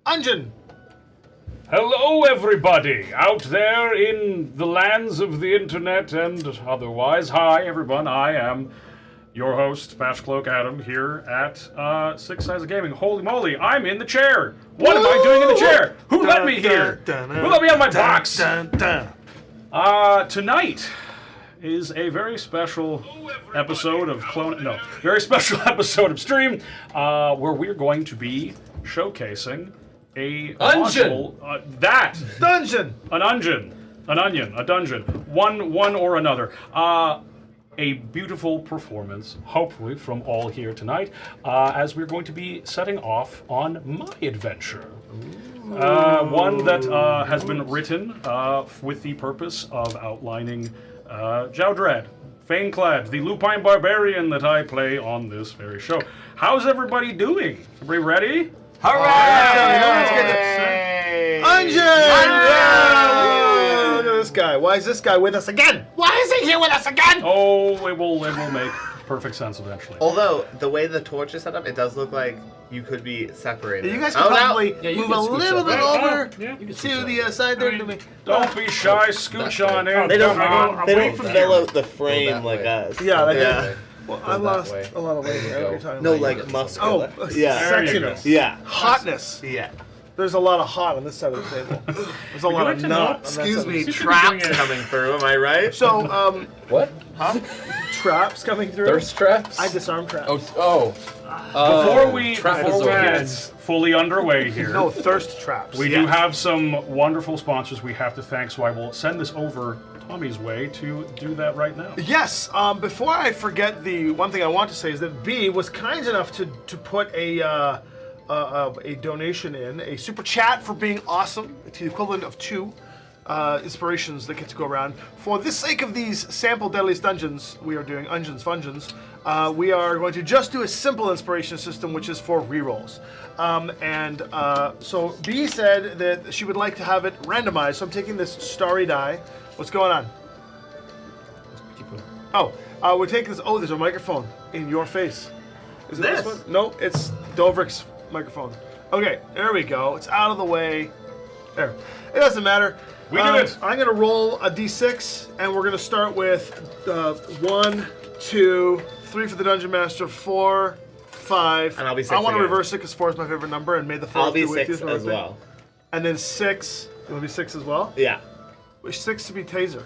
Ungeon. Hello, everybody out there in the lands of the internet and otherwise. Hi, everyone. I am your host, Patchcloak Adam, here at Six Sides of Gaming. Holy moly, I'm in the chair. What am I doing in the chair? Who let me here? Who let me on my box? Tonight is a very special episode of very special episode of stream where we're going to be showcasing a Dungeon! Dungeon! An onion, a dungeon, one or another. A beautiful performance, hopefully, from all here tonight, as we're going to be setting off on my adventure. One that has been written with the purpose of outlining Jowdrad Faneclad, the lupine barbarian that I play on this very show. How's everybody doing? Everybody ready? Hooray! Ungeon! Look at this guy. Why is this guy with us again? Why is he here with us again? Oh, it will make perfect sense eventually. Although, the way the torch is set up, it does look like you could be separated. You guys can probably move a scoot little up. bit over You to the side there. Don't be shy, scooch on in. They don't, Come on. they don't fill out the frame like us. Yeah, they Yeah. do. Well, I lost way. a lot of weight here. What are you talking No, about? like muscular. Oh, yeah. sexiness. Yeah. Hotness. Yeah. There's a lot of hot on this side of the table. There's a lot of to not. know? on that Excuse side. me, Seems to be traps doing it. coming through, am I right? So, What? traps coming through. Thirst traps? I disarm traps. Before we trapezoids. get fully underway here, No, thirst traps. we do have some wonderful sponsors we have to thank, so I will send this over Tommy's way to do that right now. Yes. Before I forget, the one thing I want to say is that B was kind enough to put a donation in, a super chat for being awesome. It's the equivalent of 2 inspirations that get to go around. For the sake of these sample Deadliest Dungeons, we are doing Fungeons. We are going to just do a simple inspiration system, which is for rerolls. So B said that she would like to have it randomized. So I'm taking this starry die. What's going on? Oh, we're taking this. Oh, there's a microphone in your face. Is it this one? No, it's Dobrik's microphone. Okay, there we go. It's out of the way. There. It doesn't matter. We did it. I'm going to roll a d6, and we're going to start with 1, 2, 3 for the Dungeon Master, 4, 5. And I'll be 6 I want to again. reverse it because 4 is my favorite number, and may the 4 I'll be be with you. 6 as well. And then 6. You want to be 6 as well? Yeah. Wish 6 to be Taser.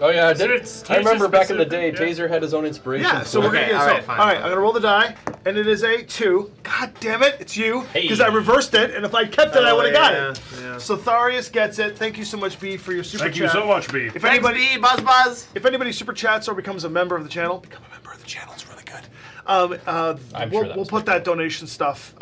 Oh yeah, it's I remember back in the day, specific, Taser had his own inspiration. Yeah, so we're Okay, gonna get alright, so, fine. all right. I'm gonna roll the die, and it is a 2. God damn it, it's you, because I reversed it, and if I kept it, I would have got it. Yeah. So Tharius gets it. Thank you so much, B, for your super Thank chat. you so much, B. If anybody, Thanks, B, Buzz. if anybody super chats or becomes a member of the channel, become a member of the channel. It's really good. We'll put that donation stuff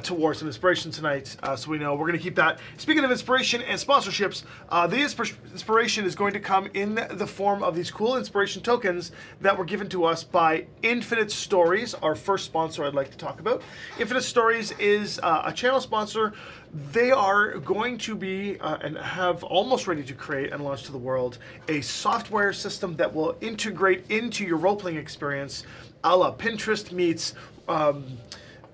towards some inspiration tonight, so we know we're going to keep that. Speaking of inspiration and sponsorships, the inspiration is going to come in the form of these cool inspiration tokens that were given to us by Infinite Stories, our first sponsor I'd like to talk about. Infinite Stories is a channel sponsor. They are going to be and have almost ready to create and launch to the world a software system that will integrate into your role-playing experience, a la Pinterest meets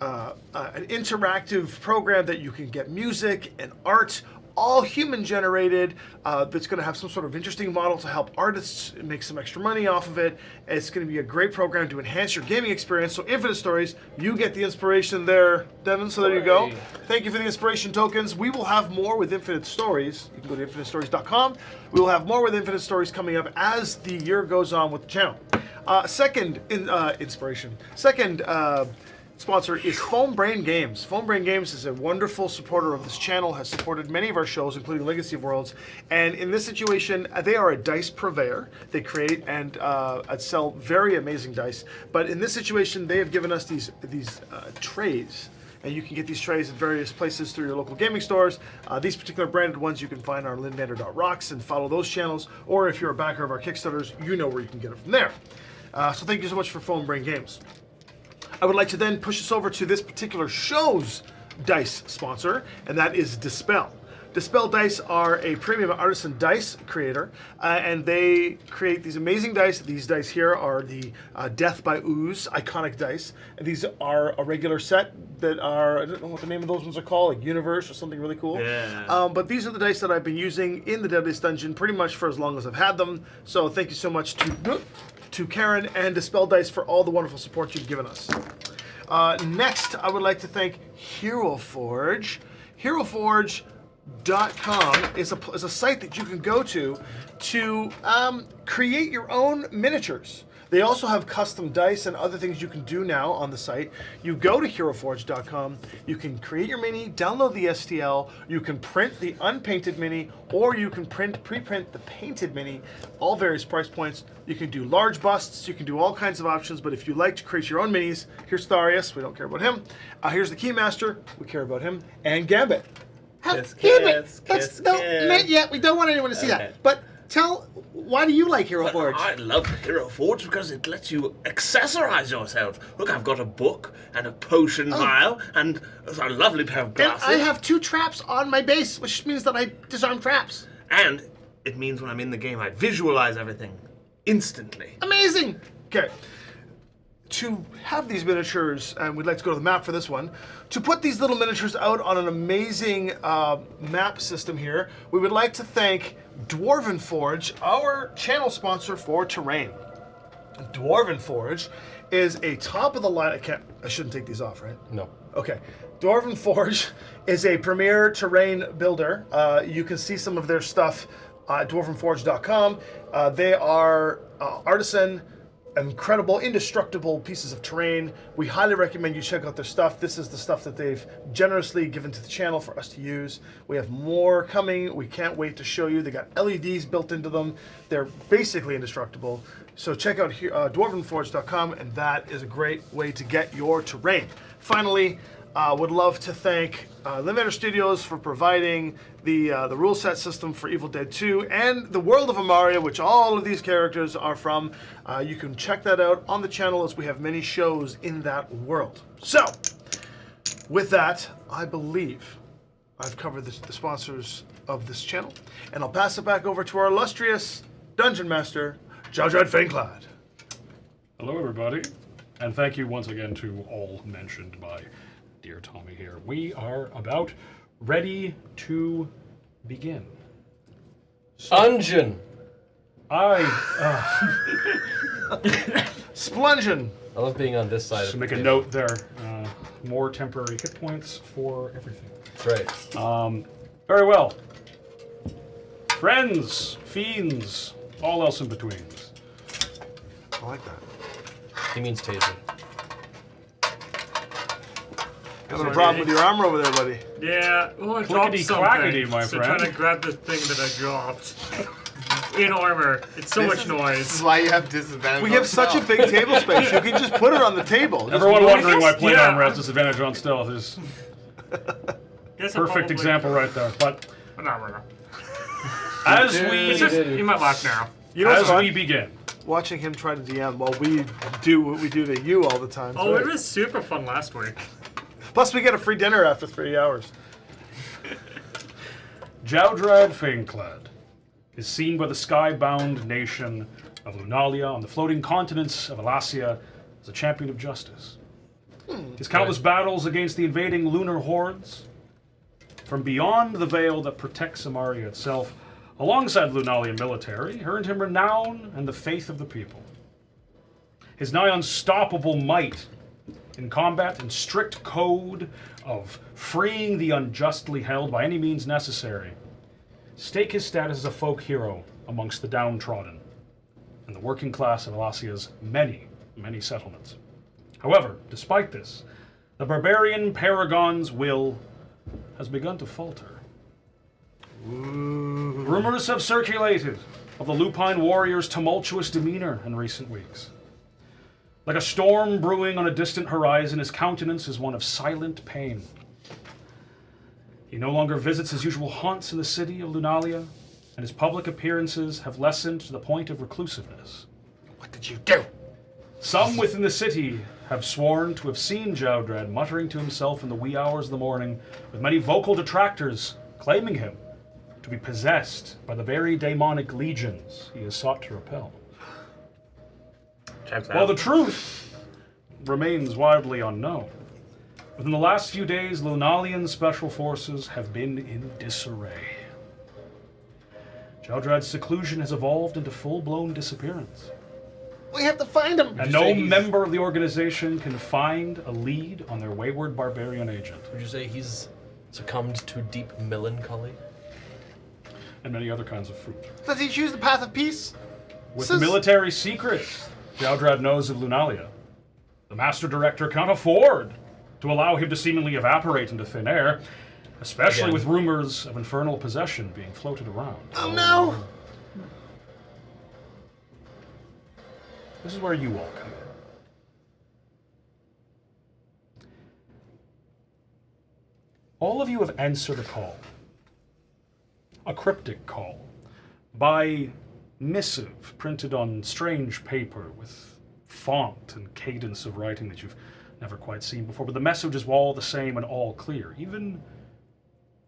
an interactive program that you can get music and art, all human generated, that's going to have some sort of interesting model to help artists make some extra money off of it. It's going to be a great program to enhance your gaming experience. So Infinite Stories, you get the inspiration there, Devin, so there you go. Thank you for the inspiration tokens. We will have more with Infinite Stories. You can go to infinitestories.com. We will have more with Infinite Stories coming up as the year goes on with the channel. Second sponsor is Foam Brain Games. Foam Brain Games is a wonderful supporter of this channel, has supported many of our shows, including Legacy of Worlds. And in this situation, they are a dice purveyor. They create and sell very amazing dice. But in this situation, they have given us these trays. And you can get these trays at various places through your local gaming stores. These particular branded ones you can find on linmander.rocks and follow those channels. Or if you're a backer of our Kickstarters, you know where you can get it from there. So thank you so much for Foam Brain Games. I would like to then push us over to this particular show's dice sponsor, and that is Dispel. Dispel Dice are a premium artisan dice creator, and they create these amazing dice. These dice here are the Death by Ooze iconic dice, and these are a regular set that are, I don't know what the name of those ones are called, like Universe or something really cool. Yeah. But these are the dice that I've been using in the Deadliest Dungeon pretty much for as long as I've had them. So thank you so much to Karen and Dispel Dice for all the wonderful support you've given us. Next, I would like to thank Hero Forge. HeroForge.com is a site that you can go to create your own miniatures. They also have custom dice and other things you can do now on the site. You go to HeroForge.com, you can create your mini, download the STL, you can print the unpainted mini, or you can pre-print the painted mini, all various price points. You can do large busts, you can do all kinds of options, but if you like to create your own minis, here's Tharius, we don't care about him. Here's the Keymaster, we care about him, and Gambit. Kiss, Gambit, kiss, no, kiss. not yet, we don't want anyone to see Okay. that. But why do you like Hero Forge? I love Hero Forge because it lets you accessorize yourself. Look, I've got a book and a potion vial and a lovely pair of And glasses. I have 2 traps on my base, which means that I disarm traps. And it means when I'm in the game, I visualize everything instantly. Amazing! Okay. To have these miniatures, and we'd like to go to the map for this one, to put these little miniatures out on an amazing map system here, we would like to thank Dwarven Forge, our channel sponsor for terrain. Dwarven Forge is a top-of-the-line... I shouldn't take these off, right? No. Okay. Dwarven Forge is a premier terrain builder. You can see some of their stuff at dwarvenforge.com. They are artisan, incredible, indestructible pieces of terrain. We highly recommend you check out their stuff. This is the stuff that they've generously given to the channel for us to use. We have more coming. We can't wait to show you. They got LEDs built into them. They're basically indestructible. So check out dwarvenforge.com, and that is a great way to get your terrain. Finally, would love to thank Limiter Studios for providing the rule set system for Evil Dead 2 and the world of Amaria, which all of these characters are from. You can check that out on the channel as we have many shows in that world. So, with that, I believe I've covered the sponsors of this channel, and I'll pass it back over to our illustrious Dungeon Master, Jowdrad Faneclad. Hello, everybody, and thank you once again to all mentioned by dear Tommy here. We are about ready to begin. Dungeon. Splungin. I love being on this side. Just of make the a table. note there. More temporary hit points for everything. That's right. Very well. Friends, fiends, all else in betweens. I like that. He means taser. Got a problem with your armor over there, buddy. Yeah, well, I dropped Clickety-clackety, something. my so friend. trying to grab the thing that I dropped. In armor. It's so much This is noise. why you have disadvantage. We on have such a stealth. big table space. You can just put it on the table. Just Everyone move it. wondering why plate yeah. armor has disadvantage on stealth is Guess I perfect probably- example right there. But No. as It's we just, you might laugh now. You know what's as fun? we begin, Watching him try to DM while we do what we do to you all the time. It's Oh, great. it was super fun last week. Plus, we get a free dinner after 3 hours. Jowdrad Faneclad is seen by the sky-bound nation of Lunalia on the floating continents of Alasia as a champion of justice. His countless battles against the invading lunar hordes from beyond the veil that protects Amaria itself, alongside Lunalian military, earned him renown and the faith of the people. His nigh unstoppable might in combat and strict code of freeing the unjustly held by any means necessary stake his status as a folk hero amongst the downtrodden and the working class of Alasia's many, many settlements. However, despite this, the barbarian paragon's will has begun to falter. Rumors have circulated of the Lupine warrior's tumultuous demeanor in recent weeks. Like a storm brewing on a distant horizon, his countenance is one of silent pain. He no longer visits his usual haunts in the city of Lunalia, and his public appearances have lessened to the point of reclusiveness. What did you do? Some within the city have sworn to have seen Jowdrad muttering to himself in the wee hours of the morning, with many vocal detractors claiming him to be possessed by the very demonic legions he has sought to repel. Checks While out. the truth remains widely unknown, within the last few days, Lunalian special forces have been in disarray. Jowdrad's seclusion has evolved into full-blown disappearance. We have to find him. And no member of the organization can find a lead on their wayward barbarian agent. Would you say he's succumbed to deep melancholy? And many other kinds of fruit. Does he choose the path of peace? With Says- military secrets Jowdrad knows of Lunalia, the Master Director cannot afford to allow him to seemingly evaporate into thin air, especially Again. with rumors of infernal possession being floated around. Oh no! This is where you all come in. All of you have answered a call. A cryptic call. By missive printed on strange paper with font and cadence of writing that you've never quite seen before. But the message is all the same and all clear. Even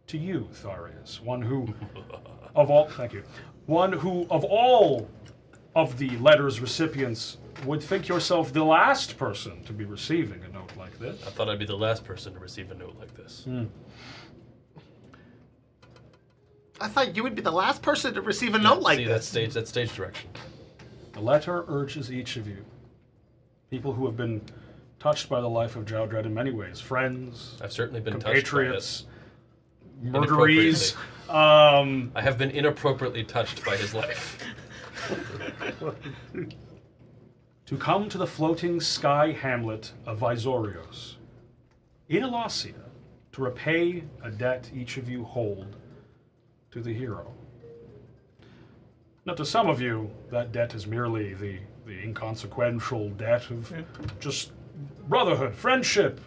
to you, Tharius, one who, thank you, one who of all of the letter's recipients would think yourself the last person to be receiving a note like this. I thought I'd be the last person to receive a note like this. I thought you would be the last person to receive a note like See, this. that's stage direction. The letter urges each of you, people who have been touched by the life of Jowdrad in many ways, friends, I've certainly been touched by compatriots, it. murderies. I have been inappropriately touched by his life. To come to the floating sky hamlet of Visorios, in Elasia, to repay a debt each of you hold to the hero. Now, to some of you, that debt is merely the inconsequential debt of just brotherhood, friendship,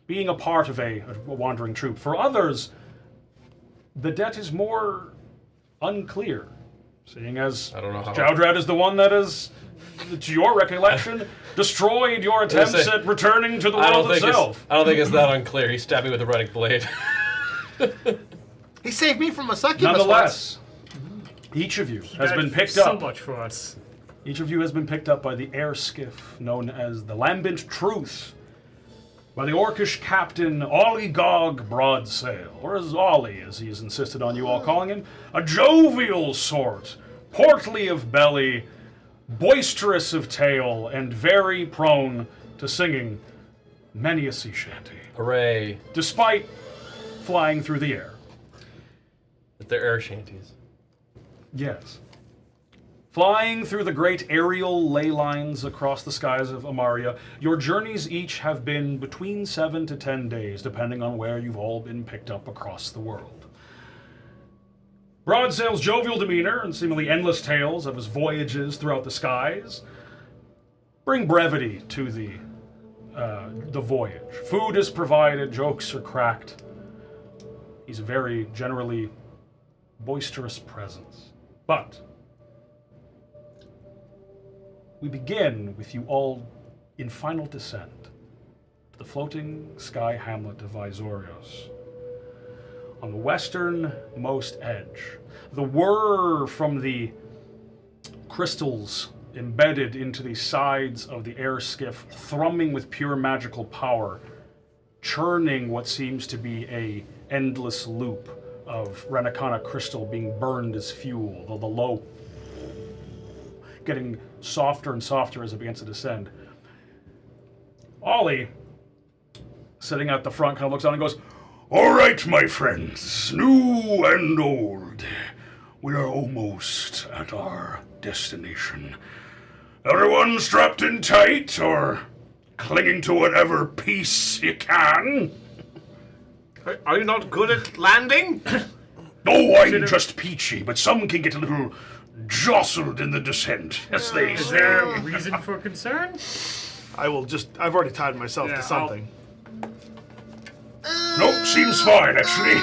being a part of a wandering troop. For others, the debt is more unclear, seeing as I don't know how- Jowdrad is the one that is, to your recollection, destroyed your attempts say, at returning to the I world don't itself. think it's that unclear. He stabbed me with a running blade. He saved me from a succubus once. Nonetheless, each of you has been picked so up. much for us. Each of you has been picked up by the air skiff known as the Lambent Truth, by the Orcish captain Ollie Gog Broadsail, or as Ollie, as he has insisted on you all calling him, a jovial sort, portly of belly, boisterous of tail, and very prone to singing many a sea shanty, Hooray. despite flying through the air. But they're air shanties. Yes. Flying through the great aerial ley lines across the skies of Amaria, your journeys each have been between 7 to 10 days, depending on where you've all been picked up across the world. Broadsail's jovial demeanor and seemingly endless tales of his voyages throughout the skies bring brevity to the voyage. Food is provided, jokes are cracked. He's a very generally boisterous presence. But we begin with you all in final descent to the floating sky hamlet of Visorios. On the westernmost edge, the whir from the crystals embedded into the sides of the air skiff, thrumming with pure magical power, churning what seems to be a endless loop of Renacana crystal being burned as fuel, though the low getting softer and softer as it begins to descend. Ollie, sitting at the front, kind of looks down and goes, "All right, my friends, new and old, we are almost at our destination. Everyone strapped in tight or clinging to whatever piece you can?" Are you not good at landing? Oh, I'm just peachy, but some can get a little jostled in the descent, as they Is say. there a reason for concern? I've already tied myself Yeah, to something. Nope, seems fine, actually.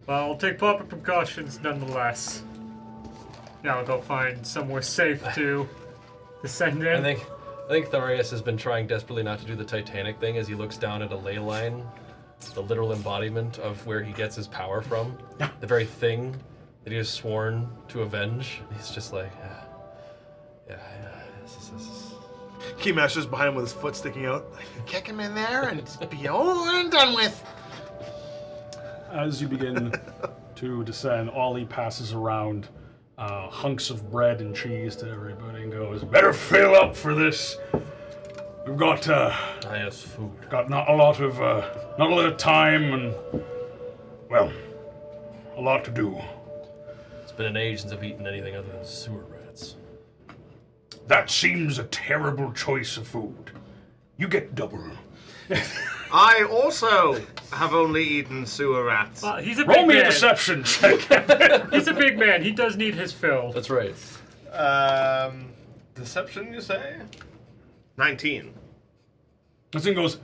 Well, I'll take proper precautions nonetheless. Now I'll go find somewhere safe to descend in. I think Tharius has been trying desperately not to do the Titanic thing as he looks down at a ley line the literal embodiment of where he gets his power from. The very thing that he has sworn to avenge. He's just like, this is... Keymaster's behind him with his foot sticking out. Kick him in there and be over and done with. As you begin to descend, Ollie passes around hunks of bread and cheese to everybody and goes, "Better fill up for this. We've got yes, food. got not a lot of time and, well, a lot to do." It's been an age since I've eaten anything other than sewer rats. That seems a terrible choice of food. You get double. I also have only eaten sewer rats. He's a big Roll me a man. deception check. He's a big man. He does need his fill. That's right. Deception, you say? 19. This thing goes,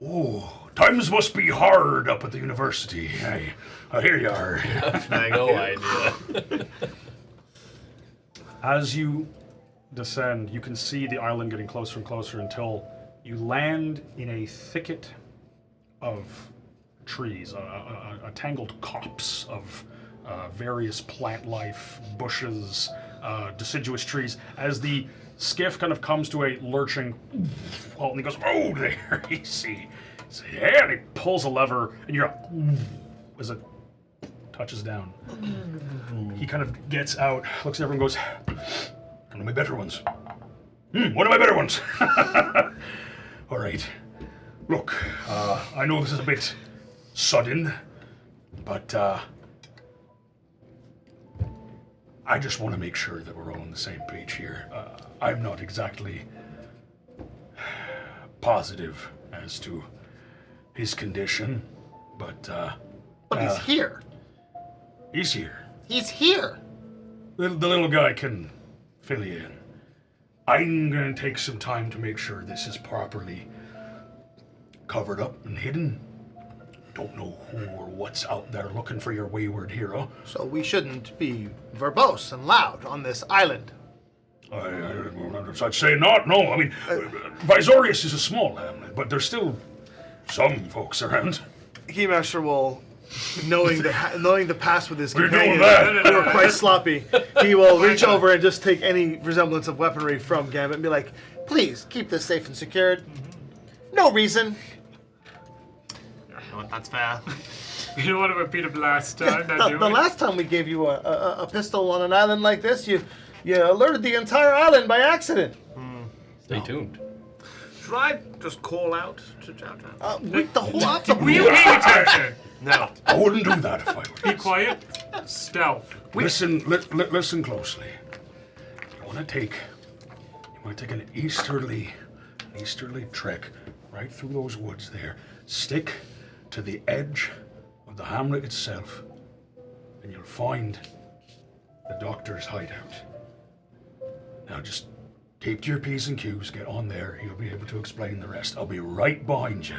"Oh, times must be hard up at the university. Here you are." No idea. As you descend, you can see the island getting closer and closer until you land in a thicket of trees, a tangled copse of various plant life, bushes, deciduous trees. As the skiff kind of comes to a lurching halt, and he goes, "Oh, there, you see." Yeah, and he pulls a lever, and you're as it touches down. He kind of gets out, looks at everyone, goes, "One of my better ones. One of my better ones." All right. Look, I know this is a bit sudden, but I just want to make sure that we're all on the same page here. I'm not exactly positive as to his condition, but he's here. He's here. He's here. The little guy can fill you in. I'm going to take some time to make sure this is properly covered up and hidden. Don't know who or what's out there looking for your wayward hero. So we shouldn't be verbose and loud on this island. I'd say not, no. I mean, Visorius is a small hamlet, but there's still some folks around. Keymaster will, knowing the past with his We're companion, doing that. who are quite sloppy, he will reach over and just take any resemblance of weaponry from Gambit and be like, "Please keep this safe and secured. No reason." That's fair. You don't want to repeat it last time. The last time we gave you a pistol on an island like this, you alerted the entire island by accident. Stay tuned. Should I just call out to Jowdrad? The whole opposite. Were you paying attention? No. I wouldn't do that if I were Be you. quiet. Stealth. Listen closely. You want to take an easterly trek right through those woods there. Stick to the edge of the hamlet itself, and you'll find the doctor's hideout. Now just keep to your P's and Q's, get on there, he'll be able to explain the rest. I'll be right behind you.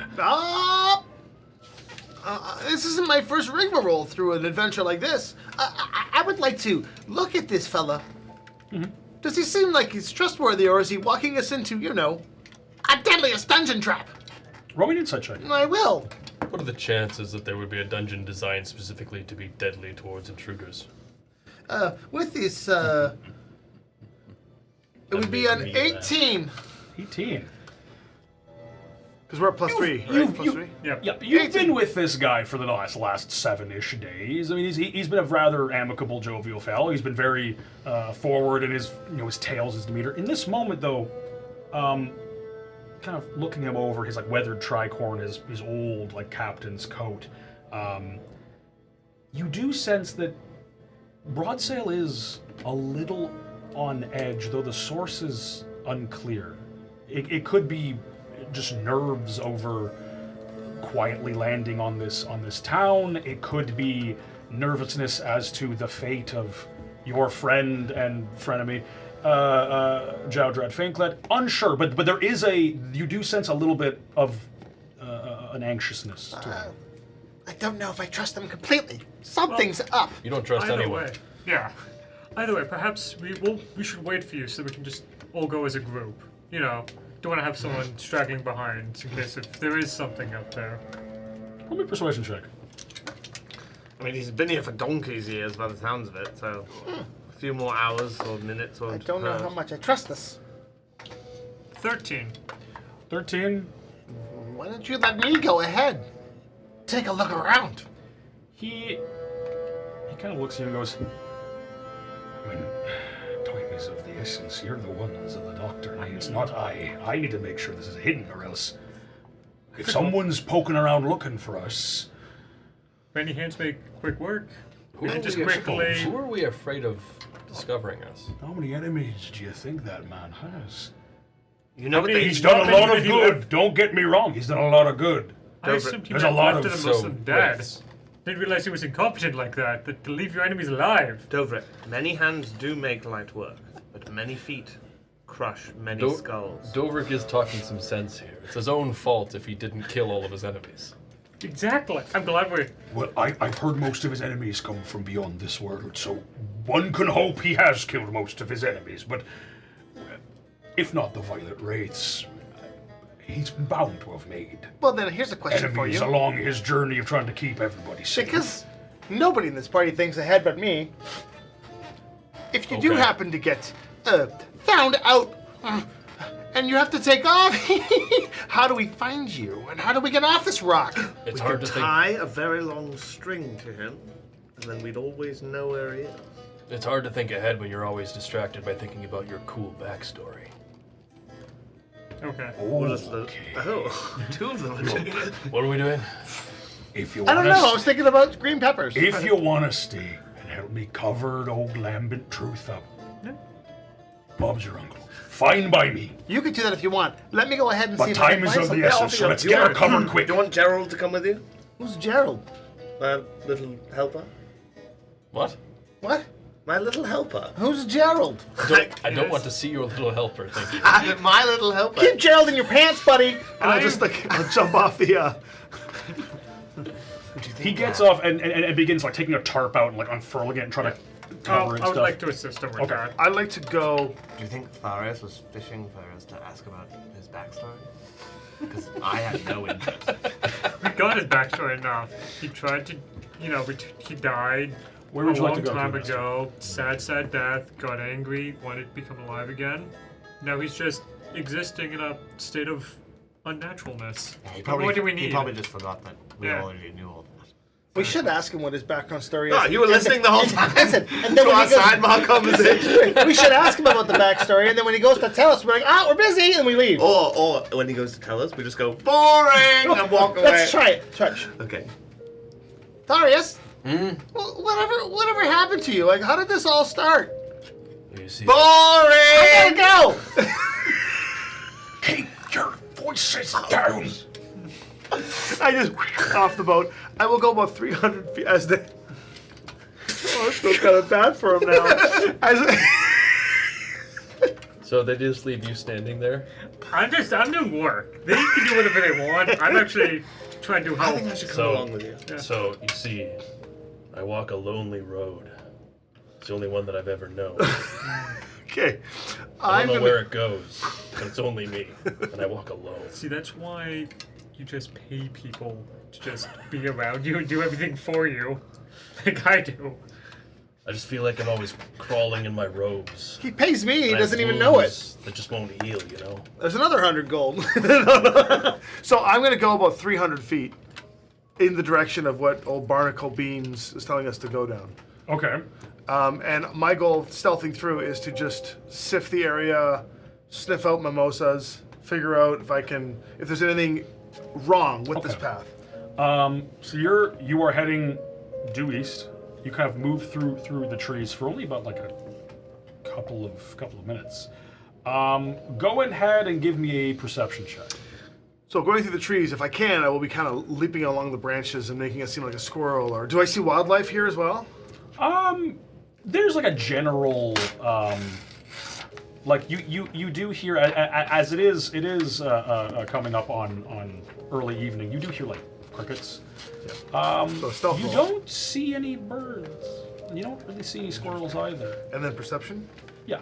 This isn't my first rigmarole through an adventure like this. I would like to look at this fella. Mm-hmm. Does he seem like he's trustworthy, or is he walking us into, a Deadliest Dungeon trap? Roll me an insight check. I will. What are the chances that there would be a dungeon designed specifically to be deadly towards intruders? With this, it would be an 18. 18. Because we're at +3, right? +3? Yep. You've been with this guy for the last 7-ish days. I mean, he's been a rather amicable, jovial fellow. He's been very forward in his tales, his demeanor. In this moment, though, kind of looking him over, his weathered tricorn, his old captain's coat, you do sense that Broadsail is a little on edge, though the source is unclear. It could be just nerves over quietly landing on this town. It could be nervousness as to the fate of your friend and frenemy, Jowdrad Faneclad. Unsure, but there is you do sense a little bit of an anxiousness to it. I don't know if I trust them completely. Something's up. You don't trust Either anyone. way. Yeah. Either way, perhaps we should wait for you so we can just all go as a group. Don't want to have someone straggling behind in case if there is something up there. Roll me a persuasion check. I mean, he's been here for donkey's years by the sounds of it, so a few more hours or minutes or... I don't know how much I trust this. 13. 13. Why don't you let me go ahead? Take a look around. He kind of looks at you and goes, I mean, time is of the essence. You're the ones of the doctor. It's not I. I need to make sure this is hidden, or else if someone's poking around looking for us... Many hands make quick work. We can just Who quickly... are we afraid of discovering us? How many enemies do you think that man has? You know what He's done a lot of good. Don't get me wrong. He's done a lot of good. I assumed he There's meant a lot after of the Muslim dead. ways. Didn't realize he was incompetent like that. That to leave your enemies alive. Dovret, many hands do make light work, but many feet crush many skulls. Dovrik is talking some sense here. It's his own fault if he didn't kill all of his enemies. Exactly. I'm glad we're... Well, I've heard most of his enemies come from beyond this world, so one can hope he has killed most of his enemies, but if not the Violet Wraiths, he's bound to have made Well, then here's a question for enemies you. along his journey of trying to keep everybody safe. Because nobody in this party thinks ahead but me. If you do Okay. happen to get found out and you have to take off, how do we find you? And how do we get off this rock? It's We hard could to think. tie a very long string to him, and then we'd always know where he is. It's hard to think ahead when you're always distracted by thinking about your cool backstory. Okay. What is the... Okay. Oh, two of them. What are we doing? If you I don't wanna know. I was thinking about green peppers. If you want to stay and help me cover old lambent truth up, Bob's your uncle. Fine by me. You could do that if you want. Let me go ahead and see But if I time can is find of the something. essence, so let's get her covered quick. Do you want Gerald to come with you? Who's Gerald? My little helper? What? What? My little helper? Who's Gerald? I don't want to see your little helper, thank you. My little helper. Keep Gerald in your pants, buddy. And I'll just I'll jump off the. He gets off and begins like taking a tarp out and like unfurling it and trying to cover it. I would like to assist him with that. I'd like to go. Do you think Tharius was fishing for us to ask about his backstory? Because I had no interest. We got his backstory enough. He tried to, he died Where a would you like long to go time to next? ago. Sad death. Got angry. Wanted to become alive again. Now he's just existing in a state of unnaturalness. What do we need? He probably just forgot that we Yeah. already knew all that. We should ask him what his background story is. Oh, you were listening the whole time? Listen, and then To when our he goes, sidebar conversation. we should ask him about the backstory, and then when he goes to tell us, we're like, we're busy, and we leave. Or when he goes to tell us, we just go, boring, and walk away. Let's try it. Okay. Tharius, whatever happened to you? Like, how did this all start? You see, I Boring! gotta go. Keep your voices down. I just off the boat. I will go about 300 feet as the. Oh, I feel kind of bad for him now. so they just leave you standing there? I'm doing work. They can do whatever they want. I'm actually trying to I help. think I should come So- along with you. Yeah. So, you see, I walk a lonely road. It's the only one that I've ever known. Okay. I don't know where it goes, but it's only me, and I walk alone. See, that's why you just pay people to just be around you and do everything for you, like I do. I just feel like I'm always crawling in my robes. He pays me. He And I have doesn't even know it. wounds That just won't heal, you know? There's another 100 gold. So I'm going to go about 300 feet in the direction of what old Barnacle Beans is telling us to go down. Okay. And my goal, stealthing through, is to just sift the area, sniff out mimosas, figure out if there's anything wrong with this Okay. path. So you are heading due east. You kind of move through the trees for only about like a couple of minutes. Go ahead and give me a perception check. So going through the trees, if I can, I will be kind of leaping along the branches and making it seem like a squirrel. Or do I see wildlife here as well? There's like a general, like you do hear as it is coming up on early evening. You do hear like crickets. So stealth You roll. don't see any birds. You don't really see any squirrels either. And then perception? Yeah.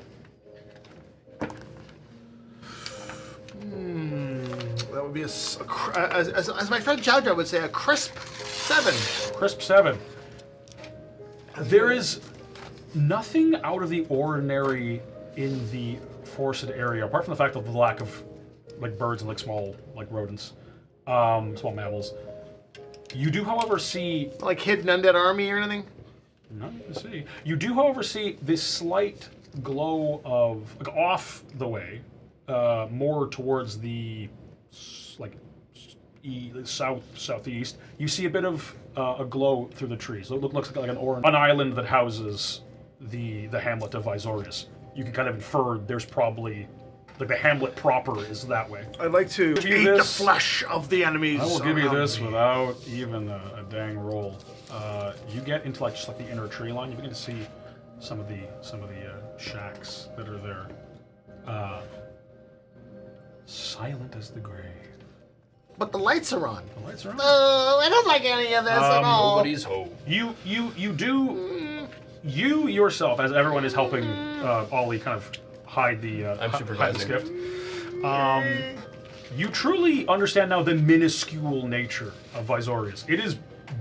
That would be as my friend Jowdrad would say, a crisp 7. Crisp 7. There is nothing out of the ordinary in the forested area, apart from the fact of the lack of like birds and like small like rodents, small mammals. You do, however, see like hidden undead army or anything. Nothing to see. You do, however, see this slight glow of like off the way, more towards the southeast. You see a bit of a glow through the trees. It looks like an island that houses the hamlet of Visorius. You can kind of infer there's probably like the hamlet proper is that way. I'd like to eat the flesh of the enemies. I will give you this without even a dang roll. You get into just like the inner tree line. You begin to see some of the shacks that are there. Silent as the grave. But the lights are on. The lights are on. I don't like any of this at all. Nobody's home. You yourself, as everyone is helping Ollie kind of hide the skiff. You truly understand now the minuscule nature of Visorius. It is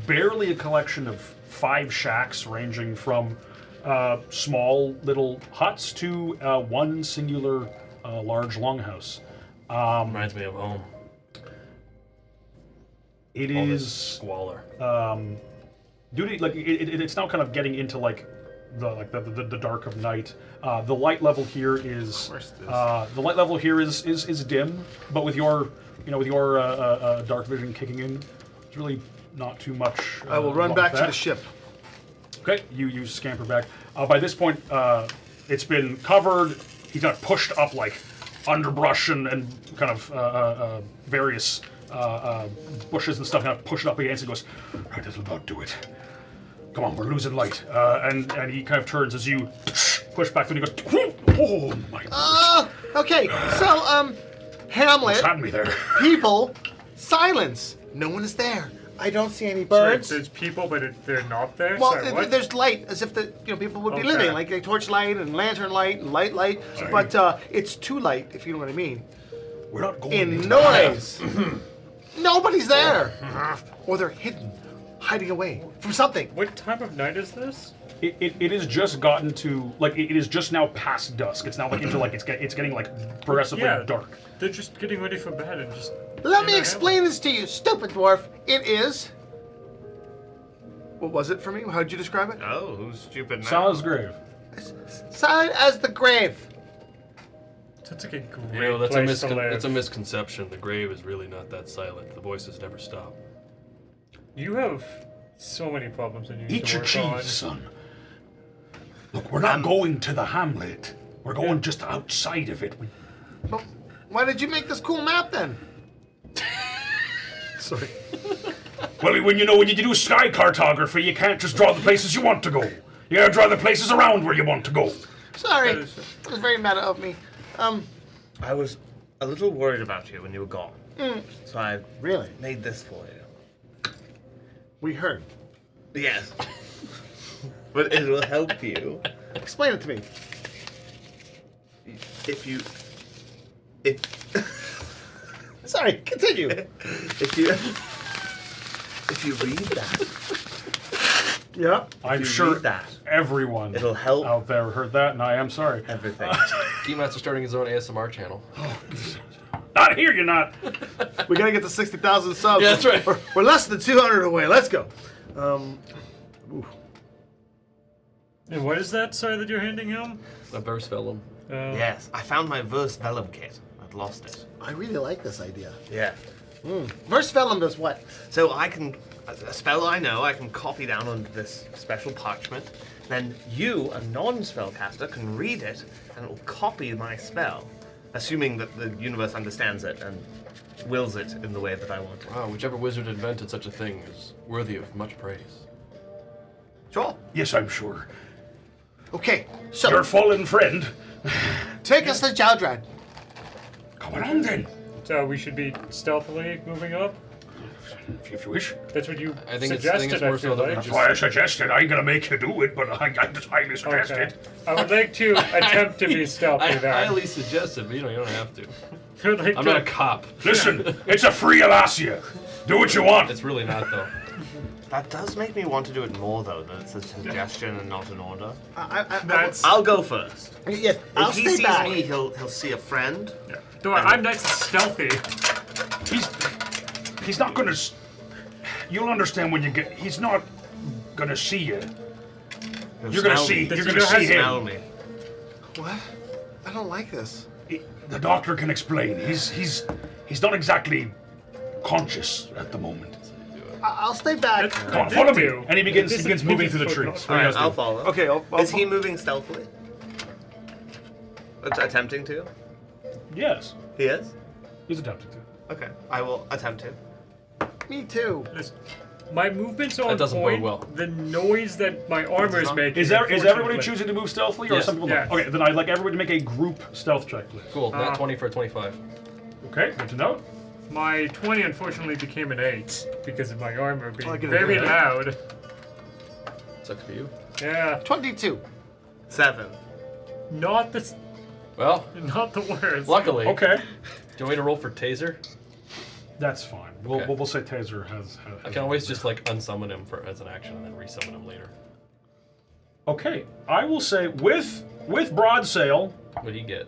barely a collection of 5 shacks ranging from small little huts to one singular large longhouse. Reminds me of home. It All is this squalor. It's now kind of getting into like the dark of night. The light level here is dim, but with your dark vision kicking in, it's really not too much. I will run back to the ship. Okay, you scamper back. By this point, it's been covered. He's got pushed up like underbrush and kind of various bushes and stuff. Kind of push it up against it. Goes, right, that'll about do it. Come on, we're losing light. And he kind of turns as you push back through and he goes, oh my God. Okay, so, Hamlet, had me there. people, silence. No one is there. I don't see any birds. So there's people, but they're not there? Well, Sorry, what? there's light, as if people would be living, like torch light and lantern light and light. Sorry. But it's too light, if you know what I mean. We're not going in noise. Nobody's there. Or they're hidden, hiding away from something. What time of night is this? It has just gotten to it is just now past dusk. It's now into it's getting progressively dark. They're just getting ready for bed and just. Let me explain this to you, stupid dwarf. It is. What was it for me? How'd you describe it? Oh, who's stupid now? Sal's grave. Silent as the grave. Sounds like a great that's place to live. That's a misconception. The grave is really not that silent. The voices never stop. You have so many problems that you need Eat to your work cheese, on. son. Look, we're not going to the hamlet. We're going just outside of it. Well, why did you make this cool map then? Sorry. Well, when you do sky cartography, you can't just draw the places you want to go. You gotta draw the places around where you want to go. Sorry, it was very meta of me. I was a little worried about you when you were gone. So I Really? made this for you. We heard. Yes. But it will help you Explain it to me. Sorry, continue. if you read that. Yeah. I'm you sure read that, everyone it'll help out there heard that, and I am sorry. everything. Keymaster starting his own ASMR channel. Not here, you're not. We gotta get to 60,000 subs. Yeah, that's right. We're less than 200 away. Let's go. Ooh. And what is that, sorry, that you're handing him? A verse vellum. Yes, I found my verse vellum kit. I'd lost it. I really like this idea. Yeah. Verse Vellum does what? So I can, a spell I know, I can copy down onto this special parchment. Then you, a non-spellcaster, can read it, and it will copy my spell, assuming that the universe understands it and wills it in the way that I want it. Wow, whichever wizard invented such a thing is worthy of much praise. Sure. Yes, I'm sure. Okay, so Your fallen friend. take us to Jowdrad. Come on then. So we should be stealthily moving up? If you wish. That's what you I think it's suggested, more so that we That's just- why I suggested. I ain't gonna make you do it, but I just highly suggest Okay. it. I would like to attempt to be stealthy I then. highly suggest it, but you don't have to. Like I'm not a cop. Listen, it's a free Alasia. Do what you want. It's really not, though. That does make me want to do it more, though, that it's a suggestion and not an order. That's. I'll go first. Yeah, I'll If he stay sees back. me, he'll see a friend. Yeah. Don't worry, I'm nice and stealthy. He's not gonna. You'll understand when you get. He's not gonna see you. You're gonna see. You're gonna see Smell him. me. What? I don't like this. The doctor can explain. He's not exactly conscious at the moment. I'll stay back. Come on, follow me. And he begins moving through the trees. All right, I'll follow. Okay, Is he moving stealthily? Attempting to? Yes, He is? he's attempting to. Okay, I will attempt to. Me too. Listen, my movement's on That doesn't bode point. well. The noise that my armor is making. Is everybody unfortunately- choosing to move stealthily, or Yes. some people Yes. not? Okay, then I'd like everybody to make a group stealth check, please. Cool. Not 20 for a 25. Okay, good to know. My 20 unfortunately became an 8 because of my armor being I get a very good- loud. Sucks for you. Yeah, 22. 7. not the Well, worst. luckily. Okay, Do you want me to roll for taser? that's fine. We'll Okay. we'll say Taser has. I can always just like unsummon him as an action and then resummon him later. Okay, I will say with broad sail, What do you get?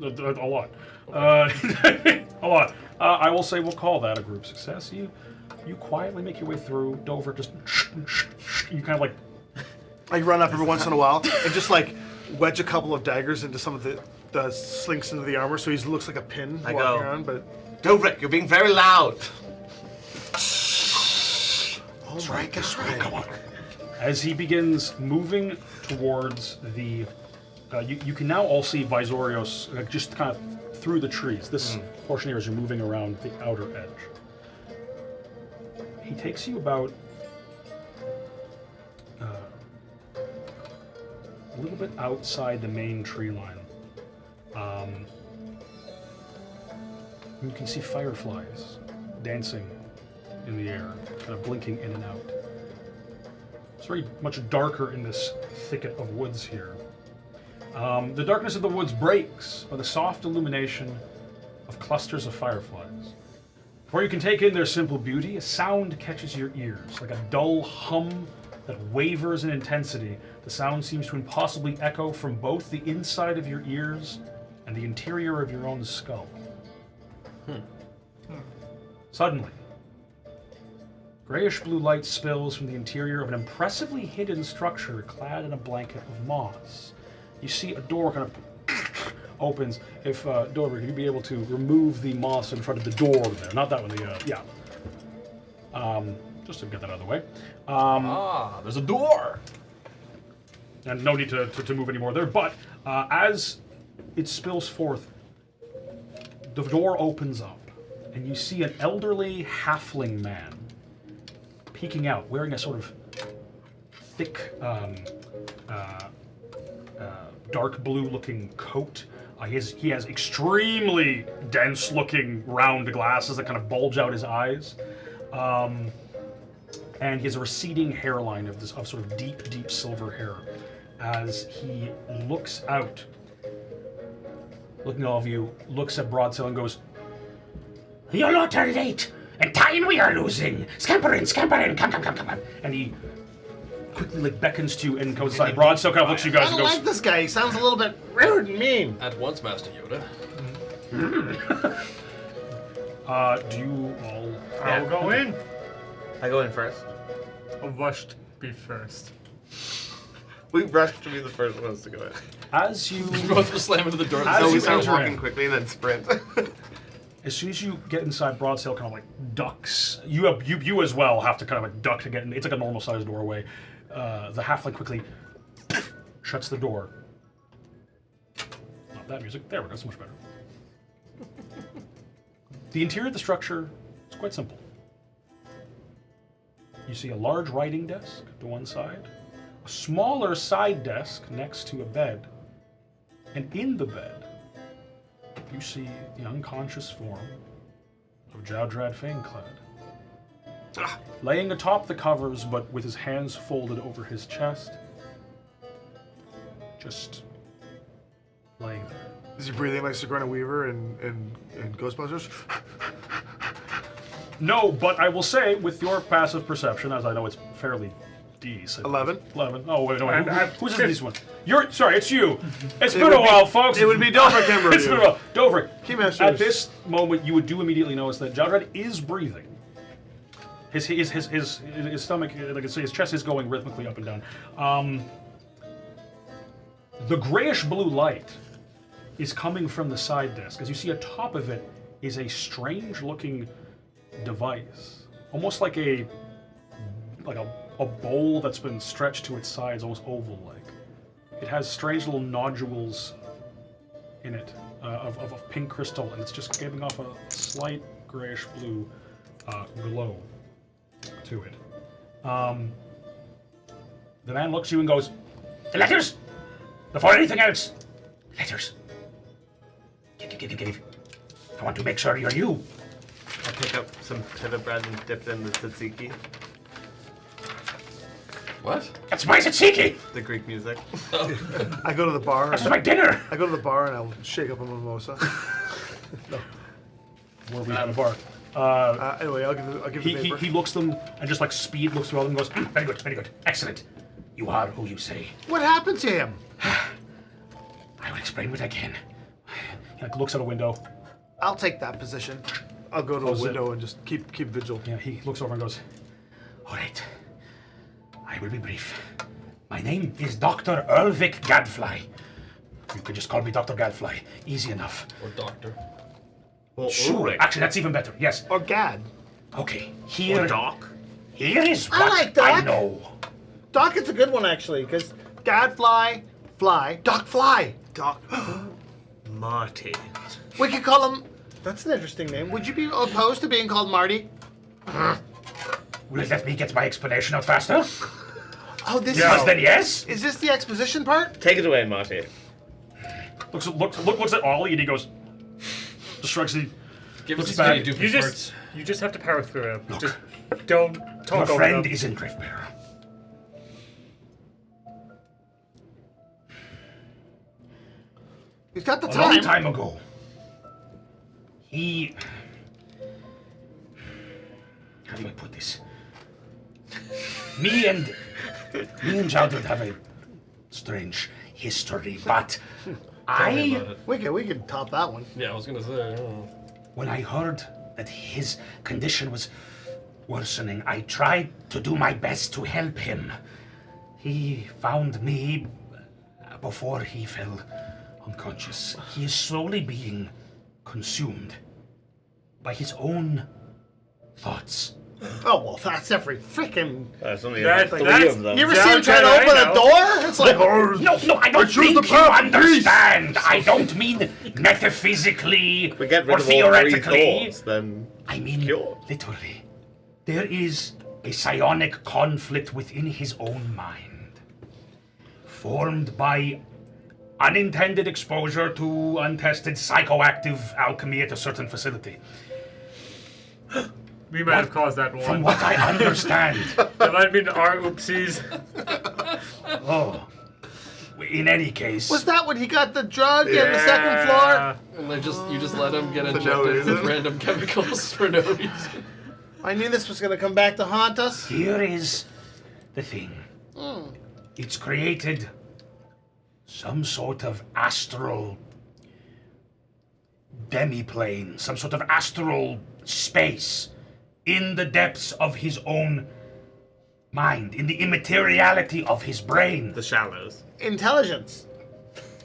a lot, a lot. I will say we'll call that a group success. You quietly make your way through. Dover just you kind of like I run up every once in a while and just like wedge a couple of daggers into some of the slinks into the armor, so he looks like a pin I walking go. around. But Dobrik, you're being very loud. oh my god! come on. As he begins moving towards the, you can now all see Visorios just kind of through the trees. This portion here as you're moving around the outer edge. He takes you about a little bit outside the main tree line. You can see fireflies dancing in the air, kind of blinking in and out. It's very much darker in this thicket of woods here. The darkness of the woods breaks by the soft illumination of clusters of fireflies. Before you can take in their simple beauty, a sound catches your ears, like a dull hum that wavers in intensity. The sound seems to impossibly echo from both the inside of your ears and the interior of your own skull. Suddenly, grayish-blue light spills from the interior of an impressively hidden structure clad in a blanket of moss. You see a door kind of opens. If Dover, could you be able to remove the moss in front of the door there? Not that one. Just to get that out of the way. There's a door. And no need to move anymore there. But as it spills forth, the door opens up, and you see an elderly halfling man peeking out, wearing a sort of thick, dark blue-looking coat. He has extremely dense-looking round glasses that kind of bulge out his eyes, and he has a receding hairline of sort of deep silver hair. As he looks out, looking at all of you, looks at Broadsail and goes, "Your lot are late, and time we are losing. Scamper in, come. And he quickly beckons to you and goes inside. Broadsail kind of looks at you guys I and don't goes, like this guy. He sounds a little bit rude and mean. At once, Master Yoda. do you all... I'll go in. I go in first. I'll rush to be first. We rushed to be the first ones to go in. As you... Both will slam into the door. As So we you start enter walking in. quickly and then sprint. As soon as you get inside, Broadsail kind of like ducks. You as well have to kind of like duck to get in. It's like a normal sized doorway. The halfling quickly shuts the door. Not that music. There we go. So much better. The interior of the structure is quite simple. You see a large writing desk to one side, a smaller side desk next to a bed, and in the bed, you see the unconscious form of Jowdrad Faneclad. Laying atop the covers, but with his hands folded over his chest, just laying there. Is he breathing like Sigourney Weaver in Ghostbusters? No, but I will say, with your passive perception, as I know it's fairly decent. 11. 11. Oh, wait, no, wait. Who's this one? Sorry, it's you. It's been a would while, folks. It would be Dovrik Kimber. It's been a while. Dovrik, Keymasters. at this moment, you would immediately notice that Jowdrad is breathing. His stomach, like I say, his chest is going rhythmically up and down. The grayish-blue light is coming from the side desk. As you see, atop of it is a strange-looking device, almost like a bowl that's been stretched to its sides, almost oval-like. It has strange little nodules in it of pink crystal, and it's just giving off a slight grayish-blue glow to it. The man looks at you and goes, "The letters! Before anything else, letters. Give. I want to make sure you're you." I pick up some pita bread and dip it in the tzatziki, What? That's my tzatziki! the Greek music. I go to the bar. That's my dinner! I go to the bar and I'll shake up a mimosa. Where we have a bar. Anyway, I'll give the paper. He looks them and just like speed looks through all of them and goes, very good, excellent. You are who you say. What happened to him? I will explain what I can. He like looks out a window. I'll take that position. I'll go to Close a it. window and just keep vigil. Yeah, he looks over and goes, all right, I will be brief. My name is Dr. Ulvik Gadfly. You can just call me Dr. Gadfly. Easy enough. Or doctor. Or Sure. Ulrich. Actually, that's even better. Yes. Or Gad. Okay. Here. Or Doc. Here is I what like Doc. I know. Doc is a good one, actually, because Gadfly, fly, Doc Fly. Doc. Marty. We could call him... That's an interesting name. Would you be opposed to being called Marty? Will it let me get my explanation out faster? Oh, this Yes, then yes. Is this the exposition part? Take it away, Marty. Looks at Ollie and he goes, just shrugs. He Give looks us back. a You just have to power through it. Just don't Your talk over friend them. is in Driftbearer. He's got the A time. long time ago, he... How do I put this? Me and Jowdrad have a strange history, but Sorry about it. We can top that one. Yeah, I was gonna say. I don't know. when I heard that his condition was worsening, I tried to do my best to help him. He found me before he fell unconscious. He is slowly being consumed by his own thoughts. Oh, well, that's every freaking... That's only That's- three that's- of them. You ever Down see him try to to open I a door? It's like, No, I don't choose think the you path of peace. understand. I don't mean metaphysically If we get rid or of all three theoretically. thoughts, then I mean, Sure. literally. There is a psionic conflict within his own mind, formed by unintended exposure to untested psychoactive alchemy at a certain facility. We might have caused that From one. what I understand, That might have been our oopsies. oh, in any case, was that when he got the drug in the second floor? And you just let him get no injected with reason. random chemicals for no reason. I knew this was going to come back to haunt us. here is the thing. It's created some sort of astral demiplane, some sort of astral space in the depths of his own mind, in the immateriality of his brain. the shallows. Intelligence.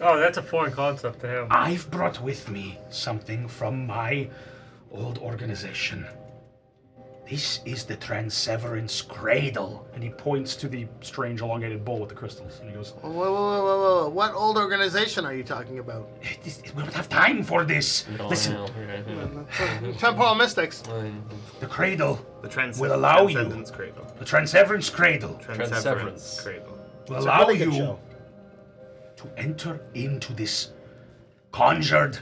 Oh, that's a foreign concept to him. I've brought with me something from my old organization. This is the Transseverance Cradle. And he points to the strange elongated bowl with the crystals. And he goes, Whoa. What old organization are you talking about? we don't have time for this. Listen, Temporal Mystics. the cradle The will allow you, Transcendence Cradle. the Transseverance Cradle Transseverance Cradle. will It's a allow really good you show. to enter into this conjured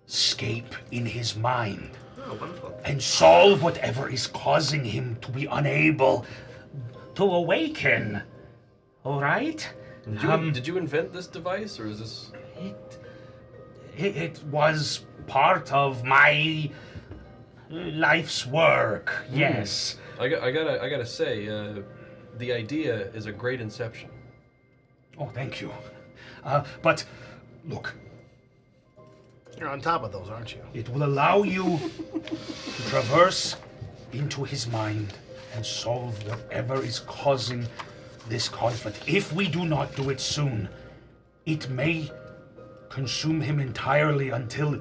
scape in his mind Oh, wonderful. and solve whatever is causing him to be unable to awaken. All right? Did you invent this device, or is this? It was part of my life's work, yes. I gotta say, the idea is a great inception. Oh, thank you. But, look, You're on top of those, aren't you? it will allow you to traverse into his mind and solve whatever is causing this conflict. If we do not do it soon, it may consume him entirely until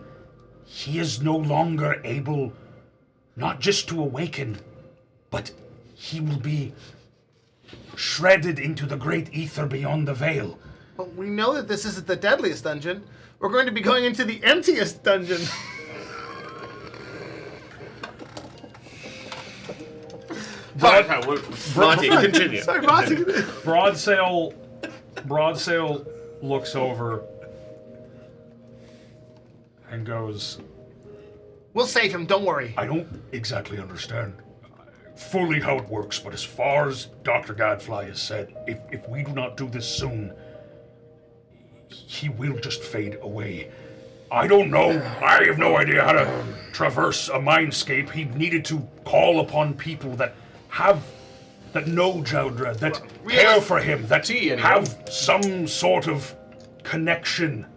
he is no longer able not just to awaken, but he will be shredded into the great ether beyond the veil. But we know that this isn't the deadliest dungeon. We're going to be going into the emptiest dungeon. Monty, continue. Sorry, Monty. Broadsail looks over and goes, We'll save him, don't worry. I don't exactly understand fully how it works, but as far as Dr. Gadfly has said, if we do not do this soon, he will just fade away. I don't know. I have no idea how to traverse a mindscape. He needed to call upon people that know Jowdrad, that care for him, that have some sort of connection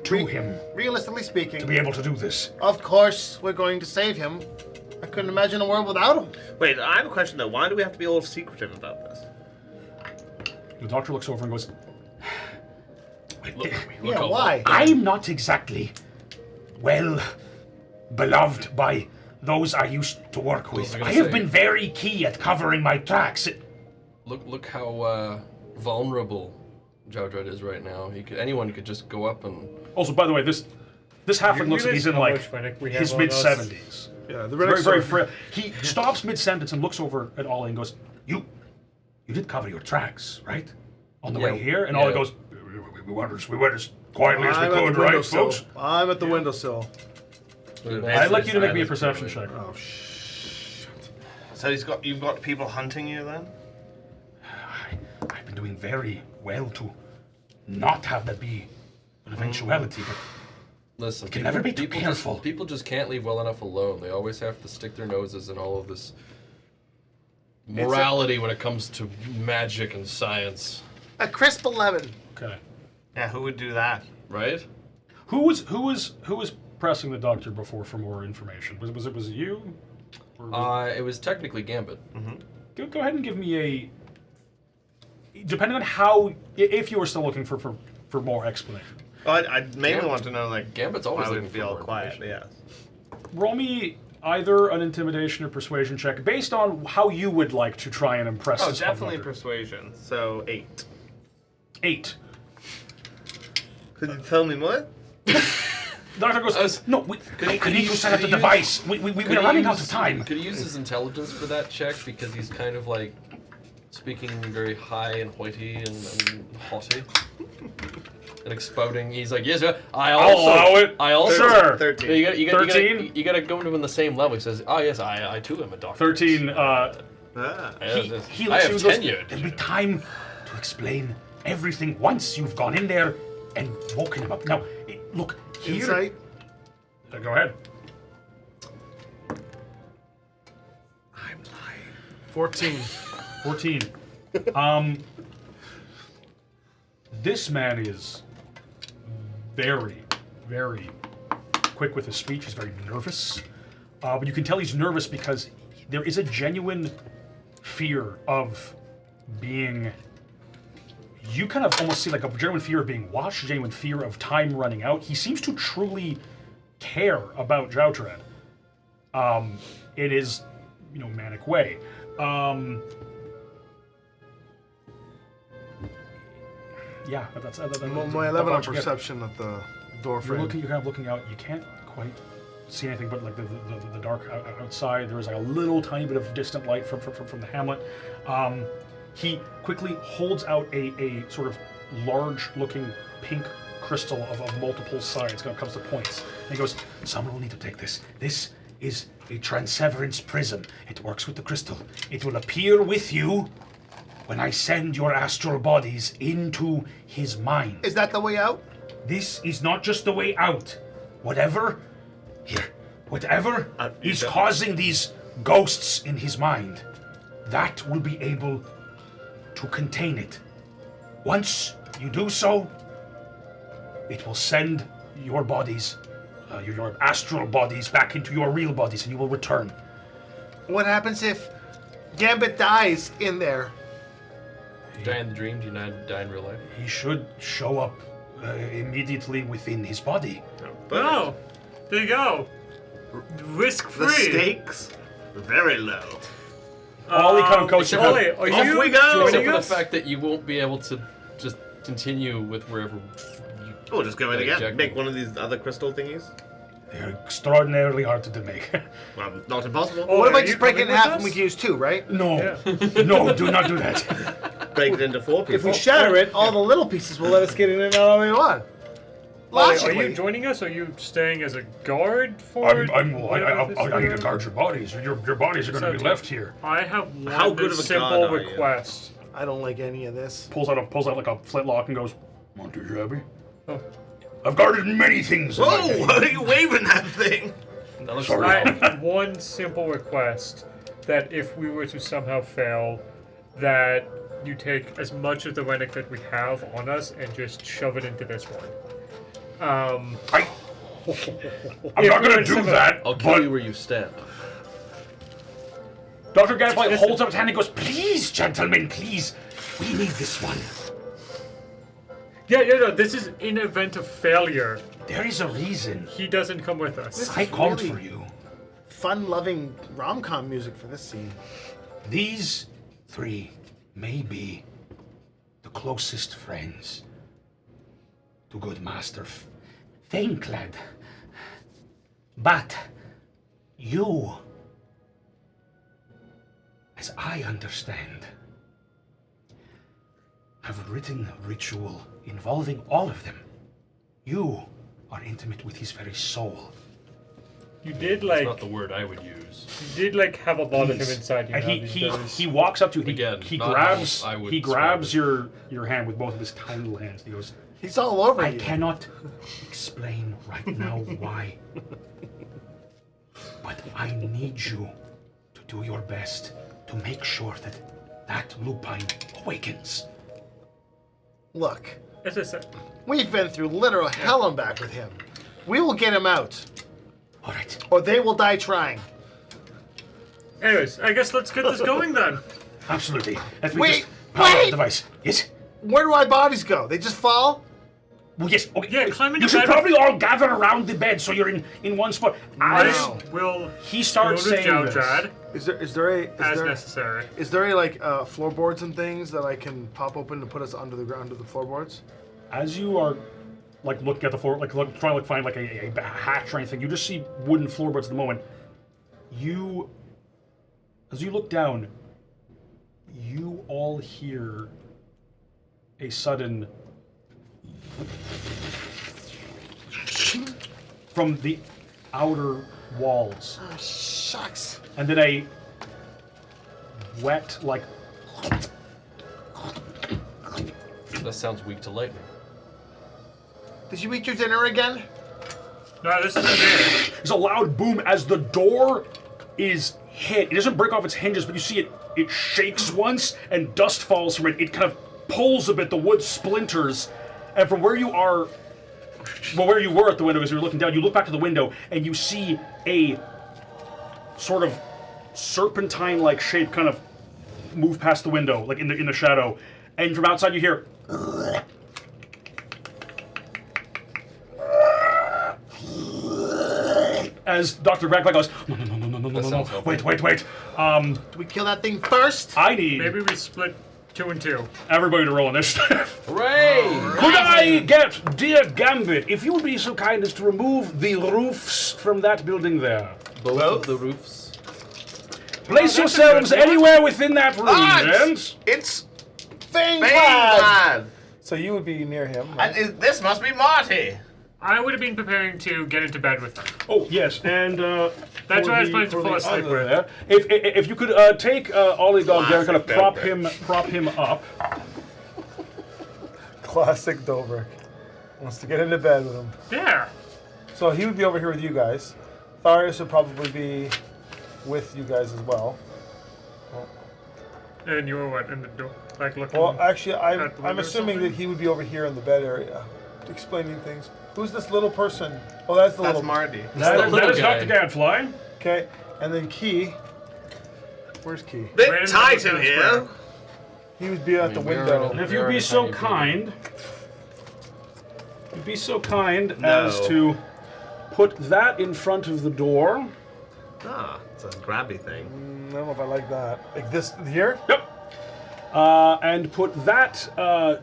to him. Realistically speaking, to be able to do this. Of course, we're going to save him. I couldn't imagine a world without him. Wait, I have a question though. Why do we have to be all secretive about this? The doctor looks over and goes, Look Yeah, why? I'm not exactly, well, beloved by those I used to work with. I have been very key at covering my tracks. Look how vulnerable Jowdrad is right now. Anyone could just go up and... Also, by the way, this halfling looks like he's in like his mid-70s. Yeah, the very, very frail. He stops mid-sentence and looks over at Ollie and goes, You did cover your tracks, right? On the way here? And Ollie goes, we went as quietly as we could, right, folks? I'm at the windowsill. I'd like you to make me a perception check. Oh, shit. So you've got people hunting you then? I've been doing very well to not have that be an eventuality, but listen, can never be too careful. People just can't leave well enough alone. They always have to stick their noses in all of this morality when it comes to magic and science. A crisp 11. Okay. Yeah, who would do that? Right? Who was pressing the doctor before for more information? Was it you? Or it was technically Gambit. Go ahead and give me a. Depending on how, if you were still looking for more explanation. Well, I mainly want to know, like, Gambit's always why looking would be for all more quiet. Yes. Roll me either an intimidation or persuasion check based on how you would like to try and impress Oh, this definitely motherfucker. persuasion. So 8. 8. Could you tell me more? Doctor goes, no, I need to set up the device. We're running out of time. Could he use his intelligence for that check? Because he's kind of like speaking very high and hoity and haughty. And exploding. He's like, yes, I'll allow it. I also... Sure. 13. You gotta go to him in the same level. He says, oh yes, I too am a doctor. 13, Ah. he I lets have you tenure. There'll be time to explain everything once you've gone in there and woken him up. Now, look, here... Insight? Go ahead. I'm lying. 14. 14. This man is very, very quick with his speech. He's very nervous. But you can tell he's nervous because there is a genuine fear of being... You kind of almost see like a genuine fear of being watched, a genuine fear of time running out. He seems to truly care about Jowdrad in his, manic way. Yeah, that's My 11 on perception at the door frame. You're kind of looking out. You can't quite see anything but like the dark outside. There is like a little tiny bit of distant light from the hamlet. He quickly holds out a sort of large-looking pink crystal of multiple sides. It comes to points. And he goes, someone will need to take this. This is a transseverance prism. It works with the crystal. It will appear with you when I send your astral bodies into his mind. Is that the way out? This is not just the way out. whatever is causing these ghosts in his mind, that will be able to contain it. Once you do so, it will send your bodies, your astral bodies, back into your real bodies, and you will return. What happens if Gambit dies in there? Die in the dream? Do you not die in real life? He should show up immediately within his body. Oh, there you go. Risk-free. The stakes very low. Ollie kind of goes, Ollie, are Off you we go! Except joining for the us? fact that you won't be able to just continue with wherever you... We'll just go in again. Ejected. Make one of these other crystal thingies. they're extraordinarily hard to make. Well, not impossible. Oh, What if are I you just break it in coming half with and we us? can use 2, right? No, Yeah. no, do not do that. Break it into 4 pieces. If we shatter it, all the little pieces will let us get in and out all we want. Ollie, are Logically. you joining us? Are you staying as a guard for? I need whatever to guard your bodies. Your bodies are going to be So- left here. I have one How good of a simple guard are you? request. I don't like any of this. Pulls out like a flintlock and goes, "Monty Jabby, Oh. I've guarded many things." in my Whoa! day." What are you waving that thing? That looks Sorry. I have one simple request that if we were to somehow fail, that you take as much of the relic that we have on us and just shove it into this one. I'm Yeah, not going very to do similar. that. I'll kill but you where you stand. Dr. Gadfly holds up his hand and goes, "Please, gentlemen, please, we need this one." Yeah, no, this is in event of failure. There is a reason He doesn't come with us. I called really- for you. Fun-loving rom-com music for this scene. These 3 may be the closest friends to good Master Faneclad. But you, as I understand, have written a ritual involving all of them. You are intimate with his very soul. You did That's like, not the word I would use. you did like have a lot of him Please. inside you. And now he these he, days. he walks up to you. Again, He not grabs how I would he describe grabs it. your hand with both of his tiny little hands. He goes, He's all over I you. cannot explain right now why, but I need you to do your best to make sure that lupine awakens. Look, As I said, we've been through literal hell and back with him. We will get him out, All right. or they will die trying. anyways, I guess let's get this going then. Absolutely. Let me Wait, just power wait! the device. Yes? Where do our bodies go? They just fall? Well, yes. Okay. Yeah, climb into You should bed. probably all gather around the bed so you're in one spot. As Wow. We'll he starts go to saying this, Jowdrad Is there as necessary. is there any like floorboards and things that I can pop open to put us under the ground of the floorboards? as you are like looking at the floor, like trying to find like a hatch or anything, you just see wooden floorboards at the moment. As you look down, you all hear a sudden from the outer walls, Oh, shucks. and then a wet like That sounds weak to lightning. Did you eat your dinner again? No, this is a dinner. there's a loud boom as the door is hit. It doesn't break off its hinges, but you see it shakes once and dust falls from it. It kind of pulls a bit, the wood splinters, and from where you are, well, where you were at the window as you were looking down, you look back to the window and you see a sort of serpentine-like shape kind of move past the window, like in the shadow, and from outside you hear as Dr. Grackback goes, no, sounds helpful. wait. Do we kill that thing first? I need Maybe we split 2 and 2. everybody to roll initiative. Hooray! Could I get, dear Gambit, if you would be so kind as to remove the roofs from that building there? Both of the roofs. Place that's a yourselves good one. anywhere within that room, Ah, gents. It's Faneclad! Faneclad! So you would be near him. This must be Marty! I would have been preparing to get into bed with them. Oh, yes, and That's for what I was the- planning to for fall the asleep other with. there, if you could take Ollie Dog there, kind of Classic prop him up. Classic Dobrik. Wants to get into bed with him. There. So he would be over here with you guys. Tharius would probably be with you guys as well. And you were what in the door, like looking? Well, actually, at the I'm window or assuming that something? he would be over here in the bed area, explaining things. Who's this little person? Oh, that's the That's little. Marty. That little is guy. Dr. Gadfly. Okay, and then Key. Where's Key? Bit Right in the tight in middle here. square. He would be at the we are window. in And if We you'd are be in a so tiny kind, you'd be so kind No. as to put that in front of the door. Ah, it's a grabby thing. I don't know if I like that. Like this here? Yep. And put that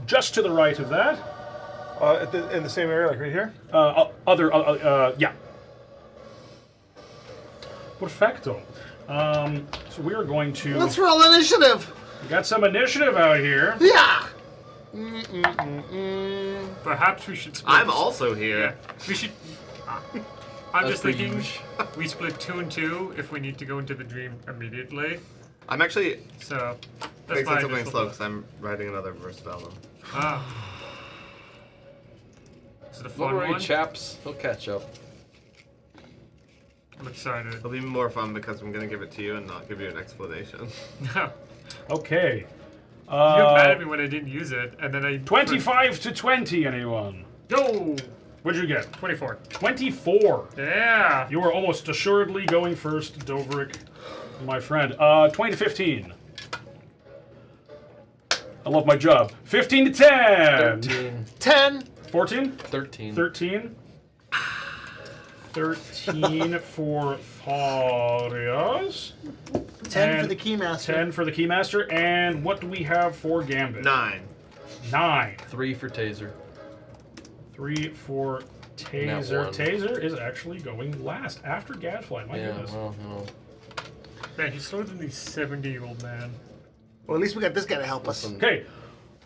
just to the right of that. In the same area, like right here? Yeah. Perfecto. So we are going to Let's roll initiative! got some initiative out here. Yeah! Perhaps we should. Split. I'm also here. Yeah, we should. I'm That's just pretty thinking huge. we split 2 and 2 if we need to go into the dream immediately. I'm actually So that's fixing my something initial slow thought. because I'm writing another verse spell. Ah. Is it a Don't fun worry, one? chaps. He'll catch up. I'm excited. It'll be more fun because I'm gonna give it to you and not give you an explanation. Okay. You got mad at me when I didn't use it, and then I 25 to 20, anyone? Go. What'd you get? 24. 24. Yeah. You are almost assuredly going first, Doverick, my friend. 20 to 15. I love my job. 15 to 10. 13. 10. 14? 13. 13. 13 for Tharius. 10 And for the Keymaster. 10 for the Keymaster. And what do we have for Gambit? 9. 9. 3 for Taser. 3 for Taser. Not one. Taser is actually going last after Gadfly. My Yeah, goodness. well, you know. Man, he's slower than the 70-year-old man. Well, at least we got this guy to help us. Okay,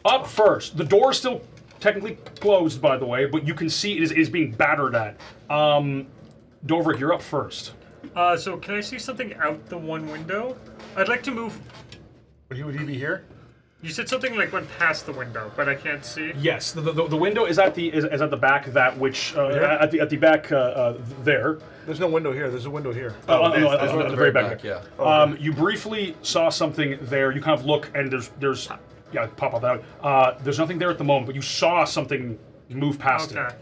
up first. The door is still technically closed, by the way, but you can see it is being battered at. Doverick, you're up first. So can I see something out the one window? I'd like to move. Would he be here? You said something like went past the window, but I can't see. Yes, the window is at the at the back. That which at the back there. There's no window here. There's a window here. No, this at the very back. Yeah. You briefly saw something there. You kind of look, and there's pop up out. There's nothing there at the moment, but you saw something move past Okay. it.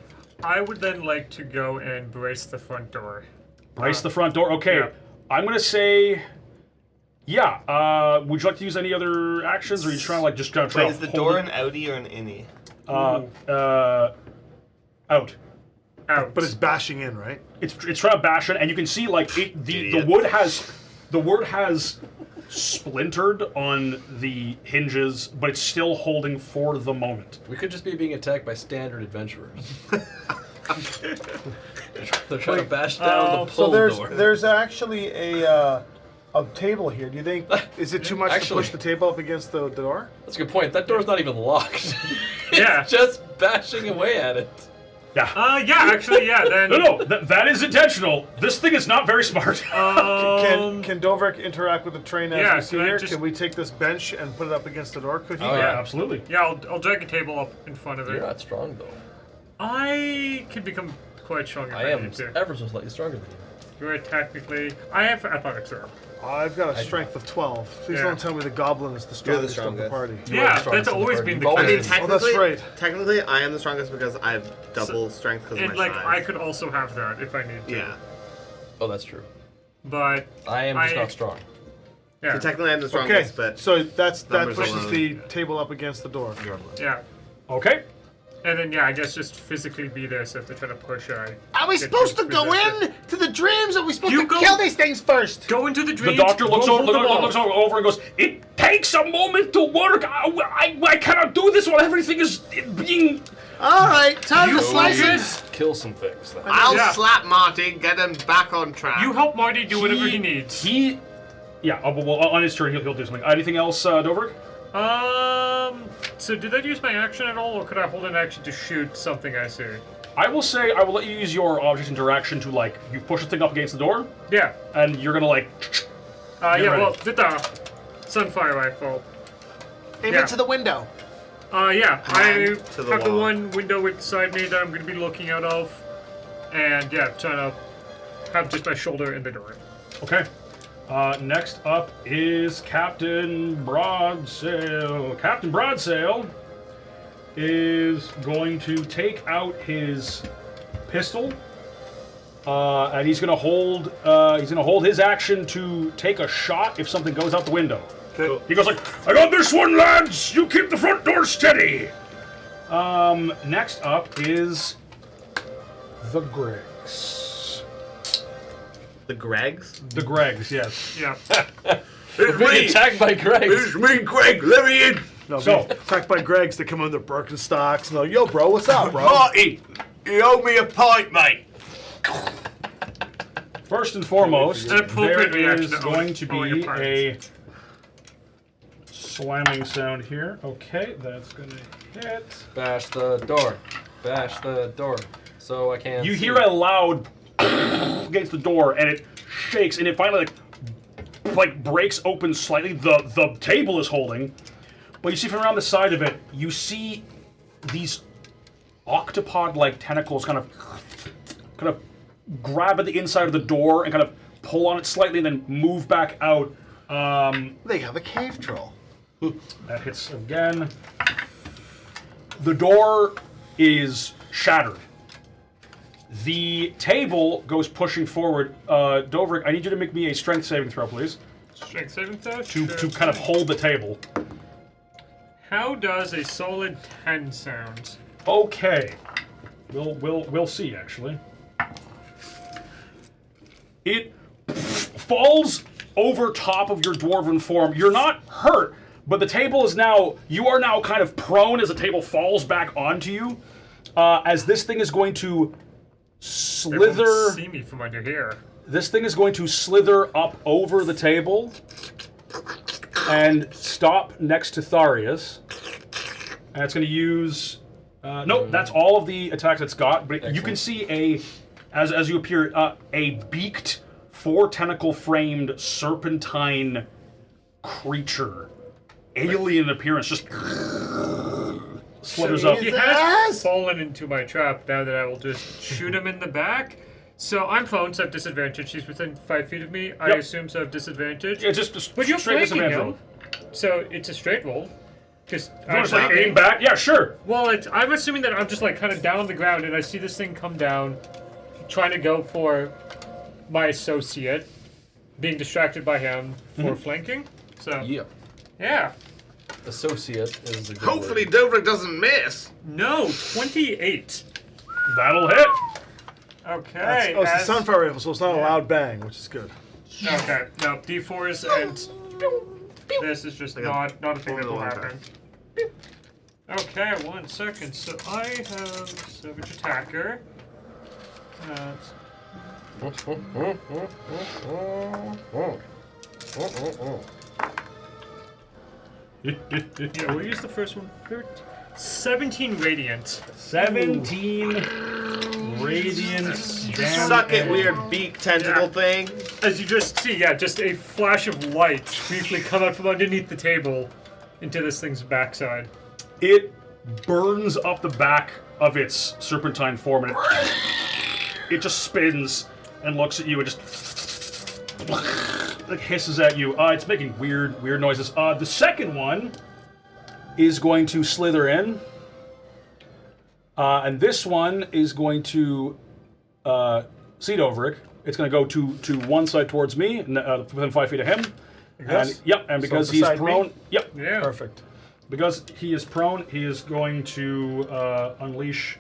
I would then like to go and brace the front door. Brace the front door. Okay, yeah. I'm gonna say. Yeah. Would you like to use any other actions, or are you trying to like just kind of try Wait, to is the hold door it? an outie or an innie? Out. Out. But it's bashing in, right? It's trying to bash it, and you can see like the Idiot. wood has splintered on the hinges, but it's still holding for the moment. We could just be being attacked by standard adventurers. They're trying to bash down the So pull door. there's actually a table here. Do you think is it too much Actually- to push the table up against the door? That's a good point. That door's not even locked. Yeah. It's just bashing away at it. Yeah. Yeah, actually, yeah, then. No, that is intentional. This thing is not very smart. Can Doverick interact with the train as yeah, we see can I here? just- Can we take this bench and put it up against the door? Could he? Oh, Yeah, yeah. absolutely. Yeah, I'll drag a table up in front of You're it. not strong, though. I could become quite strong if I I am need to. ever so slightly stronger than you. You're technically. I have athletics, sir. I've got a strength of 12. Please Yeah. don't tell me the goblin is the You're the strongest of the strongest. party. You are the Yeah, strongest that's in the always party. been You've the always case. been. Oh, that's right. Technically, I am the strongest because I have double strength because of And my like, size. I could also have that if I need to. Yeah. Oh, that's true. But I am just I- not strong. yeah, So technically, I'm the Okay, strongest, but so that Numbers pushes alone. the table up against the door. yeah. Okay. And then I guess just physically be there so if they're trying to push I Are we get supposed to go resist it. in to the dreams? Or are we supposed You to go- kill these things first? Go into the The dream. doctor looks over and goes, "It takes a moment to work. I cannot do this while everything is being." All right, time You to slice fucking- it. Kill some things. Then. I'll Yeah. slap Marty, get him back on track. You help Marty do whatever he needs. Yeah. Well, on his turn, he'll do something. Anything else, Doverick? So did I use my action at all, or could I hold an action to shoot something I see? I will say I will let you use your object interaction to like you push the thing up against the door, Yeah. and you're gonna like. Yeah, ready. well, did the Sunfire rifle. Aim Yeah. it to the window. Yeah, I Hand to the have the wall. one window inside me that I'm going to be looking out of. and yeah, trying to have just my shoulder in the door. Okay. Next up is Captain Broadsail. Captain Broadsail is going to take out his pistol, and he's going to hold. His action to take a shot if something goes out the window. Okay. He goes like, "I got this one, lads. You keep the front door steady." Next up is the Gregs. The Gregs? The Gregs, yes. Yeah. We're being attacked by Greg. It's me, Greg. Let me in. No, So- attacked by Gregs, they come in their Birkenstocks and they're like, yo, bro, what's up, bro? Marty, you owe me a pint, mate. First and foremost, An appropriate there reaction is to going to owing be a pint. a slamming sound here. Okay, that's going to hit. Bash the door. Bash the door. So I can You see. hear a loud against the door, and it shakes, and it finally like breaks open slightly. The table is holding, but you see from around the side of it, you see these octopod-like tentacles kind of grab at the inside of the door and kind of pull on it slightly, and then move back out. They have a cave troll. That hits again. The door is shattered. The table goes pushing forward. Dovrik, I need you to make me a strength saving throw, please, Strength saving throw? to kind of hold the table. How does a solid 10 sound? Okay, we'll see. Actually, it falls over top of your dwarven form. You're not hurt, but the table is now. You are now kind of prone as the table falls back onto you. As this thing is going to They won't slither. see me from under here. This thing is going to slither up over the table and stop next to Tharius. And it's going to use. Nope, that's all of the attacks it's got. But you can see as you appear, a beaked, 4-tentacle-framed serpentine creature, alien appearance, just slithers up. He has fallen into my trap now that I will just shoot him in the back. So I'm prone, so I have disadvantage. He's within 5 feet of me. I Yep. assume so I have disadvantage. Yeah, just But you're straight flanking disadvantage him, so it's a straight roll. Because roll. You want to like aim back? Yeah, sure. well, I'm assuming that I'm just like kind of down on the ground, and I see this thing come down, trying to go for my associate, being distracted by him for flanking. So Yep. yeah, Associate is a good Hopefully word. Dovrik doesn't miss. no 28. That'll hit. Okay. Oh, it's the as- Sunfire rifle, so it's not a loud bang, which is good. Okay, no, D4s and this is just not a thing that will happen. Okay, 1 second. So I have Savage Attacker. Yeah, we'll use the first one. 17 Radiant. 17 radiant damage. Suck it, weird beak tentacle Yeah. thing. As you just see, yeah, just a flash of light briefly come out from underneath the table into this thing's backside. It burns up the back of its serpentine form, and it just spins and looks at you and just like hisses at you. It's making weird noises. The second one is going to slither in, and this one is going to see Dovrik. It's going to go to one side towards me, within 5 feet of him. Yes? And because So he's beside me? prone, yep, Yeah. Perfect. because he is prone, he is going to unleash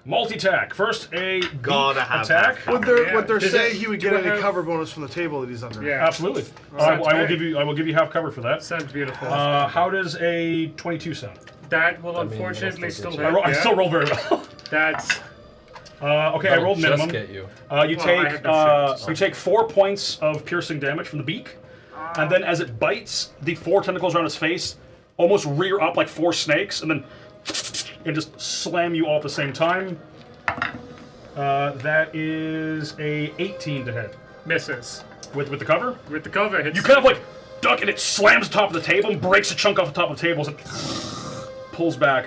multi-attack. First, a beak Gotta have attack. that. Would there Does say it- he would do get I any have- cover bonus from the table that he's under? Yeah. Absolutely. Sounds I will great. give you half cover for that. Sounds beautiful. How does a 22 sound? that will mean, unfortunately it'll still still get hit. I yeah. still roll very well. That's Okay, I rolled Just minimum. get you. You I take have no shots. you take 4 points of piercing damage from the beak, and then as it bites, the 4 tentacles around its face almost rear up like 4 snakes, and then and just slam you all at the same time. That is a 18 to hit misses. with the cover. With the cover, hits. You kind of like duck, and it slams the top of the table and breaks a chunk off the top of the table as it pulls back.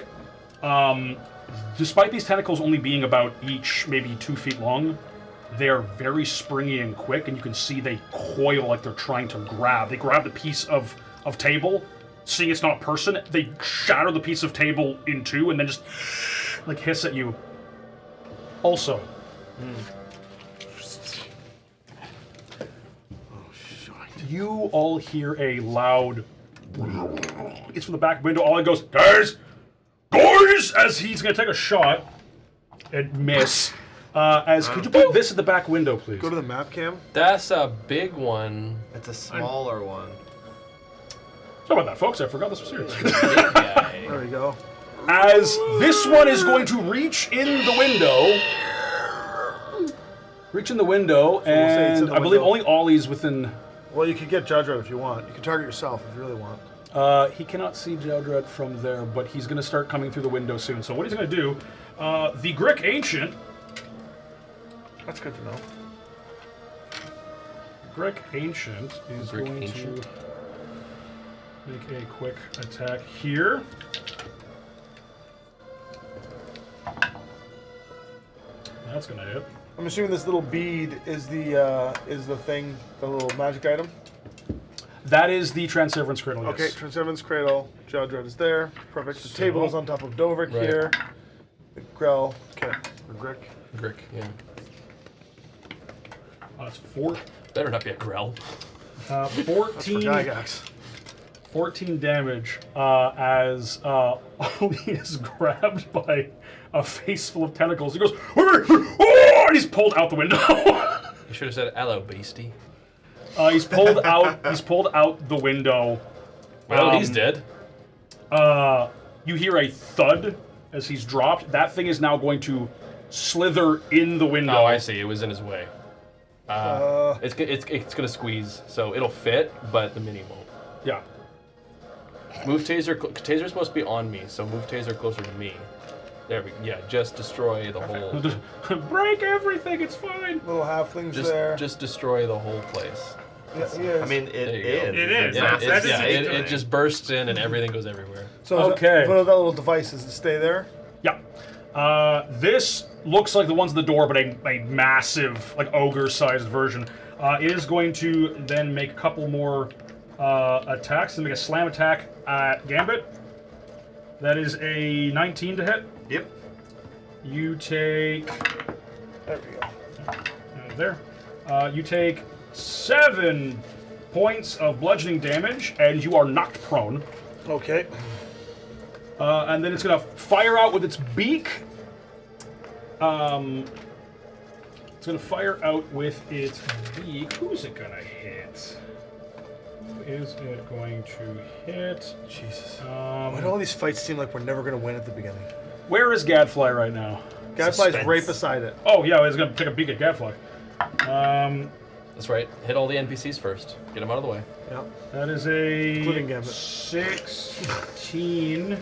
Despite these tentacles only being about each maybe 2 feet long, they are very springy and quick, and you can see they coil like they're trying to grab. They grab the piece of table, seeing it's not a person, they shatter the piece of table in two, and then just like hiss at you. Also, you all hear a loud. It's from the back window. All it goes, guys, as he's gonna take a shot and miss. Could you put this at the back window, please? Go to the map cam. That's a big one. It's a smaller one. Sorry about that, folks. I forgot this was here. Big guy. There we go. As this one is going to reach in the window. Reach in the window, we'll say it's in and the I believe window. only Ollie's within. Well, you can get Jowdrad if you want. You can target yourself if you really want. He cannot see Jowdrad from there, but he's going to start coming through the window soon. So what he's going to do, the Grick Ancient. That's good to know. Grick Ancient is Grick going Ancient. to make a quick attack here. That's going to hit. I'm assuming this little bead is the thing, the little magic item. That is the Transseverance Cradle, yes. Okay, Transcendence Cradle. Jowdrad is there. Perfect. The table is on top of Dovrik Right. here. The Grell. Okay. Or Grick. Grick, yeah. That's 4. Better not be a Grell. 14. For Gygax. 14 damage as Ollie is grabbed by a face full of tentacles. He goes, oh! And he's pulled out the window. You should have said, "Hello, beastie." He's pulled out. He's pulled out the window. Well, he's dead. You hear a thud as he's dropped. That thing is now going to slither in the window. Oh, I see. It was in his way. It's gonna squeeze, so it'll fit, but the mini won't. Yeah. Move taser. Taser's supposed to be on me, so move taser closer to me. There we go. Yeah, just destroy the whole. Break everything. It's fine. Little halflings there. Just destroy the whole place. Yeah, he is. I mean, it There you is. go. It is. Yeah, That's it just bursts in and everything goes everywhere. so okay. One of that little devices to stay there. Yeah. This looks like the ones at the door, but a massive, like ogre-sized version. Is going to then make a couple more attacks. And make a slam attack at Gambit. That is a 19 to hit. Yep. You take. There we go. There. You take 7 points of bludgeoning damage, and you are knocked prone. Okay. And then it's going to fire out with its beak. It's going to fire out with its beak. Who's it going to hit? Who is it going to hit? Jesus. Why do all these fights seem like we're never going to win at the beginning? Where is Gadfly right now? Gadfly's right beside it. Oh, yeah, he's going to take a beak at Gadfly. That's right. Hit all the NPCs first. Get them out of the way. Yeah. That is Including a Gambit. 16 I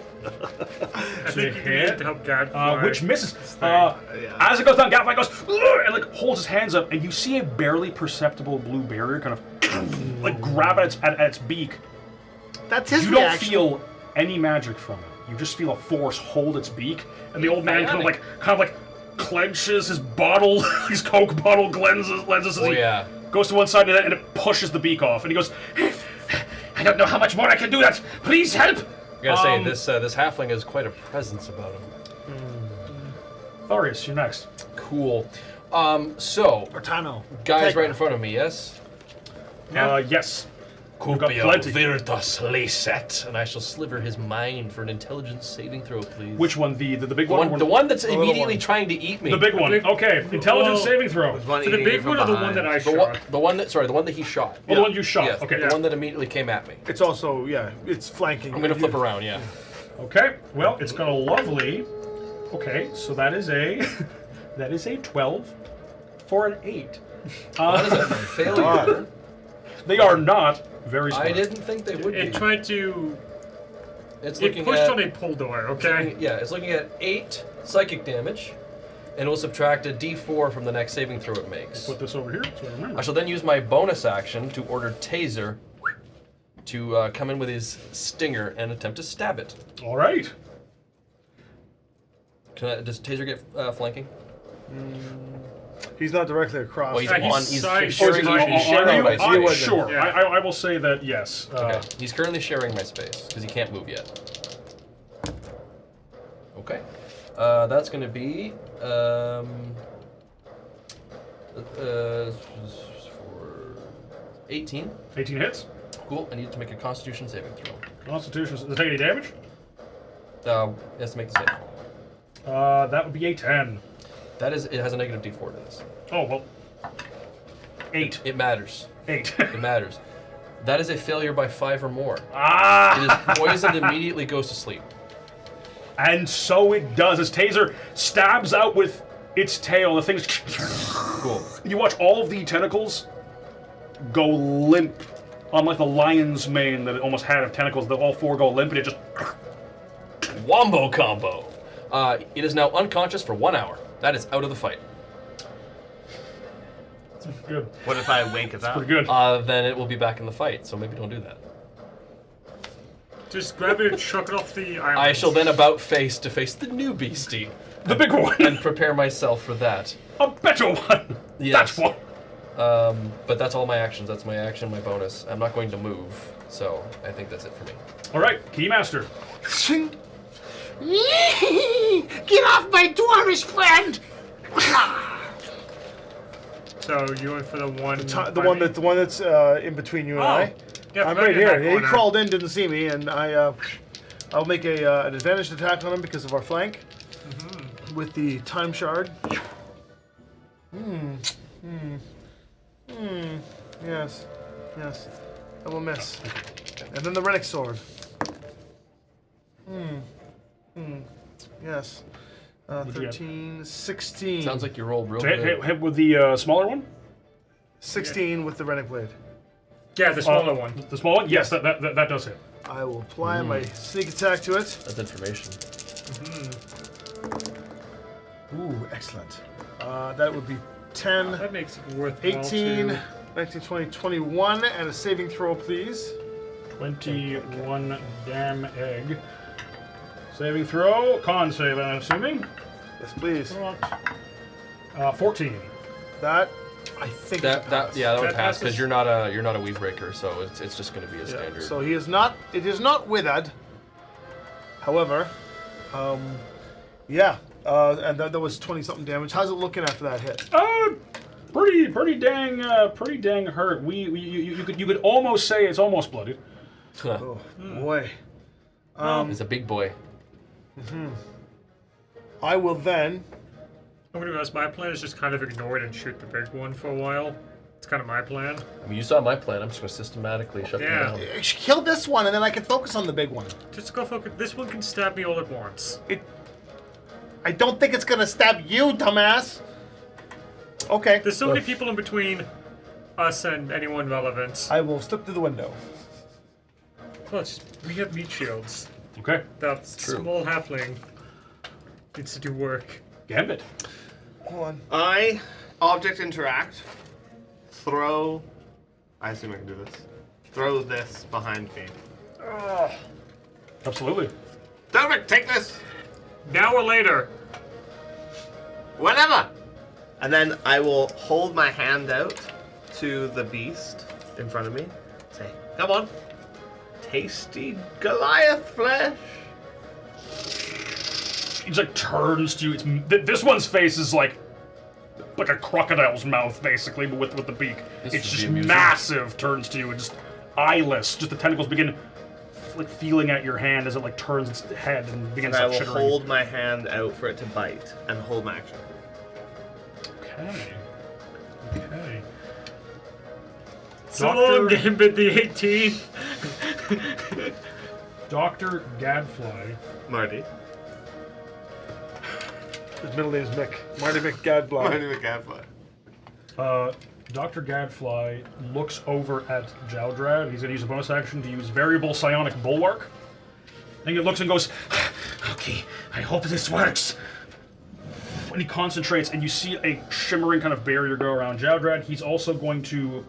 think you need to help Gadfly. which misses. As it goes down, Gadfly goes "Ugh," and like holds his hands up, and you see a barely perceptible blue barrier kind of like grab at its beak. That's his You don't reaction. feel any magic from it. You just feel a force hold its beak, and the old man kind of like clenches his bottle, his Coke bottle, lenses as Oh he yeah. goes to one side of it, and it pushes the beak off, and he goes, "I don't know how much more I can do that. Please help." I gotta say, this halfling has quite a presence about him. Tharius, you're next. Cool. So Artano. guys right in front of me, yes. Yes. You've got Cupio plenty. Virtus Lecet, and I shall sliver his mind for an intelligence saving throw, please. Which one? The big the one? one? The one that's little immediately one. trying to eat me. The big one. big- Okay. Intelligence Well, saving throw. One So the eating big you from one or the behind. one that I The shot? one, the one that he shot. Oh, the one you shot. Yes, Okay. the one that immediately came at me. It's also, it's flanking. I'm gonna flip around, yeah. Okay. Well, it's got a lovely. Okay, so that is a 12 for an 8. That is a failure. They are not very smart. I didn't think they would be. It tried to. It's It looking pushed at, on a pull door, okay? Yeah, it's looking at 8 psychic damage, and it will subtract a d4 from the next saving throw it makes. Put this over here so I remember. I shall then use my bonus action to order Taser to come in with his stinger and attempt to stab it. All right. Does Taser get flanking? He's not directly across. Well, he's Yeah, on. He's side- sharing on- my space. Sure, Yeah. I will say that yes. Okay. He's currently sharing my space because he can't move yet. Okay. That's going to be for 18. 18 hits. Cool. I need to make a Constitution saving throw. Constitution. Does it take any damage? It has to make the save. That would be a 10. That is. It has a negative D4 to this. Oh well. 8. It matters. 8. It matters. That is a failure by 5 or more. Ah! It is poisoned. Immediately goes to sleep. And so it does. As Taser stabs out with its tail, the thing's. Cool. You watch all of the tentacles go limp, on like the lion's mane that it almost had of tentacles. That all 4 go limp, and it just. Wombo combo. It is now unconscious for 1 hour. That is out of the fight. Good. What if I wake it up? Pretty good. Then it will be back in the fight. So maybe don't do that. Just grab it and chuck it off the island. I shall then about face to face the new beastie The big one. and prepare myself for that. A better one. Yes. That's one. But that's all my actions. That's my action, my bonus. I'm not going to move, so I think that's it for me. All right, Keymaster. Get off my dwarvish friend! So you went for the one. The one that's in between you and I. Yeah, I'm right right in here. that He corner. crawled in, didn't see me, and I'll make an advantaged attack on him because of our flank with the time shard. Yes, yes. I will miss. And then the Rennick sword. Yes. What'd you get? 13, 16. Sounds like you rolled real So hit good. with the smaller one. 16 with the Rennick blade. Yeah, the smaller one. The small one. Yes, that does hit. I will apply my sneak attack to it. That's information. Ooh, excellent. That would be 10, That makes it worthwhile. 18, too. 19, 20, 21, and a saving throw, please. 21 damn egg. Saving throw. Con save, I'm assuming. Yes, please. 14. That, I think, is a pass. That would That pass passes. because you're not a weave breaker, so it's just going to be a Yeah, standard. so he is not. It is not withered. However, yeah, and that was 20 something damage. How's it looking after that hit? Pretty dang hurt. You could almost say it's almost bloodied. Oh boy. He's a big boy. I will then. I'm gonna be honest, my plan is just kind of ignore it and shoot the big one for a while. It's kind of my plan. I mean, you saw my plan. I'm just going to systematically shut Yeah. them down. Kill this one, and then I can focus on the big one. Just go focus. This one can stab me all at once. I don't think it's gonna stab you, dumbass. Okay. There's so many people in between us and anyone relevant. I will slip through the window. Plus, we have meat shields. Okay. That True. small halfling needs to do work. Gambit. Hold on. I object interact. Throw. I assume I can do this. Throw this behind me. Absolutely. Dominic, take this. Now or later. Whatever. And then I will hold my hand out to the beast in front of me. Say, come on. Tasty Goliath flesh. He just like turns to you. This one's face is like a crocodile's mouth, basically, but with the beak. This It's would just be amusing. massive. Turns to you and just eyeless. Just the tentacles begin like feeling at your hand as it like turns its head and begins And I like will chittering. hold my hand out for it to bite and hold my action. Okay. So long, Doctor- Gambit the 18. Dr. Gadfly. Marty. His middle name is Mick. Marty McGadblock. Marty McGadfly. Dr. Gadfly looks over at Jowdrad. He's going to use a bonus action to use Variable Psionic Bulwark. And he looks and goes, okay, I hope this works. When he concentrates and you see a shimmering kind of barrier go around Jowdrad, he's also going to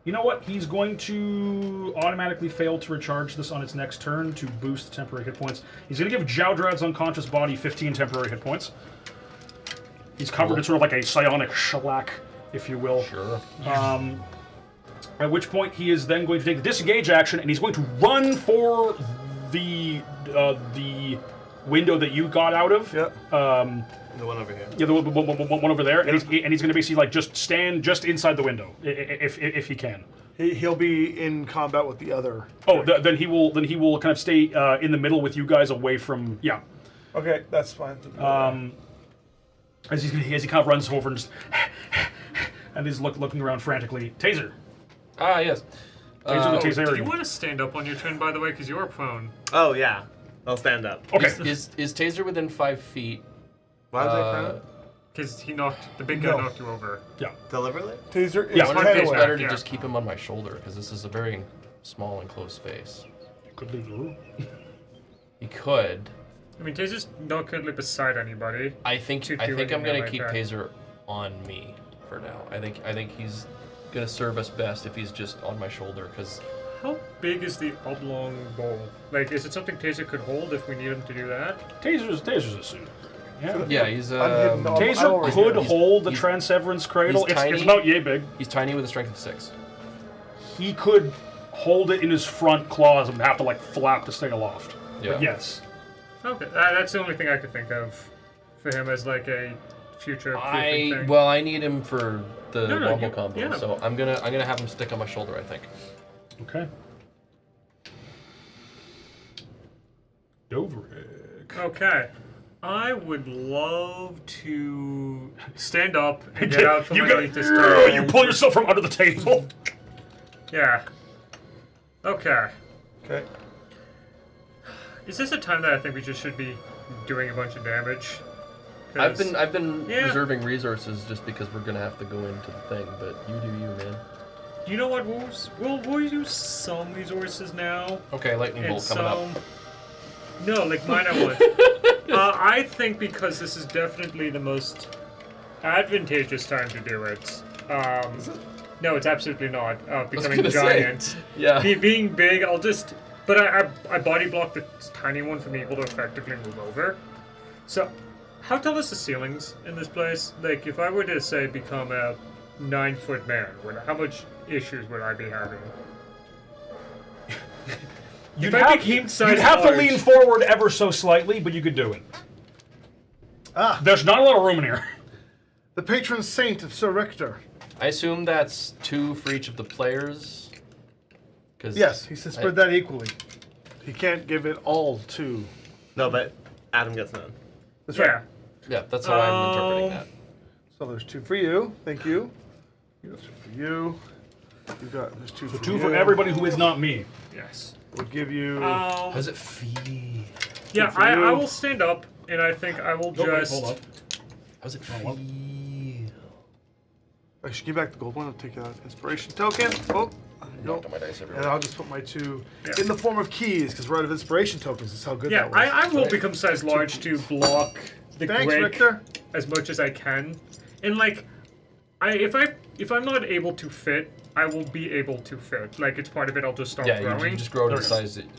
You know what? He's going to automatically fail to recharge this on its next turn to boost temporary hit points. He's going to give Jowdrad's unconscious body 15 temporary hit points. He's covered in sort of like a psionic shellac, if you will. Sure. At which point he is then going to take the disengage action, and he's going to run for the window that you got out of. Yep. The one over here. Yeah, the one over there, and he's going to basically like just stand just inside the window if he can. He'll be in combat with the other. Oh, then he will kind of stay in the middle with you guys away from Okay, that's fine. As he kind of runs over and just and he's looking around frantically. Taser. Ah, yes. Taser the taser. Do you want to stand up on your turn, by the way, because you're prone? Oh yeah, I'll stand up. Okay. Is Taser within 5 feet? Why was I prone? Because the big guy knocked you over. Yeah. Deliberately? Taser is Yeah, I wonder if 10 it's away. better to Yeah. just keep him on my shoulder, because this is a very small enclosed space. Could leave the room. He could. I mean, Taser's not currently beside anybody. I think To do I'm anything gonna like keep that. Taser on me for now. I think he's gonna serve us best if he's just on my shoulder, because How big is the oblong bowl? Like, is it something Taser could hold if we need him to do that? Taser's a suit. Yeah. yeah, he's Unhidden armor. Taser already could do. hold the he's- Transseverance Cradle. he's It's tiny. about yay big. he's tiny with a strength of 6. He could hold it in his front claws and have to like flap to stay aloft. Yeah. But yes. Okay, that's the only thing I could think of for him as like a future proofing thing. I need him for the No, wombo you- combo, yeah. so I'm gonna have him stick on my shoulder, I think. Okay. Doverick. Okay. I would love to stand up and get out from underneath this table. You pull yourself from under the table. Yeah. Okay. Okay. Is this a time that I think we just should be doing a bunch of damage? I've 'Cause- been Yeah. reserving resources just because we're gonna have to go into the thing, but you do you, man. You know what? We'll use some resources now. Okay, lightning And bolt coming up. No, like mine I want. I think because this is definitely the most advantageous time to do it. No, it's absolutely not. Becoming gonna say. giant. Yeah. Being big, I'll just... But I body block the tiny one from being able to effectively move over. So, how tall is the ceilings in this place? Like, if I were to, say, become a 9-foot man, how much issues would I be having? You'd If I have, became you'd size have to large- lean forward ever so slightly, but you could do it. Ah, There's not a lot of room in here. the patron saint of Sir Richter. I assume that's 2 for each of the players. Cause Yes, he said spread that equally. He can't give it all to. No, but Adam gets none. That's Yeah. right. Yeah, that's how I'm interpreting that. So there's 2 for you. Thank you. There's 2 for you. You got there's 2 for 2 you. for everybody who is not me. Yes. We'll give you. How's it feel? Yeah, for I you. will stand up, and I think I will just... Hold up. How's it what? feel? I should give back the gold one. I'll take an inspiration token. Oh, there you go. Knocked on my dice And everywhere. I'll just put my 2 Yeah. in the form of keys because we're out of inspiration tokens. That's how good Yeah, that was. I will become size large to block the Thanks, break Richter. as much as I can. And like, if I'm not able to fit, I will be able to fit. Like, it's part of it. I'll just start Yeah, growing. you just grow to the size that you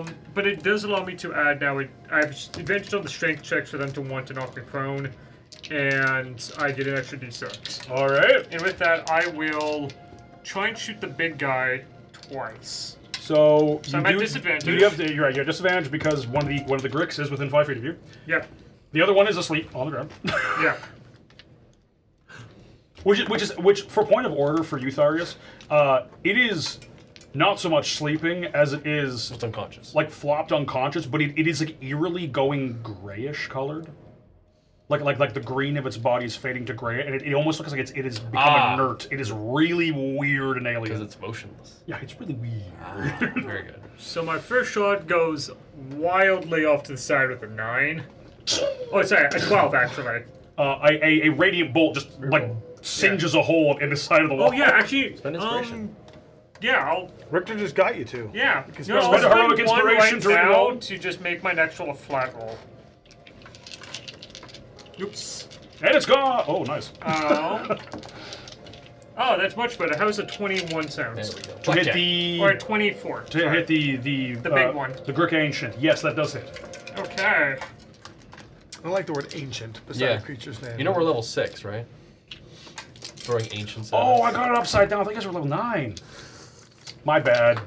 fit. But it does allow me to add now. I have advantage on the strength checks for them to want to knock me prone, and I get an extra d6. All right. And with that, I will try and shoot the big guy twice. So I'm at disadvantage. You have you're right. You have disadvantage because one of the Gricks is within 5 feet of you. Yeah, The other one is asleep on the ground. yeah. Which for point of order for you, Tharius, it is not so much sleeping as it is It's unconscious. like flopped unconscious, but it is like eerily going grayish colored. Like the green of its body is fading to gray, and it almost looks like it has become inert. It is really weird and alien. Because it's motionless. Yeah, it's really weird. Very good. So my first shot goes wildly off to the side with a 9. Oh, sorry, a 12 actually. A radiant bolt just like singes a hole in the side of the wall. Oh yeah, actually. Spend inspiration. Yeah, I'll. Richter just got you 2. Yeah. Because No, I'll spend a spend heroic one inspiration right to now reroll. to just make my next roll a flat roll. Oops. And it's gone. Oh, nice. Oh, that's much better. How's a 21 sound? There we go. To hit the... Or a 24. To hit the big one. The Grick Ancient. Yes, that does hit. Okay. I like the word ancient beside the creature's name. You know we're level 6, right? Throwing ancients at Oh, I us. got it upside down. I think you guys were level 9. My bad.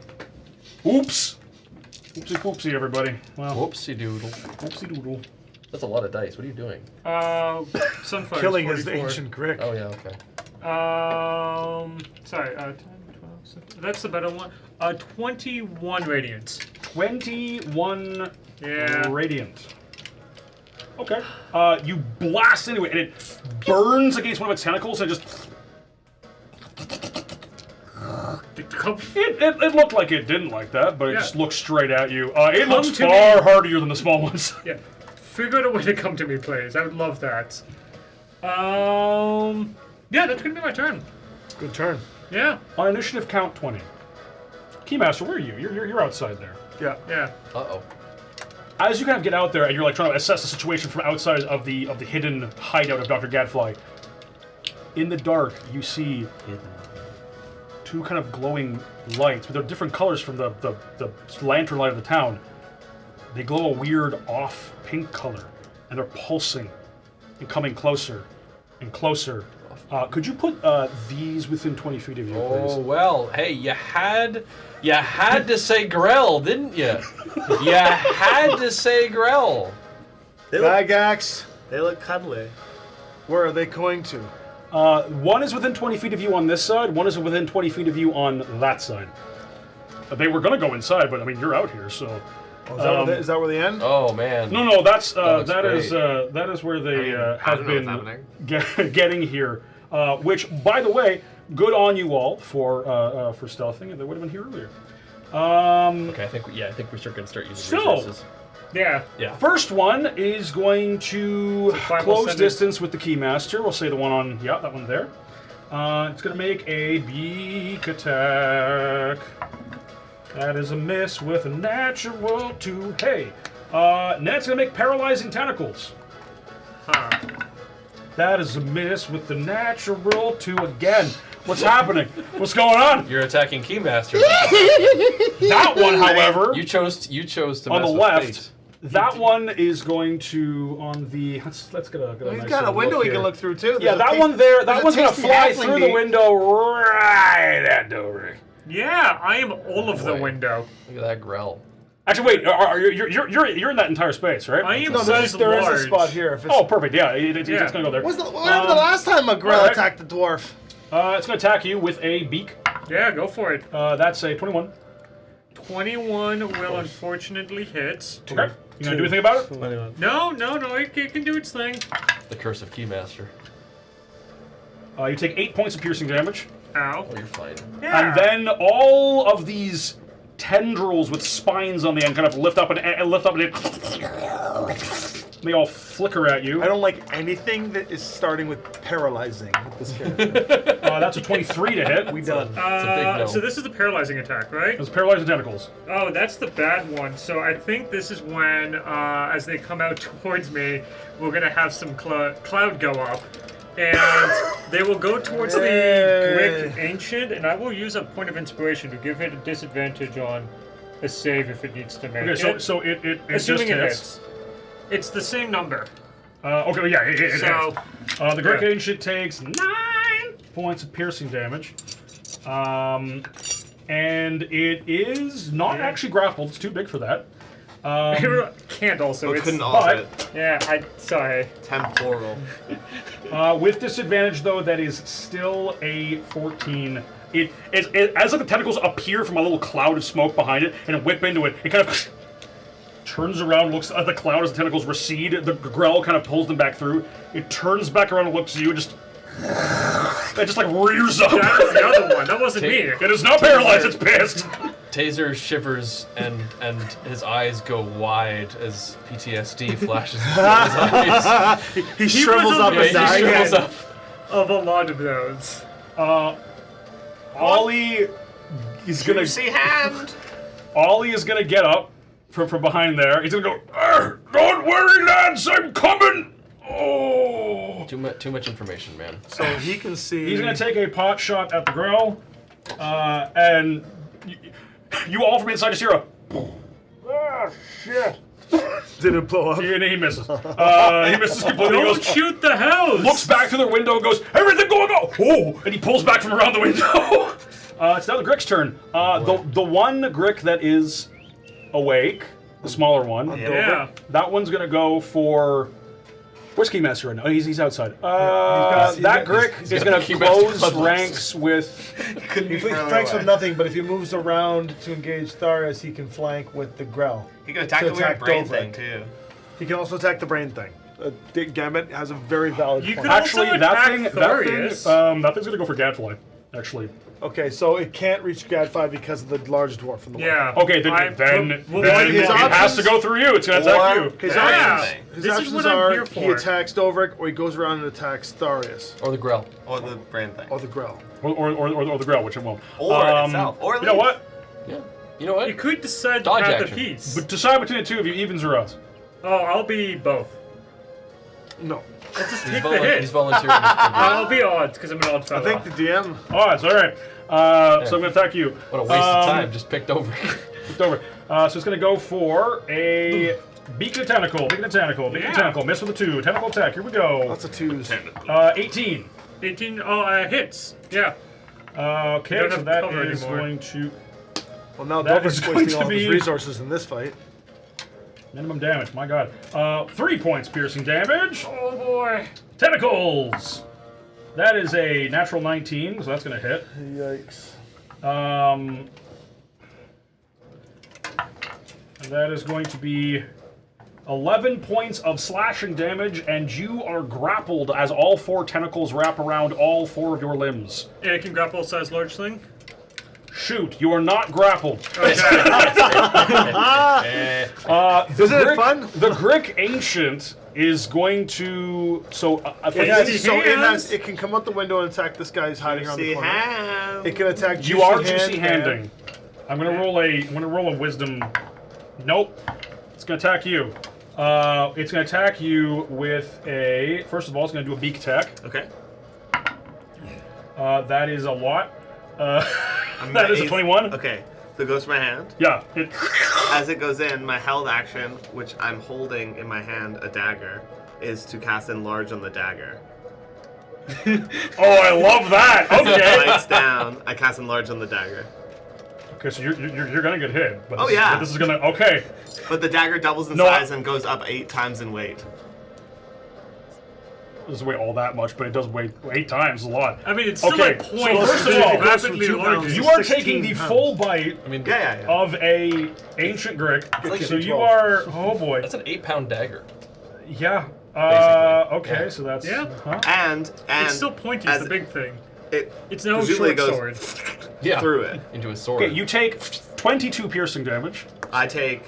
Oops. Oopsie poopsie, everybody. Well, Whoopsie doodle. oopsie doodle. That's a lot of dice. What are you doing? Sunfire. Killing his 44. ancient Grick. Oh, yeah, okay. Sorry, 10, 12, 16. That's the better one. 21 radiant. 21 Yeah. radiant. Okay. You blast into it, and it burns against one of its tentacles, and just... It looked like it didn't like that, but it just looked straight at you. It looks to far me. harder than the small ones. Yeah. Figure out a way to come to me, please. I would love that. Yeah, that's gonna be my turn. Good turn. Yeah. On initiative count 20. Keymaster, where are you? You're outside there. Yeah. Yeah. Uh-oh. As you kind of get out there and you're like trying to assess the situation from outside of the hidden hideout of Dr. Gadfly, in the dark you see two kind of glowing lights, but they're different colors from the lantern light of the town. They glow a weird off pink color, and they're pulsing and coming closer and closer. Could you put these within 20 feet of you, please? Oh, well, hey, you had to say Grell, didn't you? You had to say Grell. Gygax, They look cuddly. where are they going to? One is within 20 feet of you on this side, one is within 20 feet of you on that side. They were going to go inside, but I mean, you're out here, so... Oh, is that where they end? Oh, man. No, that's looks that is great. that is where they I have don't know what's been getting here. Which, by the way, good on you all for stealthing. They would have been here earlier. Okay, I think we're going to start using So- resources. Yeah. Yeah. First one is going to five close will send distance with the Keymaster. We'll say the one on that one there. It's going to make a beak attack. That is a miss with a natural 2. Hey, Ned's going to make paralyzing tentacles. Huh. That is a miss with the natural 2 again. What's happening? What's going on? You're attacking Keymaster. That one, however, you chose to on mess the with left, fate. that one is going to on the. Let's get a He's nice got a little window look he here. can look through too. Yeah, There's a that taste- one there. That there's a one's gonna tasty fly halfling through the beak. window right at Dory. Yeah, I am all of the Boy. window. Look at that Grell. Actually, wait. You're in that entire space, right? I am No, size there is a large. spot here. If it's, Oh, perfect. Yeah, it's Yeah. gonna go there. what happened the last time a Grell alright. attacked the dwarf? It's gonna attack you with a beak. Yeah, go for it. That's a 21. 21 will unfortunately hit. Okay. You gonna do anything about it? No, it can do its thing. The curse of Keymaster. You take 8 points of piercing damage. Ow. Oh, you're fine. Yeah. And then all of these tendrils with spines on the end kind of lift up and they all flicker at you. I don't like anything that is starting with paralyzing with this character. That's a 23 to hit. We done. It's a big no. So this is the paralyzing attack, right? Those paralyzing tentacles. Oh, that's the bad one. So I think this is when, as they come out towards me, we're gonna have some cloud go up, and they will go towards the Yay. Grick Ancient, and I will use a point of inspiration to give it a disadvantage on a save if it needs to make Okay, it. so it Assuming just it hits. hits. It's the same number. Okay, yeah, it hits. So, The Great yeah. Ancient takes 9 points of piercing damage. And it is not actually grappled. It's too big for that. can't also. We It's, couldn't but- alter it. yeah, sorry. Temporal. With disadvantage, though, that is still a 14. It as like the tentacles appear from a little cloud of smoke behind it and whip into it. It kind of turns around, looks at the cloud as the tentacles recede. The Grell kind of pulls them back through. It turns back around and looks at you and it just like rears up. That was the other one. That wasn't me. It is not paralyzed, it's pissed. Taser shivers and his eyes go wide as PTSD flashes into his eyes. He shrivels was up a and He dies. shrivels up. Of a lot of those. Ollie is gonna Juicy hand. Ollie is gonna get up from behind there. He's gonna go, "Arr, don't worry, lads, I'm coming! Oh. Too much information, man. So he can see. He's going to take a pot shot at the grill, and you all from inside just hear a. Ah, shit. Did it blow up? And he misses. He misses completely. He Don't goes, shoot the house! looks back through the window and goes, everything go! Oh! And he pulls back from around the window. It's now the Grick's turn. The one Grick that is awake, the smaller one, Yeah. that one's going to go for Whiskey Master right now. He's outside. That Grick is going to close ranks with... He flanks with nothing, but if he moves around to engage Tharius, he can flank with the Grell. He can attack To the weird attack brain Dovrik. thing too. He can also attack the brain thing. Dick Gambit has a very valid You point. could also Actually, that attack Tharius. thing's going to go for Gadfly, actually. Okay, so it can't reach Gadfly because of the large dwarf in the way. Yeah. Okay, then his it has to options- go through you. It's going to attack you. His Yeah. options, his This is options what I'm are here he for. attacks Dovrik or he goes around and attacks Tharius Or the Grell. Or the brain thing. or the Grell. Or the Grell, which it won't. Or itself. Or You know what? Yeah. You know what? You could decide to Dodge have the action. piece. But decide between the two of you, evens or odds. Oh, I'll be both. No. Let's just He's, take the hit. he's volunteering. his privilege. I'll be odds because I'm an odd I fellow. think the DM. Odds, all right. So I'm going to attack you. What a waste of time. Just picked over. It's over. So it's going to go for a beacon of tentacle. Beacon of tentacle. Beacon of Yeah. tentacle. Miss with a 2. Tentacle attack. Here we go. Lots of twos. 18. 18. Hits. Yeah. Okay, Don't so have that cover is anymore. going to Well, now That is Dovrik's going wasting to all of his be- resources in this fight. minimum damage. My God. 3 points piercing damage. Oh boy. Tentacles. That is a natural 19, so that's going to hit. Yikes. And that is going to be 11 points of slashing damage, and you are grappled as all 4 tentacles wrap around all 4 of your limbs. And it can grapple size large thing. Shoot, you are not grappled. Isn't it fun? The Grick Ancient is going to... So, It can come out the window and attack this guy who's hiding around the See corner. how? It can attack you are Juicy juicy Hand, handing. I'm gonna roll a wisdom. Nope. It's gonna attack you. It's gonna attack you with a. First of all, it's gonna do a beak attack. Okay. That is a lot. I'm That is a amazed. 21. Okay. So it goes to my hand. Yeah. As it goes in, my held action, which I'm holding in my hand, a dagger, is to cast Enlarge on the dagger. Oh, I love that. Okay. Lights down. I cast Enlarge on the dagger. Okay, so you're gonna get hit. But Oh, this, yeah. But this is gonna. Okay. But the dagger doubles in No, size and goes up 8 times in weight. It doesn't weigh all that much, but it does weigh 8 times a lot. I mean, it's still Okay, a so point. first of all, it goes from rapidly 2 pounds larger. to You are 16 taking the pounds. full bite I mean, Yeah. of a ancient Grick. like So a you 12. are. Oh boy. that's an 8-pound dagger. Yeah. Basically. Okay, Yeah. so that's. Yeah. Huh? And It's still pointy. It's as the big thing. it It's no presumably short goes sword. Yeah. through it. Into a sword. Okay, you take 22 piercing damage. I take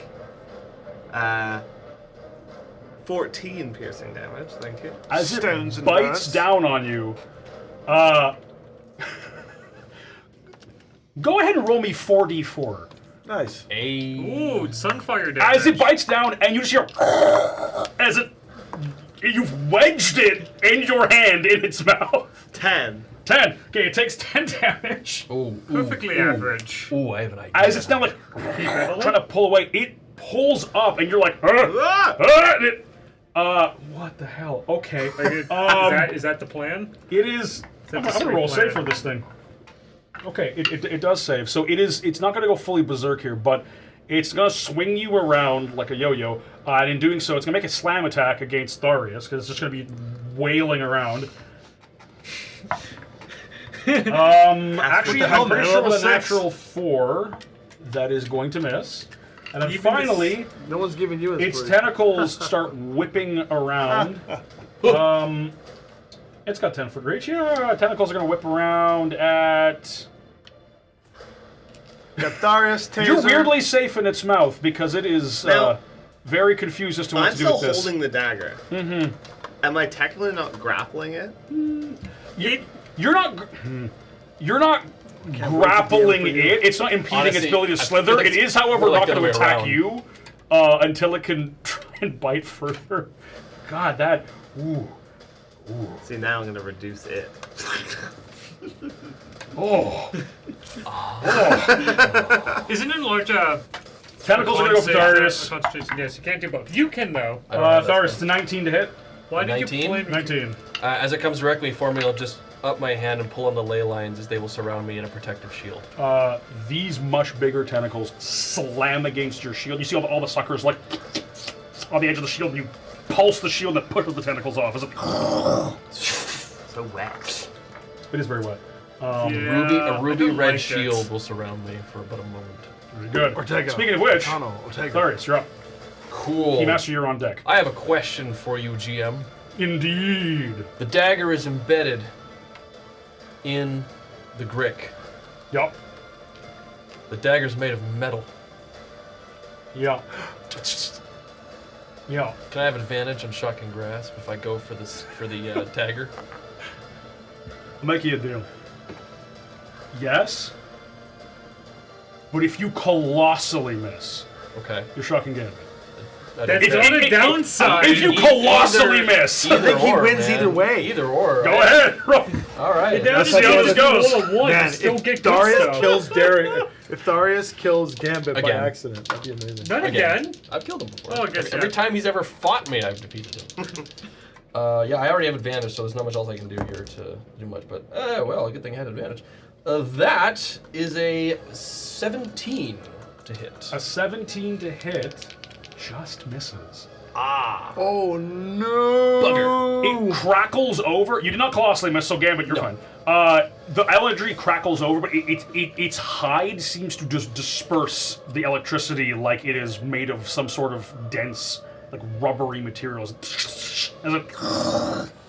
14 piercing damage. Thank you. As Stones it and bites bats. down on you. Go ahead and roll me 4d4. Nice. Ooh, sunfire damage. As it bites down, and you just hear as you've wedged it in your hand in its mouth. 10. 10. Okay, it takes 10 damage. Ooh, Perfectly average. Ooh, I have an idea. As it's now like trying to pull away, it pulls up, and you're like, Ah! and it, what the hell? Okay. Is that the plan? It is. I'm That's a gonna roll sweet save plan. for this thing. Okay, it does save. So it is. It's not gonna go fully berserk here, but it's gonna swing you around like a yo-yo, and in doing so, it's gonna make a slam attack against Tharius because it's just gonna be wailing around. Actually, the hell, I'm pretty man? sure with a Level 6. natural 4, that is going to miss. And then Even finally, No one's giving you its inspiration. tentacles start whipping around. It's got 10 foot reach. Yeah, tentacles are going to whip around at... Got Tharius, Taser. You're weirdly safe in its mouth because it is Now- very confused as to what I'm to do still with this. holding the dagger. Mm-hmm. Am I technically not grappling it? You're not grappling for you. it. It's not impeding its Honestly, ability to I slither. feel like It it's is, however, more like not the going to other way attack around. you until it can try and bite further. God, that... Ooh. See, now I'm gonna reduce it. Oh. Isn't it large? Tentacles are gonna go for Darius. Concentration. Yes, you can't do both. You can though. Darius, it's a 19 to hit. Why did 19? you play me? 19. As it comes directly for me, I'll just up my hand and pull on the ley lines as they will surround me in a protective shield. These much bigger tentacles slam against your shield. You see all the suckers like on the edge of the shield, and you pulse the shield that pushes the tentacles off. It's like, So wet. it is very wet. A ruby don't red like shield it. will surround me for about a moment. Very good. Ortega. Speaking of which, Ortega. Darius, you're up. Cool. Keymaster, you're on deck. I have a question for you, GM. Indeed. The dagger is embedded in the grick. Yup. The dagger's made of metal. Yeah. Yeah. Can I have advantage on shocking grasp if I go for the dagger? I'll make you a deal. Yes. But if you colossally miss, Okay. you're shocking gambit. That's on the downside. If you colossally miss, I think he wins either way. Either or. go right? ahead. Roll. All right. Let's see how this goes. Roll a one, Man, and still if get Darius good stuff. kills Darius, if Darius kills Gambit by Again. accident, that'd be amazing. Not again. I've killed him before. Oh, I guess, Every yeah. time he's ever fought me, I've defeated him. Yeah, I already have advantage, so there's not much else I can do here to do much. But well, a good thing I had advantage. That is a 17 to hit. A 17 to hit just misses. Oh no! It crackles over. You did not colossally miss, so Gambit, you're fine. The elegy crackles over, but its hide seems to just disperse the electricity like it is made of some sort of dense, like rubbery materials. As it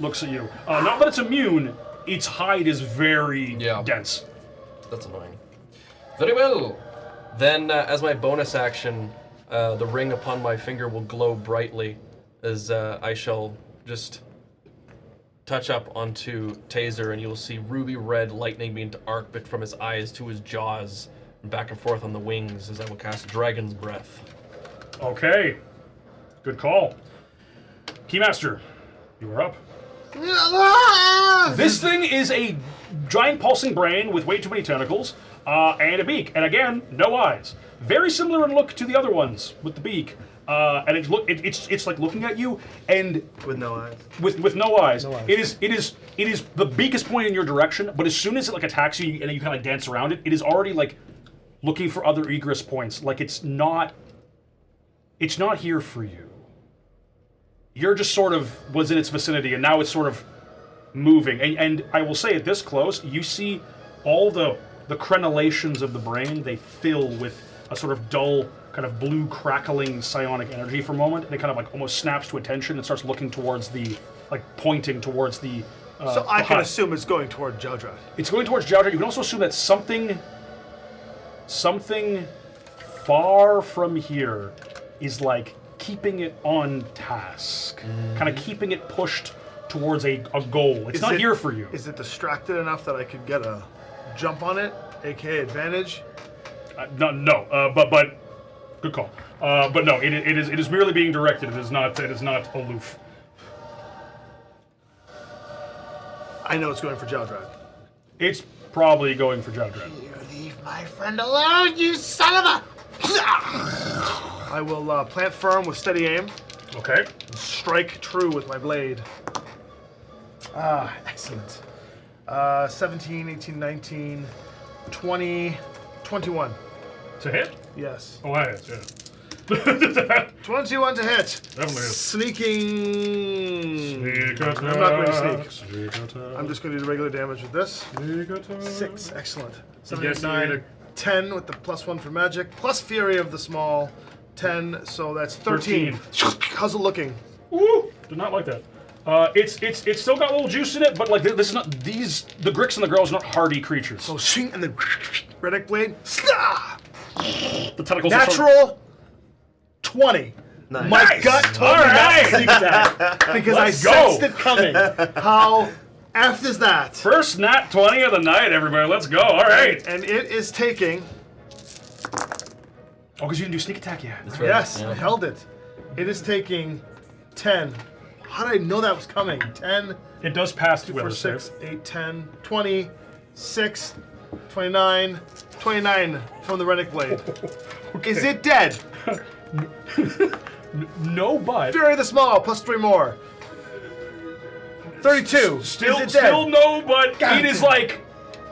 looks at you. Not that it's immune, its hide is very dense. That's annoying. Very well. Then, as my bonus action, the ring upon my finger will glow brightly as I shall just touch up onto Taser, and you'll see ruby red lightning begin to arc from his eyes to his jaws, and back and forth on the wings as I will cast Dragon's Breath. Okay. Good call. Keymaster, you are up. This thing is a giant pulsing brain with way too many tentacles and a beak. And again, no eyes. Very similar in look to the other ones with the beak. And it's like looking at you and With no eyes. with no eyes. It is the beak is pointing in your direction, but as soon as it like attacks you and you kind of dance around it, it is already like looking for other egress points. Like it's not here for you. You're just sort of was in its vicinity, and now it's sort of moving. And I will say, at this close, you see all the crenellations of the brain. They fill with a sort of dull, kind of blue, crackling psionic energy for a moment, and it kind of like almost snaps to attention and starts looking towards the, like pointing towards the. So I the can hut. assume it's going toward Jowdrad. It's going towards Jowdrad. You can also assume that something far from here is like keeping it on task, kind of keeping it pushed towards a goal. It's not here for you. Is it distracted enough that I could get a jump on it, aka advantage? But good call. But no, it is merely being directed. It is not aloof. I know it's going for Jowdrad. It's probably going for Jowdrad. You leave my friend alone, you son of a! I will plant firm with steady aim. Okay. And strike true with my blade. Excellent. 17, 18, 19, 20, 21. To hit? Yes. Oh, I hit, yeah. 21 to hit. Definitely is. Sneaking. Sneak attack. I'm not going to sneak. Sneak attack. I'm just going to do the regular damage with this. Sneak attack. 6. Excellent. I 7, guess 8, you're 9, gonna- 10 with the +1 for magic, plus fury of the small. 10, so that's 13. How's it looking? Woo! Did not like that. It's still got a little juice in it, but like this is not the Gricks and the girls are not hardy creatures. So shing, and then Reddick blade. Slah! The tentacles are sort of- Natural 20. Nice. My Nice. gut told All me not right. to sneak attack because Let's I go. sensed it coming. How effed is that? First nat 20 of the night, everybody. Let's go. All right. And it is taking. Oh, because you didn't do sneak attack yet. That's right. Yes, Yeah. I held it. It is taking 10 How did I know that was coming? 10, It does pass the 4, weather 6, save. 8, 10, 20, 6, 29, 29 from the Rennick Blade. Is it dead? No, but Fury the Small, plus 3 more. 32. still, is it dead? still no, but God it is damn. like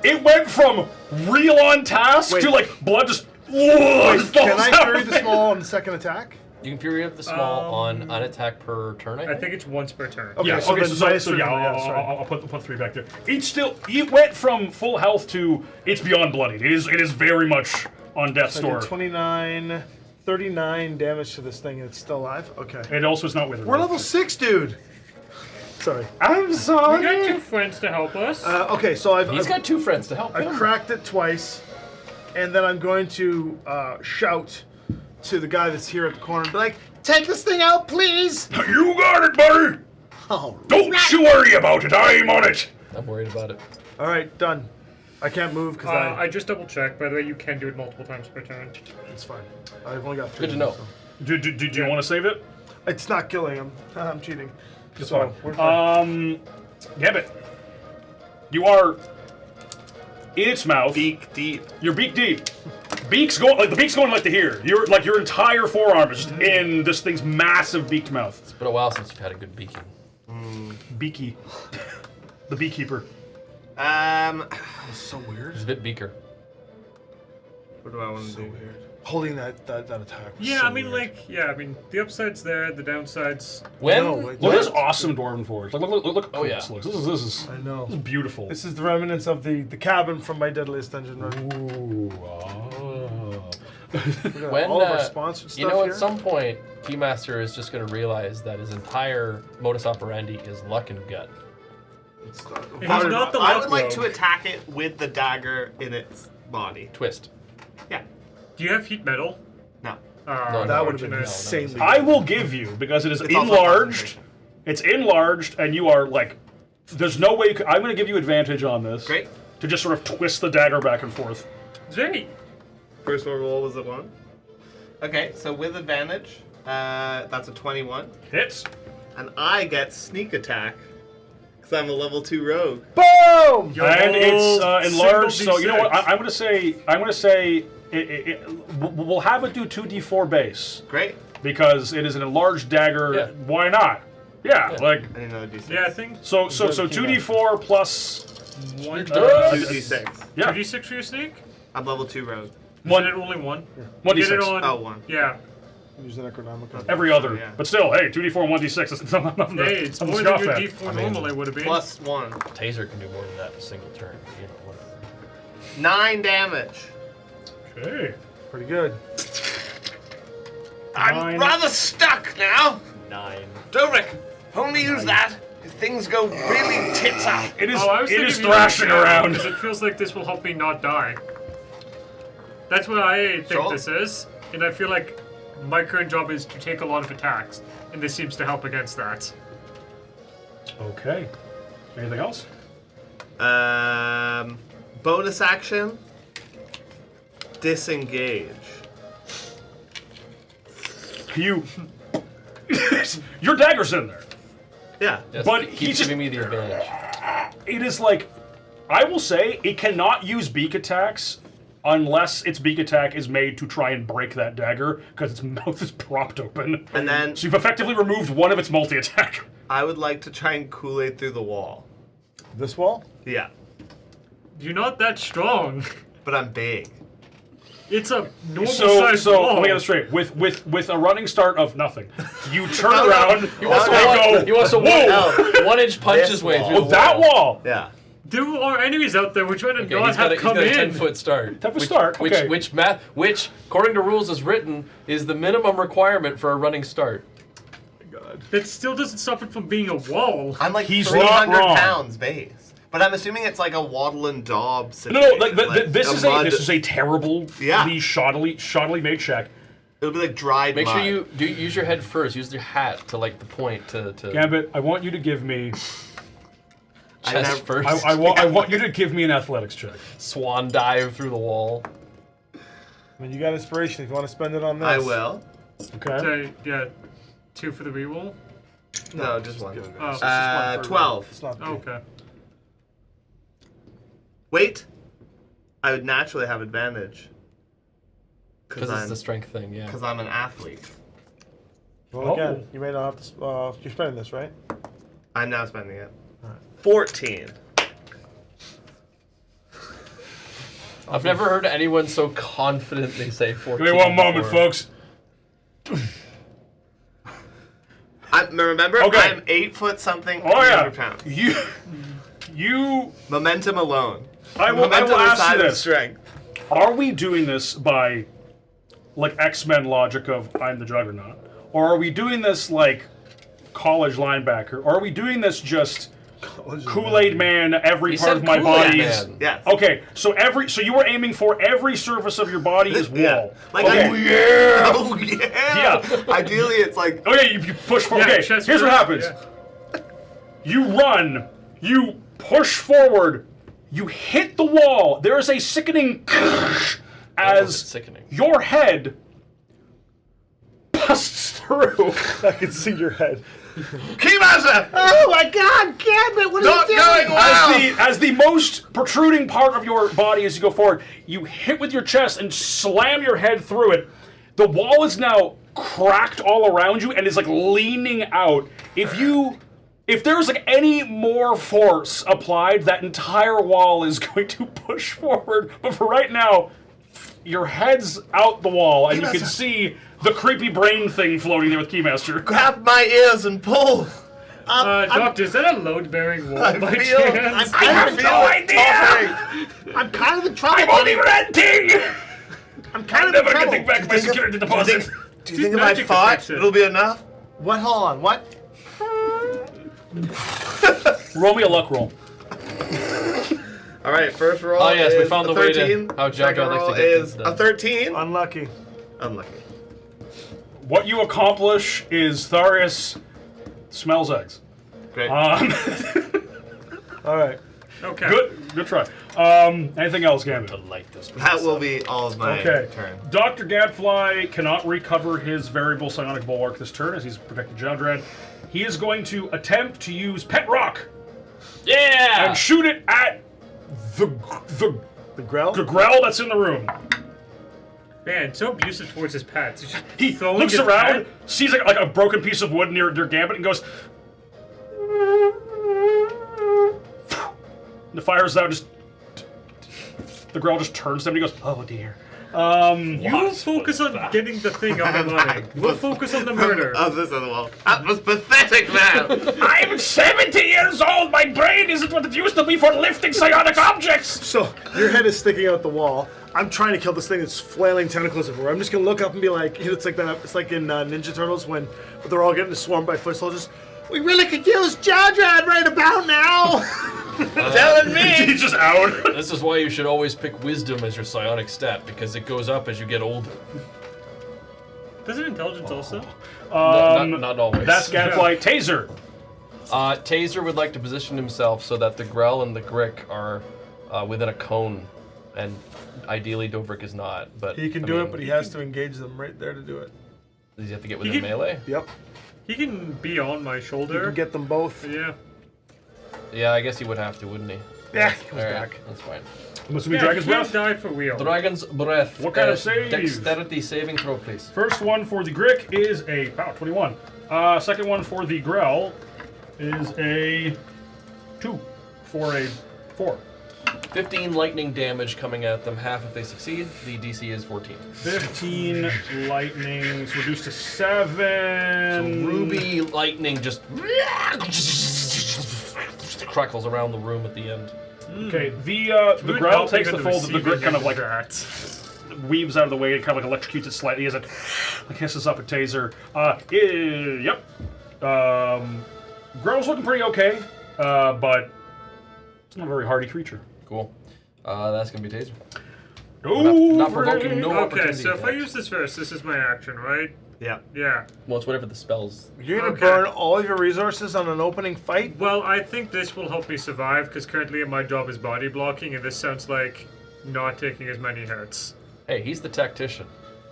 it went from real on task Wait. to like blood just. Wait, can falls I out Fury of the it. Small on the second attack? You can Fury of the Small on an attack per turn, I think it's once per turn. Okay. Yeah, so okay, then so minus yeah, three, yeah, sorry. I'll put 3 back there. It went from full health to it's beyond bloodied. It is very much on death's So I door. did 29, 39 damage to this thing and it's still alive? Okay. It also is not withered. We're level 6, dude! Sorry. I'm We sorry. got 2 friends to help us. Okay, so He's got 2 friends to help I've him. cracked it twice, and then I'm going to shout to the guy that's here at the corner and be like, take this thing out, please! You got it, buddy. Oh, Don't you worry about it. I'm on it. I'm worried about it. Alright, done. I can't move because I just double checked. By the way, you can do it multiple times per turn. It's fine. I've only got 3. Good to know. Did you want to save it? It's not killing him. I'm cheating. It's So, fine. we're fine. Gambit. You are in its mouth. Beak deep. Your beak deep. Beak's going like the beak's going like to here. Your entire forearm is just in this thing's massive beaked mouth. It's been a while since you've had a good beaking. Beaky. The beekeeper. It's so weird. It's a bit beaker. What do I want to do? Weird. Holding that attack. was Yeah, so I mean, weird. the upside's there, the downside's. When? No, like- Look at this awesome dwarven forge. Look how Oh, cool yeah. this looks. This is I know. beautiful. This is the remnants of the cabin from my Deadliest Dungeon run. Ooh. Oh. We got When, all of our sponsored stuff you know, here. at some point, Keymaster is just going to realize that his entire modus operandi is luck and gut. He's not the I luck would like rogue. to attack it with the dagger in its body. Twist. Yeah. Do you have heat metal? No. No, that would have been no, insanely. I will give you because it is It's also enlarged. concentration. It's enlarged, and you are like. There's no way. I'm going to give you advantage on this. Great. To just sort of twist the dagger back and forth. Great. First one roll was a 1. Okay, so with advantage, that's a 21. Hits. And I get sneak attack. Because I'm a level 2 rogue. Boom! And it's enlarged. Single So you know what? D6. I'm going to say. We'll have it do 2d4 base Great. because it is an enlarged dagger. Yeah. Why not? Yeah, like I need another d6. Yeah, I think so 2d4 plus 1. 2d6. yeah 2d6 for your sneak? I'm level 2 rogue. One. Is it only 1? 1d6 Get it on. Oh, 1. Yeah. Use the Necronomicon. every other. Yeah. But still, hey, 2d4 and 1d6. It's nothing to- Hey, it's nothing to more than scoff your at. d4 normally would have been. Plus 1. Taser can do more than that in a single turn. But, you know, whatever. 9 damage. Okay. Pretty good. I'm Nine. rather stuck now. 9. Dobrik, only use that if things go really tits up. It is. I was It thinking is you thrashing would around. because it feels like this will help me not die. That's what I think Sure. this is, and I feel like my current job is to take a lot of attacks, and this seems to help against that. Okay. Anything else? Bonus action. Disengage. You. Your dagger's in there. Yeah. Yes, But keep he just- giving me the advantage. It is like, I will say, it cannot use beak attacks unless its beak attack is made to try and break that dagger because its mouth is propped open. And then So you've effectively removed one of its multi-attack. I would like to try and Kool-Aid through the wall. This wall? Yeah. You're not that strong. But I'm big. It's a normal So sized wall. let me get this straight. With a running start of nothing, you turn No, no. around. He wants, No, to, no. one, he wants to Whoa! 1 inch punch This his way wall. through Oh, the that wall. Yeah. There are enemies out there we're trying to Okay, not he's got have come a in. 10-foot start. 10-foot start, okay. Which, according to rules as written, is the minimum requirement for a running start. That still doesn't stop it from being a wall. I'm like He's 300 not wrong. pounds base. But I'm assuming it's like a Waddle and Daub No, situation. this is mud- a terrible, Yeah. shoddily made check. It'll be like dried Make mud. sure you use your head first. Use your hat to like the point to Gambit, I want you to give me. I chest never- first. I want you to give me an athletics check. Swan dive through the wall. I mean, you got inspiration if you want to spend it on this. I will. Okay. So, yeah, 2 for the reroll. No, just one. Oh. It's just one for 12. It's not Okay. Wait. I would naturally have advantage. Because it's the strength thing, yeah. Because I'm an athlete. Well, again, you may not have to. You're spending this, right? I'm now spending it. 14. I've never heard anyone so confidently say 14. Give me one moment, before. folks. Remember, Okay. I'm 8 foot something. Oh yeah, 300 pounds. you. Momentum alone. I will Momentum ask aside you of this: strength. are we doing this by, like X-Men logic of I'm the Juggernaut, or are we doing this like college linebacker, or are we doing this just Kool-Aid Man? Every You part said of my Kool-Aid body Man. is. Yes. Okay, so you were aiming for every surface of your body is wall. Yeah. Like, okay. Oh yeah. Yeah. Ideally, it's like. Okay, you push forward. Yeah, Okay, chest here's what first, happens. yeah. You run, you push forward, you hit the wall. There is a sickening it's as sickening. your head busts through. I can see your head. Keymaster! Oh my God, Gambit! What Not going well! As the most protruding part of your body as you go forward, you hit with your chest and slam your head through it. The wall is now cracked all around you and is like leaning out. If there's like any more force applied, that entire wall is going to push forward. But for right now, your head's out the wall and you can see the creepy brain thing floating there with Keymaster. Grab my ears and pull. Doctor, is that a load-bearing wall by chance? I have no idea! I'm kind of in trouble. I'm only renting! I'm kind I'm of in never trouble. getting back my security deposit. Do you think if I magic fought, affects it. it'll be enough? What? Hold on. What? Roll me a luck roll. All right, first roll. Oh, yes, we is found a the way to 13. how Jowdrad Second likes to roll get is things done. a 13. Unlucky. Unlucky. What you accomplish is Tharius smells eggs. Great. All right. Okay. Good try. Anything else, Gambit? That will be all of my Okay. turn. Dr. Gadfly cannot recover his variable psionic bulwark this turn as he's protected Jowdrad. He is going to attempt to use Pet Rock Yeah! and shoot it at the The Grell? grell that's in the room. Man, so abusive towards his pets. He's just He throwing looks his around, pet. sees like a broken piece of wood near Gambit, and goes. The fires out. Just the girl just turns to him and he goes, "Oh dear." You focus on getting the thing up and running. We'll focus on the murder. Oh, this other wall. That was pathetic, man. I'm 70 years old. My brain isn't what it used to be for lifting psionic objects. So your head is sticking out the wall. I'm trying to kill this thing that's flailing tentacles everywhere. I'm just gonna look up and be like, it's like that. It's like in Ninja Turtles when they're all getting swarmed by foot soldiers. We really could use Jowdrad right about now. Telling me. He's just out. This is why you should always pick wisdom as your psionic stat, because it goes up as you get older. Doesn't intelligence also? Not always. That's Gadfly. Taser. Taser would like to position himself so that the Grell and the Grick are within a cone, and ideally Dobrik is not. But He can I do mean, it, but he has to engage them right there to do it. Does he have to get within can- melee? Yep. He can be on my You shoulder. can get them both. Yeah. Yeah, I guess he would have to, wouldn't he? Yeah, he comes All right, back. that's fine. I'm assuming Yeah, Dragon's he can't Breath. die for real. Dragon's Breath. What kind of save? Dexterity saving throw, please. First one for the Grick is a 21. Second one for the Grell is a 2 for a 4. 15 lightning damage coming at them, half if they succeed. The DC is 14. 15 lightning is reduced to 7. Ruby lightning just crackles around the room at the end. Okay, the Good Grell helping takes the on fold of the receiving Grick kind of end like that. weaves out of the way and kind of like electrocutes it slightly as it hisses up a taser. Yep. Grell's looking pretty okay, but it's not a very hardy creature. Cool. That's gonna be taser. Over Not provoking, it. no Okay, opportunity so if I attacks. use this first, this is my action, right? Yeah. Yeah. Well, it's whatever the spells. You're gonna Okay. burn all your resources on an opening fight? Well, I think this will help me survive because currently my job is body blocking, and this sounds like not taking as many hits. Hey, he's the tactician.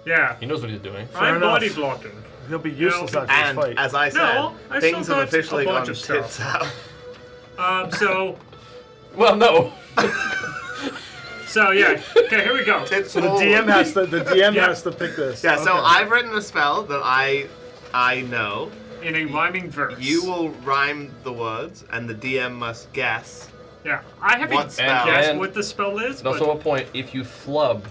Yeah. He knows what he's doing. I'm enough. body blocking. He'll be useless after And this fight. as I said, No, I things still have got a officially bunch gone of stuff. tits out. Well, no. So yeah. Okay, here we go. Tits So the forward. DM has to Yeah. has to pick this. Yeah, so Okay. I've written a spell that I know. In a rhyming verse. You will rhyme the words, and the DM must guess. Yeah. I haven't What spell? guessed And- what the spell is, And but also a point, if you flub,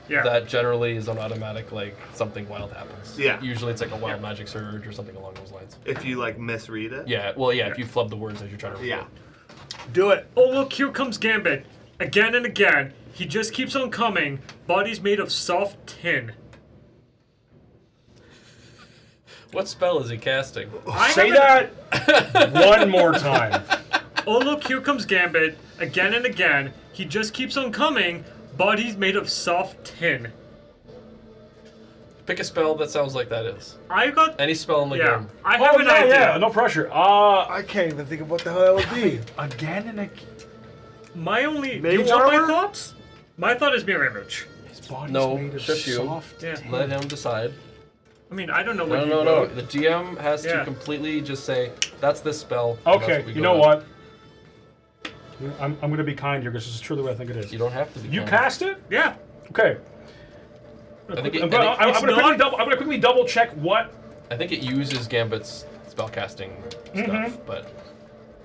yeah. that generally is an automatic, like, something wild happens. Yeah. Usually it's like a wild magic surge or something along those lines. If you like misread it. Yeah, well, yeah, if you flub the words as you're trying to read Yeah. it. Do it. Oh look, here comes Gambit. Again and again. He just keeps on coming. Body's made of soft tin. What spell is he casting? Say that one more time. Oh look, here comes Gambit. Again and again. He just keeps on coming. Body's made of soft tin. Pick a spell that sounds like that is. I got... Any spell in the Yeah. game. I have an idea. Yeah, no pressure. I can't even think of what the hell that would be. Again and again. My only... Mage you want my armor? thoughts? My thought is mirror image. His body's No, made of shush you. soft. Yeah. Let him decide. I mean, I don't know what No, you no, no. wrote. The GM has Yeah. to completely just say, that's this spell. and that's Okay, what we you go know with." what? I'm going to be kind here because this is truly what I think it is. You don't have to be You kind. cast it? Yeah. Okay. I think it- I'm gonna quickly double check what. I think it uses Gambit's spellcasting stuff, but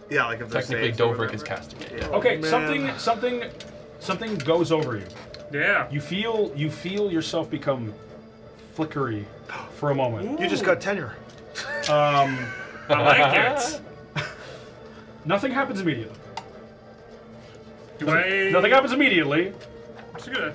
Yeah, like if they're technically saves or Dovrik is whatever. casting it. Yeah. Okay, man. something goes over you. Yeah. You feel yourself become flickery for a moment. You just got tenure. I like it. Nothing happens immediately. Do I... Nothing happens immediately, It's good.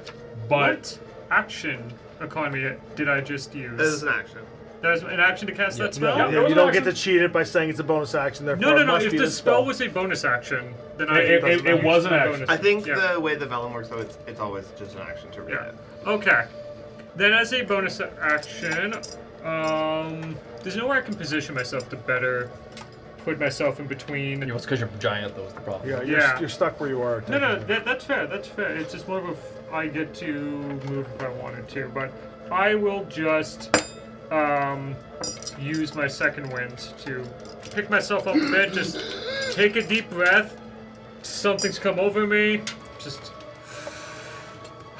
but What action economy did I just use? There's an action. There's an action to cast that spell? Yeah. Yeah, you don't get to cheat it by saying it's a bonus action. Therefore, No, no, it no. must If be the this spell was a bonus action, then I... It was an action. bonus I think yeah. the way the vellum works, though, it's always just an action to read Yeah. it. Okay. Then as a bonus action, there's nowhere I can position myself to better put myself in between... You know, it's because you're giant, that was the problem. Yeah, Yeah. you're stuck where you are. No, no, technically. that's fair. That's fair. It's just more of a I get to move if I wanted to, but I will just use my second wind to pick myself up a bit. Just take a deep breath. Something's come over me. Just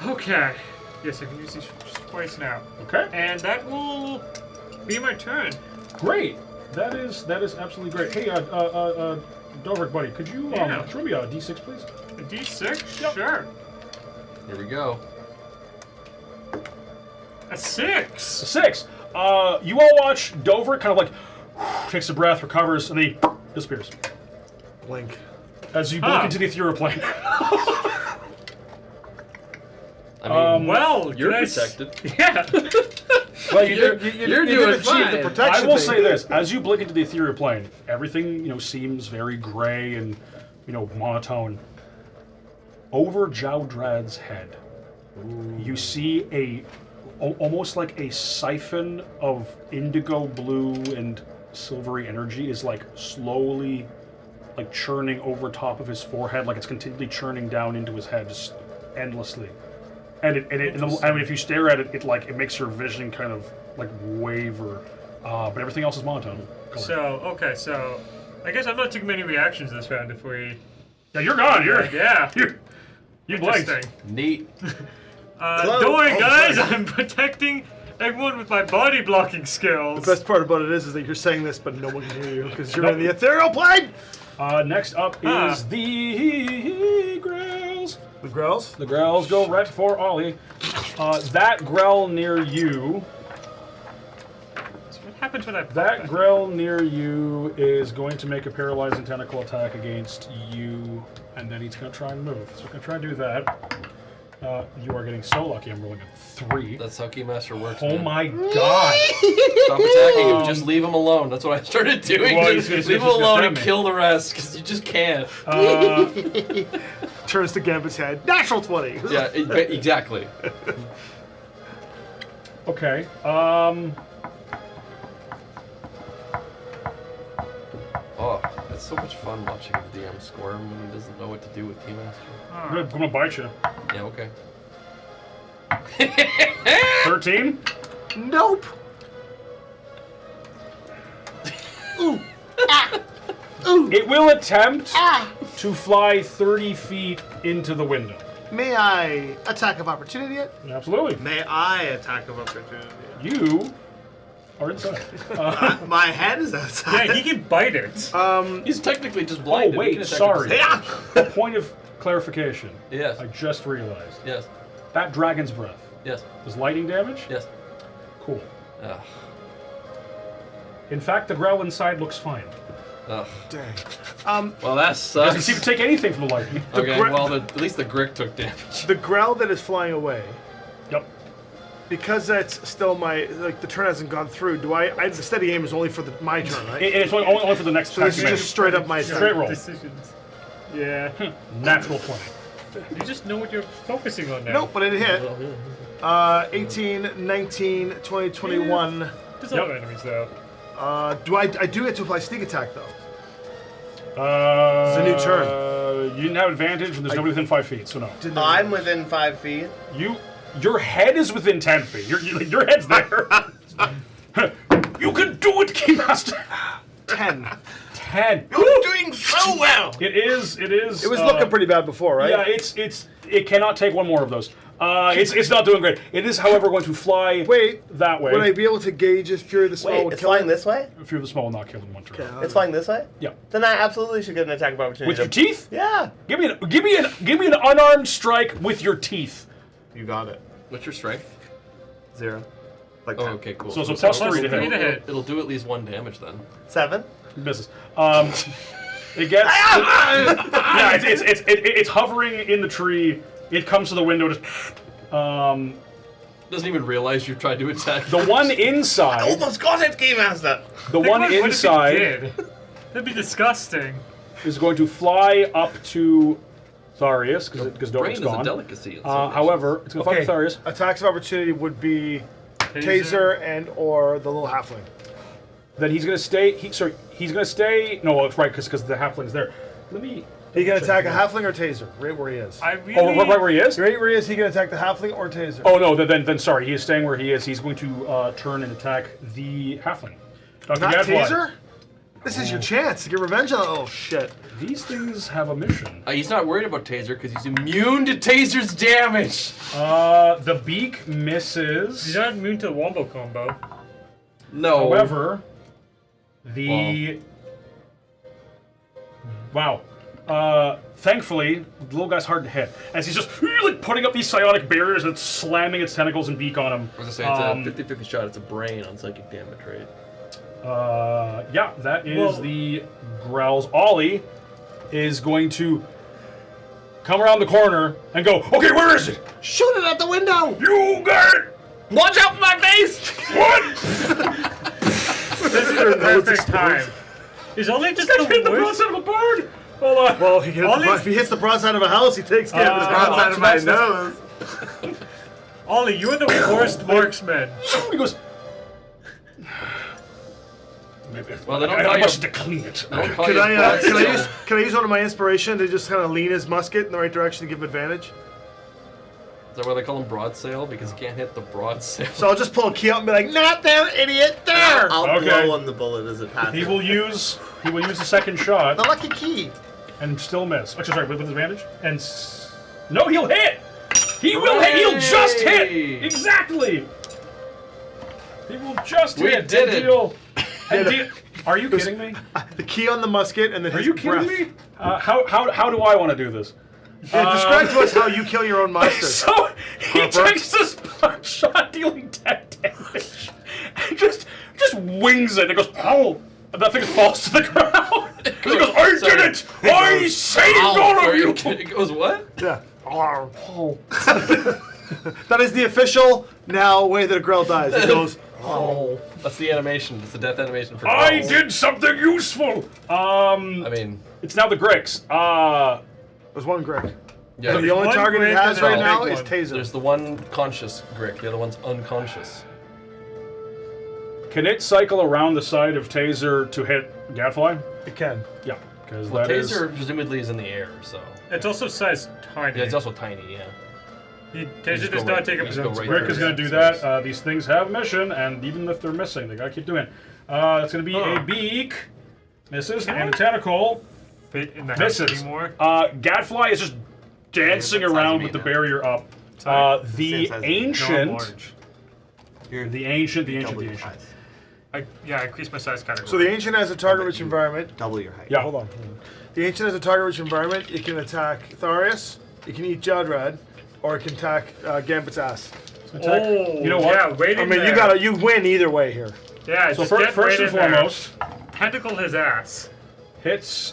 okay. Yes, I can use these just twice now, okay. and that will be my turn. Great. That is absolutely great. Hey, Dovrik, buddy, could you Yeah. throw me a D6, please? A D6, Yep. sure. Here we go. A 6. 6. You all watch Dovrik kind of like takes a breath, recovers, and then he disappears Blink. as you blink into the ethereal plane. I mean, Well, you're did I s- protected. Yeah. Well, You're You doing did achieve fine. the protection I will thing. say this: as you blink into the ethereal plane, everything seems very gray and monotone. Over Jowdrad's head, you see almost like a siphon of indigo blue and silvery energy is like slowly like churning over top of his forehead, like it's continually churning down into his head, just endlessly. And I mean, if you stare at it, it makes your vision kind of like waver. But everything else is monotone. color. So I guess I'm not taking many reactions this round if we... Yeah, you're gone. Yeah. You blinked. Interesting. Neat. Don't worry, Oh, guys. sorry. I'm protecting everyone with my body blocking skills. The best part about it is that you're saying this, but no one can hear you because you're in the ethereal plane. Next up is the Growls. The growls. The Growls go right for Ollie. That Growl near you. So what happens when I pop That Growl near you is going to make a paralyzing tentacle attack against you, and then he's going to try and move. So we're going to try and do that. You are getting so lucky. I'm rolling a 3. That's how Keymaster works. Oh man. my god! Stop attacking him. Just leave him alone. That's what I started doing. Well, Just he's leave him gonna alone stab and me. kill the rest, because you just can't. Turns to Gambit's head. Natural 20. Yeah, exactly. Okay. Oh, it's so much fun watching the DM squirm when he doesn't know what to do with Keymaster. I'm gonna bite you. Yeah, okay. 13. Nope. It will attempt to fly 30 feet into the window. May I attack of opportunity yet? Absolutely. May I attack of opportunity? You are inside. My head is outside. Yeah, he can bite it. He's technically just Oh, blinded. He wait, can attack sorry. himself. A point of clarification. Yes. I just realized. Yes. That dragon's breath Yes. is lightning damage? Yes. Cool. Ugh. In fact, the growl inside looks fine. Ugh. Dang. Well, that Doesn't sucks. seem to take anything from the lightning. Okay, gra- well, at least the Grick took damage. The growl that is flying away, Yep. because that's still the turn hasn't gone through, the steady aim is only for my turn, right? It's only for the next So this is attack. just straight up my turn. Straight roll. Decisions. Yeah. Natural 20. You just know what you're focusing on now. Nope, but it hit. 18, 19, 20, 21. There's other enemies though. I do get to apply sneak attack though. It's a new turn. You didn't have advantage, and there's nobody within 5 feet, so no. I'm within 5 feet. Your head is within 10 feet. Your head's there. You can do it, Keymaster. 10. 10. You're doing so well. It is. It was looking pretty bad before, right? Yeah, it cannot take one more of those. It's not doing great. It is, however, going to fly that way. Would I be able to gauge if Fury of the Small Wait, would it's kill flying it? this way? Fear of the Small will not kill in one turn. It's flying this way? Yeah. Then I absolutely should get an attack of opportunity. With your teeth? Yeah. Give me an unarmed strike with your teeth. You got it. What's your strength? 0. Like Oh, 10. okay, cool. So plus plus 3 to three hit. to hit. It'll do at least 1 damage then. 7. Misses. It gets. Yeah, it's hovering in the tree. It comes to the window. Just. Doesn't even realize you tried to attack. The one inside. Almost got it, Game Master. The one What if it inside did? That'd be disgusting. is going to fly up to Tharius because Brain Dover's is a gone. delicacy. in some However, it's going to fly Tharius. Attacks of opportunity would be taser and or the little halfling. Then he's going to stay. He's going to stay. No, it's right because the halfling's there. Let me. He can attack a halfling or taser, right where he is. I really. Oh, right where he is. Right where he is, he can attack the halfling or taser. Oh no, then sorry, he is staying where he is. He's going to turn and attack the halfling. Dr. Not Gadfly. taser? This is your chance to get revenge on that little shit. These things have a mission. He's not worried about Taser because he's immune to Taser's damage. The beak misses. He's not immune to the wombo combo. No. However, the wow. Thankfully, the little guy's hard to hit, as he's just like putting up these psionic barriers and slamming its tentacles and beak on him. I was gonna say it's a 50-50 shot. It's a brain on psychic damage, right? Yeah, that is the growls. Ollie is going to come around the corner and go, okay, where is it? Shoot it at the window! You got it! Watch out for my face! What? This is the perfect time. He's only just Hit the the worst. broadside of a bird! Hold on. Well, if he hits the broadside of a house, he takes damage. Outside of my nose. Ollie, you're the worst marksman. He goes, Well, they don't I call you. must to clean it. They don't call Can you I, blood can, I cell. use, can I use one of my inspiration to just kind of lean his musket in the right direction to give him advantage? Is that why they call him broad sail? Because he can't hit the broad sail. So I'll just pull a key out and be like, not there, idiot, there! I'll Okay. blow on the bullet as it passes. He will use the second shot The lucky key. and still miss. Actually, sorry, with advantage. And no, he'll hit. He will hit. He'll just hit. Hooray! Exactly. He will just We hit. did and it. deal. And are you kidding me? The key on the musket and then Are his you kidding breath. me? How do I want to do this? Yeah, describe to us how you kill your own monsters. So he Harper? takes this shot, dealing 10 damage, and just wings it. And it goes, oh, and that thing falls to the ground. He goes, I did it! I saved all of Are you! you kidding? It goes what? Yeah. Oh. That is the official now way that a Grell dies. It goes, Oh. That's the animation. It's the death animation for I Growls. did something useful. I mean, It's now the Gricks. there's one Greg. yeah. So the only one target he Greg has and right a now big is one. Taser. There's the one conscious Grick. The other one's unconscious. Can it cycle around the side of Taser to hit Gadfly? It can. Yeah, because Well, that is. Taser presumably is in the air, so It's also size tiny. yeah, it's also tiny. Yeah. Taser just does go not right- take you up just his go own right square. Rick is going to do that. These things have mission, and even if they're missing, they got to keep doing it. It's going to be a beak. Misses, and the tentacle Fit in the house misses. anymore? Gadfly is just dancing what size around are with the we now? barrier up. Sorry. The Same size as me. No, I'm ancient, large. the ancient. Double your size. I increased my size category. So the ancient has a target-rich environment. Double your height. Yeah. Hold on. The ancient has a target-rich environment. It can attack Tharius. It can eat Jowdrad, or it can attack Gambit's ass. attack. Oh, You know what? Yeah, wait I in mean, there. you win either way here. Yeah, So just get first right and in there. foremost, Tentacle his ass. hits.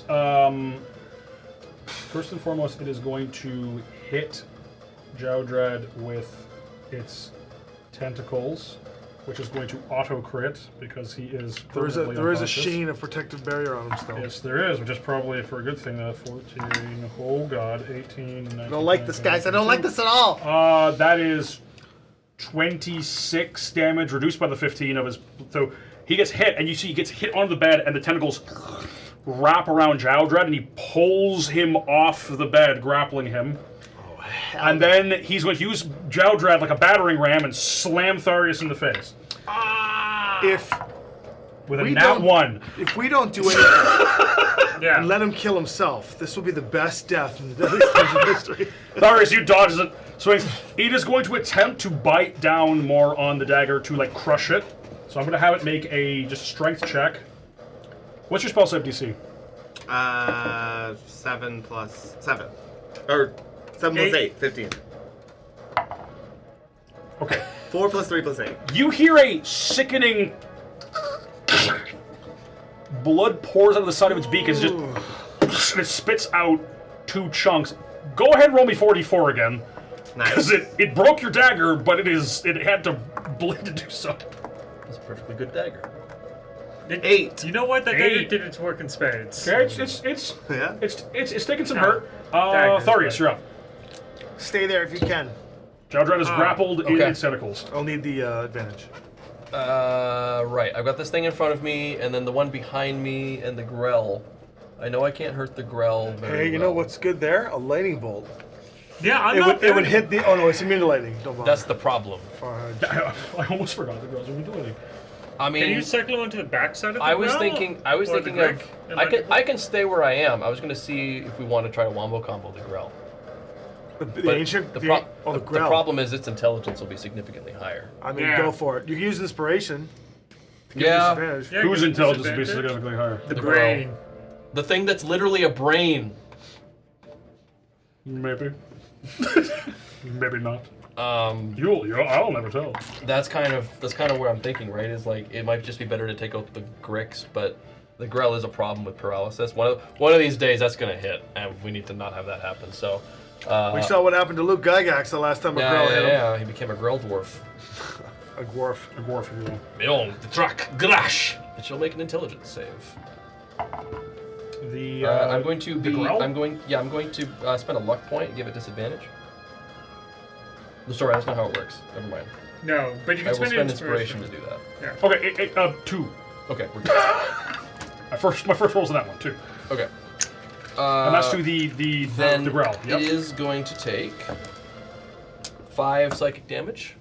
First and foremost, it is going to hit Jowdrad with its tentacles, which is going to auto crit because he is. There is a unconscious. sheen of protective barrier on him still. Yes, there is, which is probably for a good thing. 14. Oh God, 18. 19, I don't like this, guys. I don't like this at all. That is 26 damage, reduced by the 15 of his. So he gets hit, and you see he gets hit on the bed, and the tentacles wrap around Jowdrad, and he pulls him off the bed, grappling him. And then he's going to use Jowdrad like a battering ram and slam Tharius in the face. If With a we nat don't- 1. if we don't do anything Yeah. and let him kill himself, this will be the best death in the Deadliest Dungeon history. Tharius, you dodges it. So it is going to attempt to bite down more on the dagger to like crush it. So I'm going to have it make a just strength check. What's your spell save DC? 7 plus 7. Or 7 plus 8, 15. Okay. 4 plus 3 plus 8. You hear a sickening blood pours out of the side of its beak as it just and it spits out 2 chunks. Go ahead and roll me 44 again. Because Nice. it broke your dagger, but it had to bleed to do so. That's a perfectly good dagger. 8. You know what? That Eight. dagger did its work in spades. Okay, Yeah. it's taking some No. hurt. Daggers, Tharius, but- you're up. Stay there if you can. Jowdrad is grappled in okay. its tentacles. I'll need the advantage. Right. I've got this thing in front of me, and then the one behind me, and the grell. I know I can't hurt the grell very Hey, you know what's good there? A lightning bolt. Yeah, I'm It not would hit the. Oh no, it's immune to lightning. Don't bother. That's the problem. Fudge. I almost forgot the girls. What are we doing? I mean, Can you cycle onto the backside of the I was grill? thinking Or the of. grip and I let can it- I can stay where I am. I was going to see if we want to try to wombo combo the grell. The But ancient. the, The, pro- oh, the the grill. problem is its intelligence will be significantly higher. I mean, Yeah. go for it. You can use inspiration. Yeah, Disadvantage. Yeah, Whose give intelligence would be disadvantage. significantly higher? The The brain. the thing that's literally a brain. Maybe. Maybe not. Um, I'll never tell. that's kind of what I'm thinking, right? Is like it might just be better to take out the Grix, but the Grell is a problem with paralysis. One of these days that's gonna hit, and we need to not have that happen. So. We saw what happened to Luke Gygax the last time a Yeah, grill hit him. yeah, he became a Grell dwarf. A dwarf. A dwarf, if you will. Beyond the track, Grash. It shall make an intelligence save. The I'm going to be. Grell? I'm going to spend a luck point and give it disadvantage. Sorry, that's not how it works. Never mind. No, but you I can will spend spend inspiration to do that. Okay, 2. Okay, we're good. My first roll's in that one too, Okay. and that's to the Then Grell. Yep. it is going to take 5 psychic damage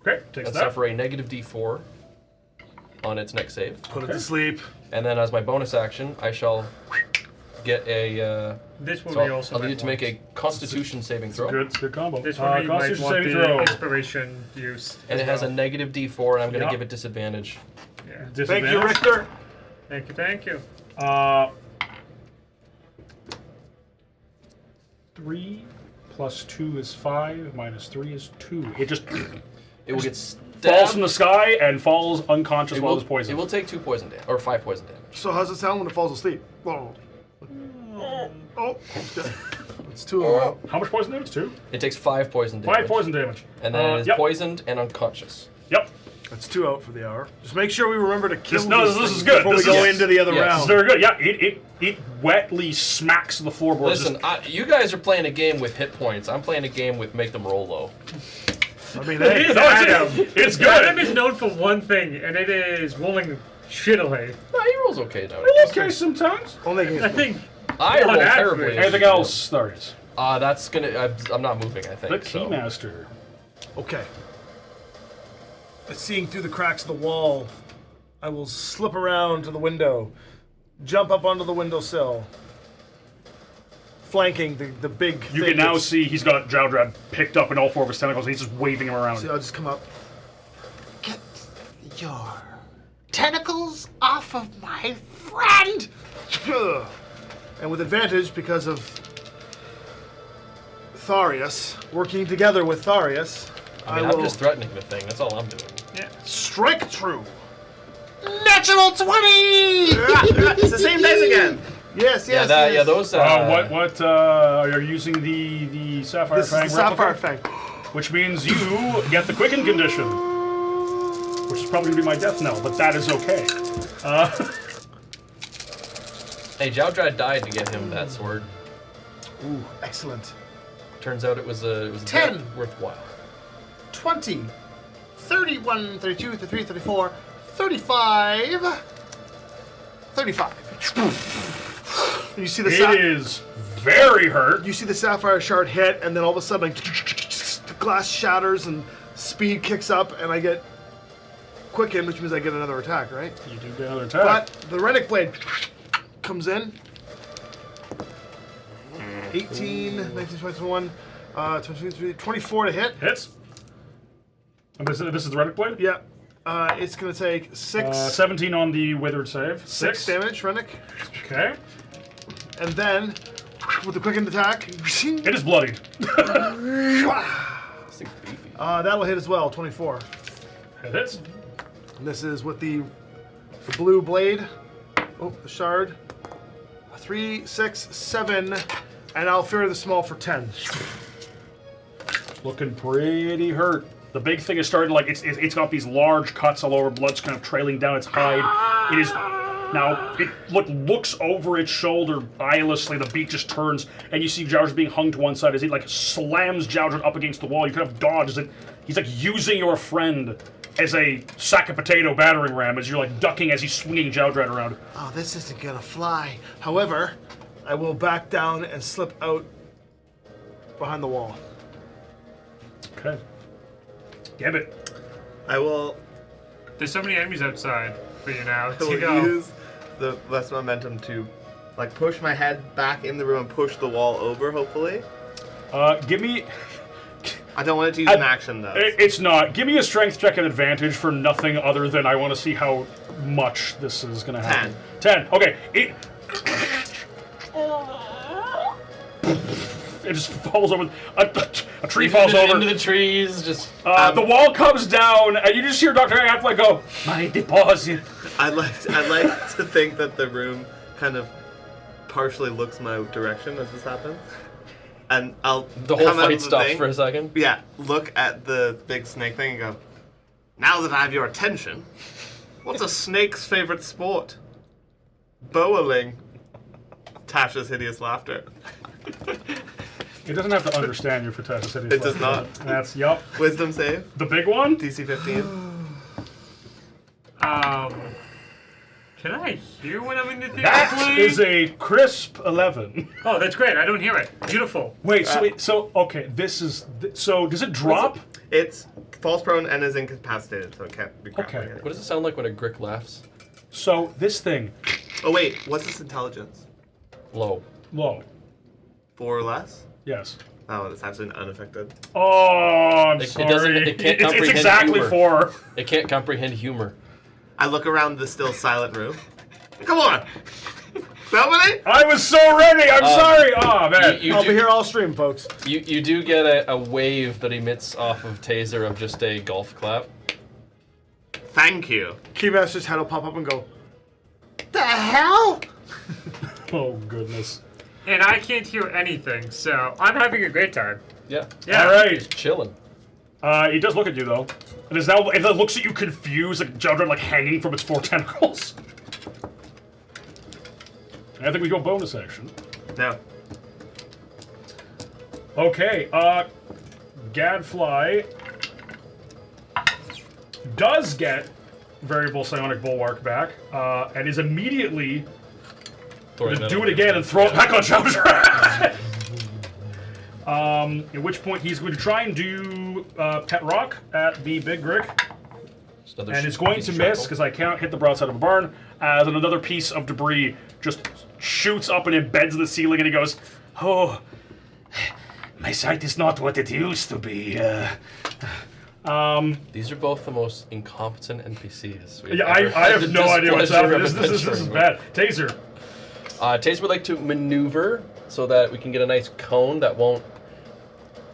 Okay, takes and that. suffer a negative D4 on its next save. Put it to sleep. And then, as my bonus action, I shall get a. This will So be also. I'll need to make a Constitution saving throw, It's a good combo. This one you might Constitution want saving the throw. inspiration use. and as it has a well. negative D4, and I'm going to Yeah. give it disadvantage. Yeah. Thank Disadvantage. you, Richter. Thank you, thank you. 3 plus 2 is 5, minus 3 is 2. It just It will get falls stabbed. from the sky and falls unconscious It while will, it's poisoned. it will take 2 poison damage, or 5 poison damage. So how's it sound when it falls asleep? Whoa. Oh. It's 2 of them. How much poison damage? 2? It takes 5 poison damage. 5 poison damage. And then it is yep. poisoned and unconscious. Yep. That's 2 out for the hour. Just make sure we remember to kill This these is things good. before This we go is- into the other yes. It's round. very good. Yeah, it wetly smacks the floorboards. Listen, you guys are playing a game with hit points. I'm playing a game with make them roll low. I mean, It hey, is No, Adam. it's Adam good. is known for one thing, and it is rolling shittily. No, he rolls okay now. Okay, sometimes. only I against think. I On roll average. terribly. Anything else, Tharius? That's gonna. I'm not moving. I The think so. Keymaster. Okay. Seeing through the cracks of the wall, I will slip around to the window, jump up onto the windowsill, flanking the big. You can now see he's got Jowdrad picked up in all 4 of his tentacles, and he's just waving him around. So I'll just come up. Get your tentacles off of my friend! And with advantage because of Tharius, working together with Tharius, I mean, I'm just threatening the thing. That's all I'm doing. Yeah. strike true. Natural 20! It's the same dice again. Yes, Yeah, yes. that, yes. yeah, those. What are you using the Sapphire This Fang is the Sapphire replica? Fang. Which means you get the quicken condition. Which is probably going to be my death knell, but that is okay. Hey, Jowdrad died to get him that sword. Ooh, excellent. Turns out it was a 10. death worthwhile. 20, 31, 32, 33, 34, 35. 35. You see the It is very hurt. You see the sapphire shard hit, and then all of a sudden, like, the glass shatters and speed kicks up, and I get quicken, which means I get another attack, right? You do get another attack. But the Rennick blade comes in. 18, 19, 21, 22, 24 to hit. Hits. And this is the Rennick blade? Yeah. It's going to take 6 17 on the withered save. 6 damage, Rennick. Okay. And then, with the quickened attack, It is bloodied. This thing's beefy. that'll hit as well, 24. It hits. And this is with the blue blade. Oh, the shard. 3, 6, 7, and I'll fear the small for 10. Looking pretty hurt. The big thing is starting like it's got these large cuts all over, blood's kind of trailing down its hide. It is now it looks over its shoulder eyelessly. The beak just turns, and you see Jowdrad being hung to one side as he like slams Jowdrad up against the wall. You kind of dodge as he's like using your friend as a sack of potato battering ram as you're like ducking as he's swinging Jowdrad around. Oh, this isn't gonna fly. However, I will back down and slip out behind the wall. Okay. Gambit. I will There's so many enemies outside for you now. I will To go. use the less momentum to like push my head back in the room and push the wall over, hopefully. Give me. I don't want it to use an action though. It's not. Give me a strength check at advantage for nothing other than I want to see how much this is going to happen. 10. Okay. It just falls over. A tree falls over. Into the trees, just. The wall comes down, and you just hear Dr. Affleck go, "My deposit." I'd like to think that the room kind of partially looks my direction as this happens. And I'll The whole come out fight of the stops thing, for a second. Yeah, look at the big snake thing and go, now that I have your attention, what's a snake's favorite sport? Bowling. Tasha's hideous laughter. It doesn't have to understand your Fantastic City. It does not. That's, yup. Wisdom save, The big one? DC 15. Can I hear when I'm in the theater That playing? is a crisp 11. Oh, that's great. I don't hear it. Beautiful. Wait, okay, this is, so does it drop? It's falls prone and is incapacitated, so it can't be grappling Okay. anything. What does it sound like when a Grick laughs? So this thing, Oh wait, what's this intelligence? Low. low, 4 or less? yes. Oh, it's actually unaffected. Oh, I'm It sorry. doesn't- it can't it's comprehend exactly humor. 4. It can't comprehend humor. I look around the still silent room. Come on! Somebody? I was so ready. I'm sorry. Oh man. You I'll do, be here all stream, folks. You do get a wave that emits off of Taser of just a golf clap. Thank you. Keymaster's head will pop up and go, The hell? Oh goodness. And I can't hear anything, so I'm having a great time. Yeah. Yeah. All right. Chilling. He does look at you though. It looks at you confused, like Jowdrad like hanging from its 4 tentacles. And I think we go bonus action. No. Okay, Gadfly does get variable psionic bulwark back, and is immediately going to do it again and throw it back on Jowdrad. At which point he's going to try and do Pet Rock at the Big Grick. And it's going to miss because I cannot hit the broadside of a barn. as another piece of debris just shoots up and embeds in the ceiling, and he goes, "Oh, my sight is not what it used to be." These are both the most incompetent NPCs. Yeah, I have no idea what's happening. This is bad. Taser. Taser would like to maneuver so that we can get a nice cone that won't.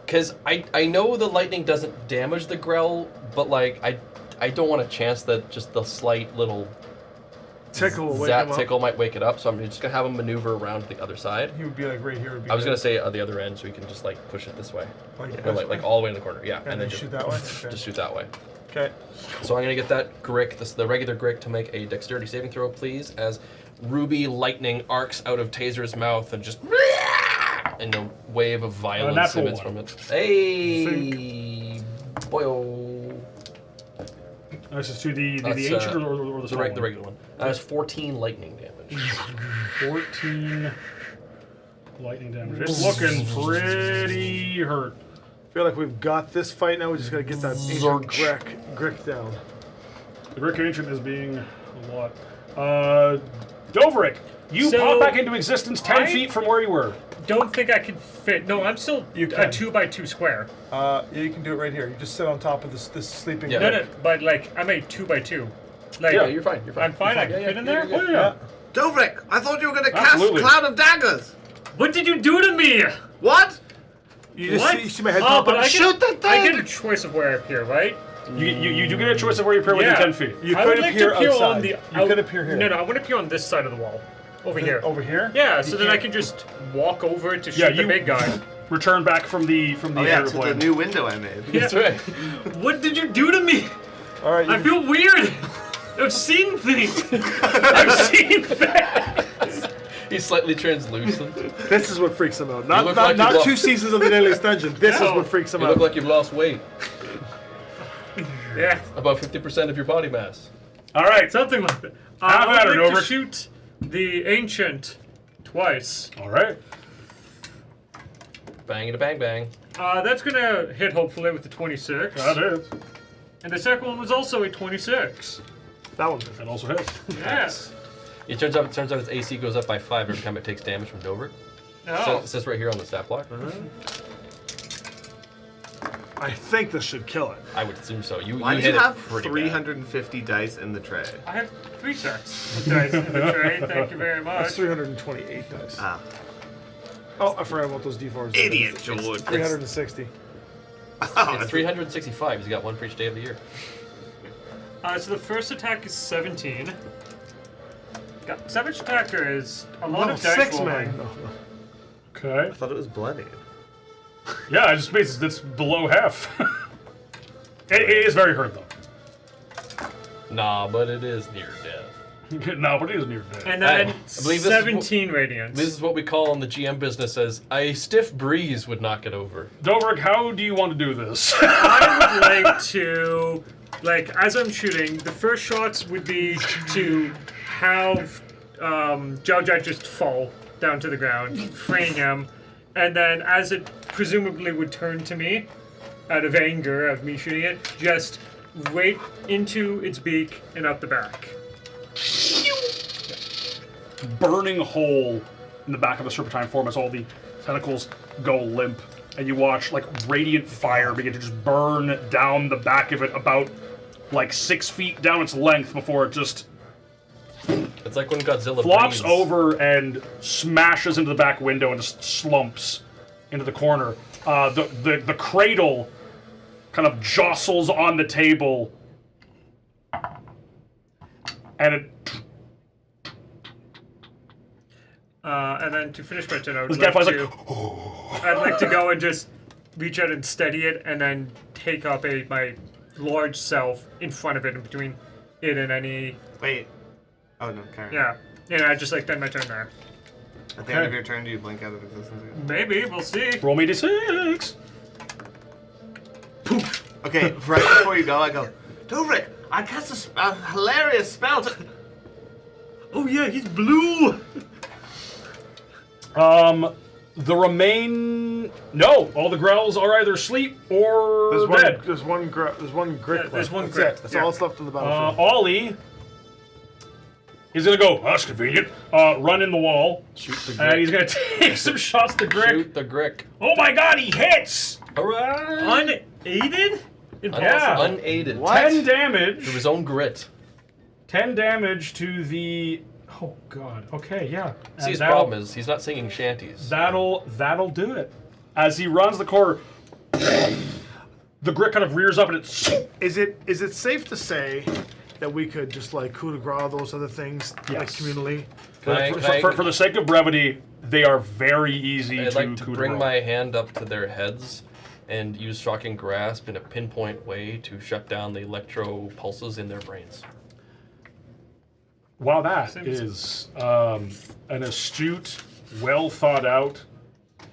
Because I know the lightning doesn't damage the grell, but like I don't want a chance that just the slight little Tickle will wake zap him up. tickle might wake it up. So I'm just gonna have him maneuver around to the other side. He would be like right here. Would be I was good. gonna say at the other end, so we can just like push it this way, Like or this way? like all the way in the corner. Yeah, And then just shoot that way? Okay. Just shoot that way. Okay. So I'm gonna get that Grick, the regular Grick, to make a dexterity saving throw, please, as ruby lightning arcs out of Taser's mouth and just and a wave of violence natural emits one. from it. Hey, boyo. This is to the That's, ancient or the The regular one. That's 14 lightning damage. 14 lightning damage. It's looking pretty hurt. I feel like we've got this fight now. We just gotta get that ancient Grick down. The Rick Ancient is being a lot. Doverick, you So, pop back into existence 10 I- feet from where you were. Don't think I can fit. No, I'm still You a can. 2x2 square. Yeah, you can do it right here. You just sit on top of this sleeping. Yeah. No, no, but like I'm a 2x2. Like Yeah, you're fine. You're fine. I'm fine. I can fit in there. Oh, yeah. Dovrik, I thought you were going to Absolutely. cast Cloud of Daggers. What did you do to me? What? You just What? see, you see my head Oh, pop but up. I Shoot that I thing! get a choice of where I appear, right? You do get a choice of where you appear within Yeah. 10 feet. You I could would like appear to appear outside. on the. You could appear here. No, no, I want to appear on this side of the wall, over here. Over here? Yeah, so You then I can't- can just walk over to shoot Yeah, the you- big guy. Return back from the Oh yeah, to the airplane. new window I made. That's right. What did you do to me? All right. I feel weird. I've seen things. I've seen things. He's slightly translucent. This is what freaks him out. Not look not, like not you've 2 lost- seasons of the Deadliest Dungeon. This is No. what freaks him You out. look like you've lost weight. Yeah, About 50% of your body mass. All right. something like that. Have I at would it, like to Over. shoot the ancient twice. All right. Bang it a bang bang. That's gonna hit hopefully with the 26. That is. And the second one was also a 26. That one. That also hits. Yes. It turns out its AC goes up by 5 every time it takes damage from Dover. So Oh. it says right here on the stat block. I think this should kill it. I would assume so. You Why do hit you it have pretty 350 dice in the tray? I have 3 sets of dice in the tray. Thank you very That's much. 328 dice. Ah, Oh, I forgot about those D4s. idiot, George. 360. bad. It's 365. He's got one for each day of the year. So the first attack is 17. Savage Attacker is a lot No, of dice 6 rolling. man. No, no. Okay. I thought it was bloodied. Yeah, I just basically it's below half. It is very hurt though. Nah, but it is near death. No, but it is near dead. And then I believe this is 17 radiance. This is what we call in the GM business as a stiff breeze would knock it over. Doverick, how do you want to do this? I would like to, like, as I'm shooting, the first shots would be to have Jowdrad just fall down to the ground, freeing him, and then as it presumably would turn to me, out of anger of me shooting it, just right into its beak and out the back. Burning hole in the back of the serpentine form as all the tentacles go limp, and you watch like radiant fire begin to just burn down the back of it about like 6 feet down its length before it just It's like when Godzilla flops breathes. over and smashes into the back window and just slumps into the corner. The cradle kind of jostles on the table, and it. And then to finish my turn, I would This guy like flies to, like. I'd like to go and just reach out and steady it, and then take up my large self in front of it, in between it and any. Wait. Oh no, carry on. Yeah, and I just like end my turn there. At the end of your turn, do you blink out of existence again? Maybe we'll see. Roll me d6. Okay, right before you go, I go, Dovrik, I cast a hilarious spell to... Oh yeah, he's blue. The remain. No, all the growls are either asleep or dead. There's one Grick. Yeah, there's left. one That's Grick, it. That's yeah. all that's left on the battlefield. Ollie, He's gonna go, that's convenient, run in the wall, Shoot the and Grick. he's gonna take some shots to Grick. Shoot the Grick. Oh my god, he hits! Hooray! Unaided? Impossible. Yeah. Unaided. 10 damage. Through his own grit. 10 damage to the... Oh god, okay, yeah. See, And his problem is he's not singing shanties. That'll do it. As he runs the corner, the Grick kind of rears up and it... Is it safe to say that we could just like coup de grace those other things like Yes. communally? For the sake of brevity, they are very easy I'd to like to coup de bring grace. my hand up to their heads and use shocking grasp in a pinpoint way to shut down the electro pulses in their brains. Wow, that is an astute, well thought out,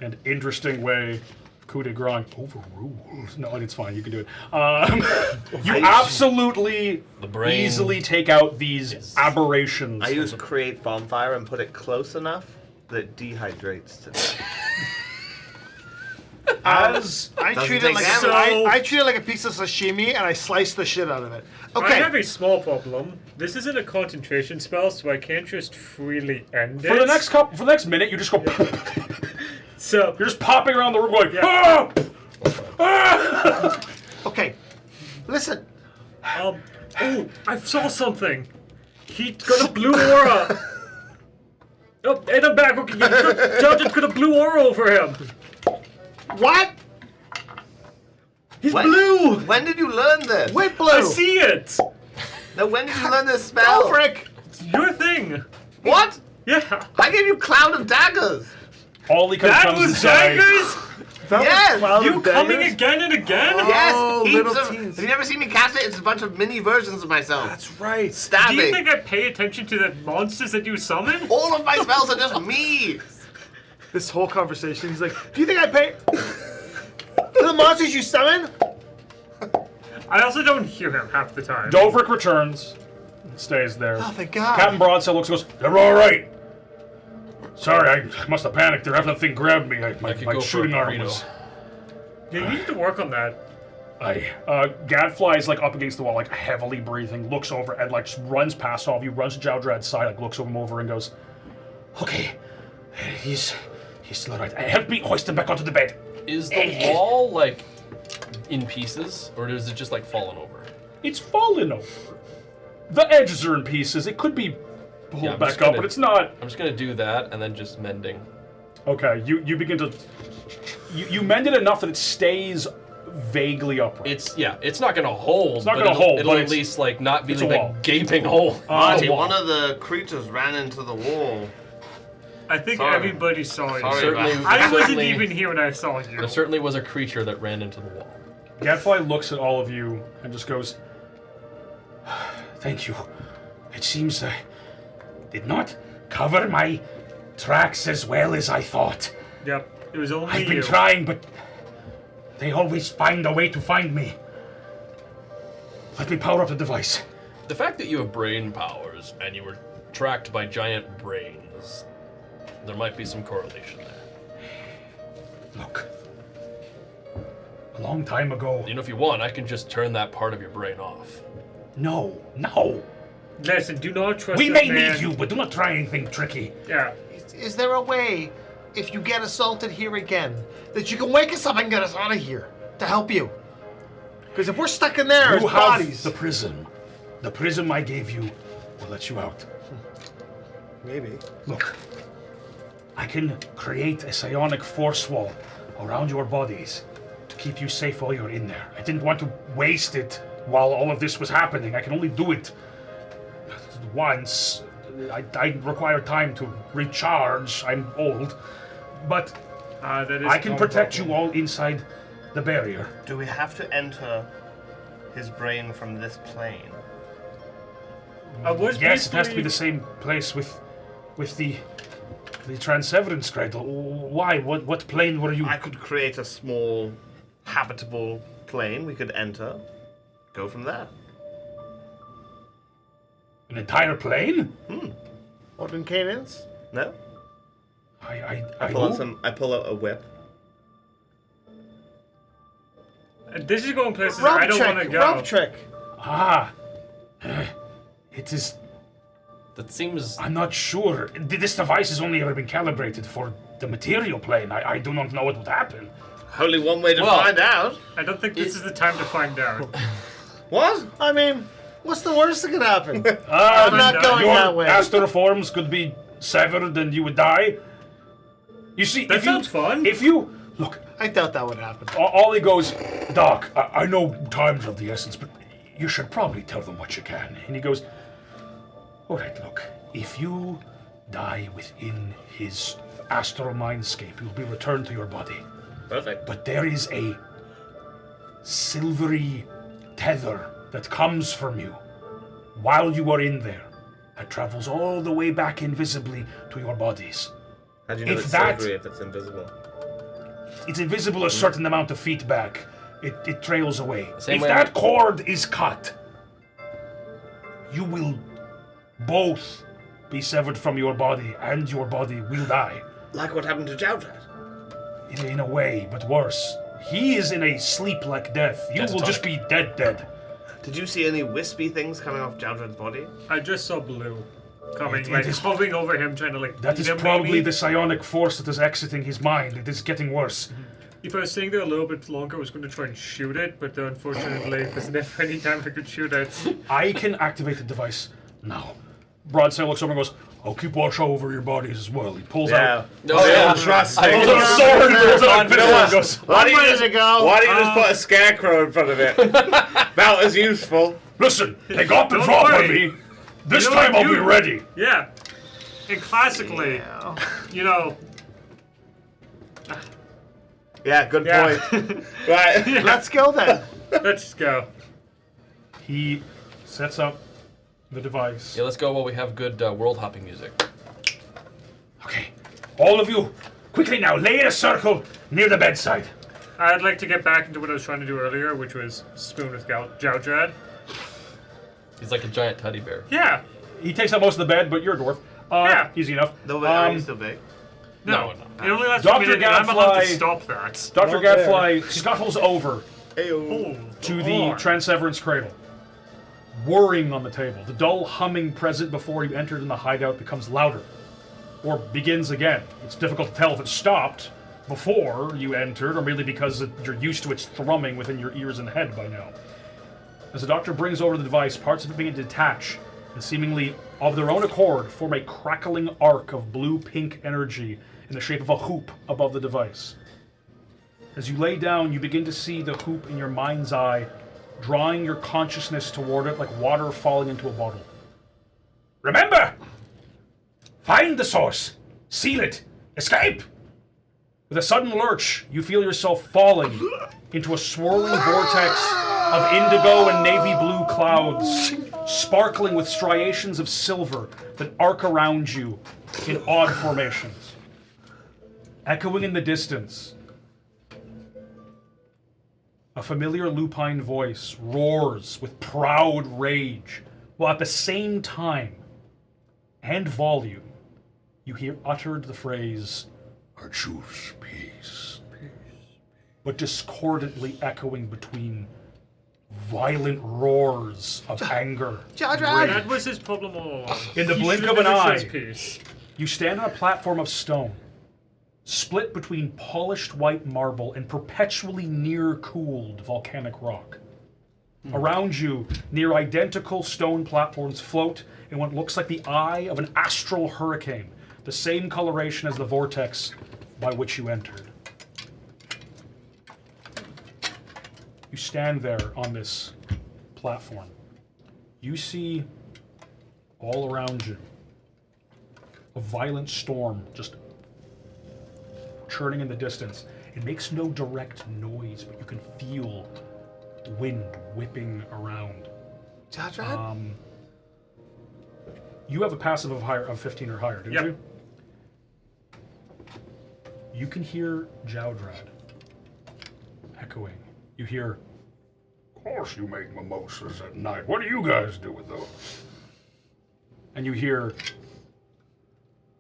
and interesting way of coup de grace. Overruled. No, it's fine. You can do it. You absolutely The brain. easily take out these aberrations. I use create bonfire and put it close enough that it dehydrates to death. As I Doesn't treat it take like damage. I treat it like a piece of sashimi, and I slice the shit out of it. I Okay. have a small problem. This isn't a concentration spell, so I can't just freely end it. for the next minute, you just go. So You're just popping around the room going. Yeah. "Ah! Ah!" Okay. Listen. Oh, I saw something. He got a blue aura. Oh, and I'm back. Okay, Jowdrad's got a blue aura over him. What? He's When- blue. When did you learn this? Wait, Blue. I see it. No, when did you learn this spell? Go, Frick. It's your thing. What? Yeah. I gave you Cloud of Daggers. Ollie kind of That comes was inside. daggers. Yes. You coming again and again? Yes. Oh, heaps little of- teens. Have you never seen me cast it? It's a bunch of mini versions of myself. That's right. Stabbing. Do you think I pay attention to the monsters that you summon? All of my spells are just me. This whole conversation, he's like, "Do you think I pay for the monsters you summon?" I also don't hear him half the time. Dovrik returns, and stays there. Oh, thank God. Captain Broadside looks and goes, "They're all right. Sorry, I must have panicked there. That thing grabbed me. My could go for a shooting arm burrito. was." Yeah, you need to work on that. Gadfly is like up against the wall, like heavily breathing, looks over and like just runs past all of you, runs to Jowdrad's side, like looks him over and goes, "Okay, he's still alright. Help me hoist him back onto the bed." Is the wall like in pieces, or is it just like fallen over? It's fallen over. The edges are in pieces. It could be pulled Yeah, I'm back just up, gonna- but it's not. I'm just gonna do that and then just mending. Okay, you begin to you mend it enough that it stays vaguely upright. It's not gonna hold. not but gonna it'll- hold, It'll but at it's- least like not be it's a like wall. a gaping hole. Marty, wall. one of the creatures ran into the wall. I think Sorry. everybody saw you. Sorry, Certainly, I wasn't certainly- even here when I saw you. There certainly was a creature that ran into the wall. Gadfly looks at all of you and just goes, "Thank you. It seems I did not cover my tracks as well as I thought. Yep, it was only I've been you. trying, but they always find a way to find me. Let me power up the device." The fact that you have brain powers and you were tracked by giant brains, there might be some correlation there. Look, a long time ago. You know, if you want, I can just turn that part of your brain off. No. Listen, do not trust We this may man. need you, but do not try anything tricky. Yeah. Is there a way, if you get assaulted here again, that you can wake us up and get us out of here to help you? Because if we're stuck in there, You as have bodies. the prism. The prism I gave you will let you out. Maybe. Look, I can create a psionic force wall around your bodies to keep you safe while you're in there. I didn't want to waste it while all of this was happening. I can only do it once. I require time to recharge. I'm old. But That is I can protect you all inside the barrier. Do we have to enter his brain from this plane? Yes, it has to be the same place with the Transseverance Cradle. Why? What plane were you? I could create a small, habitable plane we could enter. Go from there. An entire plane? Odin Canaans? No? I I pull out a whip. This is going places Rope I don't want to trick. go. Rope trick. Ah, it is That seems... I'm not sure. This device has only ever been calibrated for the material plane. I do not know what would happen. Only one way to find out. I don't think this is the time to find out. What? I mean, what's the worst that could happen? I'm not going that way. Astral forms could be severed and you would die. You see, That sounds fun. If you... Look, I doubt that would happen. Ollie goes, Doc, I know time's of the essence, but you should probably tell them what you can. And he goes, all right, look, if you die within his astral mindscape, you'll be returned to your body. Perfect. But there is a silvery tether that comes from you while you are in there. That travels all the way back invisibly to your bodies. How do you know If it's that- silvery if it's invisible? It's invisible a certain amount of feet back. It trails away. Same If way that cord is cut, you will both be severed from your body, and your body will die. Like what happened to Jowdrad? In a way, but worse. He is in a sleep-like death. You will just be dead. Did you see any wispy things coming off Jowdrad's body? I just saw blue coming, It like is- hovering over him, trying to like. That eat is him, probably maybe. the psionic force that is exiting his mind. It is getting worse. If I was staying there a little bit longer, I was going to try and shoot it, but unfortunately, there's never any time I could shoot it. I can activate the device now. Broadside looks over and goes, I'll keep watch over your bodies as well. He pulls out... Oh, yeah. Trust I me. was Pulls out a sword and pulls out a pistol and goes, Why do you Ready just to go. Why do you just put a scarecrow in front of it? About as useful. listen, they got the Don't drop on worry. me. This You know time what, I'll be you- ready. Yeah. And classically, you know. Yeah, good Yeah. point. Right. Let's go then. Let's go. He sets up the device. Yeah, let's go while we have good world hopping music. Okay, all of you, quickly now, lay in a circle near the bedside. I'd like to get back into what I was trying to do earlier, which was spoon with Jowdrad. He's like a giant teddy bear. Yeah. He takes up most of the bed, but you're a dwarf. Yeah. Easy enough. No, but are you still big? No. It only lasts Dr. a minute, and I'm allowed to Gadfly- stop that. Dr. Gadfly scuttles over Oh, to the Transseverance cradle, whirring on the table. The dull humming present before you entered in the hideout becomes louder, or begins again. It's difficult to tell if it stopped before you entered, or merely because you're used to its thrumming within your ears and head by now. As the doctor brings over the device, parts of it begin to detach, and seemingly of their own accord form a crackling arc of blue-pink energy in the shape of a hoop above the device. As you lay down, you begin to see the hoop in your mind's eye, drawing your consciousness toward it like water falling into a bottle. Remember! Find the source! Seal it! Escape! With a sudden lurch, you feel yourself falling into a swirling vortex of indigo and navy blue clouds, sparkling with striations of silver that arc around you in odd formations. Echoing in the distance, a familiar lupine voice roars with proud rage, while at the same time and volume, you hear uttered the phrase, I choose peace. But discordantly echoing between violent roars of anger. Jowdrad! that was his problem all along. In the He blink should of an never eye, chose peace. you stand on a platform of stone, split between polished white marble and perpetually near-cooled volcanic rock. Around you, near identical stone platforms float in what looks like the eye of an astral hurricane, the same coloration as the vortex by which you entered. You stand there on this platform. You see all around you a violent storm just churning in the distance. It makes no direct noise, but you can feel wind whipping around. Jowdrad? You have a passive of 15 or higher, didn't Yep. you? You can hear Jowdrad echoing. You hear, of course you make mimosas at night. What do you guys do with those? And you hear,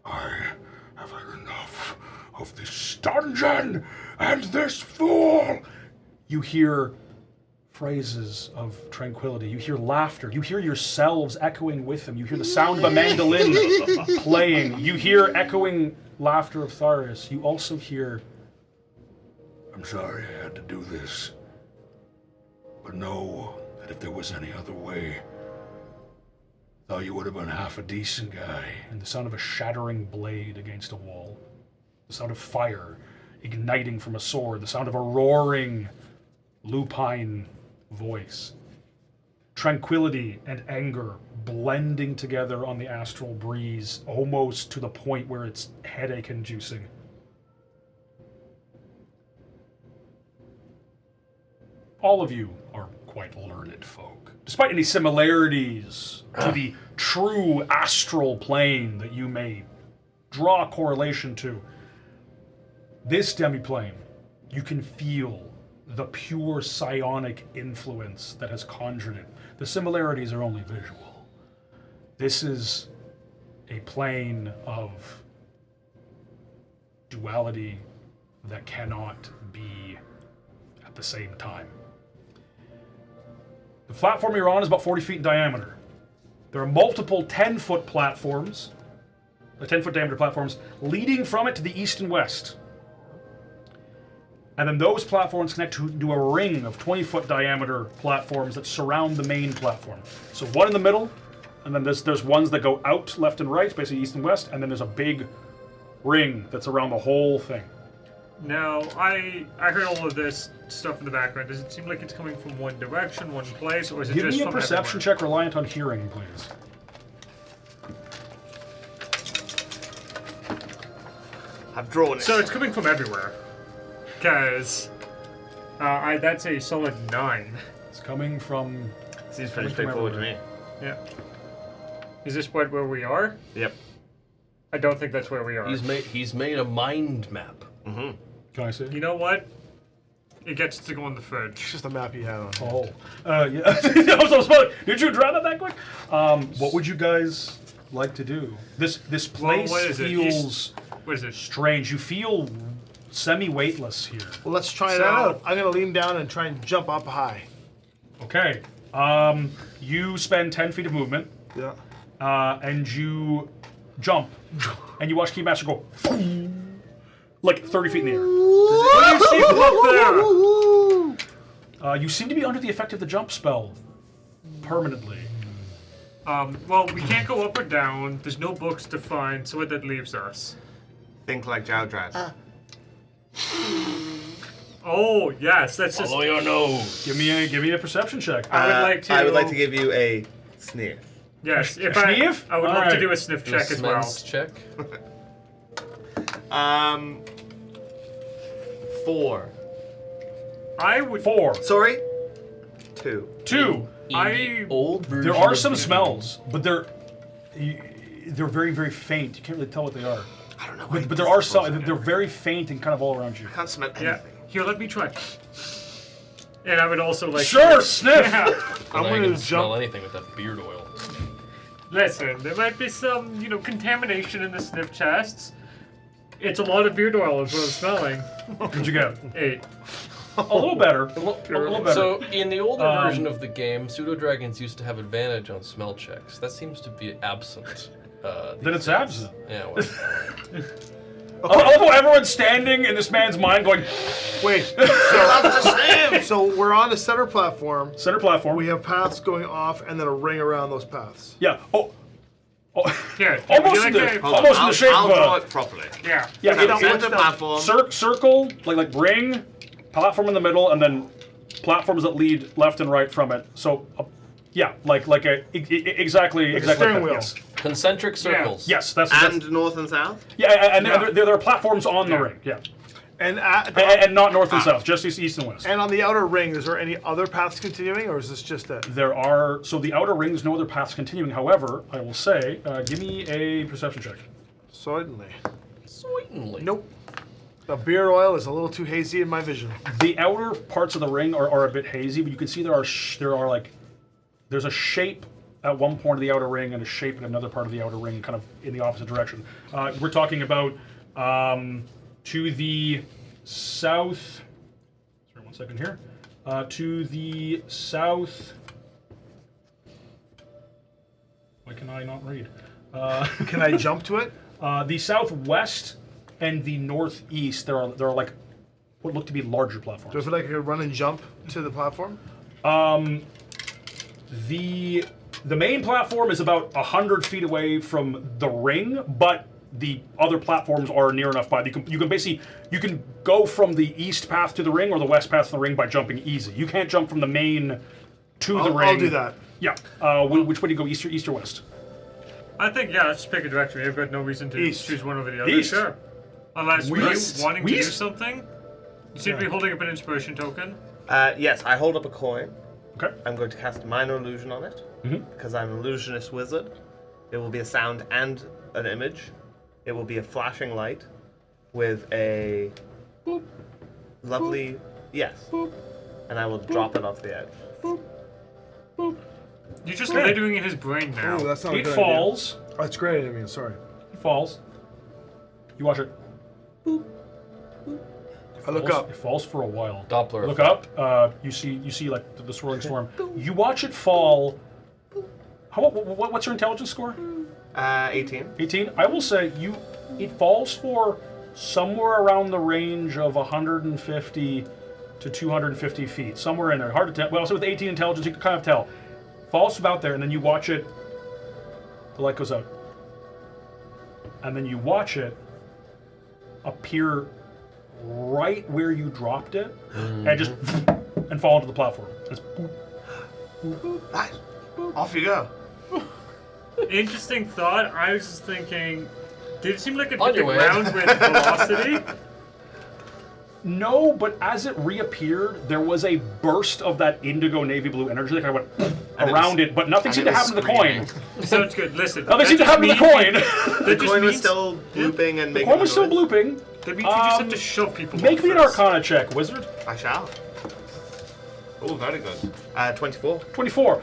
I have had enough of this dungeon and this fool. You hear phrases of tranquility. You hear laughter. You hear yourselves echoing with them. You hear the sound of a mandolin playing. You hear echoing laughter of Tharius. You also hear, I'm sorry I had to do this. But know that if there was any other way, thought you would have been half a decent guy. and the sound of a shattering blade against a wall. The sound of fire igniting from a sword. The sound of a roaring lupine voice. Tranquility and anger blending together on the astral breeze, almost to the point where it's headache-inducing. All of you are quite learned folk, despite any similarities to the true astral plane that you may draw a correlation to. This demiplane, you can feel the pure psionic influence that has conjured it. The similarities are only visual. This is a plane of duality that cannot be at the same time. The platform you're on is about 40 feet in diameter. There are multiple 10-foot platforms, the 10-foot diameter platforms, leading from it to the east and west. And then those platforms connect to a ring of 20-foot diameter platforms that surround the main platform. So one in the middle, and then there's ones that go out left and right, basically east and west, and then there's a big ring that's around the whole thing. Now, I heard all of this stuff in the background. Does it seem like it's coming from one direction, one place, or is it Give just me a from perception everywhere? check reliant on hearing, please. I've drawn it. So it's coming from everywhere. Because that's a solid 9. It's coming from... Seems pretty straightforward to me. Yeah. Is this where we are? Yep. I don't think that's where we are. He's made a mind map. Can I see? You know what? It gets to go on the fridge. It's just a map you had on. Oh. Yeah. I was supposed Did you draw that quick? What would you guys like to do? This place what is it? feels What is it? strange. You feel semi-weightless here. Well, let's try it So- out. I'm gonna lean down and try and jump up high. Okay. You spend 10 feet of movement, Yeah. and you jump, and you watch Keymaster go like 30 feet in the air. What do you see from up there? You seem to be under the effect of the jump spell permanently. Well, we can't go up or down. There's no books to find, so what that leaves us. Think like Jowdrad. Oh, yes, that's just... Follow your nose. Give me a perception check. I would like to... I would like to give you a sniff. Yes, if sniff? I would love to Alright. do a sniff check as well. Smens check. 4. I would... 4. Sorry? 2. 2. Old version. There are of some the- smells, but they're very, very faint. You can't really tell what they are. I don't know. But there are some. They're very faint and kind of all around you. I can't smell anything. Yeah, here, let me try. And I would also like... Sure, sniff. Yeah. I'm gonna gonna smell jump- anything with that beard oil. Listen, there might be some, contamination in the sniff chests. It's a lot of beard oil is what I'm smelling. What'd you get? 8. A little better. A little better. So, in the older version of the game, pseudo-dragons used to have advantage on smell checks. That seems to be absent. Then it's absent. Yeah, well, Although everyone's standing in this man's mind going, Wait. So we're on the center platform. center platform. We have paths going off and then a ring around those paths. Yeah. Oh. Here, Almost would in you the, like a- almost in the shape I'll of draw a... it properly. Yeah. Yeah, Now, it, center platform. circle, like ring, platform in the middle, and then platforms that lead left and right from it. So, yeah, like a exactly a like steering that. wheel. Yes, concentric circles. yes, that's And north and south? yeah, and there are platforms on the ring. Yeah, And and not north and south, just east and west. and on the outer ring, is there any other paths continuing, or is this just it? There are the outer ring. There's no other paths continuing. However, I will say, give me a perception check. Certainly. Certainly. Nope. The beer oil is a little too hazy in my vision. The outer parts of the ring are a bit hazy, but you can see there's a shape at one point of the outer ring and a shape in another part of the outer ring, kind of in the opposite direction. We're talking about to the south. Sorry, 1 second here. To the south. Why can I not read? Can I jump to it? The southwest and the northeast, there are like what look to be larger platforms. Do I feel like I could run and jump to the platform? The main platform is about 100 feet away from the ring, but the other platforms are near enough by. You can go from the east path to the ring or the west path to the ring by jumping easy. You can't jump from the main to the ring. I'll do that. Yeah. Which way do you go, east or west? I think, let's just pick a direction. We've got no reason to choose one over the other. East. Sure. Unless we're wanting to do West. something. You seem to be holding up an inspiration token. Yes, I hold up a coin. Okay. I'm going to cast minor illusion on it because I'm an illusionist wizard. It will be a sound and an image. It will be a flashing light with a lovely yes, and I will drop it off the edge. You're just doing in his brain now. Oh, that's not a It good falls. idea. Oh, that's great. I mean, sorry. It falls. You watch it. I look up. It falls for a while. Doppler Look effect. up. You see like the swirling storm. You watch it fall. What's your intelligence score? 18. 18. I will say it falls for somewhere around the range of 150 to 250 feet, somewhere in there. Hard to tell. Well, also with 18 intelligence, you can kind of tell. Falls about there, and then you watch it. The light goes out, and then you watch it appear right where you dropped it, and just and fall into the platform. Just, Right. Off you go. Interesting thought. I was just thinking, did it seem like it On hit the your way. ground with velocity? No, but as it reappeared, there was a burst of that indigo navy blue energy that kind of went around it, but nothing seemed to happen to the coin. Sounds good. Listen. Nothing that seemed to just happen to the means- coin. The That just coin was means- still blooping and The making coin was still noise. blooping. That means you just have to shove people. Make off me an first. Arcana check, wizard. I shall. Oh, very good. 24. 24.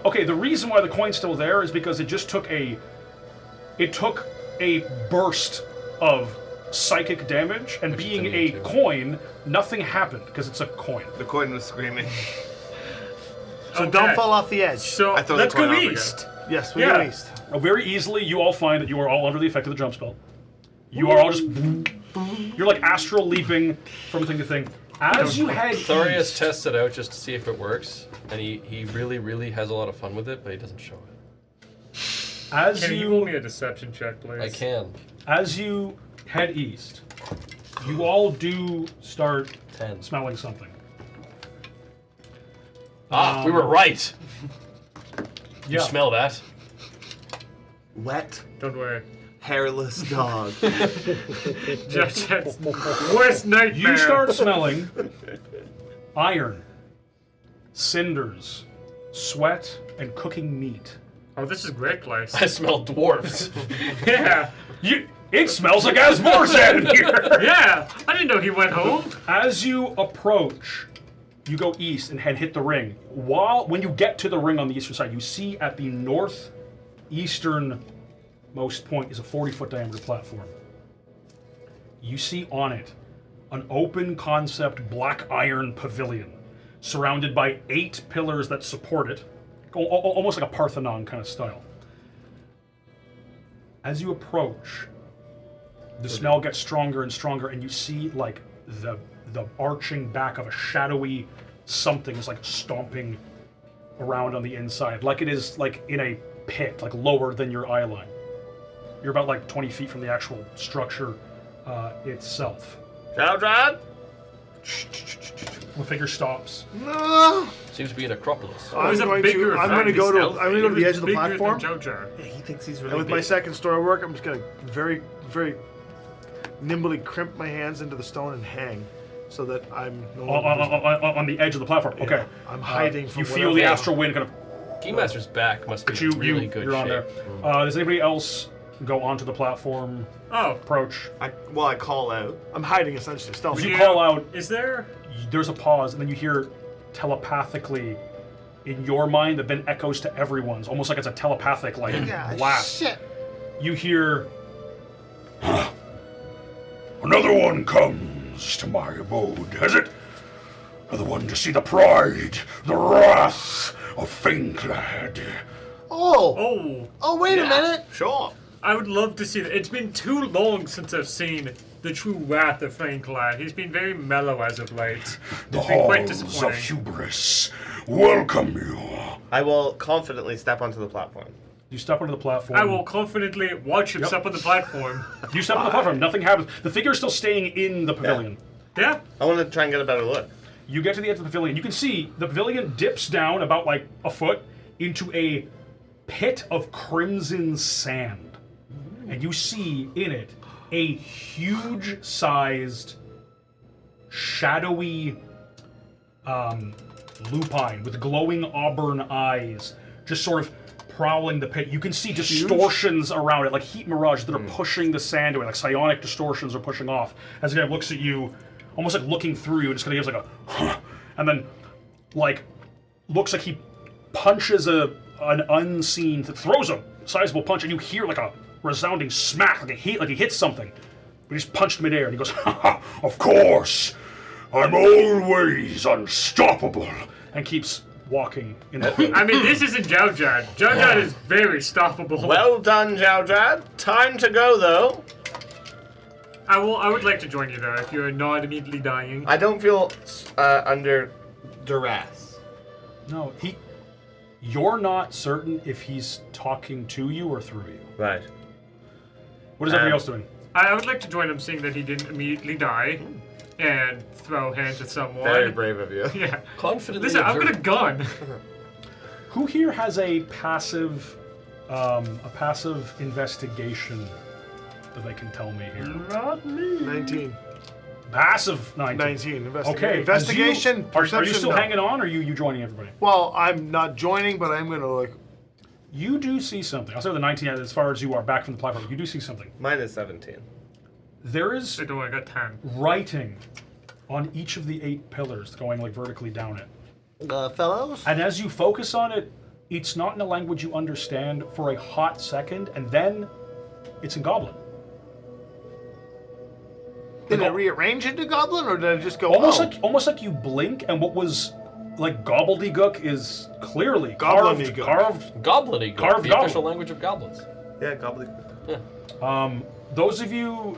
Okay, the reason why the coin's still there is because it just took a burst of psychic damage, and being is a neat, too. coin, nothing happened because it's a coin. The coin was screaming. So Okay. don't fall off the edge. So I throw the let's coin go off again. east. Yes, we Yeah. go east. Very easily, you all find that you are all under the effect of the jump spell. You are all just... You're like astral leaping from thing to thing. As you head Thorius east... tests it out just to see if it works, and he really, really has a lot of fun with it, but he doesn't show it. As Can you roll me a deception check, please? I can. As you head east, you all do start 10. smelling something. We were right. You Yeah. smell that? Wet, Don't worry. hairless dog. Just worst nightmare. You start smelling iron, cinders, sweat, and cooking meat. Oh, this is a great place. I smell dwarves. Yeah. It smells like Asmorzad in here! Yeah. I didn't know he went home. As you approach, you go east and hit the ring. When you get to the ring on the eastern side, you see at the northeastern most point is a 40-foot diameter platform. You see on it an open concept black iron pavilion surrounded by 8 pillars that support it, almost like a Parthenon kind of style. As you approach, the smell gets stronger and stronger, and you see like the arching back of a shadowy something is like stomping around on the inside, like it is like in a pit, like lower than your eye line. You're about like 20 feet from the actual structure itself. Jowdrad? The figure stops. No. Seems to be an acropolis. I'm was a going bigger to. I'm going to go to. stealthy. I'm going to go to the edge of the Bigger platform. than Jowdrad. Yeah, he thinks he's And really with my big. second story work, I'm just going to very, very nimbly crimp my hands into the stone and hang, so that I'm no longer visible. On the edge of the platform. Yeah, Okay. I'm hiding from You feel the whatever- astral wind kind of. Keymaster's back must be in really good you're on shape. there. Does anybody else go onto the platform? Oh. Approach. I call out. I'm hiding essentially. Stealth. You call out. Is there? There's a pause, and then you hear telepathically in your mind that then echoes to everyone's, almost like it's a telepathic like blast. Shit. You hear. Another one comes to my abode, has it? are the one to see the pride, the wrath of Faneclad. Oh, wait a minute. Sure. I would love to see that. It's been too long since I've seen the true wrath of Faneclad. He's been very mellow as of late. The It's been quite halls of disappointing. hubris welcome you. I will confidently step onto the platform. You step onto the platform. I will confidently watch him Yep. step on the platform. You step on the platform. Nothing happens. The figure is still staying in the pavilion. Yeah. I want to try and get a better look. You get to the edge of the pavilion. You can see the pavilion dips down about like a foot into a pit of crimson sand. And you see in it a huge-sized, shadowy lupine with glowing auburn eyes, just sort of prowling the pit. You can see distortions around it, like heat mirage that are pushing the sand away, like psionic distortions are pushing off. As the guy looks at you, almost like looking through you, and just kind of gives like a, huh, and then, like, looks like he punches an unseen, throws a sizable punch, and you hear like a resounding smack, like he hits something. But he's punched midair, and he goes, ha ha, Of course, I'm always unstoppable. and keeps walking in the I mean, this isn't Jowdrad. Jowdrad is very stoppable. Well done, Jowdrad. Time to go, though. I would like to join you though, if you're not immediately dying. I don't feel under duress. No, you're not certain if he's talking to you or through you. Right. What is everybody else doing? I would like to join him, seeing that he didn't immediately die and throw hands at someone. Very brave of you. Yeah. Confidently Listen, I've got a observe. gun. Who here has a passive investigation that they can tell me here? Not me. 19. Passive 19. 19. Okay. Investigation. Are you Perception, still no. hanging on, or are you joining everybody? Well, I'm not joining, but I'm gonna like. You do see something. I'll say the 19 as far as you are back from the platform. You do see something. Mine is 17. There is I don't. I got 10. writing on each of the 8 pillars going like vertically down it. Fellows? And as you focus on it, it's not in a language you understand for a hot second, and then it's in Goblin. Did it rearrange into Goblin, or did it just go Almost like you blink, and what was like gobbledygook is clearly Gobbledygook. carved. Goblin-y. Carved the goblin. official language of goblins. Yeah, gobbledygook. Those of you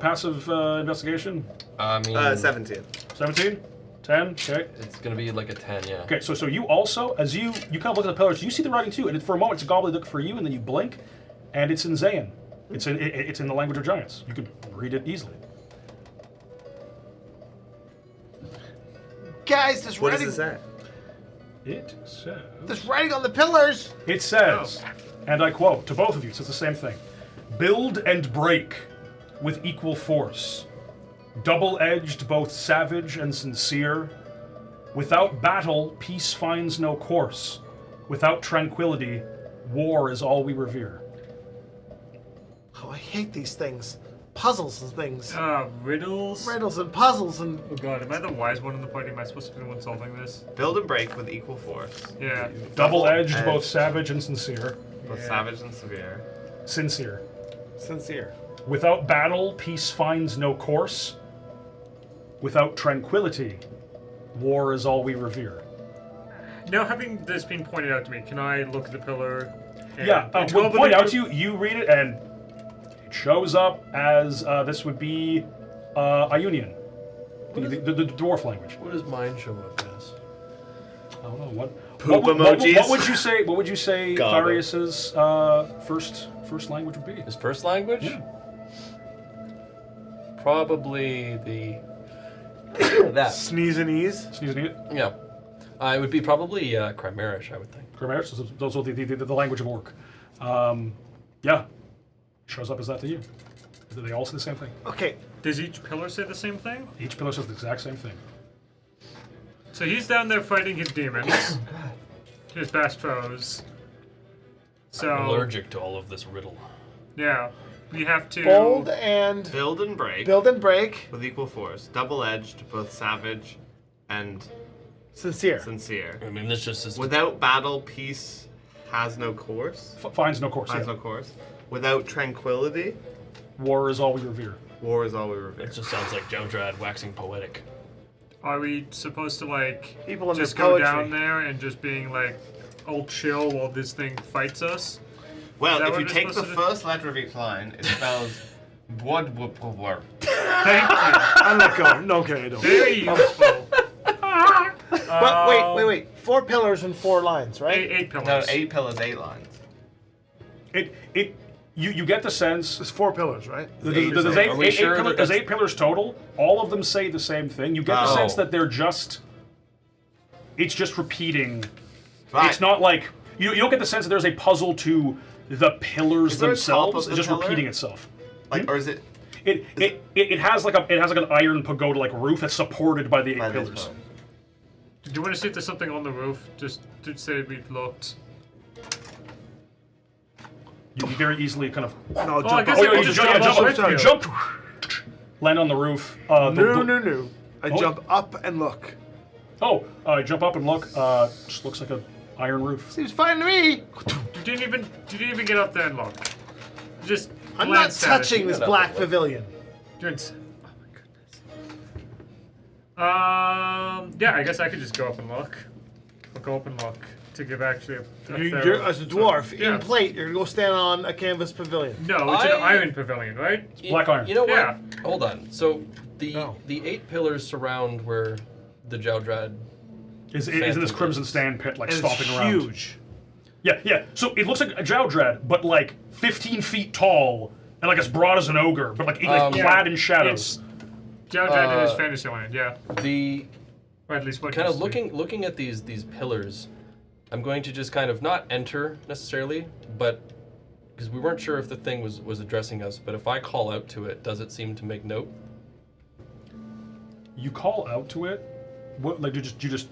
passive investigation, I mean, 17. 17, 10, okay. it's gonna be like a 10, yeah. Okay, so you also, as you kind of look at the pillars, you see the writing too, and for a moment it's a gobbledygook for you, and then you blink, and it's in Zayan. It's in the language of giants. You can read it easily. Guys, this What writing, does it say? It says. this writing on the pillars. It says, and I quote to both of you, so it's the same thing: "Build and break with equal force, double-edged, both savage and sincere. Without battle, peace finds no course. Without tranquility, war is all we revere." Oh, I hate these things. Puzzles and things. Riddles. Riddles and puzzles and. Oh god, am I the wise one in the party? Am I supposed to be the one solving this? Build and break with equal force. Yeah. Double-edged, Double-edged. both savage and sincere. Both Yeah. savage and severe. Sincere. Sincere. Without battle, peace finds no course. Without tranquility, war is all we revere. Now, having this been pointed out to me, can I look at the pillar? And Yeah, and we'll go point over out to you, you read it, and it shows up as this would be Ionian, the dwarf language. What does mine show up as? I don't know, what Poop what emojis. would you say? What would you say Gobble. Tharius's first language would be? His first language? Yeah. Probably the... that. Sneeze and ease. Sneezing it. Yeah. It would be probably Chimerish, I would think. Chimerish, those are the language of orc. Yeah, shows up as that to you. They all say the same thing. Okay, Does each pillar say the same thing? Each pillar says the exact same thing. So he's down there fighting his demons, his best foes. So I'm allergic to all of this riddle. yeah, we have to. bold and Build and break build and break. with equal force. Double-edged, both savage and Sincere. sincere. I mean, this just is... Without battle, peace has no course. Finds no course. Has Yeah. no course. Without tranquility, War is all we revere. war is all we revere. It just sounds like Jowdrad waxing poetic. Are we supposed to like People in just their go poetry. down there and just being like, "Oh, chill," while this thing fights us? Well, that if what you we're take the supposed to do? first letter of each line, it spells "wood whoop whoop whoop." Thank you. I let go. No, okay, I don't. Very useful. But wait. 4 pillars and 4 lines, right? Eight pillars. No, 8 pillars, 8 lines. You get the sense There's 4 pillars, right? there's Are we sure that there's that's- 8 pillars total. All of them say the same thing. You get the Oh. sense that they're just. It's just repeating. Right. It's not like you don't get the sense that there's a puzzle to the pillars Is there a top themselves. of It's the just pillar? repeating itself. Like, or is it? It has like an iron pagoda like roof that's supported by the 8 by this pillars. one? Do you want to see if there's something on the roof? Just to say we've looked. You very easily kind of. No, I guess Oh, I yeah, can you just jump, jump jump, up. you jump, land on the roof. No. I Oh. jump up and look. Oh, jump up and look. Just looks like an iron roof. Seems fine to me. You didn't even get up there and look. Just I'm not glanced at it. touching this Get up black and look. pavilion. You're ins- Oh my goodness. Yeah, I guess I could just go up and look. I'll go up and look to give actually a You're, as a dwarf, Yeah. in plate, you're gonna go stand on a canvas pavilion. No, it's an I- iron pavilion, right? Black iron. You know what? Yeah. Hold on. So the No. the 8 pillars surround where the Jowdrad. Is in this crimson stand pit like And stomping it's around. huge. Yeah. So it looks like a Jowdrad, but like 15 feet tall and like as broad as an ogre, but like clad in shadows. Jowdrad in his fantasy land, yeah. The Or at least what kind of used to be. looking at these pillars, I'm going to just kind of not enter necessarily, but because we weren't sure if the thing was addressing us, but if I call out to it, does it seem to make note? You call out to it. What like you just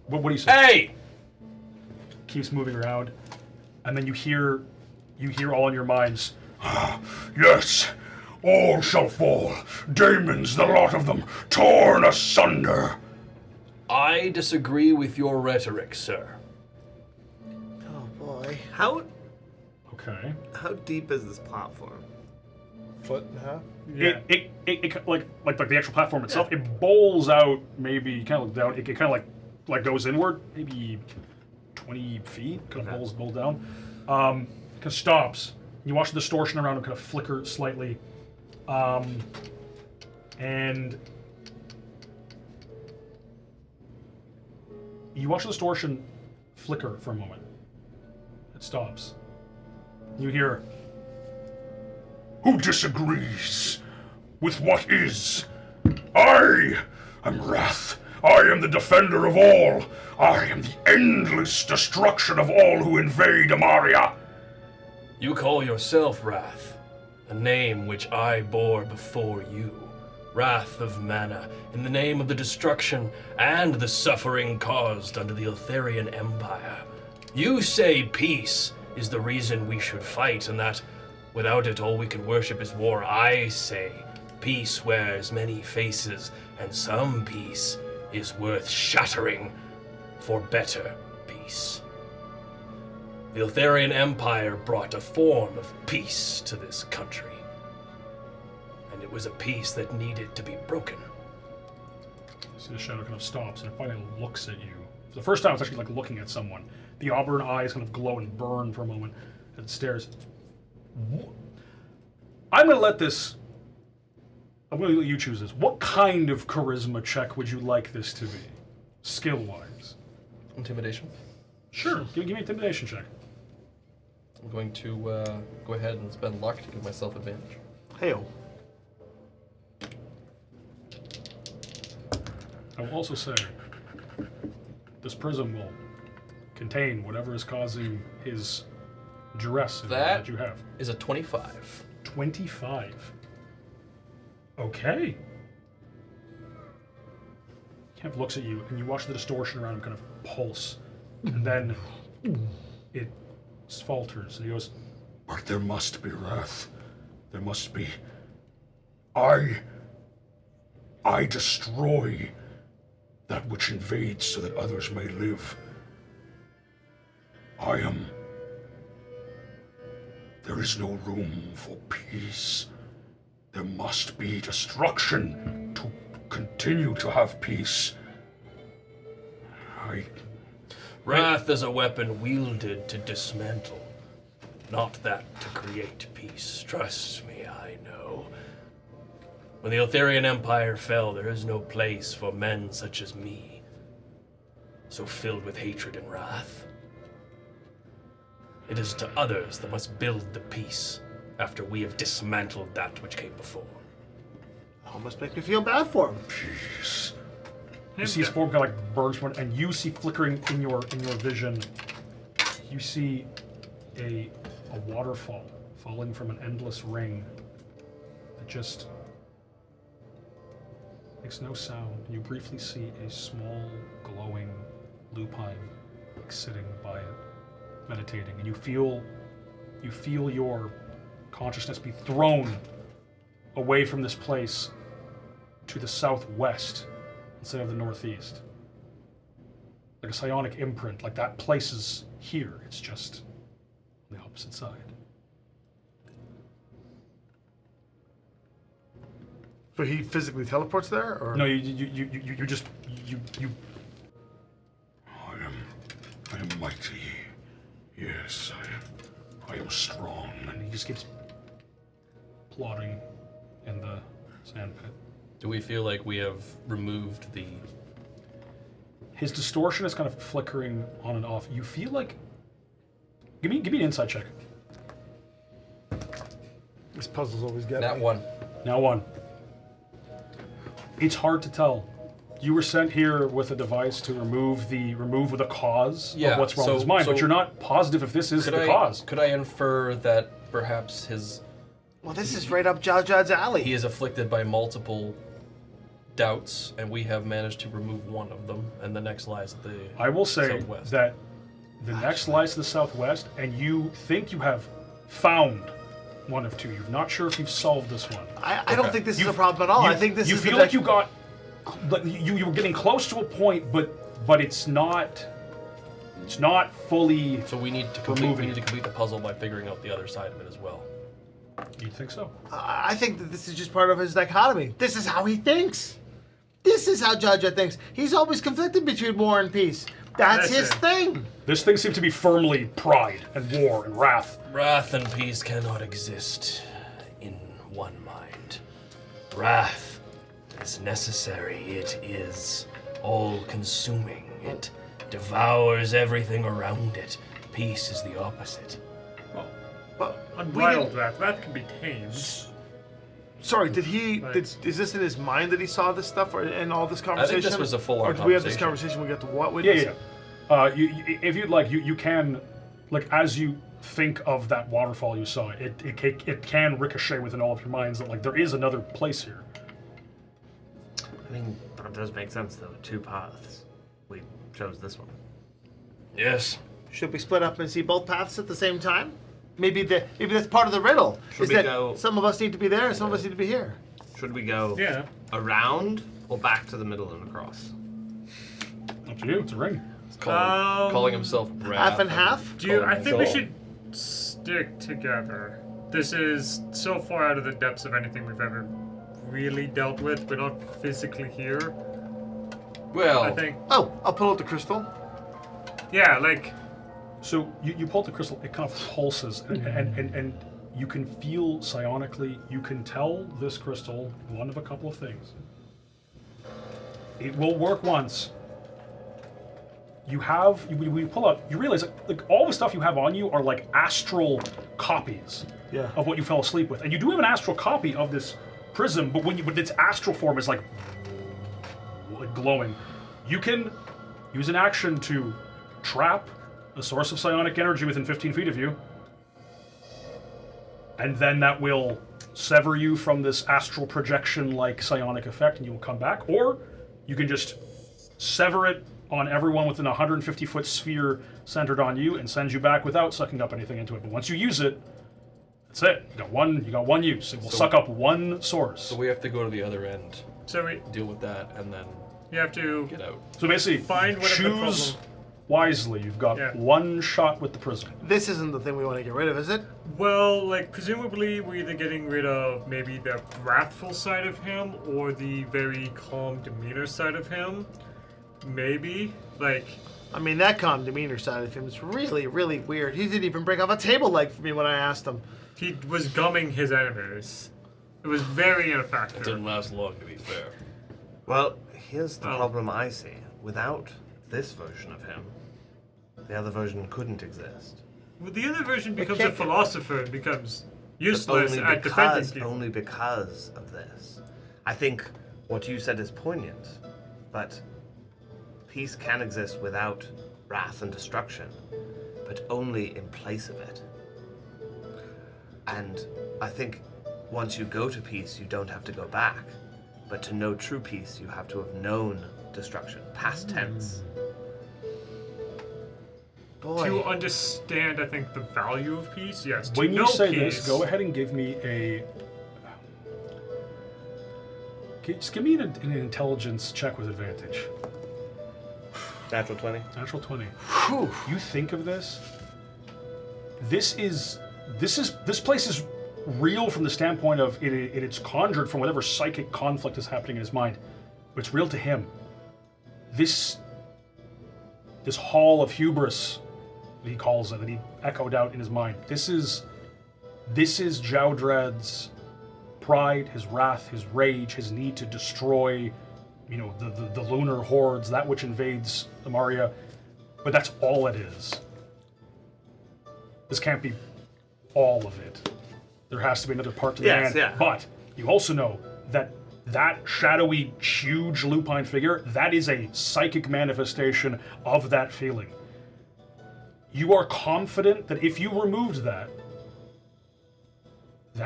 what do you say? Hey! Keeps moving around, and then you hear all in your minds. Yes, all shall fall. Daemons, the lot of them, torn asunder. I disagree with your rhetoric, sir. Oh boy. How Okay. deep is this platform? Foot and a half. Yeah. It like the actual platform itself. It bowls out maybe kind of look down. It kind of like goes inward, maybe 20 feet. Kind of bowls down. Kind of stops. You watch the distortion around him kind of flicker slightly, and you watch the distortion flicker for a moment. It stops. You hear. Who disagrees with what is? I am Wrath. I am the defender of all. I am the endless destruction of all who invade Amaria. You call yourself Wrath, a name which I bore before you. Wrath of Mana, in the name of the destruction and the suffering caused under the Eltharian Empire. You say peace is the reason we should fight, and that without it all we can worship is war. I say peace wears many faces, and some peace is worth shattering for better peace. The Eltharian Empire brought a form of peace to this country, and it was a peace that needed to be broken. You see the shadow kind of stops and it finally looks at you. For the first time, it's actually like looking at someone. The auburn eyes kind of glow and burn for a moment as it stares. I'm going to let this. I'm going to let you choose this. What kind of charisma check would you like this to be, skill-wise? Intimidation. Sure. Give me an intimidation check. I'm going to go ahead and spend luck to give myself advantage. Hail. I will also say, this prism will contain whatever is causing his duress that you have. Is a 25. 25. Okay. Kemp looks at you, and you watch the distortion around him kind of pulse, and then it falters, and he goes, But there must be wrath. There must be. I destroy that which invades so that others may live. I am. There is no room for peace. There must be destruction to continue. continue to have peace. Wrath is a weapon wielded to dismantle, not that to create peace. Trust me, I know. When the Eltharian Empire fell, there is no place for men such as me, so filled with hatred and wrath. It is to others that must build the peace after we have dismantled that which came before. Almost makes me feel bad for him. Peace. You see his form kind of like burns one, and you see flickering in your vision. You see a waterfall falling from an endless ring that just makes no sound. You briefly see a small glowing lupine like sitting by it, meditating, and you feel your consciousness be thrown away from this place to the southwest instead of the northeast. Like a psionic imprint, like that place is here, it's just on the opposite side. So he physically teleports there, or No, you I am mighty. Yes, I am strong. and he just keeps plodding in the sandpit. Do we feel like we have removed the... His distortion is kind of flickering on and off. You feel like... Give me an insight check. this puzzle's always getting That me. one. Now one. It's hard to tell. You were sent here with a device to remove the cause of what's wrong with his mind, but you're not positive if this is the cause. Could I infer that perhaps Well, this is right up Jowdrad's alley. he is afflicted by multiple doubts, and we have managed to remove one of them, and the next lies at the I will say southwest. that the next lies to the southwest, and you think you have found one of two. You're not sure if you've solved this one. I don't think this is a problem at all. I think this you is feel the like you got you were getting close to a point, but it's not fully. So we need to complete the puzzle by figuring out the other side of it as well. You'd think so. I think that this is just part of his dichotomy. This is how he thinks. This is how Jowdrad thinks. He's always conflicted between war and peace. That's his thing. This thing seems to be firmly pride and war and wrath. Wrath and peace cannot exist in one mind. Wrath is necessary. It is all-consuming. It devours everything around it. Peace is the opposite. But Unbridled wrath. Wrath can be tamed. Sorry, did he? Right. Is this in his mind that he saw this stuff, or in all this conversation? this was a full-on Or do we have this conversation. conversation? We get to what? Yeah. If you'd like, you can, like, as you think of that waterfall you saw, it can ricochet within all of your minds that, like, there is another place here. I mean, that does make sense, though. Two paths. We chose this one. Yes. should we split up and see both paths at the same time? Maybe that's part of the riddle. Should we go- Some of us need to be there, and some of us need to be here. Should we go around or back to the middle and across? Up to you. It's a ring. Calling himself Wrath. Half and half? I think we should stick together. This is so far out of the depths of anything we've ever really dealt with. We're not physically here. Well, I think. Oh, I'll pull out the crystal. Yeah, like. So you pull out the crystal, it kind of pulses, and you can feel psionically, you can tell this crystal one of a couple of things. It will work once. You pull out, you realize like all the stuff you have on you are like astral copies of what you fell asleep with. And you do have an astral copy of this prism, but when its astral form is like glowing, you can use an action to trap a source of psionic energy within 15 feet of you, and then that will sever you from this astral projection-like psionic effect, and you will come back. Or you can just sever it on everyone within a 150-foot sphere centered on you, and send you back without sucking up anything into it. But once you use it, that's it. You got one use. It will suck up one source. So we have to go to the other end, So we deal with that, and then you have to get out. So basically, find whatever the choose problem. wisely. You've got one shot with the prism. This isn't the thing we want to get rid of, is it? Well, like, presumably we're either getting rid of maybe the wrathful side of him or the very calm demeanor side of him. Maybe. Like... I mean, that calm demeanor side of him is really, really weird. He didn't even break off a table leg for me when I asked him. He was gumming his enemies. It was very ineffective. It didn't last long, to be fair. Well, here's the problem I see. Without this version of him, the other version couldn't exist. Well, the other version becomes a philosopher and becomes useless at defending people. Only because of this. I think what you said is poignant, but peace can exist without wrath and destruction, but only in place of it. And I think once you go to peace, you don't have to go back. But to know true peace, you have to have known destruction, past tense. Boy. To understand, I think, the value of peace, yes. When you know say peace, this, go ahead and give me a... Just give me an intelligence check with advantage. Natural 20. Natural 20. Whew. You think of this. This place is real from the standpoint of it's conjured from whatever psychic conflict is happening in his mind, but it's real to him. This hall of hubris, he calls it, that he echoed out in his mind. This is Jowdrad's pride, his wrath, his rage, his need to destroy, the lunar hordes, that which invades Amaria. But that's all it is. This can't be all of it. There has to be another part to the man. Yeah. But you also know that shadowy, huge lupine figure, that is a psychic manifestation of that feeling. You are confident that if you removed that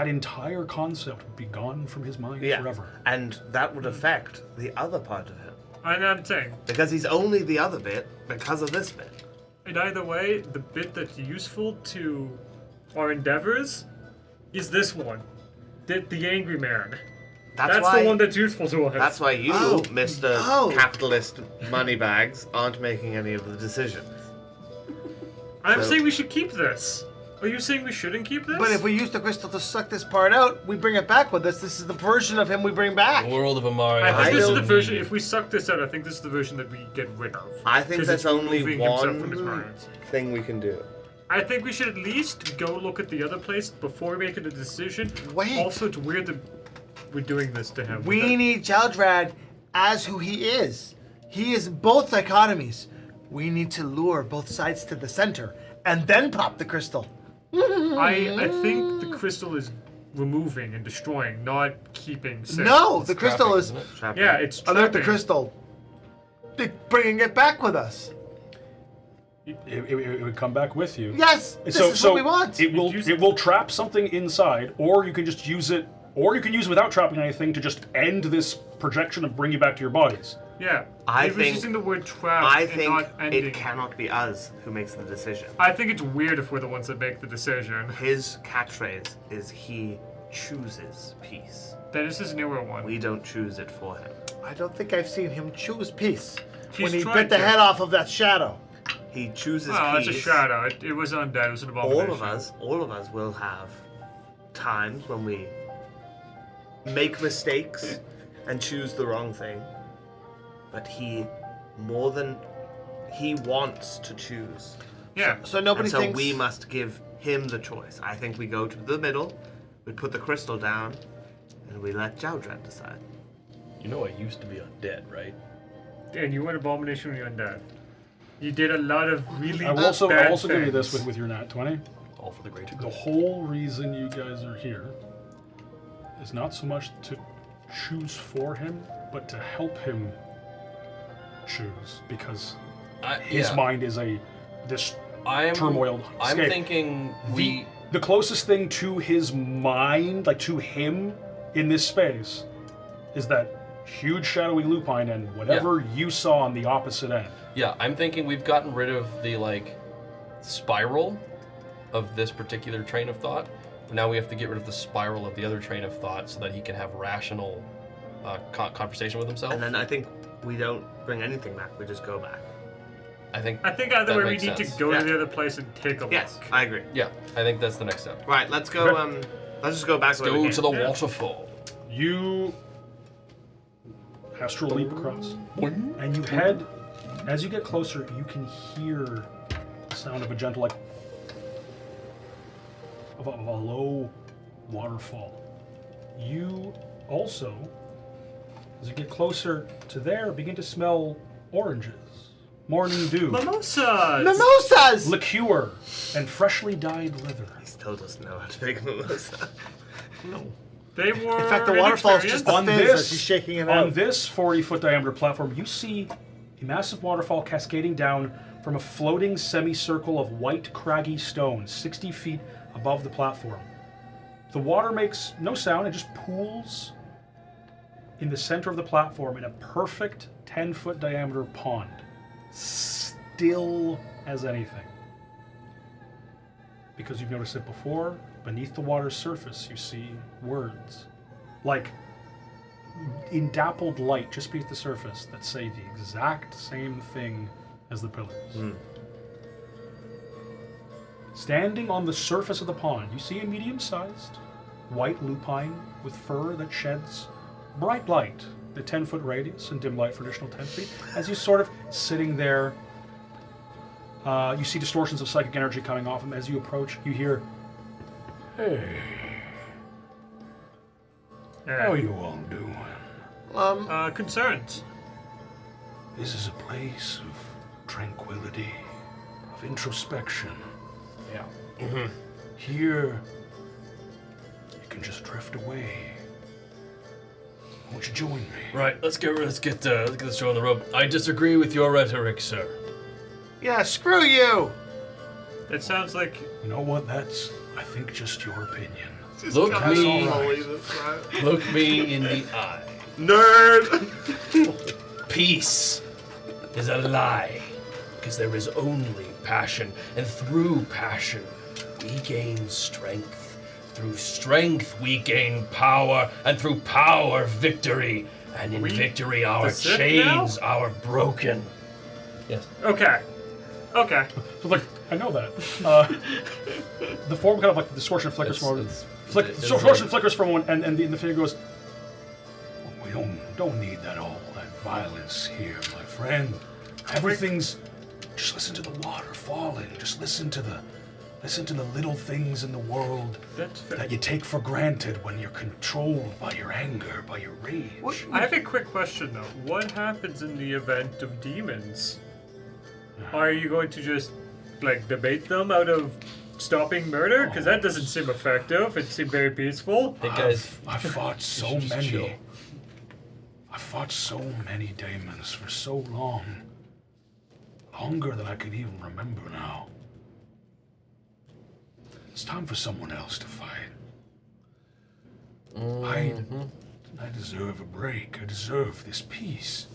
entire concept would be gone from his mind forever. And that would affect the other part of him. And I'm saying, Because he's only the other bit because of this bit. in either way, the bit that's useful to our endeavors is this one. The angry man. That's why, the one that's useful to us. That's why you, Mr. Capitalist Moneybags, aren't making any of the decisions. I'm saying we should keep this. Are you saying we shouldn't keep this? But if we use the crystal to suck this part out, we bring it back with us. This is the version of him we bring back. The world of Amaria. I think this is the version. If we suck this out, I think this is the version that we get rid of. I think 'Cause that's it's only removing himself one from his mind. thing we can do. I think we should at least go look at the other place before we make a decision. Wait. Also, it's weird that we're doing this to him. We need Jowdrad as who he is. He is both dichotomies. We need to lure both sides to the center and then pop the crystal. I think the crystal is removing and destroying, not keeping safe. No, the crystal is. Yeah, it's Alert the trapping. crystal. Bringing it back with us. It would come back with you. Yes, this is what we want. It will trap something inside, or you can just use it, or you can use it without trapping anything to just end this projection and bring you back to your bodies. Yeah, I he was think- using the word trap I and think not ending. it cannot be us who makes the decision. I think it's weird if we're the ones that make the decision. His catchphrase is he chooses peace. That is his newer one. We don't choose it for him. I don't think I've seen him choose peace when He's he tried bit the to. head off of that shadow. He chooses Oh, peace. it's a shadow. It was undead. It was an abomination. All of us will have times when we make mistakes and choose the wrong thing. But he wants to choose. Yeah. So nobody And so thinks. we must give him the choice. I think we go to the middle, we put the crystal down, and we let Jowdrad decide. You know I used to be undead, right? And you went abomination when you're undead. You did a lot of really I will also bad give you this things. with your nat 20. All for the greater The good. whole reason you guys are here is not so much to choose for him, but to help him choose, because his mind is this turmoiled I'm state. thinking The closest thing to his mind, like to him in this space, is that huge shadowy lupine and whatever you saw on the opposite end. Yeah, I'm thinking we've gotten rid of the spiral of this particular train of thought. Now we have to get rid of the spiral of the other train of thought so that he can have rational conversation with himself. And then I think we don't bring anything back, we just go back. I think either that way we makes need sense. to go to the other place and take a look. Yes, I agree. Yeah, I think that's the next step. Right, let's go. Let's just go back to where we Go came. to the waterfall. You astral leap across, and you head. As you get closer, you can hear the sound of a gentle, like of a low waterfall. You also, as you get closer to there, begin to smell oranges, morning dew, Mimosas! Mimosas! liqueur, and freshly dyed leather. He still doesn't know how to make mimosa. They were In fact, the waterfall's just On the fizz this, as she's shaking it on out. this 40-foot diameter platform, you see a massive waterfall cascading down from a floating semicircle of white craggy stone 60 feet above the platform. The water makes no sound, it just pools in the center of the platform in a perfect 10-foot diameter pond. Still as anything. Because you've noticed it before, beneath the water's surface you see words. Like in dappled light just beneath the surface that say the exact same thing as the pillars. Standing on the surface of the pond, you see a medium-sized white lupine with fur that sheds bright light, the 10-foot radius and dim light for additional 10 feet. As you sort of sitting there, you see distortions of psychic energy coming off him. As you approach, you hear, "Hey, how you all doing? Concerns. This is a place of tranquility, of introspection. yeah, Here, you can just drift away. Won't you join me? Right, let's get this show on the road. I disagree with your rhetoric, sir. Yeah, screw you! It sounds like You know what? That's, I think, just your opinion. Look me, all right. look me in the eye. Nerd! Peace is a lie, because there is only passion, and through passion we gain strength. Through strength we gain power, and through power victory, and in victory our the Sith chains are broken. Yes. okay. so like I know that. The form kind of like the distortion flickers from one, distortion flickers from one, and the figure goes, We don't need that violence here, my friend. Everything's. Just listen to the water falling. Just listen to the little things in the world That's fair. that you take for granted when you're controlled by your anger, by your rage. I have a quick question though. What happens in the event of demons? Are you going to just like debate them out of stopping murder? Because that doesn't seem effective. It seemed very peaceful. Hey guys, I've fought so just many. chill. I fought so many demons for so long. Longer than I can even remember now. It's time for someone else to fight. I deserve a break. I deserve this peace.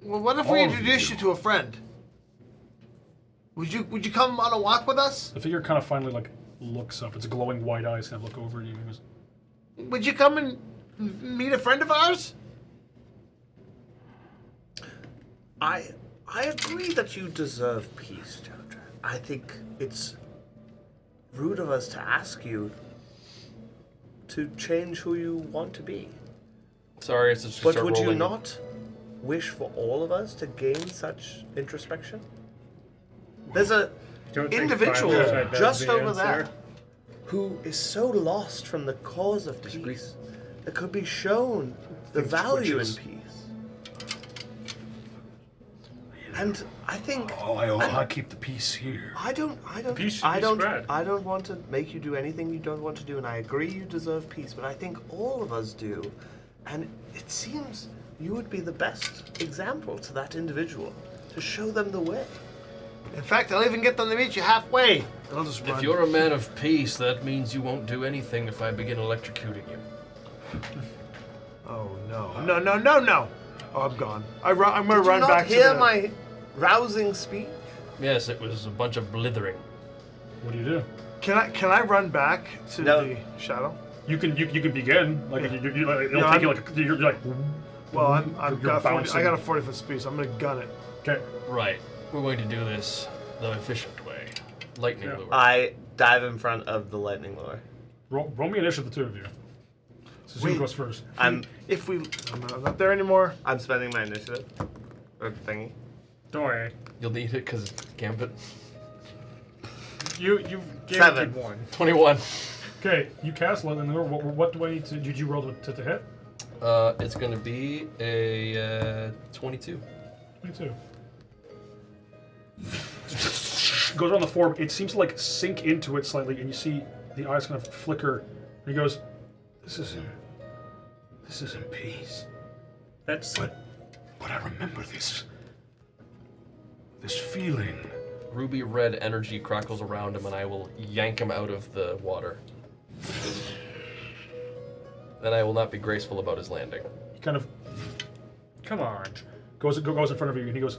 Well, what if we All of introduce you. you to a friend? Would you come on a walk with us? the figure kind of finally like looks up. It's glowing white eyes kind of look over at you. He goes, Would you come and meet a friend of ours? I agree that you deserve peace, Jowdrad. I think it's rude of us to ask you to change who you want to be. sorry, it's just But start would you rolling. not wish for all of us to gain such introspection? There's a Don't think individual violence might be just the over answer. there who is so lost from the cause of peace that could be shown the value in peace. And I think I keep the peace here. I don't Peace should be spread. I don't want to make you do anything you don't want to do, and I agree you deserve peace, but I think all of us do. And it seems you would be the best example to that individual to show them the way. In fact, I'll even get them to meet you halfway. And I'll just run. If you're a man of peace, that means you won't do anything if I begin electrocuting you. Oh no! No! Oh, I'm gone. I'm gonna Did run you not back hear to the... my rousing speech? Yes, it was a bunch of blithering. "What do you do?" Can I run back to No. the shadow? You can begin like Yeah. it'll Yeah, take you like you're like Well, You're I got a bouncing. 40-foot speed, so I'm gonna gun it. okay. Right. We're going to do this the efficient way. Lightning lure. I dive in front of the lightning lure. Roll me initiative, the two of you. So Zoom goes first. I'm not there anymore. I'm spending my initiative. Or thingy. Don't worry. You'll need it because Gambit. You've guaranteed 7. one. 21. Okay, you cast lightning lure. What do I need to? Did you roll to hit? It's going to be a 22. 22. Goes around the form. It seems to like sink into it slightly, and you see the eyes kind of flicker. And he goes, This isn't peace. That's But I remember this feeling. Ruby red energy crackles around him, and I will yank him out of the water. Then I will not be graceful about his landing. he kind of come on. goes in front of you, and he goes,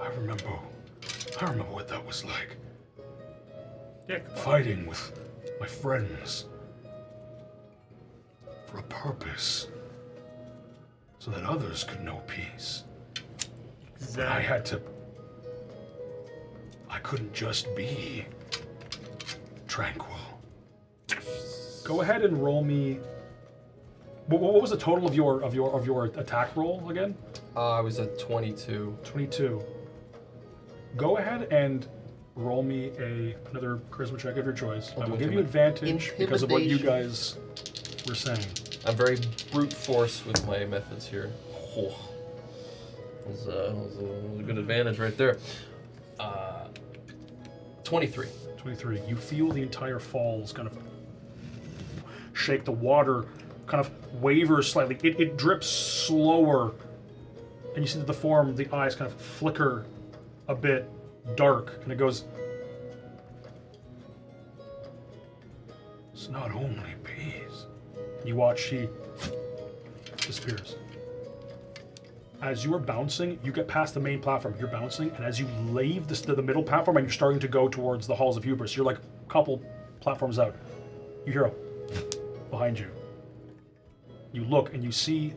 I remember what that was like. Yeah. Fighting with my friends for a purpose, so that others could know peace. But I couldn't just be tranquil. "Go ahead and roll me." What was the total of your attack roll again? I was at 22. 22. Go ahead and roll me another charisma check of your choice. I will give you advantage because of what you guys were saying. I'm very brute force with my methods here. Oh. That was a good advantage right there. 23. 23. You feel the entire falls kind of shake. The water kind of wavers slightly. It drips slower, and you see that the eyes kind of flicker a bit dark, and it goes, It's not only peace. you watch she disappears. As you are bouncing, you get past the main platform. You're bouncing, and as you leave the middle platform and you're starting to go towards the halls of hubris, you're like a couple platforms out. You hear a behind you. You look and you see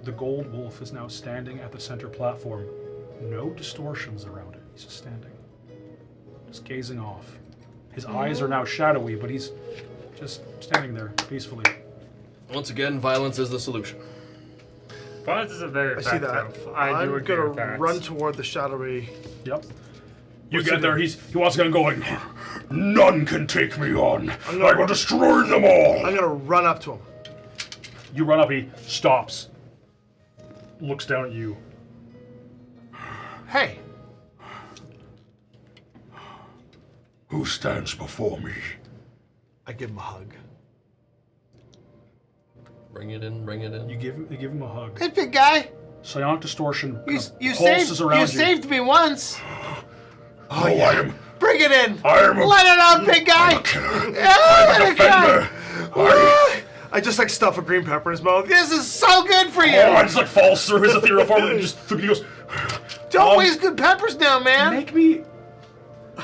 the gold wolf is now standing at the center platform. No distortions around it. He's just standing, just gazing off. His eyes are now shadowy, but he's just standing there peacefully. Once again, violence is the solution. Violence is a very I see that. I'm gonna run toward the shadowy. Yep. You What's get he there, doing? he wants to go like, none can take me on. I will destroy them all. I'm gonna run up to him. You run up, he stops, looks down at you. Hey, Who stands before me? I give him a hug. Bring it in, bring it in. You give him a hug. Hey, big guy. Psionic distortion You pulses around you. saved me once. Oh, yeah. I am. Bring it in. I am. Let it out, big guy. Let it go. I just like stuff a green pepper in his mouth. This is so good for you. Oh, it just like falls through his ethereal form and just he goes. Don't waste good peppers now, man. Make me. I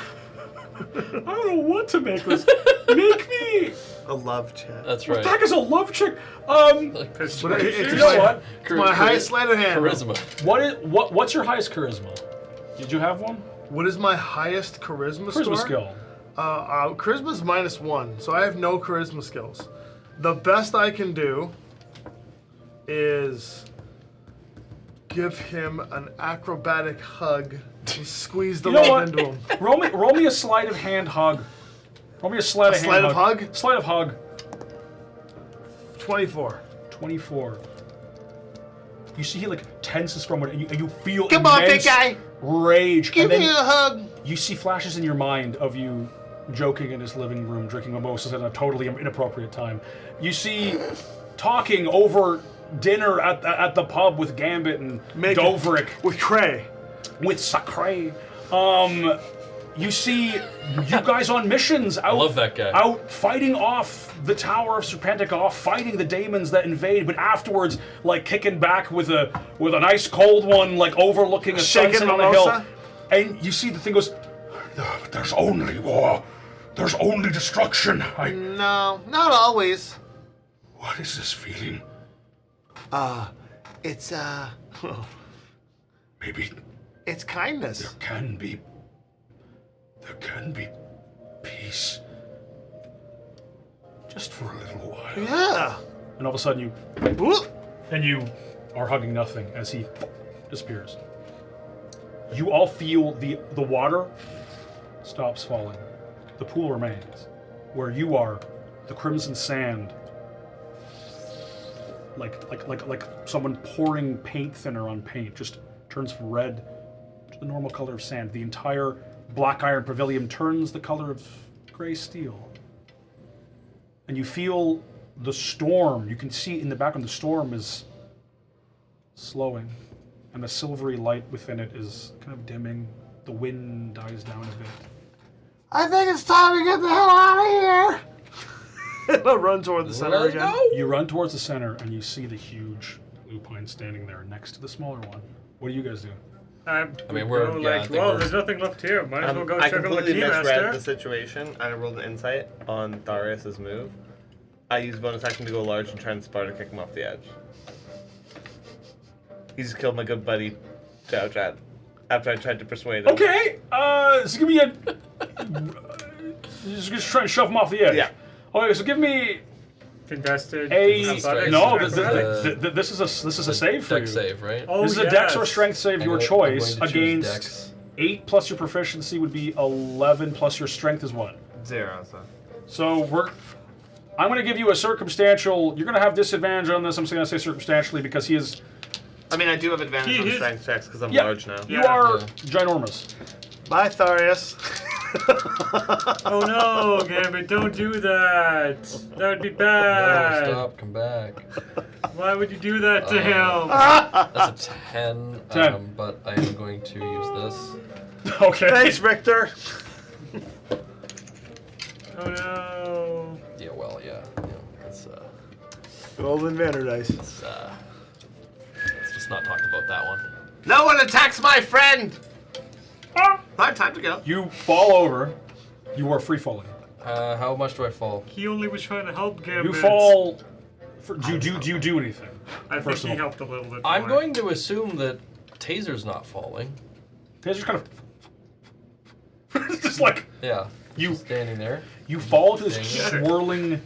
don't know what to make this. Make me. A love check. That's What right. the heck is a love chick? But it's You know what? my highest sleight of hand. Charisma. What's your highest charisma? Did you have one? What is my highest charisma score? Charisma skill. Charisma's -1, so I have no charisma skills. The best I can do is give him an acrobatic hug and squeeze the You know love what? into him. Roll me a sleight of hand hug. Roll me a sleight of hand sleight of hug? Sleight of hug. 24. 24. You see he like tenses from it, and you feel Come on, immense big guy. rage. Give and me then a hug. you see flashes in your mind of you joking in his living room, drinking mimosas at a totally inappropriate time. You see talking over dinner at the pub with Gambit and Doverick. With Cray. With Sacre. You see you guys on missions out, love that guy. out fighting off the Tower of Serpentikov, fighting the daemons that invade, but afterwards like kicking back with a nice cold one, like overlooking a Shaken sunset on a hill. mimosa? And you see the thing goes, There's only war. There's only destruction. No, not always. What is this feeling? It's Maybe It's kindness. There can be peace. Just for a little while. Yeah. And all of a sudden you Whoop. and you are hugging nothing as he disappears. You all feel the water stops falling. The pool remains. Where you are, the crimson sand, like someone pouring paint thinner on paint, just turns from red to the normal color of sand. The entire black iron pavilion turns the color of gray steel. And you feel the storm. You can see in the background the storm is slowing, and the silvery light within it is kind of dimming. The wind dies down a bit. I think it's time to get the hell out of here. I'll run toward the center Let's again. go. You run towards the center, and you see the huge lupine standing there next to the smaller one. What do you guys do? I mean, we're- go yeah, I like, think well, we're- there's nothing left here. Might as well go I check on the completely misread the keymaster. situation. I rolled an insight on Darius's move. I used bonus action to go large and try and Sparta kick him off the edge. He just killed my good buddy Jowdrad after I tried to persuade him. Okay, so give me a. Just try and shove him off the edge. Yeah. Okay, so give me Contested. a. athletics, No, athletics. this is a save for Dex you. save, right? Oh, This is a dex or yes. strength save, your I'm choice, going to choose against Dex. 8 plus your proficiency would be 11 plus your strength is what? 0, so. So I'm going to give you a circumstantial. You're going to have disadvantage on this. I'm just going to say circumstantially because he is. I mean, I do have advantage He on is- strength checks because I'm Yeah. large now. You Yeah. are Yeah. ginormous. Bye, Tharius. Oh no, Gambit, don't do that. That would be No, bad. stop, come back. Why would you do that to him? That's a 10, 10. but I am going to use this. Okay. Thanks, Victor. Oh no. Yeah, well, yeah. Let's Golden Manor dice. let's just not talk about that one. No one attacks my friend! I have time to go. You fall over. You are free falling. How much do I fall? He only was trying to help Gambit. You fall. Do you do anything? I think first of he all? helped a little bit. I'm more. going to assume that Taser's not falling. Taser's kind of. Just like Yeah. You- just standing there. you fall into this Dang it. swirling.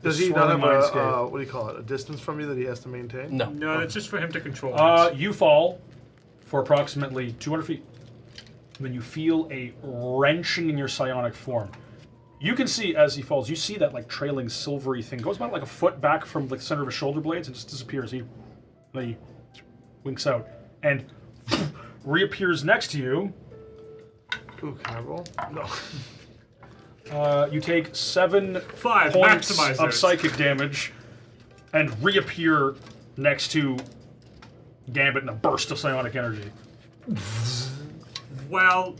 Does he not have swirling a, mindscape. what do you call it, a distance from you that he has to maintain? No. No, that's just for him to control it. You fall for approximately 200 feet. And then you feel a wrenching in your psionic form. You can see as he falls, you see that like trailing silvery thing goes about like a foot back from the center of his shoulder blades and just disappears. He winks out and reappears next to you. Ooh, can I roll? No. You take 7 5, points maximize of it. psychic damage and reappear next to Gambit in a burst of psionic energy. Well,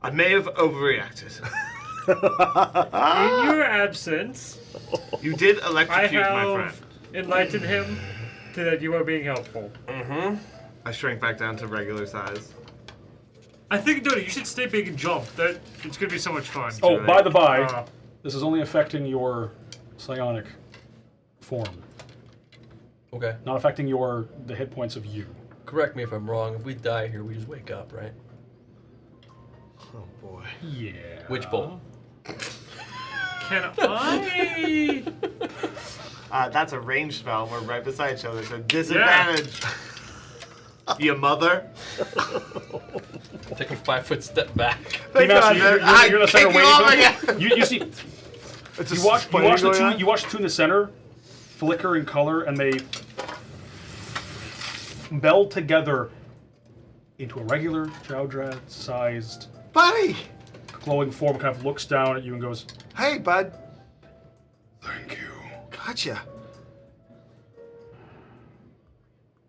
I may have overreacted. in your absence, You did I electrocute my friend. have enlightened him to that you are being helpful. I shrank back down to regular size. I think, dude, you should stay big and jump. That it's gonna be so much fun. Oh, by the by, Uh, this is only affecting your psionic form, Okay. not affecting the hit points of you. Correct me if I'm wrong. If we die here, we just wake up, right? Oh, boy. Yeah. Which bolt? can I? That's a ranged spell. We're right beside each other, so disadvantage. You mother. Take a 5-foot step back. Thank Master, God, you're in the center kick you waiting off for them. again. You see, It's you a watch spider the going on. two. You watch the two in the center flicker in color, and they meld together into a regular Jowdrad-sized Buddy! glowing form. Kind of looks down at you and goes, Hey, bud. Thank you. Gotcha.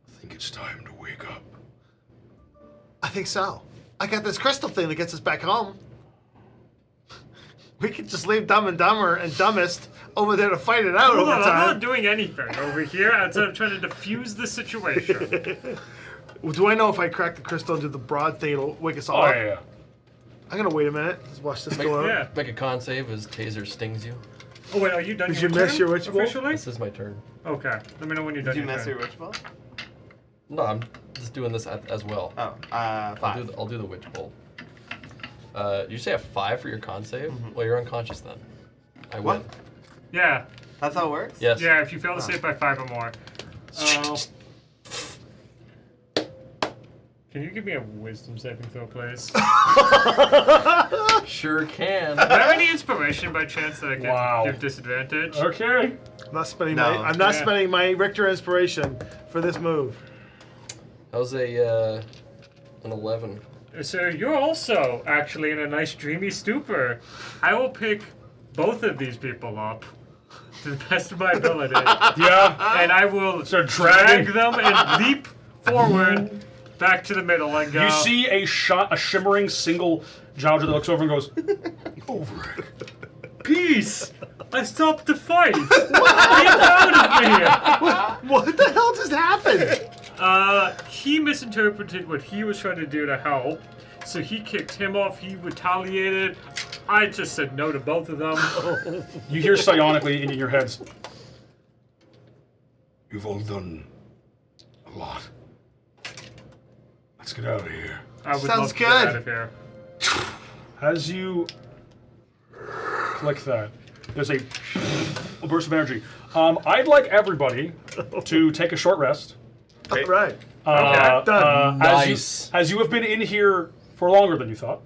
I think it's time to wake up. I think so. I got this crystal thing that gets us back home. We could just leave Dumb and Dumber and Dumbest over there to fight it out Hold over on, I'm not time. doing anything over here outside of trying to defuse the situation. Do I know if I crack the crystal into the broad thing, it'll wake us all "Oh up? yeah, yeah." I'm gonna wait a minute. Let's watch this Make, go out. Yeah. make a con save as Taser stings you. Oh wait, are you done? Did your you miss turn your ritual? officially? This is my turn. Okay, let me know when you're done. Did you your mess turn. your ritual? No, I'm just doing this as well. Oh, 5. I'll do the witch bolt. You say a 5 for your con save? Mm-hmm. Well, you're unconscious then. I What? win. Yeah. That's how it works? Yes. Yeah, if you fail to save by 5 or more. Can you give me a wisdom saving throw, please? Sure can. Do I have any inspiration by chance that I can give disadvantage? Okay. I'm not spending No. I'm not spending my Richter inspiration for this move. That was an 11. So you're also actually in a nice dreamy stupor. I will pick both of these people up to the best of my ability. Yeah. And I will So drag them and leap forward back to the middle and go. You see a shimmering single Jowdrad that looks over and goes, over it. Peace! I stopped the fight! Be proud of me! What the hell just happened? He misinterpreted what he was trying to do to help, so he kicked him off, he retaliated. I just said no to both of them. You hear psionically in your heads. You've all done a lot. Let's get out of here. I would Sounds love to get good. out of here. As you click that, there's a burst of energy. I'd like everybody to take a short rest. All right. Done. Nice. As you have been in here for longer than you thought.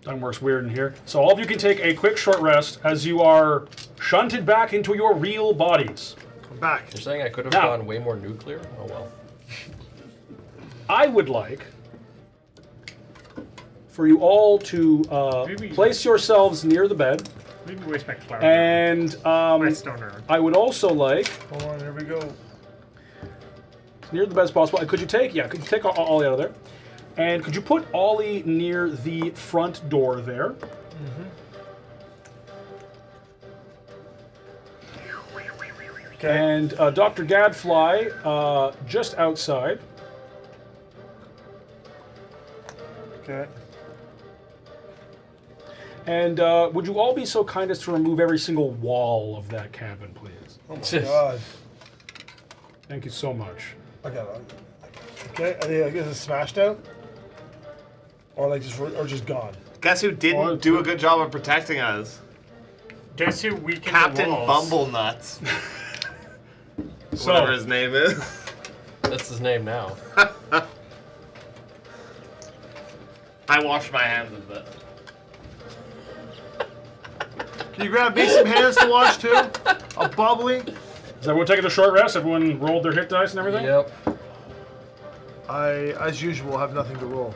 Time works weird in here. So all of you can take a quick short rest as you are shunted back into your real bodies. Come back. You're saying I could have Now- gone way more nuclear? Oh well. I would like for you all to place yourselves near the bed, Maybe waste my cloud. and my stone urn. I would also like Hold on, here we go. near the bed as possible. Could you take Ollie out of there, and could you put Ollie near the front door there? Okay. And Dr. Gadfly just outside. Okay. And would you all be so kind as to remove every single wall of that cabin, please? Oh my god. Thank you so much. I got it. Okay. Are they, is it smashed out? Or like just gone? Guess who didn't do a good job of protecting us? Guess who weakened Captain the walls? Bumblenuts. So, Whatever his name is. That's his name now. I wash my hands of this. Can you grab me some hands to wash too? A bubbly. is everyone taking a short rest? Everyone rolled their hit dice and everything? Yep. I, as usual, have nothing to roll.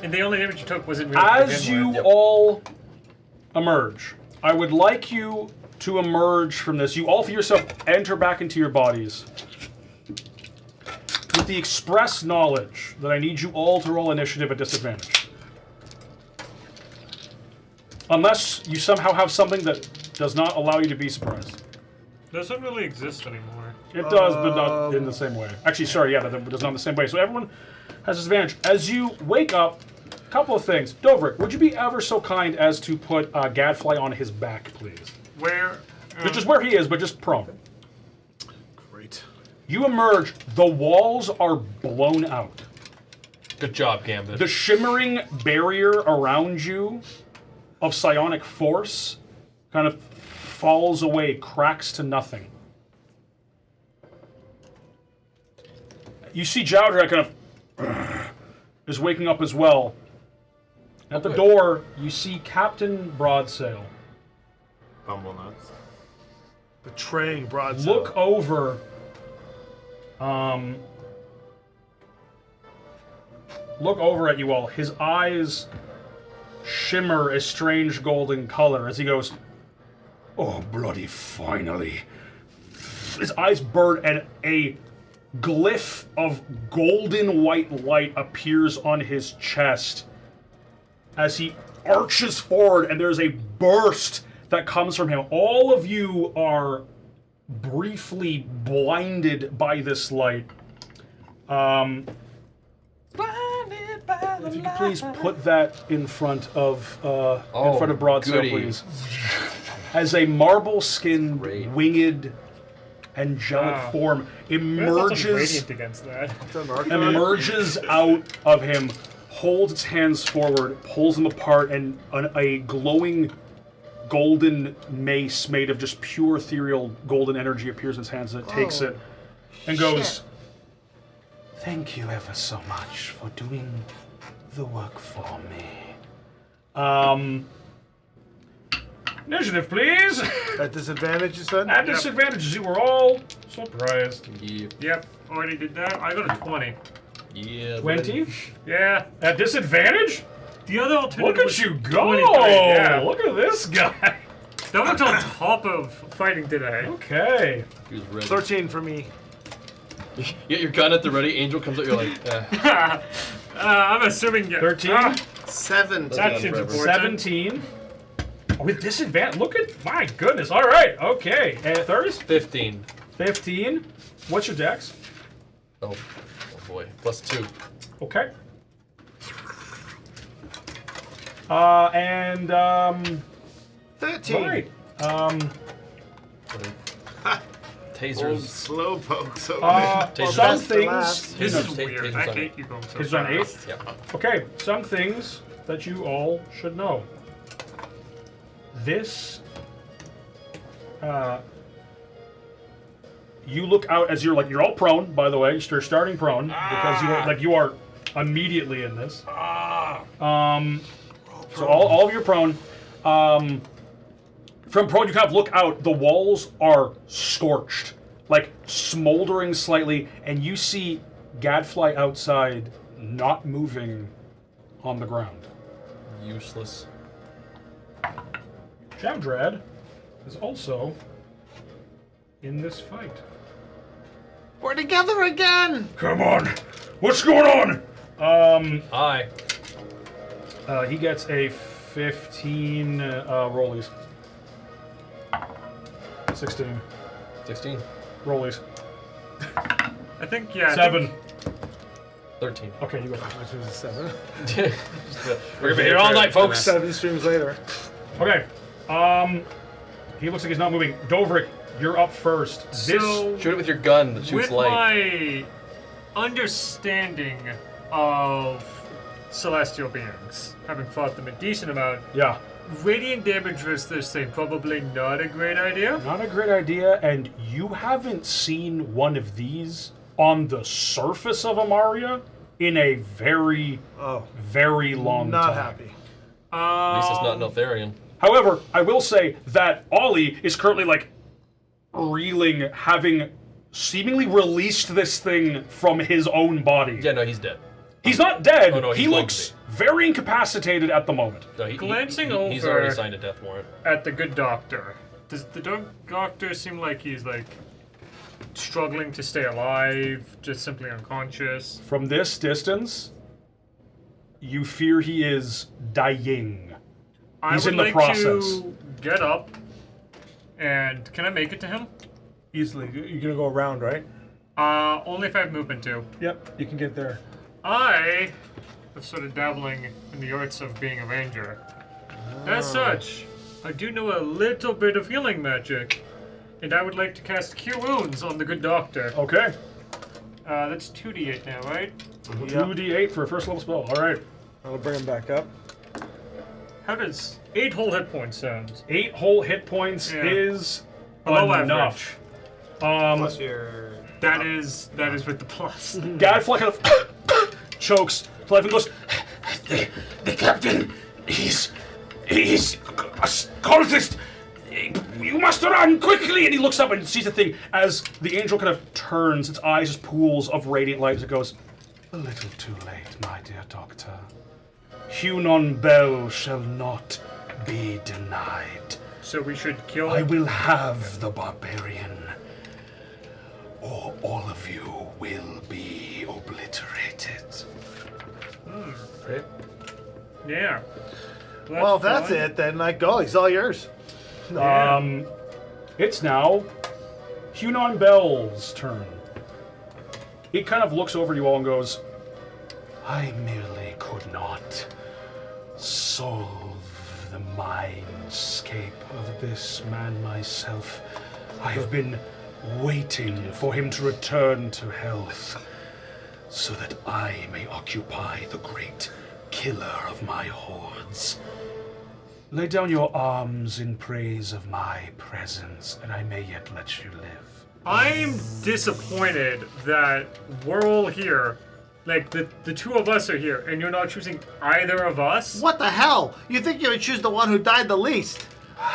And the only damage you took wasn't real to As begin you with. all emerge, I would like you to emerge from this. You all for yourself enter back into your bodies with the express knowledge that I need you all to roll initiative at disadvantage. Unless you somehow have something that does not allow you to be surprised. Doesn't really exist anymore. It does, but not in the same way. Actually, sorry, yeah, but does not in the same way. So everyone has disadvantage. As you wake up, a couple of things. Dovrik, would you be ever so kind as to put Gadfly on his back, please? Where? Which is where he is, but just prone. Great. You emerge. The walls are blown out. Good job, Gambit. The shimmering barrier around you of psionic force kind of falls away, cracks to nothing. You see Jowdrad kind of is waking up as well. At the door, you see Captain Broadsail. Bumblenuts. Betraying Broadsail. Look over. Look over at you all. His eyes shimmer a strange golden color as he goes, Oh, bloody finally. his eyes burn and a glyph of golden white light appears on his chest as he arches forward, and there's a burst that comes from him. All of you are briefly blinded by this light. If you could please put that in front of Broadsail, goody. please. As a marble-skinned, Great. winged angelic form emerges Radiant against that. emerges out of him, holds its hands forward, pulls them apart, and a glowing golden mace made of just pure ethereal golden energy appears in his hands, and it takes it and goes, "Thank you ever so much for doing the work for me. Initiative, please." At disadvantage, you said? At disadvantage, you were all surprised. Yep, already did that. I got a 20. Yeah. 20? Yeah. At disadvantage? The other alternative Look at was you go! 23, yeah. Look at this guy. That one's on top of fighting today. Okay. He was ready. 13 for me. You get your gun at the ready. Angel comes out. You're like, I'm assuming you 13. 7. That seems Forever. important. 17. With disadvantage. Look at, my goodness. All right. Okay. Thirds? 15. 15. What's your dex? Oh boy. +2. Okay. 13. Right. Tasers. Slow pokes. Some best to things. last. This No, is ta- weird. tasers I on hate you going so Tasers on fast. 8? Yep. Okay, some things that you all should know. This, you look out as you're all prone, by the way. You're starting prone because you are immediately in this. So all of you are prone. From prone, you kind of look out. The walls are scorched, like smoldering slightly, and you see Gadfly outside, not moving on the ground. Useless. Jowdrad is also in this fight. We're together again! Come on. What's going on? Aye. He gets a 15 rollies. 16 16. rollies. I think, yeah. 7. 13. Okay, you go first. Which was a 7. We're gonna be here all night, folks. 7 streams later. Okay. He looks like he's not moving. Dovrik, you're up first. So, Shoot it with your gun that shoots with light. my understanding of celestial beings, having fought them a decent amount, Yeah. radiant damage versus this thing, probably not a great idea. Not a great idea, and you haven't seen one of these on the surface of Amaria in a very, very long Not time. happy. At least it's not Neltharion. However, I will say that Ollie is currently like reeling, having seemingly released this thing from his own body. Yeah, no, he's dead. He's not dead. Oh, no, he's he going looks to very incapacitated at the moment. No, Glancing he's over- already signed a death warrant. At the good doctor, does the doctor seem like he's like struggling to stay alive, just simply unconscious? From this distance, you fear he is dying. He's I would in the like process. to get up, and can I make it to him? Easily. You're gonna go around, right? Only if I have movement too. Yep, you can get there. I am sort of dabbling in the arts of being a ranger. As such, I do know a little bit of healing magic, and I would like to cast Cure Wounds on the good doctor. Okay. That's 2d8 now, right? 2d8 for a first level spell. All right. I'll bring him back up. How does 8 whole hit points sound? 8 whole hit points Yeah. is Below enough. Plus your... That is with the plus. Gadfly kind of chokes. Plevin goes, The captain, he's a cultist. You must run quickly. and he looks up and sees the thing as the angel kind of turns, its eyes just pools of radiant light as it goes, a little too late, my dear doctor. Hunon Bell shall not be denied. So we should kill I will have the barbarian, or all of you will be obliterated. Right? Yeah. Well, if that's it, then like, go. He's all yours. It's now Hunon Bell's turn. He kind of looks over you all and goes, I merely could not solve the mindscape of this man myself. I have been waiting for him to return to health, so that I may occupy the great killer of my hordes. Lay down your arms in praise of my presence, and I may yet let you live. I'm disappointed that we're all here. Like, the two of us are here, and you're not choosing either of us? What the hell? You think you would choose the one who died the least?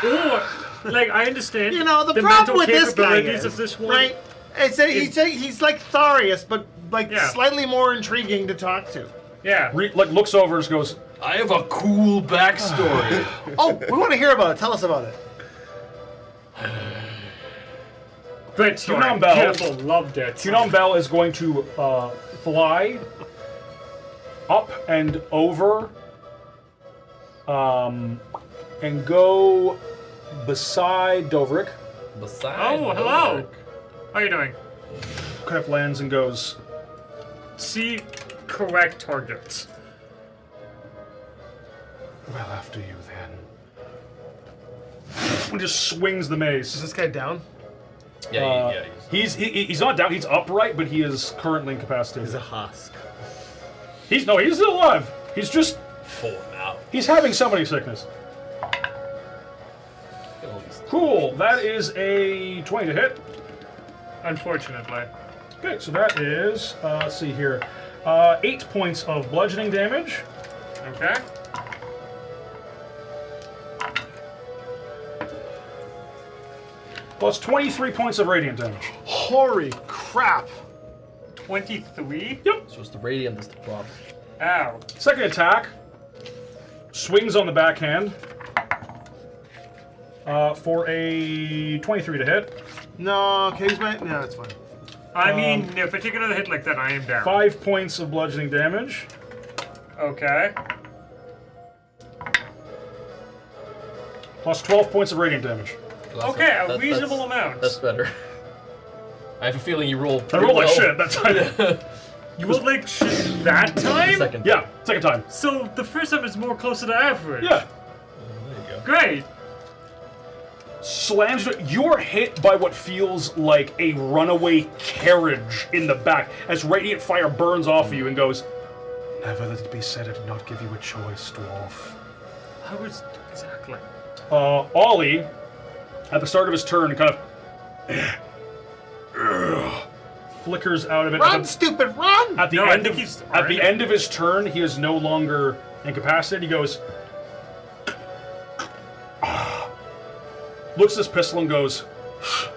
Or, like, I understand You know, the mental problem with this guy capabilities is, of this one. right? He's like Tharius, but like Yeah. slightly more intriguing to talk to. Yeah. Like looks over and goes, I have a cool backstory. Oh, we want to hear about it. Tell us about it. Great story. Hunan Bell. Beautiful. Loved it. Hunan Bell is going to fly up and over and go beside Dovrik. Beside Oh, hello. How you doing? Kind of lands and goes, See correct targets. well, after you then. And just swings the mace. Is this guy down? Yeah, He's not down. He's upright, but he is currently incapacitated. He's a husk. He's still alive. He's just full now. he's having summoning sickness. Cool. That is a 20 to hit. Unfortunately. Okay, so that is let's see here, 8 points of bludgeoning damage. Okay. Plus 23 points of radiant damage. Holy crap! 23? Yep. So it's the radiant that's the problem. Ow. Second attack. Swings on the backhand. For a 23 to hit. No, okay, he's my. No, that's fine. I mean, if I take another hit like that, I am down. 5 points of bludgeoning damage. Okay. Plus 12 points of radiant damage. Okay, a reasonable amount. That's better. I have a feeling you rolled. I rolled like shit that time. You rolled like shit that time? Second. Yeah, second time. So the first time is more closer to average. Yeah. There you go. Great. Slams you. You're hit by what feels like a runaway carriage in the back as radiant fire burns off of you and goes, never let it be said I did not give you a choice, dwarf. How was exactly? Ollie, at the start of his turn, kind of flickers out of it. Run, stupid, run! At the No, I end think of he's at the alright. end of his turn, he is no longer incapacitated. He goes, looks at his pistol and goes,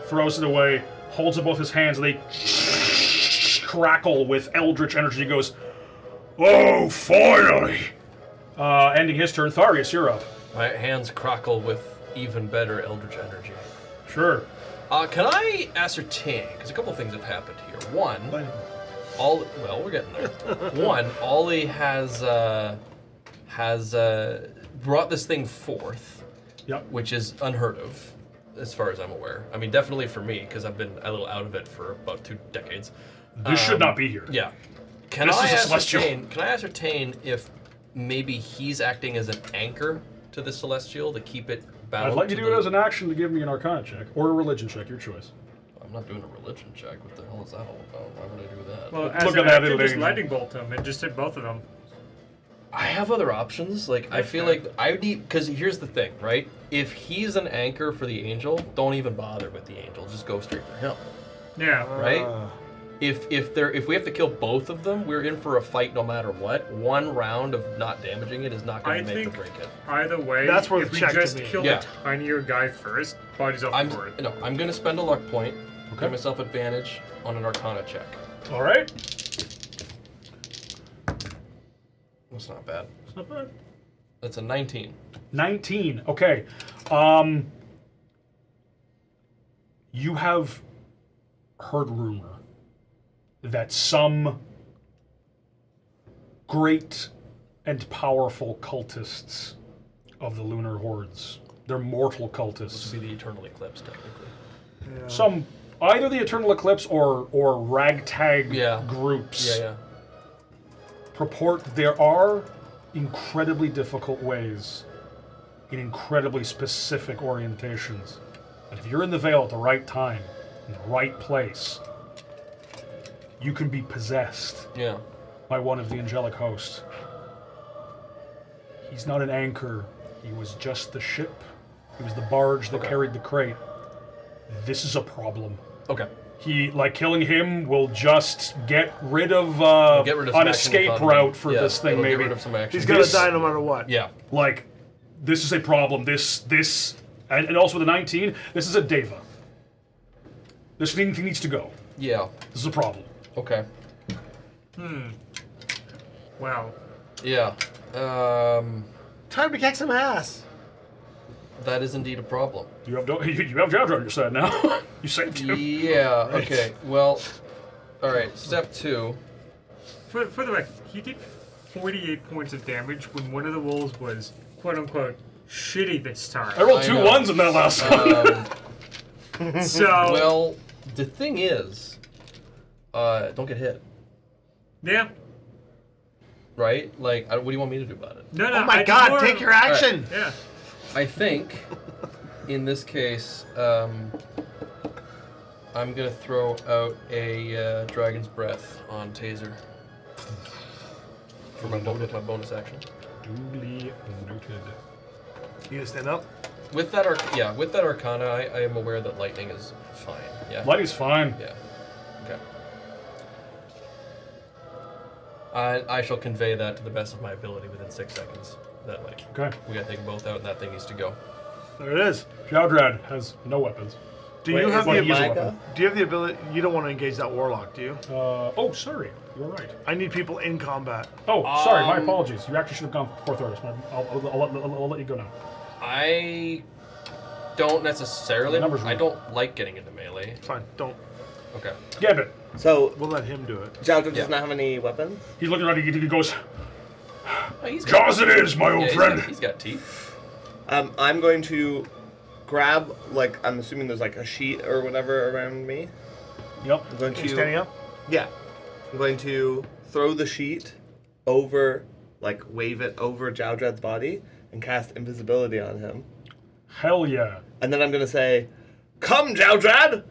throws it away, holds it both his hands, and they crackle with eldritch energy. He goes, Oh, finally! ending his turn. Tharius, you're up. My hands crackle with even better eldritch energy. Sure. Can I ascertain? Because a couple things have happened here. One, well, we're getting there. One, Ollie has brought this thing forth, Yep. which is unheard of, as far as I'm aware. I mean, definitely for me, because I've been a little out of it for about 2 decades. This should not be here. Yeah. Can This I is a celestial. Can I ascertain if maybe he's acting as an anchor to the celestial to keep it bound? I'd like you to to do the- it as an action to give me an Arcana check or a religion check, your choice. I'm not doing a religion check. What the hell is that all about? Why would I do that? Well, Look as at an that, action, just it'll- lightning bolt them and just hit both of them. I have other options. Like, I feel like I need... Because here's the thing, right? If he's an anchor for the angel, don't even bother with the angel. Just go straight for him, Yeah. right? If we have to kill both of them, we're in for a fight no matter what. One round of not damaging it is not I going to make think or break it. either way, That's worth if we check to just me. kill Yeah. the tinier guy first, body's off the board. I'm going to spend a luck point. Okay. Give myself advantage on an Arcana check. All right. That's not bad. It's not bad. That's a 19. 19. Okay. You have heard rumor that some great and powerful cultists of the lunar hordes, they're mortal This cultists, would be the Eternal Eclipse, technically. some either the Eternal Eclipse or ragtag Yeah. groups Yeah. purport there are incredibly difficult ways in incredibly specific orientations. And if you're in the Veil at the right time, in the right place, you can be possessed Yeah. by one of the angelic hosts. He's not an anchor. He was just the ship. He was the barge that carried the crate. This is a problem. Okay. Killing him will just get rid of Get rid of an some action escape economy. route for Yeah, this thing, it'll maybe. Get rid of some action. He's gonna die no matter what. Yeah. This is a problem. And also with the 19, this is a Deva. This thing needs to go. Yeah. This is a problem. Okay. Wow. Yeah. Time to kick some ass. That is indeed a problem. You have Jowdrad on your side now. You saved him. Yeah. Okay. Well. All right. Step 2. For the record, he did 48 points of damage when one of the rolls was quote unquote shitty this time. I rolled I 2 know. 1s in that last one. So Well, the thing is, don't get hit, yeah. right? Like, what do you want me to do about it? No, Oh my God! Take your action. Yeah. I think, in this case, I'm gonna throw out a Dragon's Breath on Taser for my bonus action. Duly noted. You gonna stand up? With that Arcana, I am aware that lightning is fine. Yeah. Lightning's fine. Yeah. Okay. I shall convey that to the best of my ability within 6 seconds. That Okay. we gotta take them both out, and that thing needs to go. There it is. Jowdrad has no weapons. Do Wait, you have is the it my ability? go? Do you have the ability? You don't want to engage that warlock, do you? Oh, sorry. You're right. I need people in combat. Oh, sorry. My apologies. You actually should have gone 4 thirds. I'll let you go now. I don't necessarily. Numbers I wrong. don't like getting into melee. Fine. Don't. Okay. Gambit. So, We'll let him do it. Jowdrad Yeah. does not have any weapons? He's looking around. He goes, Oh, he's Jaws it is, my old friend. He's got teeth. I'm going to grab, like, I'm assuming there's like a sheet or whatever around me. yep. I'm going Are to you standing up? Yeah. I'm going to throw the sheet over, like, wave it over Jowdrad's body and cast invisibility on him. Hell yeah. And then I'm going to say, "Come, Jowdrad!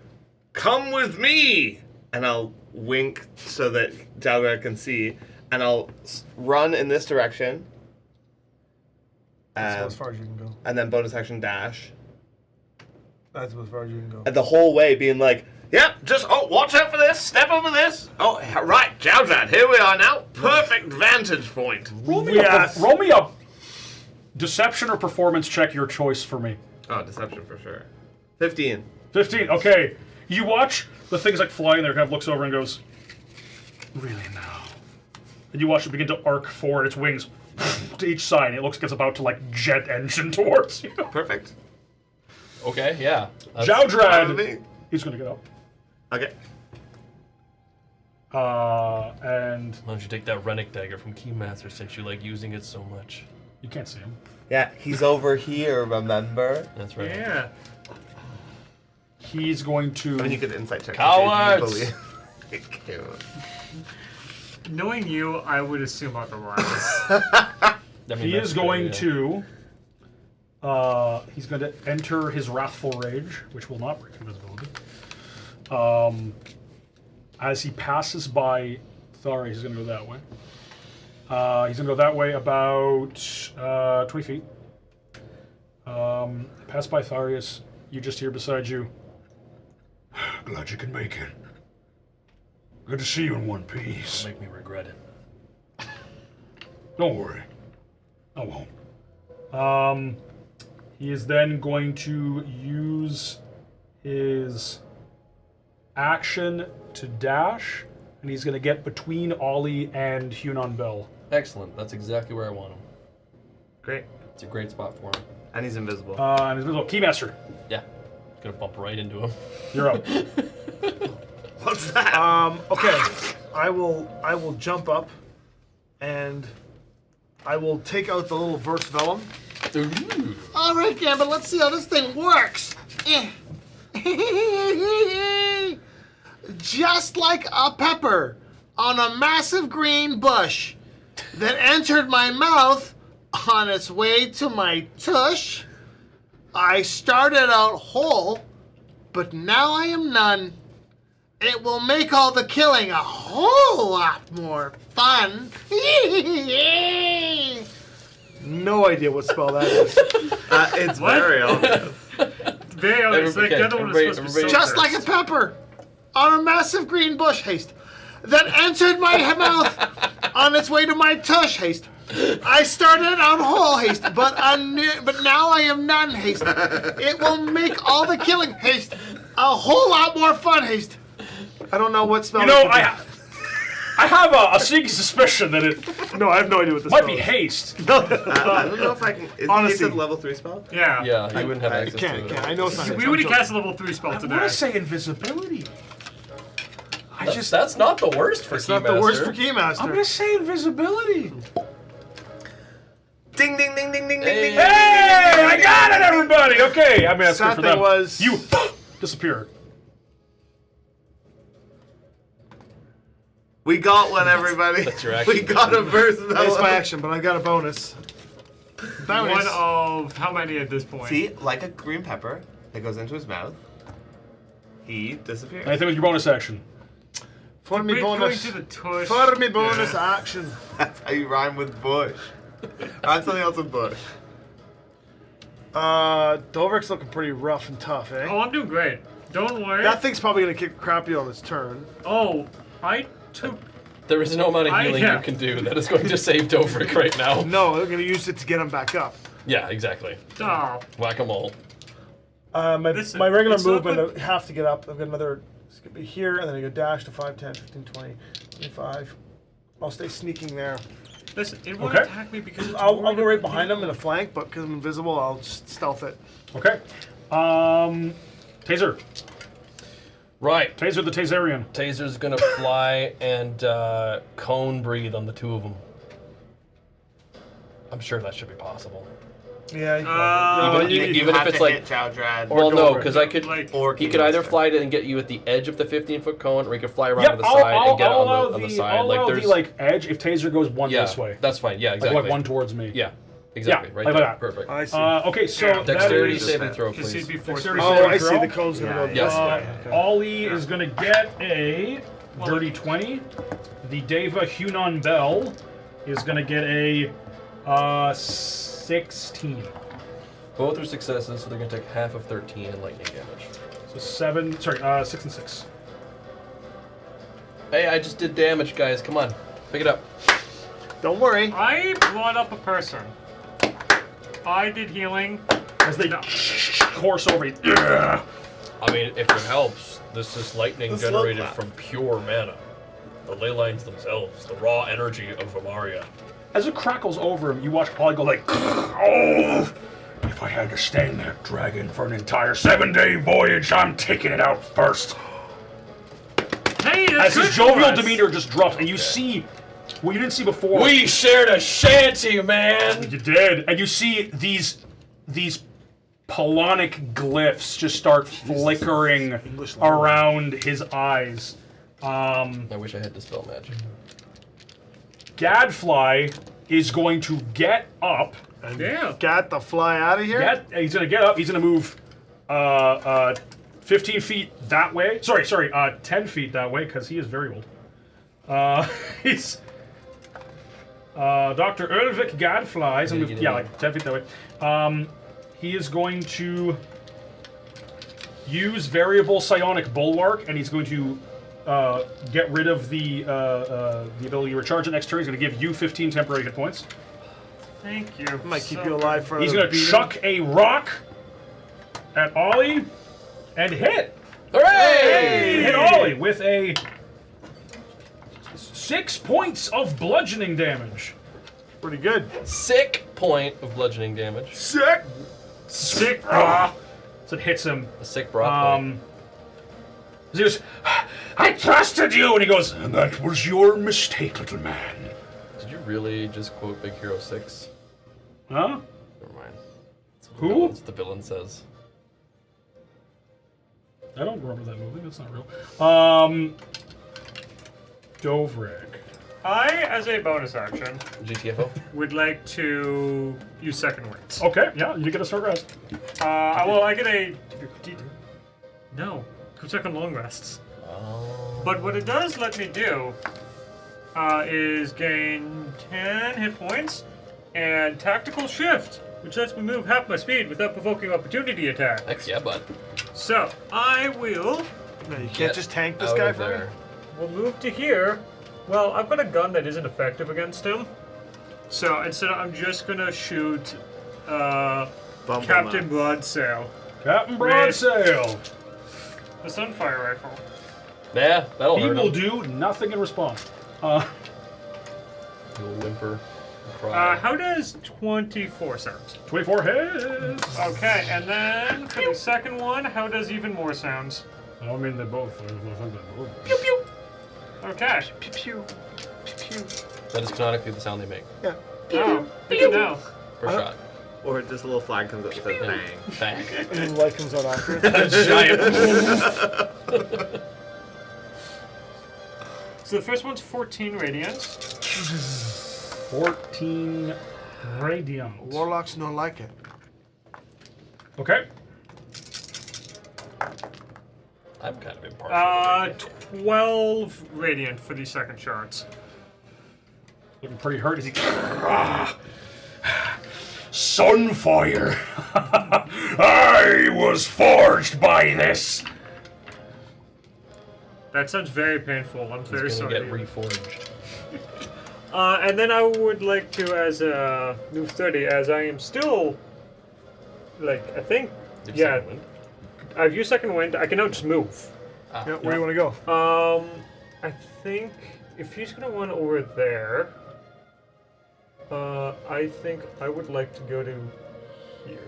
Come with me!" And I'll wink so that Jowdrad can see. And I'll run in this direction. That's as far as you can go. And then bonus action dash. That's as far as you can go. And the whole way being like, "Yep, just, watch out for this, step over this. Oh, right, Jowdrad, here we are now. Perfect vantage point." Roll me a deception or performance check, your choice for me. Oh, deception for sure. 15. 15. Okay. You watch the things like flying there, kind of looks over and goes, "Really now?" And you watch it begin to arc forward, its wings to each side. And it looks like it's about to like jet engine towards you. Perfect. Okay. Yeah. Jowdrad is going to get up. Okay. And Why don't you take that Rennick dagger from Keymaster since you like using it so much? you can't see him. Yeah, he's over here, remember? That's right. Yeah. He's going to. I mean, you could insight check. Cowards! to see if you believe. Knowing you, I would assume otherwise. I mean, He that's is good, going yeah. to. He's going to enter his wrathful rage, which will not break invisibility. As he passes by Thari, he's going to go that way. He's going to go that way about 20 feet. Pass by Tharius. You just hear beside you. Glad you can make it. Good to see you in one piece. Make me regret it. Don't worry. I won't. He is then going to use his action to dash, and he's going to get between Ollie and Hunan Bell. Excellent. That's exactly where I want him. Great. It's a great spot for him. And he's invisible. And his little Keymaster, Yeah. Gonna bump right into him. you're up. What's that? Okay. I will jump up, and I will take out the little verse vellum. Ooh. All right, Gambit, let's see how this thing works. Just like a pepper on a massive green bush that entered my mouth on its way to my tush, I started out whole but now I am none. It will make all the killing a whole lot more fun. No idea what spell that is. It's very obvious. Very obvious. Like, the other one is supposed to be Just like a pepper on a massive green bush, haste, that entered my mouth on its way to my tush, haste. I started on whole, haste, but now I am none, haste. It will make all the killing, haste, a whole lot more fun, haste. I don't know what spell. You know, I have a sneaky suspicion that it No, I have no idea what this might spell be is. haste. I don't know if I can. Is Honestly. it a level 3 spell? Yeah. Yeah, you wouldn't have access to it. Can't. I know it's not. We would have cast a level 3 spell I today. want to say invisibility. That's not the worst for It's not the worst for Keymaster. I'm gonna say invisibility. Ding, ding, ding, ding, ding, Hey. ding, ding. Hey, I got it, everybody. Okay, I mean that's good Sad for thing them. was- You disappear. We got one, everybody. That's your action. We got a burst spell. That's my action, but I got a bonus. One of how many at this point? See, like a green pepper that goes into his mouth, he disappears. Anything with your bonus action? For me Going bonus. to the tush. For me bonus Yeah. action. That's how you rhyme with bush. Rhyme something else with bush. Dolric's looking pretty rough and tough, eh? Oh, I'm doing great. Don't worry. That thing's probably gonna kick crappy on its turn. Oh, I took. There is no amount of healing yeah. you can do that is going to save Dovrik right now. No, they're gonna use it to get him back up. Yeah, exactly. Oh, Whack-a-mole. Listen, My regular it's not movement, good. I have to get up. I've got another. It's gonna be here, and then I go dash to 5, 10, 15, 20, 25. I'll stay sneaking there. listen, it won't Okay. attack me because it's I'll already go right been behind hit. him in a flank, but because I'm invisible, I'll just stealth it. Okay. Taser. Right. Taser the Taserian. Taser's gonna fly and cone breathe on the two of them. I'm sure that should be possible. Yeah. You Even- You even if have it's to like- hit Jowdrad. Well, no, Dovrik. because I could. Like, Or He could either Keymaster. fly to and get you at the edge of the 15-foot cone, or he could fly around Yep, to the side and get I'll on allow the the side. I'll Like allow there's the like edge if Taser goes one yeah, this way. that's fine. Yeah, Like, exactly. like one towards me. Yeah, exactly. Yeah, right like there. that. Perfect. I see. Okay, so Yeah. Dexterity that is, saving throw, Because please. he'd be forced. Dexterity Oh, saving I see. throw. The cone's gonna go. Yes. Ollie is going to get a dirty 20. The Deva Hunan Bell is going to get a 16. Both are successes, so they're gonna take half of 13 in lightning damage. So 6 and 6. Hey, I just did damage, guys. Come on, pick it up. Don't worry. I brought up a person. I did healing. As they course over you. Yeah. I mean, if it helps, this is lightning The slow generated clap. from pure mana. The ley lines themselves, the raw energy of Vamaria. As it crackles over him, you watch Ollie go like, Oh! If I had to stand that dragon for an entire 7-day voyage, I'm taking it out first. Hey, as that's his good jovial for us. demeanor just drops, and you see what you didn't see before. We shared a shanty, man! You did, and you see these Polonic glyphs just start flickering around his eyes. I wish I had Dispel Magic. Gadfly is going to get up. Yeah. Got the fly out of here. He's going to get up. He's going to move 15 feet that way. Sorry, 10 feet that way, because he is very old. He's Dr. Ulvik Gadfly. He's gonna move, yeah, like 10 feet that way. He is going to use variable psionic bulwark, and he's going to get rid of the ability to recharge it next turn. He's going to give you 15 temporary hit points. Thank you. Might keep you alive for He's another going to beating. chuck a rock at Ollie and hit. Hooray! Hit Ollie with a 6 points of bludgeoning damage. Pretty good. Sick point of bludgeoning damage. Sick. Sick. So it hits him. A sick broth point. He goes, I trusted you, and he goes, And that was your mistake, little man. Did you really just quote Big Hero 6? huh? Never mind. That's what Who? The villain says. I don't remember that movie. That's not real. Dovrik. I, as a bonus action, GTFO? would like to use second words. Okay, yeah, you get a short rest. Well, I get a No. Go check on long rests. Oh. But what it does let me do is gain 10 hit points and tactical shift, which lets me move half my speed without provoking opportunity attack. Heck yeah, bud. So I will No, you can't just tank this guy for me. we'll move to here. Well, I've got a gun that isn't effective against him. So instead, I'm just gonna shoot Captain Broadsail. Captain Broadsail. The Sunfire Rifle. Yeah, that'll He hurt will him. do nothing in response. He'll whimper and cry. How does 24 sound? 24 hits. Okay, and then for the second one, how does even more sounds? I mean, they both. Pew pew. Okay. Pew pew. Pew pew. That is canonically the sound they make. Yeah. Oh, good to know. Per shot. Or just a little flag comes up that says bang. Bang. And then the light comes on after. Giant. So the first one's 14 radiant. 14 radiant. Warlocks don't like it. Okay. I'm kind of impartial. 12 radiant for the second shots. Looking pretty hurt as he. Sunfire! I was forged by this! That sounds very painful. I'm very He's gonna sorry. get reforged. And then I would like to, as a move 30, as I am still, like, I think, You've yeah, second wind. I've used second wind. I can now just move. Yeah, where do you want to go? I think if he's gonna run over there, I think I would like to go to here.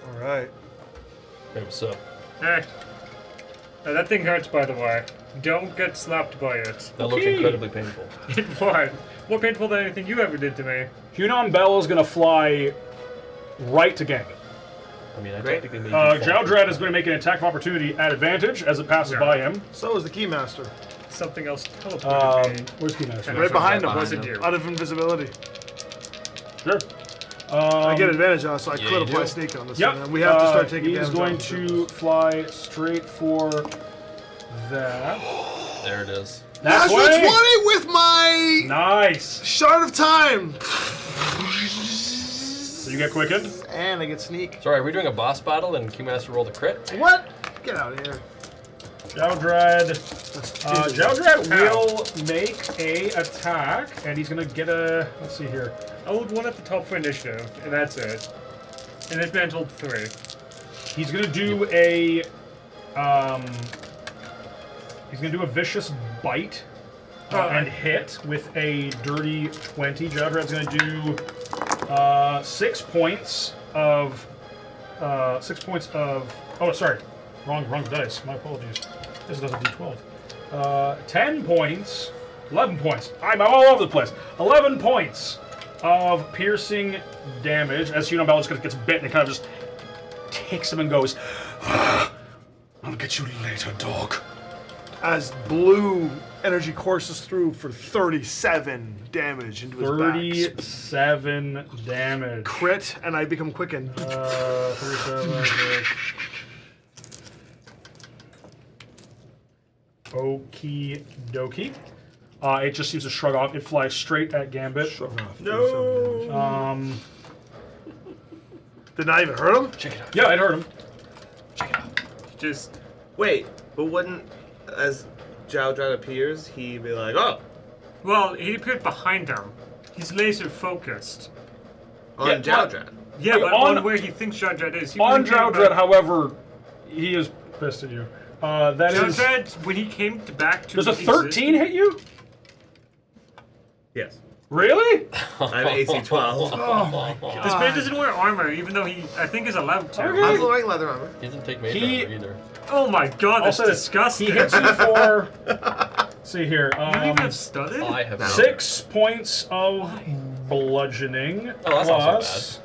All right. Hey, what's up? Eh. That thing hurts, by the way. Don't get slapped by it. That looked incredibly painful. It was. More painful than anything you ever did to me. Hunon Bell is going to fly right to Gambit. I mean, I Great. technically made you fall. Jowdrad is going to make an attack of opportunity at advantage as it passes Yeah. by him. So is the Keymaster. Something else teleported me. Where's Keymaster? Right behind him. Wasn't you? Out of invisibility. Sure. I get advantage on it, so I yeah, could you apply do. sneak on this Yep. one. And we have to start taking He's damage going off. to fly straight for that. There it is. That's Natural 20 way. with my Nice. Shard of Time. So you get quickened. And I get sneak. Sorry, are we doing a boss battle and Keymaster rolled a crit? What? Get out of here. Jowdrad. Jowdrad Ow. will make a attack, and he's gonna get a. Let's see here. I would one at the top for initiative, and that's it. And this man told 3. He's gonna do a. He's gonna do a vicious bite and hit with a dirty 20. Jowdrad's gonna do 6 points of. 6 points of. Oh, sorry, wrong dice. My apologies. This does a d12. 10 points. 11 points. I'm all over the place. 11 points of piercing damage as Hunon Bell just gets bit and it kind of just takes him and goes. I'll get you later, dog. As blue energy courses through for 37 damage into his back. 37 damage. Crit, and I become quickened. 37. Okie dokie. It just seems to shrug off. It flies straight at Gambit. No. Did not even hurt him? Check it out. Yeah, it hurt him. Check it out. Just. Wait, but wouldn't, as Jowdrad appears, he be like, oh, Well, he appeared behind him. He's laser focused. on Yeah, Jowdrad? Yeah, Wait, but on- on where he thinks Jowdrad is. He On wouldn't care Jowdrad, about- however, he is pissed at you. That is. Jowdrad, when he came back to Does a 13 hit you? Yes. Really? I'm AC 12. This man doesn't wear armor, even though he, I think, is allowed to. Okay. I'm wearing leather armor. He doesn't take mage He- armor either. Oh my god, that's Also, disgusting. He hits you for. See here. You don't even have studded? I have 6 points of bludgeoning. Oh, that's not so plus.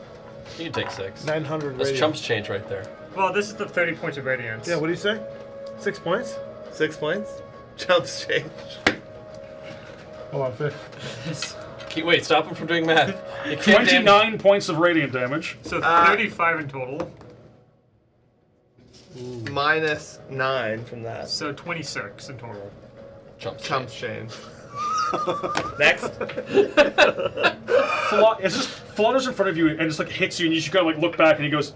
You can take 6. 900 That's radiant. chumps change right there. Well, this is the 30 points of radiance. Yeah, what do you say? 6 points? 6 points? Jumps change. Hold on, Wait, stop him from doing math. You can't damage- 29 points of radiant damage. So 35 in total. minus 9 from that. So 26 in total. Chumps. Change. Next. It just flutters in front of you and just like hits you, and you just kind of like look back, and he goes.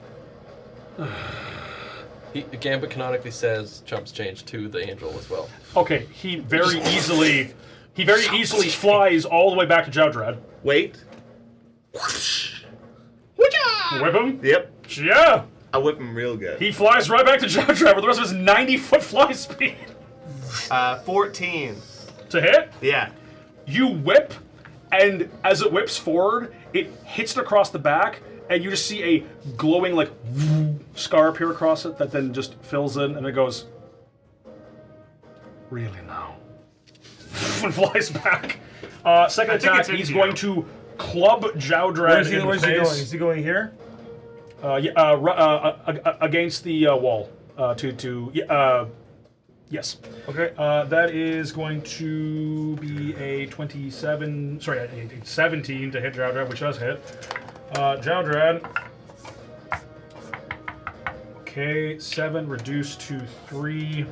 Gambit canonically says chumps change to the angel as well. Okay, he very easily flies all the way back to Jowdrad. Wait. Whip him. Yep. Yeah. I whip him real good. He flies right back to Jowdrad with the rest of his 90-foot fly speed. 14. To hit. Yeah. You whip, and as it whips forward, it hits it across the back, and you just see a glowing like scar appear across it that then just fills in, and it goes. Really now. And flies back. Second attack, he's going to club Jowdrad in the face. Is he going here? Against the wall. Yes. Okay. That is going to be a 27. Sorry, a 17 to hit Jowdrad, which does hit. Jowdrad. Okay, 7 reduced to 3.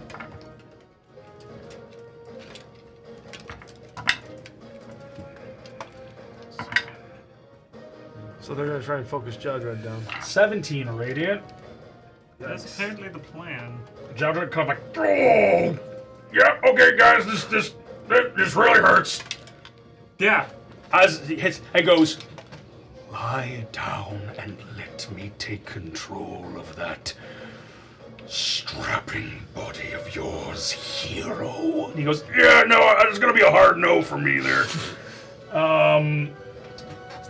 So they're gonna try and focus Jowdrad down. 17 radiant. That's apparently the plan. Jowdrad kind of like. Oh! Yeah, okay, guys, this really hurts. Yeah. As he hits, and goes. Lie down and let me take control of that strapping body of yours, hero. He goes. Yeah, no, it's gonna be a hard no for me there. It's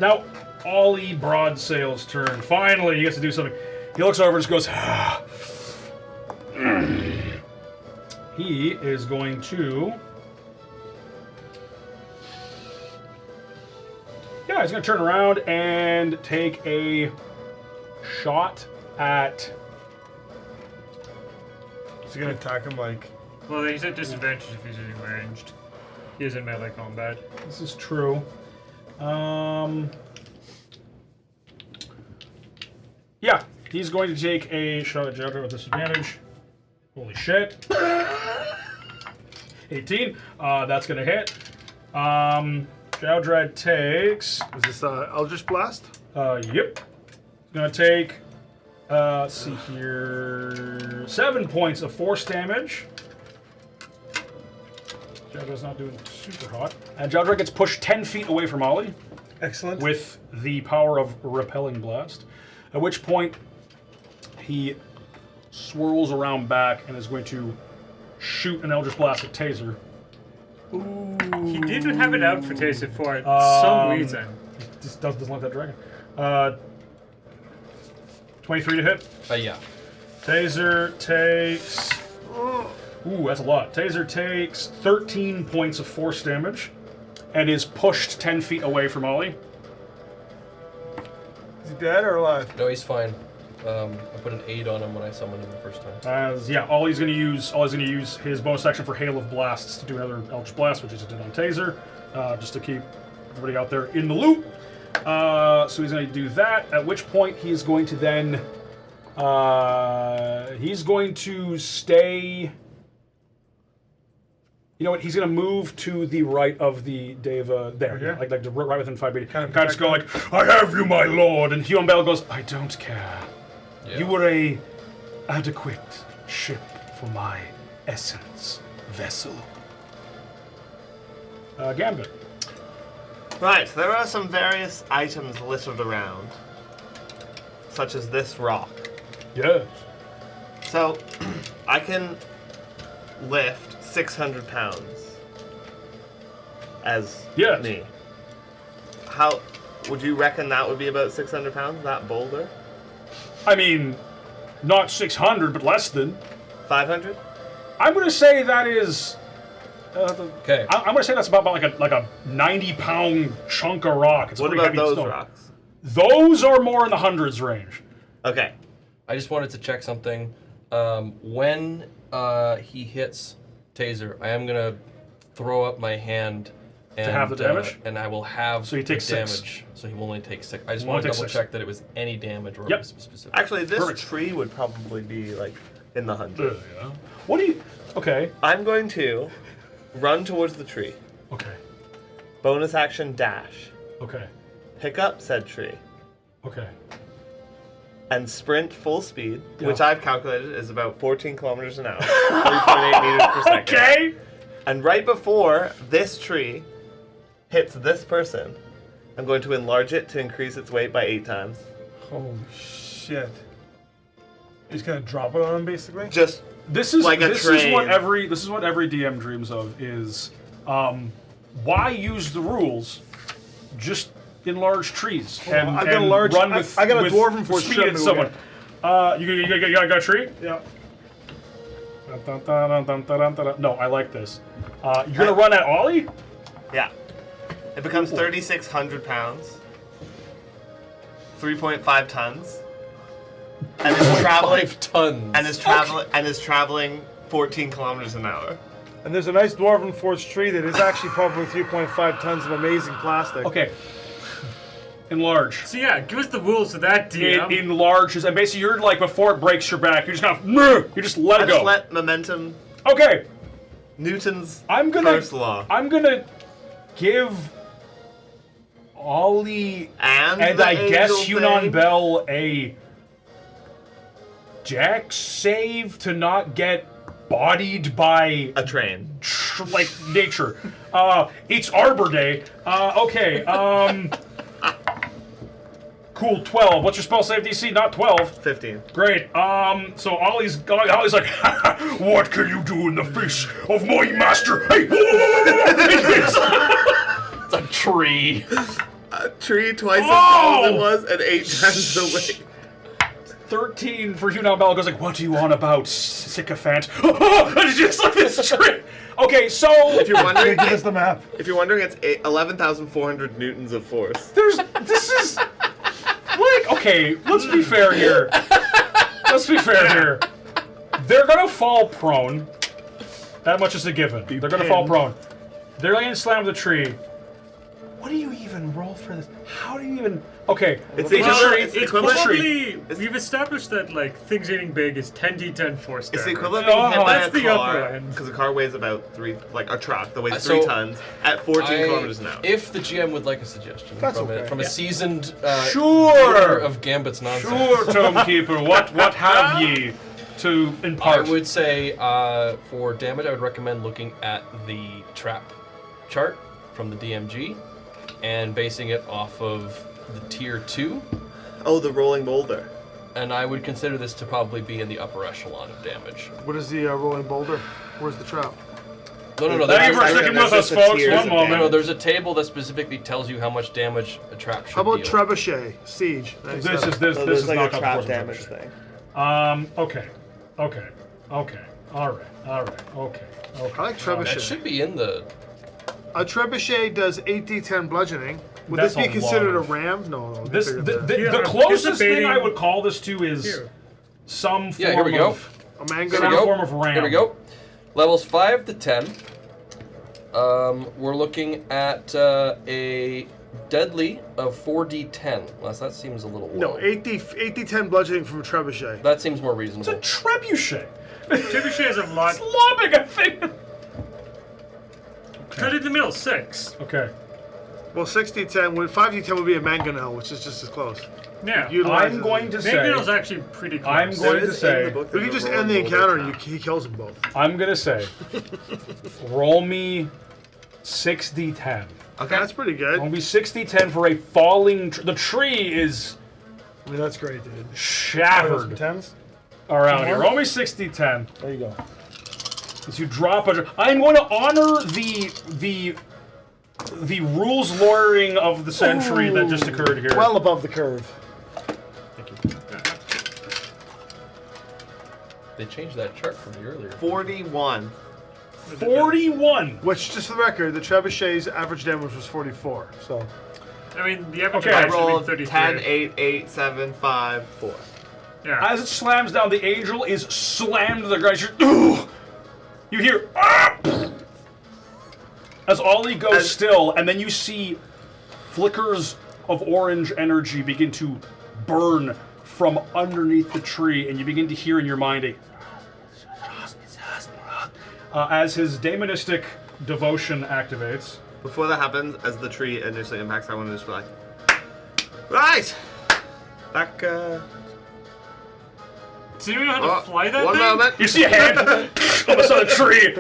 now Ollie Broadsail's turn. Finally, he gets to do something. He looks over and just goes. He is going to. Yeah, he's going to turn around and take a shot at. Is he gonna attack him like? Well, he's at disadvantage if he's using ranged. He is in melee combat. This is true. Yeah, he's going to take a shot at Jowdrad with disadvantage. Holy shit. 18. That's going to hit. Jowdrad takes. Is this Eldritch Blast? Yep. He's going to take. Let's see here. 7 points of force damage. Jowdrad's not doing super hot. And Jowdrad gets pushed 10 feet away from Ollie. Excellent. With the power of Repelling Blast. At which point, he swirls around back and is going to shoot an Eldritch Blast at Taser. Ooh. He did have it out for Taser for some reason. He just doesn't like that dragon. 23 to hit. Yeah. Taser takes... Ooh, that's a lot. Taser takes 13 points of force damage and is pushed 10 feet away from Ollie. Is he dead or alive? No, he's fine. I put an 8 on him when I summoned him the first time. Ollie's going to use his bonus action for Hail of Blasts to do another Eldritch Blast, which he just did on Taser, just to keep everybody out there in the loop. So he's going to do that. At which point he's going to then he's going to stay. You know what? He's going to move to the right of the Deva there, Yeah. like right within 5 feet. Kind of just go like, "I have you, my lord," and Huon Bell goes, "I don't care. Yeah. You were a adequate ship for my essence vessel." Gambit. Right, there are some various items littered around, such as this rock. Yeah. So, I can lift 600 pounds as Yes. me. How would you reckon that would be about 600 pounds, that boulder? I mean, not 600, but less than. 500? I'm going to say that is. Okay. I'm going to say that's about like a 90-pound chunk of rock. It's What pretty about heavy those stone. rocks? Those are more in the hundreds range. Okay. I just wanted to check something. When he hits Taser, I am gonna throw up my hand and have the damage? and I will have So he takes the 6. damage. So he will only take 6. I just He want to only takes double 6. check that it was any damage or Yep. it was specific. Actually, this Perfect. tree would probably be like in the 100. Yeah. What do you... Okay. I'm going to run towards the tree. Okay. Bonus action dash. Okay. Pick up said tree. Okay. And sprint full speed, Yeah. which I've calculated is about 14 kilometers an hour. 3.8 meters per second. Okay. And right before this tree hits this person, I'm going to enlarge it to increase its weight by 8 times. Holy shit. He's gonna drop it on him, basically? Just This is like a this train. is what every DM dreams of is why use the rules, just enlarge trees and, I got a and large- run I- with I got a with dwarven force speed shoving at me someone. You got a tree? Yeah. Dun, dun, dun, dun, dun, dun, dun. No, I like this. You're gonna run at Ollie? Yeah. It becomes 3,600 pounds. 3.5 tons. And is traveling 5 tons. and is traveling 14 kilometers an hour. And there's a nice dwarven force tree that is actually probably 3.5 tons of amazing plastic. Okay. Enlarge. So yeah, give us the rules of that, DM. It enlarges, and basically you're like, before it breaks your back, you're just kind of, you just let I it just go. let momentum, Okay. Newton's I'm gonna first law. I'm gonna give Ollie And and the I guess angel Hunan thing. Bell a Dex save to not get bodied by A train. like nature. It's Arbor Day. Okay. Cool. 12. What's your spell save DC? Not 12. 15. Great. So Ollie's like, What can you do in the face of my master? Hey! It's a tree. A tree twice as Oh! tall as it was and 8 times the weight. 13 for Hunan Bell goes like, what do you want about, sycophant? It's just like this tree. Okay, so If you're wondering, Give us the map. if you're wondering, it's 11,400 newtons of force. this is like, okay, let's be fair here. Let's be fair here. They're gonna fall prone. That much is a given. They're gonna fall prone. They're gonna slam the tree. What do you even roll for this? How do you even? Okay, It's the equivalent- tree- it's It's equivalent- probably we've established that like things eating big is 10d10 force It's the damage. equivalent of being hit by that's a the upper car, end. because a car weighs about 3, like a truck that weighs So, 3 tons at 14 kilometers an hour. If the GM would like a suggestion That's from, okay. from a seasoned Sure. leader of Gambit's nonsense. Sure, Tomekeeper. What have ye to I impart? would say for damage, I would recommend looking at the trap chart from the DMG and basing it off of the tier 2. Oh, the rolling boulder. And I would consider this to probably be in the upper echelon of damage. What is the rolling boulder? Where's the trap? No. Thank you for That's sticking just with us, the folks. tiers One of moment. No, there's a table that specifically tells you how much damage a trap should How about deal. trebuchet? Siege. This is So this there's is like not a trap comfortable. damage thing. Okay. All right. Okay. I like That trebuchet. should be in the... A trebuchet does 8d10 bludgeoning. Would That's this be a considered lot a ram? No. This bigger the, than the, Yeah, the I'm closest thing anticipating- I would call this to is Here. some form Yeah, here we go. of a mango. Here we some go. form of ram. Here we go. Levels 5 to 10. We're looking at a deadly of 4d10. Unless that seems a little No, low. 8d10 bludgeoning from a trebuchet. That seems more It's a reasonable. trebuchet. Trebuchet is a lot. It's lobbing a thing. Cut it in the middle, 6. Okay. Well, 6d10 would 5d10 would be a mangonel, which is just as close. Yeah. Utilizes I'm going to say. Mangonel's actually pretty close. I'm going There to is in say. the book We there's can a just rolling end the boulder encounter and trap. he kills them both. I'm gonna say. Roll me 6d10. Okay, that's pretty good. Roll me 6d10 for a falling. The tree is I mean, that's great, dude. shattered Tens? around here. Roll me 6d10. There you go. As you drop a. I'm going to honor the rules lawyering of the century that just occurred here. Well above the curve. They changed that chart from the earlier. 41. 41. Which, just for the record, the trebuchet's average damage was 44. So, I mean, the average Okay, I damage should rolled be 33. 10, 8, 8, 7, 5, 4. Yeah. As it slams down, the angel is slammed to the ground. Ugh! You hear "Ah!" as Ollie goes still, and then you see flickers of orange energy begin to burn from underneath the tree, and you begin to hear in your mind a as his daemonistic devotion activates. Before that happens, as the tree initially impacts, I want to just be like, right, back. So you know how to fly that One thing? moment. You see a hand on the side of the tree.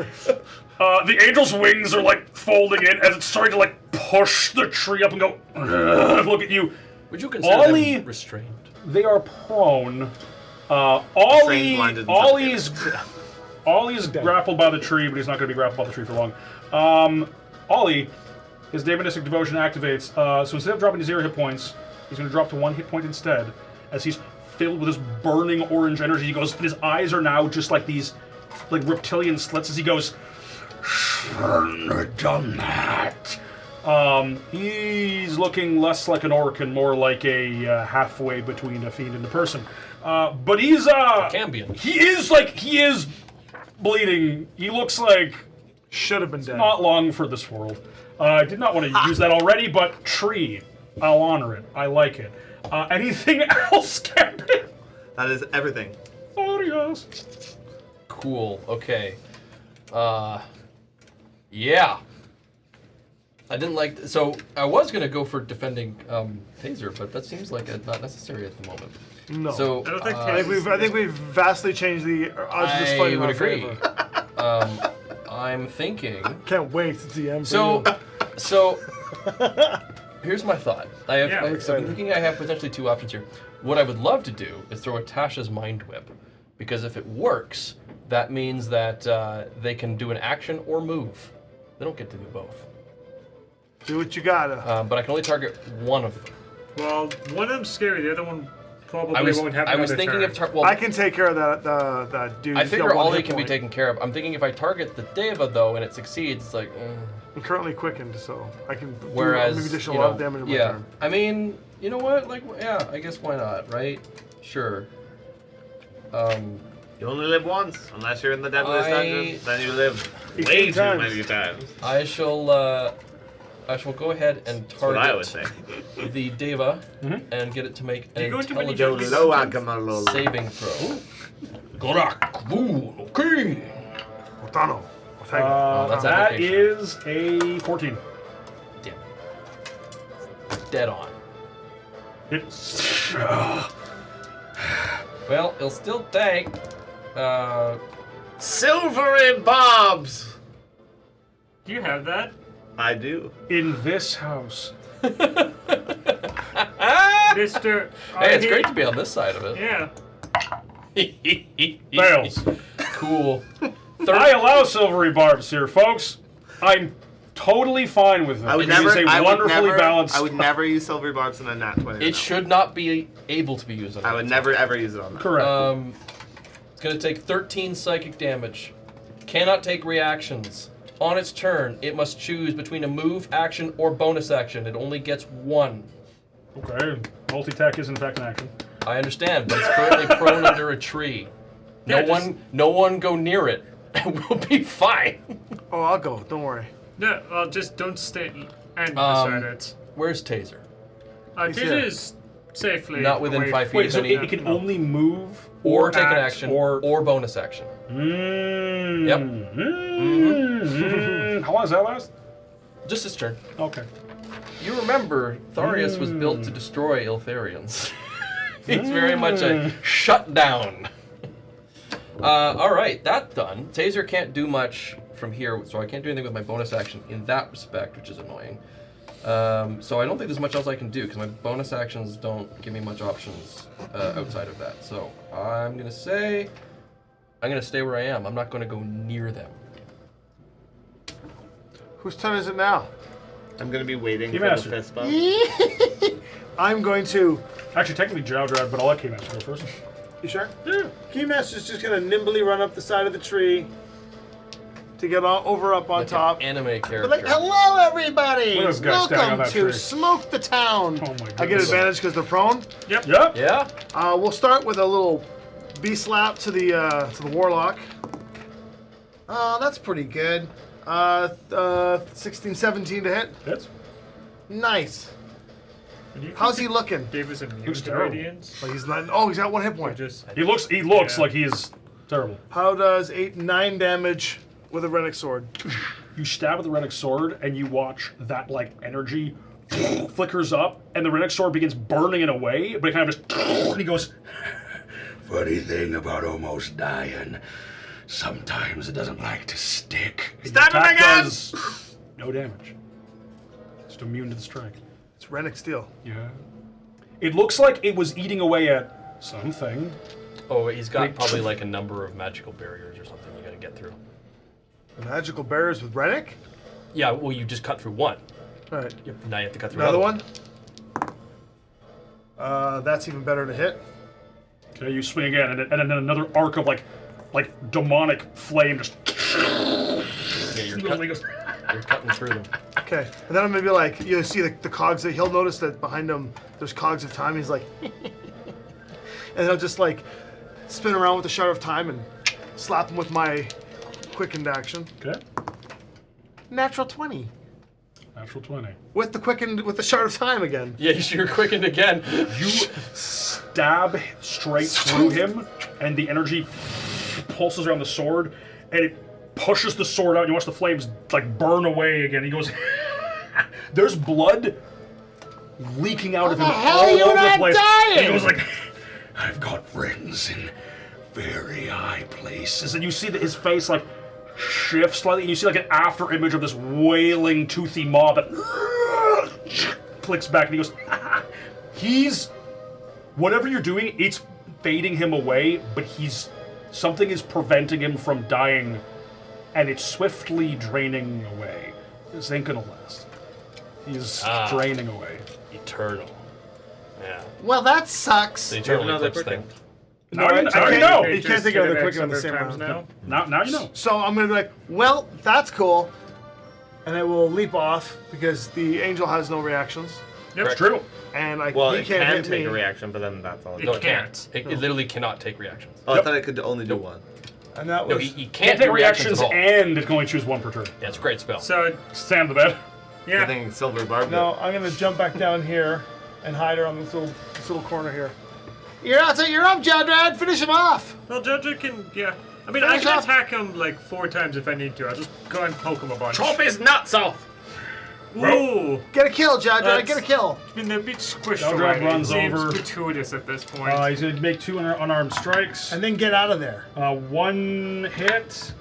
The angel's wings are like folding in as it's starting to like push the tree up and go. Look at you. Would you consider Ollie- them restrained? They are prone. Ollie, blinded, and Ollie's grappled by the tree, but he's not going to be grappled by the tree for long. Ollie, his Daemonistic Devotion activates, so instead of dropping to 0 hit points, he's going to drop to 1 hit point instead, as he's filled with this burning orange energy. He goes, and his eyes are now just like these, like reptilian slits as he goes, Shouldn't have done that. He's looking less like an orc and more like a halfway between a fiend and a person. But he's Cambion. he is bleeding. He looks like Should have been dead. not long for this world. I did not want to use that already, but tree, I'll honor it. I like it. Anything else, Cambion? That is everything. Oh yes. Cool. Okay. Yeah. I didn't like. So I was gonna go for defending taser, but that seems like it's not necessary at the moment. No. So I don't think I think we've vastly changed the odds of this fight I in would our agree. favor. I'm thinking. Can't wait to DM. So here's my thought. I'm excited. thinking I have potentially 2 options here. What I would love to do is throw a Tasha's Mind Whip, because if it works, that means that they can do an action or move. They don't get to do both. Do what you gotta. But I can only target one of them. Well, one of them's scary. The other one probably I was won't have another thinking turn. of well, I can take care of that dude. I He's figure got 1 Ollie hit can be point. taken care of. I'm thinking if I target the Deva though and it succeeds, it's like. I'm currently quickened, so I can Whereas, do maybe additional you know, damage in my yeah. turn. I mean, you know what? Like, yeah, I guess why not, right? Sure. You only live once, unless you're in the Deadliest Dungeon. Then you live 18 way too times. many times. I shall go ahead and That's what I would target say. the Deva and get it to make an you go into many intelligence Deadliest Dungeons? saving throw. Gorak. Ooh, okay. Otano. That's That application. is a 14. Damn. Dead on. It's Well, it'll still take. Silvery Bobs! Do you have that? I do. in this house. Mr. Hey, it's great to be on this side of it. Yeah. Fails. Cool. I allow silvery barbs here, folks. I'm totally fine with it. I would It is never. a I would wonderfully never. balanced. I would never use Silvery Barbs in a nat 20. It should not be able to be used on I would never ever use it on that. Correct. It's going to take 13 psychic damage. Cannot take reactions. On its turn, it must choose between a move, action, or bonus action. It only gets 1. Okay. Multi-attack is in fact an action. I understand, but it's currently prone under a tree. No one go near it. We'll be fine. Oh, I'll go. Don't worry. No, well, just don't stay and beside it. Where's Taser? Taser is safely Not within away 5 feet Wait, of so any, it can only move or take an act, action, or bonus action. Yep. How long does that last? Just his turn. Okay. You remember, Tharius was built to destroy Iltharians. He's very much a shutdown. Alright, that done. Taser can't do much from here, so I can't do anything with my bonus action in that respect, which is annoying. So I don't think there's much else I can do, because my bonus actions don't give me much options outside of that. So I'm going to say, I'm going to stay where I am. I'm not going to go near them. Whose turn is it now? I'm gonna be waiting for Keymaster. the fist bump. I'm going to. Actually, technically Jowdrad, but I'll let Keymaster go first. You sure? Yeah. Keymaster's just gonna nimbly run up the side of the tree to get over up on Like top. an anime character. But like, hello everybody! Look at those guys standing on Welcome that to tree. Smoke the Town! Oh my goodness. I get advantage because they're prone. Yep. Yeah? We'll start with a little B slap to the warlock. That's pretty good. 16, 17 to hit. Hits. Nice. How's he looking? Dave is immune Looks to terrible. radiance. Like he's not. Oh, he's got 1 hit Or point. just He looks Yeah. like he's terrible. How does 8, 9 damage With a Rennick sword. You stab with the Rennick sword, and you watch that like energy flickers up, and the Rennick sword begins burning it away, but it kind of just and he goes. Funny thing about almost dying, sometimes it doesn't like to stick. Stab him again! Does no damage. Just immune to the strike. It's Rennick steel. Yeah. It looks like it was eating away at something. Oh, he's got probably like a number of magical barriers or something you gotta get through. Magical barriers with Rennick? Yeah, well, you just cut through one. All right. Now you have to cut through Another one? That's even better to hit. Okay, you swing again, and then another arc of like demonic flame just. Yeah, you're cutting through them. Okay, and then I'm gonna be like, you see the cogs that he'll notice that behind him there's cogs of time. He's like, and I'll just like spin around with the Shard of Time and slap him with my quickened action. Okay. Natural 20 Natural 20. with the Shard of Time again. Yeah, you're quickened again. You stab straight through him, and the energy pulses around the sword, and it pushes the sword out, and you watch the flames like burn away again. He goes, there's blood leaking out of him all over the place. And he goes like, I've got friends in very high places. and you see that his face like shifts slightly, and you see like an after image of this wailing, toothy maw that clicks back, and he goes, he's, whatever you're doing, it's fading him away, but something is preventing him from dying, and it's swiftly draining away. This ain't gonna last. He's draining away. Eternal. Yeah. Well, that sucks. The eternal another eclipse thing. Now you know. You can't think of the quicker on the same times round. now. Now you know. So I'm gonna be like, well, that's cool, and I will leap off because the angel has no reactions, It's true. and he Well, it can't can hit take me. a reaction, but then that's all. No, it can't. can't. It literally cannot take reactions. Oh, I thought I could only do one. And that No, was he Can't can't take do reactions reactions, at all. and it can only choose one per turn. Yeah, it's a great spell. So, Stand the bed. I yeah. think Silver Barb. no. I'm gonna jump back down here and hide her on this little corner here. You're up, Jowdrad. Finish him off. Well, Judge can, yeah. I mean, I Finish can up. attack him like 4 times if I need to. I'll just go and poke him a bunch. Chop his nuts off. Ooh. Get a kill, Jowdrad. That's- Get a kill. I mean, they're a bit squished Jowdrad already. runs It seems over. gratuitous at this point. He's gonna make 2 unarmed strikes. And then get out of there. 1 hit,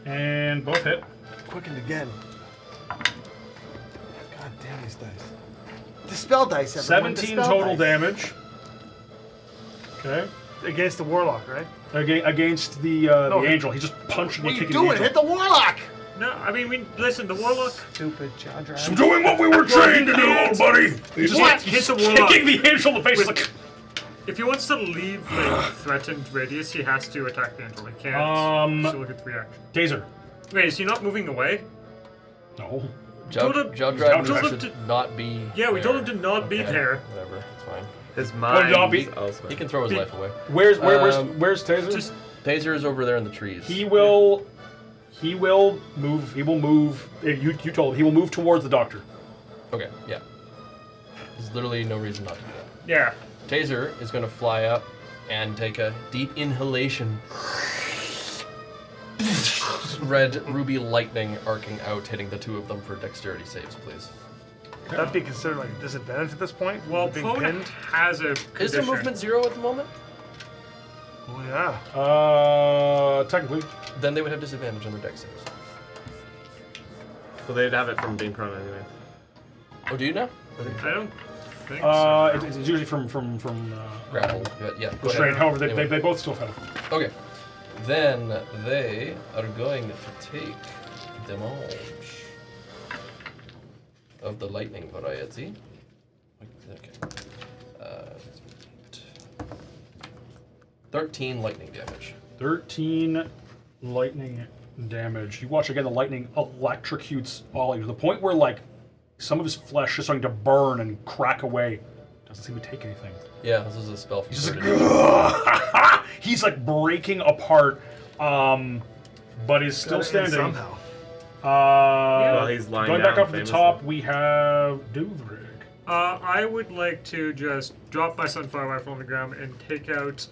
and both hit. Quickened again. God damn these dice. Dispel dice, everyone. 17 Dispel total dice. damage. Okay. Against the warlock, right? Against the No, angel. He's just punching What and are you kicking the doing? angel. Hit the warlock! No, I mean, listen, the warlock. Stupid Jowdrad. I'm doing what we were trained to do, old buddy. He's What? just Hit the warlock. kicking the angel in the face. With- Like, If he wants to leave the threatened radius, he has to attack the angel. He can't. So look at the reaction. taser. Wait, is he not moving away? No. told him- Jowdrad told him should to- not be. Yeah, we there. told him to not be Okay, there. Whatever, it's fine. His not mind be- is elsewhere. He can throw his life away. Where's Um, Taser? Just Taser is over there in the trees. He will move. He will move. You told him he will move towards the doctor. Okay, yeah. There's literally no reason not to do that. yeah. Taser is going to fly up and take a deep inhalation. Red ruby lightning arcing out, hitting the 2 of them for dexterity saves, please. Would that be considered like a disadvantage at this point? Well, Being Plona pinned? has a Is their condition. movement 0 at the moment? Oh, yeah. Technically. Then they would have disadvantage on their dex saves. So they'd have it from being prone anyway. Oh, do you now? I don't think so. It's usually from Grapple. Yeah. Go restraint. ahead. However, they Anyway. both still have. Okay. Then they are going to take damage of the lightning variety. Okay. 13 lightning damage. 13 lightning damage. You watch again. The lightning electrocutes Ollie to the point where like some of his flesh is starting to burn and crack away. Doesn't seem to take anything. Yeah, this is a spell from He's just third like, he's like breaking apart, but is still Gotta end standing. somehow. Well, he's lying Going back down, up to the famously. top, we have Duvrig. I would like to just drop my sunflower rifle on the ground and take out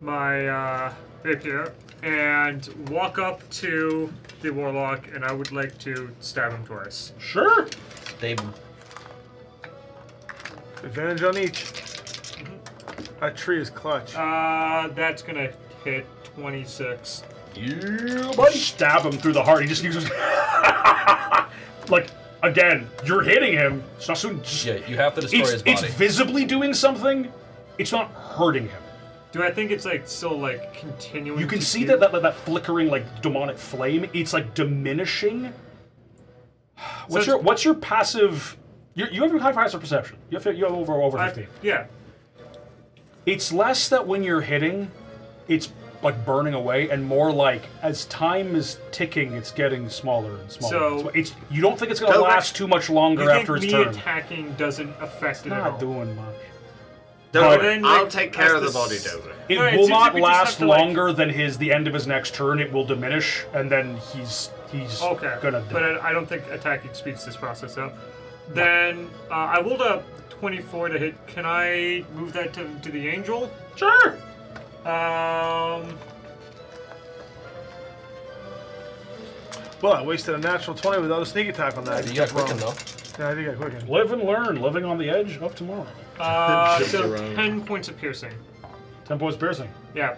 my rapier and walk up to the warlock, and I would like to stab him twice. Sure. Dave. Advantage on each. That tree is clutch. That's gonna hit 26. Yeah, buddy. Stab him through the heart. He just uses. Like, again, you're hitting him. It's not so. Yeah, you have to destroy his body. It's visibly doing something. It's not hurting him. Do I think it's like still like continuing? You can to see heal? that flickering like demonic flame. It's like diminishing. What's your passive? You have a high passive perception. You have over 15. Yeah. It's less that when you're hitting, it's like burning away, and more like as time is ticking, it's getting smaller and smaller. So it's you don't think it's going to last too much longer after its me turn. attacking doesn't affect it at Not all? doing much. Don't Then, worry, I'll like, take care of the as body, this- Dover. It Alright, will seems like not we just have last to, like- longer than the end of his next turn. It will diminish, and then he's Okay. gonna die. But I don't think attacking speeds this process up. Then I rolled a 24 to hit. Can I move that to the angel? Sure. Well, I wasted a natural 20 without a sneak attack on that. You got quicken though. Yeah, I did get quicken. Live and learn, living on the edge of tomorrow. So 10 points of piercing. 10 points piercing. Yeah.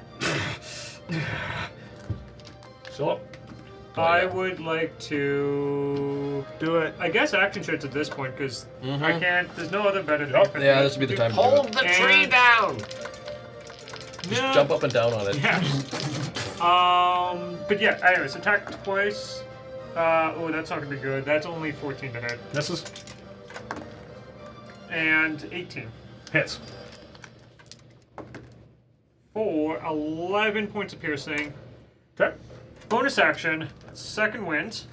Still up. I would like to Do it. I guess action shots at this point because I can't. There's no other better Yep. thing. Yeah, this would be the time to do Hold it. the tree And- down! No. Jump up and down on it. Yeah. But yeah. Anyways, attack twice. Oh, that's not gonna be good. That's only 14 to hit. Misses. And 18. Hits. For 11 points of piercing. Okay. Bonus action, second wind.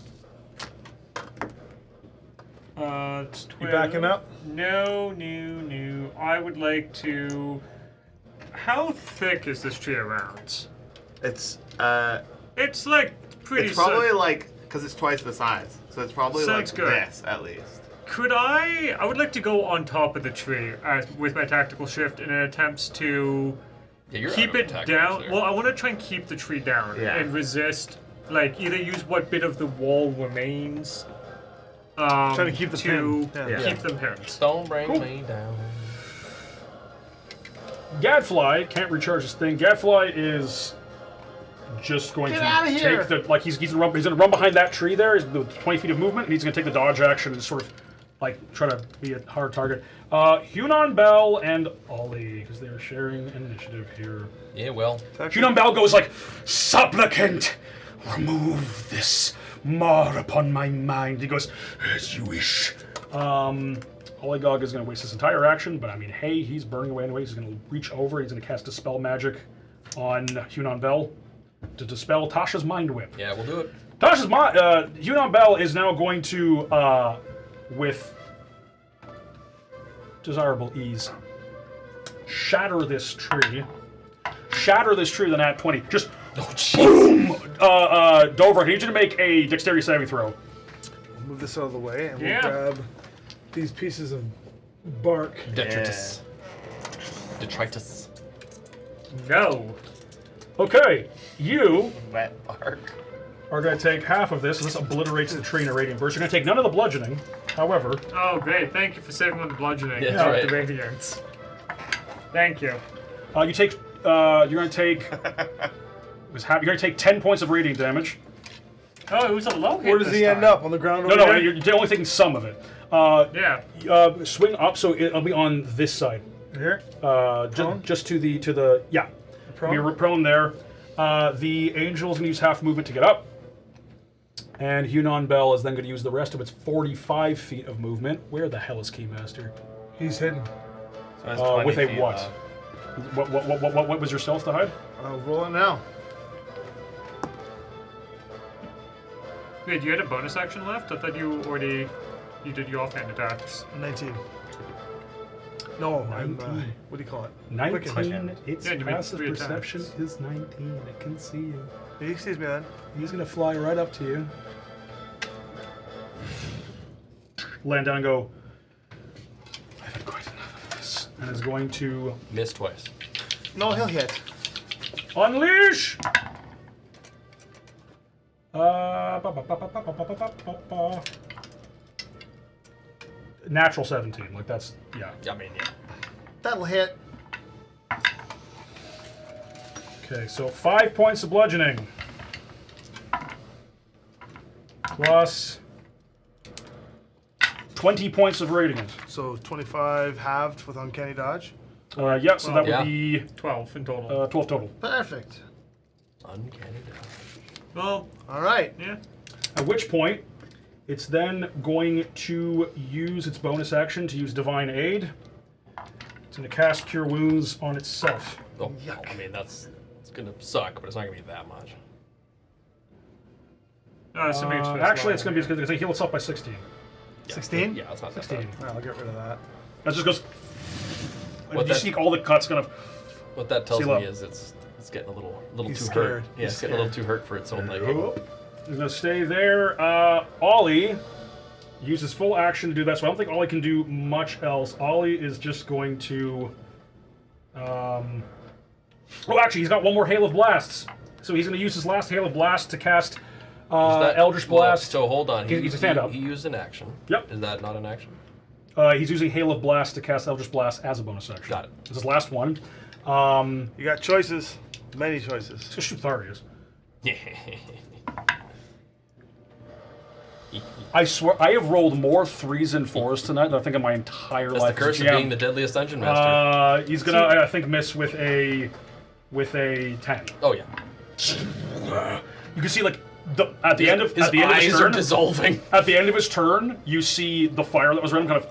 It's 12. You backing up? No. I would like to. How thick is this tree around? It's It's like pretty. it's probably like, because it's twice the size, so it's probably Sounds like good. this at least. Could I would like to go on top of the tree with my tactical shift in an attempt to Yeah, you're keep out of it attack down. there. Well, I want to try and keep the tree down Yeah. and resist. Like either use what bit of the wall remains. Trying to keep the to pin. Yeah. keep them pinned. Don't bring me down. Gadfly can't recharge his thing. Gadfly is just going Get to outta here. take the he's gonna run behind that tree there. He's the 20 feet of movement, and he's gonna take the dodge action and sort of like try to be a hard target. Hunan Bell and Ollie, because they are sharing initiative here. Yeah, well. Hunan Bell goes like, "Supplicant, remove this mar upon my mind." He goes, "As you wish." Oligog is going to waste his entire action, but I mean, hey, he's burning away anyway. He's going to reach over. He's going to cast Dispel Magic on Hunan Bell to dispel Tasha's Mind Whip. Yeah, we'll do it. Hunan Bell is now going to, with desirable ease, shatter this tree. Shatter this tree with an at 20. Just boom! Dover, I need you to make a dexterity saving throw. Move this out of the way, and Yeah. we'll grab these pieces of bark. Detritus. Detritus. No. Okay, you Wet bark. are going to take half of this, so this obliterates the tree in a radiant burst. You're going to take none of the bludgeoning, however. Oh, great. Thank you for saving on the bludgeoning. Yeah, that's not right. the radiance. Thank you. You're going to take. You're going to take 10 points of radiant damage. Oh, it was a low hit. Where does this he end time. up? On the ground No, over no, there? you're only taking some of it. Yeah. Swing up, so it'll be on this side. Here? Just to the yeah. Prone? You're prone there. The angel's gonna use half movement to get up, and Hunan Bell is then gonna use the rest of its 45 feet of movement. Where the hell is Keymaster? He's hidden. So that's 20 With a feet what? above. What was your stealth to hide? I'll roll it now. Wait, you had a bonus action left? I thought you did your offhand attacks. 19. No, I'm, 19. what do you call it? 19. Its Yeah, you made passive 3 attacks. perception is 19. It can see you. He sees me then. He's gonna fly right up to you, land down, and go. I've had quite enough of this, and is going to Miss twice. No, he'll hit. Unleash! Natural 17. Like, that's, yeah. I mean, yeah. That'll hit. Okay, so 5 points of bludgeoning. Plus 20 points of radiant. So 25 halved with uncanny dodge. Yeah, so that Yeah. would be 12 in total. 12 total. Perfect. Uncanny dodge. Well, All right. yeah. At which point, it's then going to use its bonus action to use Divine Aid. It's going to cast Cure Wounds on itself. Oh, well, I mean, it's gonna suck, but it's not gonna be that much. Actually, it's going to be because they heal itself by 16. 16? Yeah, it's not 16. that bad. I'll get rid of that. That just goes. What If you that- sneak all the cuts, kind of. What that tells Seal up. me is it's getting a little He's too scared. hurt. Yeah, He's it's getting a little too hurt for its own liking. He's going to stay there. Ollie uses full action to do that, so I don't think Ollie can do much else. Ollie is just going to. Oh, actually, he's got one more Hail of Blasts. So he's going to use his last Hail of Blast to cast Eldritch Blast. So hold on. He's a stand-up. He used an action. Yep. Is that not an action? He's using Hail of Blast to cast Eldritch Blast as a bonus action. Got it. It's his last one. You got choices. Many choices. Let's just shoot Tharius. I swear, I have rolled more 3s and 4s tonight than I think in my entire That's life. the curse of as a being GM. the Deadliest Dungeon Master. He's gonna, I think, miss with a 10. Oh yeah. You can see like at the end of His at the end of eyes his are turn. dissolving. At the end of his turn, you see the fire that was around him kind of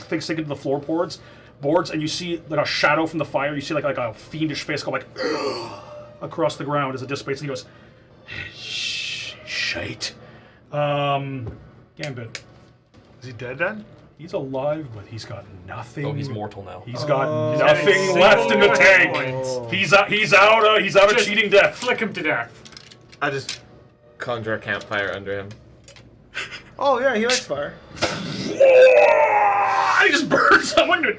things sink into the floorboards, and you see like a shadow from the fire. You see like a fiendish face go like across the ground as it dissipates, and he goes, "Shite." Gambit. Is he dead then? He's alive, but he's got nothing. Oh, he's mortal now. He's got nothing left in the tank. He's out of cheating death. Flick him to death. I just conjure a campfire under him. Oh yeah, he likes fire. I just burned someone.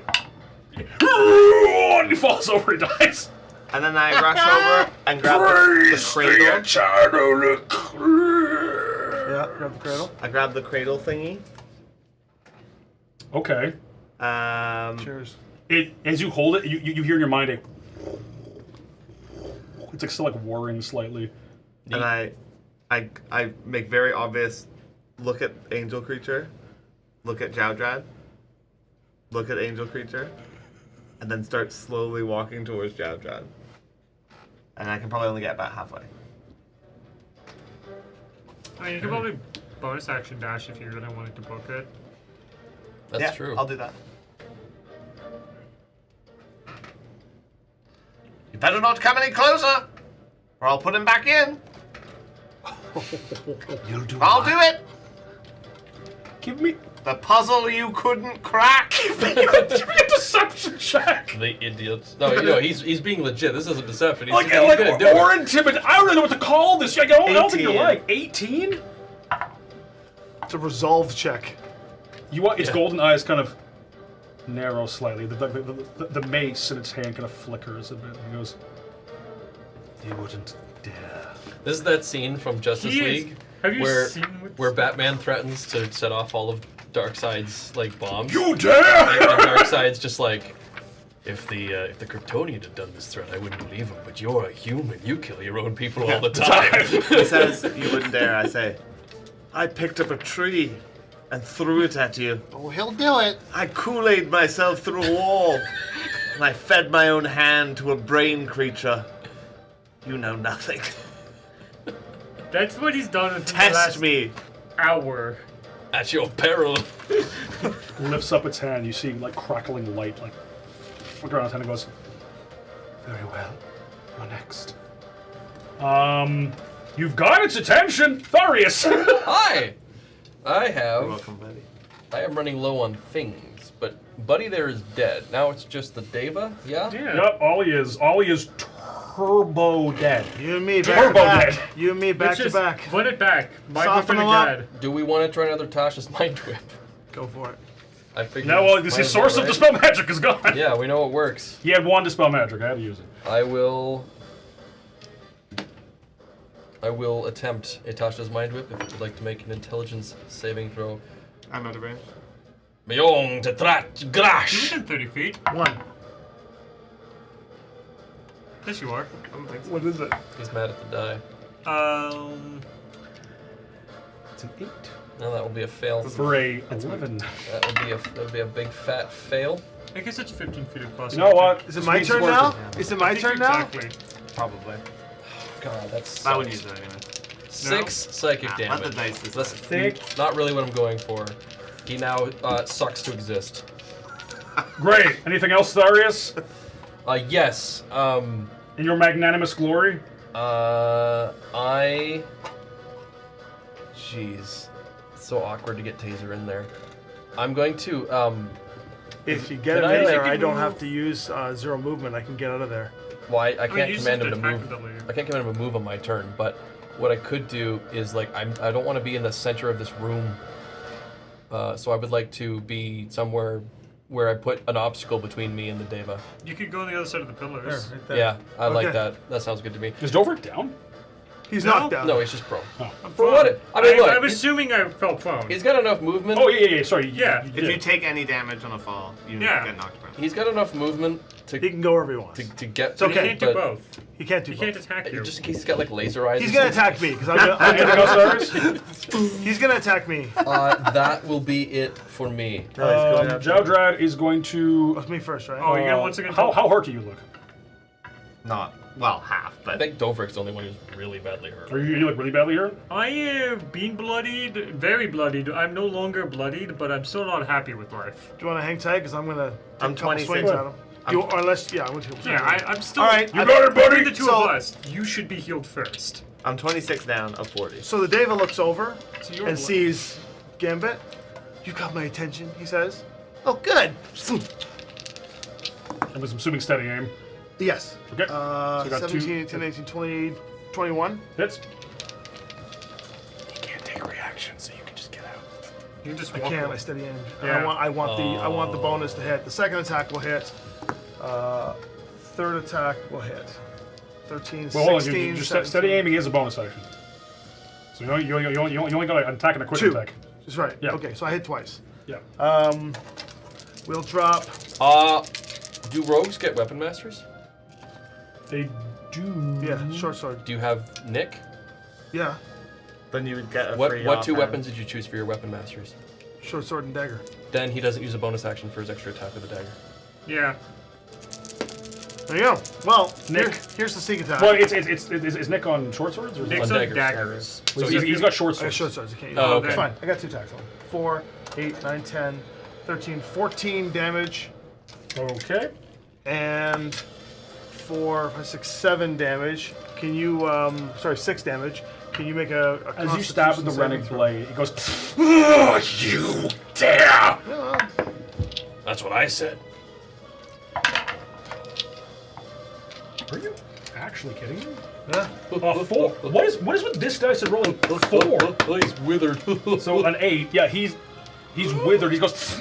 And he falls over. He dies. And then I rush over and grab the cradle. Yeah, grab the cradle. I grab the cradle thingy. Okay. Cheers. As you hold it, you hear in your mind a. It's like still like whirring slightly. And I make very obvious. Look at angel creature. Look at Jowdrad. Look at angel creature. And then start slowly walking towards Jowdrad. And I can probably only get about halfway. I mean, you can probably bonus action dash if you really wanted to book it. That's true. I'll do that. You better not come any closer, or I'll put him back in. I'll do it. Give me The puzzle you couldn't crack. give me a deception check. The idiot. No, he's being legit. This isn't deception. He's, Like he's gonna do or it. intimidate. I don't really know what to call this. I don't think you're 18. like 18. It's a resolve check. You want its Yeah. golden eyes kind of narrow slightly. The mace in its hand kind of flickers a bit. And he goes, "You wouldn't dare." This is that scene from Justice He is- League Have you where seen what's- where Batman threatens to set off all of Darkseid's like bombs. You And dare! Darkseid's just like, if the Kryptonian had done this threat, I wouldn't believe him. But you're a human. You kill your own people all the time. He says, you wouldn't dare. I say, I picked up a tree and threw it at you. Oh, he'll do it. I Kool-Aid myself through a wall. And I fed my own hand to a brain creature. You know nothing. That's what he's done in the Test last me. hour. At your peril. Lifts up its hand. You see like crackling light, like flicker on its hand and goes, "Very well. You're next." You've got its attention, Tharius. Hi. I have. Welcome, buddy. I am running low on things, but Buddy there is dead. Now it's just the Deva. Yeah. Yeah. Yep, Ollie is turbo dead. You and me back Turbo to back. dead. You and me back Let's to just back. Run it back. Might Soften be him up. dead. Do we want to try another Tasha's mind whip? Go for it. I figured. No, well, this might is as well, source of right? dispel magic is gone. Yeah, we know it works. He had 1 dispel magic. I had to use it. I will attempt Etasha's Mind Whip if it would like to make an intelligence saving throw. I'm out of range. Myong Tetrat Grash! You're within 30 feet. 1. Yes, you are. What is it? He's mad at the die. It's an 8. No, that will be a fail. For a 11. That would be a big fat fail. I guess it's 15 feet across. You know what? Is it my turn now? Is it my turn now? Exactly. Probably. God, that's. I would use it anyway. 6 psychic Let damage. the dice is That's not really what I'm going for. He now sucks to exist. Great. Anything else, Tharius? Yes. In your magnanimous glory? Jeez. It's so awkward to get Taser in there. I'm going to, If you get Can him I in there, make I him don't move? have to use 0 movement. I can get out of there. well, I can't use command it him to attack move. ability. I can't command him to move on my turn, but what I could do is, like, I don't want to be in the center of this room. So I would like to be somewhere where I put an obstacle between me and the Deva. You could go on the other side of the pillars. Right there. Yeah, I like Okay. that. That sounds good to me. Is Dover down? He's No. knocked down. No, he's just prone. I'm For fine. what? I mean, look, I'm assuming I felt prone. he's got enough movement. Oh, yeah. Sorry. Yeah. If you take any damage on a fall, you Yeah. get knocked prone. He's got enough movement He to can go wherever he wants. to get. But okay, he can't do but both. He can't do He both. can't attack you. just in case he's got like laser eyes. He's or gonna something. attack me because I'm gonna. Anything else, Tharius? He's gonna attack me. That will be it for me. Jowdrad is going to. That's me first, right? Oh, you're gonna once again. How hurt do you look? Not, well, half, I but think Dovrik's the only one who's really badly hurt. Are you look really badly hurt? I have been bloodied, very bloodied. I'm no longer bloodied, but I'm still not happy with life. Do you want to hang tight? Because I'm gonna. I'm take a couple 26. swings at him. Or unless, yeah, I'm gonna. Yeah, I'm still. All right. You got it, Between buddy? the two So- of us, you should be healed first. I'm 26 down of 40. So the Deva looks over So you're and sees Gambit. You got my attention, he says. Oh, good. I was assuming steady aim. Yes. Okay. So we got 17, 2 18, 19, 20, 21. hits. You can't take reaction, so you can just get out. You just I walk can't. away. I steady aim. Yeah. I want the bonus to hit. The second attack will hit. Third attack will hit. 13, Well, hold on. 16, You just 17. steady aiming is a bonus action. So you only got an attack and a quick 2. attack. That's right. Yeah. Okay, so I hit twice. Yeah. We'll drop. Do rogues get weapon masters? They do. Yeah, short sword. Do you have Nick? Yeah, Then you would get a What free what two offhand. weapons did you choose for your weapon masters? short sword and dagger. Then he doesn't use a bonus action for his extra attack with the dagger. Yeah. There you go. Well, Nick. here's the sneak attack. Well, is Nick on short swords or is Nick's on on daggers. daggers. So he's got short I got swords. short swords. I can't use Oh, them. okay. It's fine. I got 2 attacks on them. 4, 8, 9, 10, 13, 14 damage, Okay. and 4, 5, 6, 7 damage. Can you, 6 damage. Can you make a As you stab with the Constitution renegade saving throw? blade, it goes. Oh, you dare! That's what I said. Are you actually kidding me? Yeah. 4. What is with this dice and rolling 4? He's withered. So an 8. Yeah, he's withered. He goes.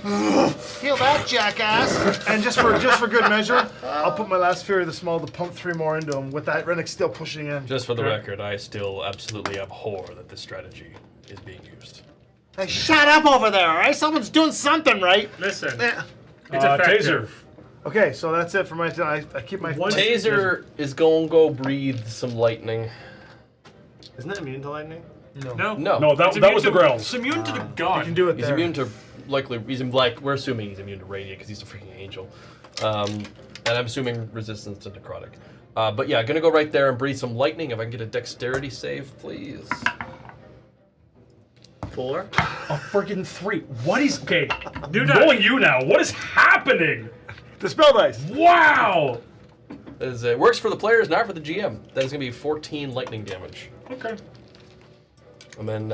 Heal that jackass! And just for good measure, I'll put my last Fury of the Small to pump 3 more into him with that Rennick still pushing in. Just for the record, I still absolutely abhor that this strategy is being used. Hey, shut up over there, all right? Someone's doing something right. Listen, Yeah. it's effective. Taser. Okay, so that's it for my. I keep my. One- Taser is going to go breathe some lightning. Isn't it immune to lightning? No. No. No, that It's immune was the to- growls. It's immune to the You god. can do it He's there. immune to we're assuming he's immune to radiant because he's a freaking angel, and I'm assuming resistance to necrotic. But yeah, gonna go right there and breathe some lightning. If I can get a dexterity save, please. 4. A friggin' 3. What is okay? Do that. Knowing you now, what is happening? The spell dice. Wow. It works for the players, not for the GM. That is gonna be 14 lightning damage, Okay. and then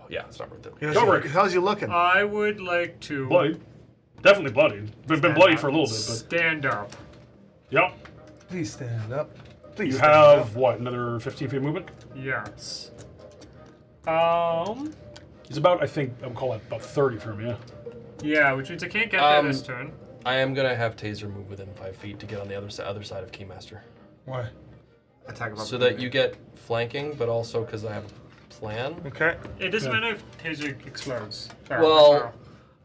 yeah, it's not worth it. How's you looking? I would like to Bloodied. Definitely bloodied. Been bloody for a little bit, but stand up. yep. Please stand up. Please. You stand have up. what? Another 15 feet movement. Yes. He's about, I think, I'll call it about 30 from him, yeah. Yeah, which means I can't get there this turn. I am gonna have Taser move within 5 feet to get on the other side of Keymaster. Why? Attack of So that you get flanking, but also because I have a plan. Okay. It doesn't matter if Taser explodes. Well,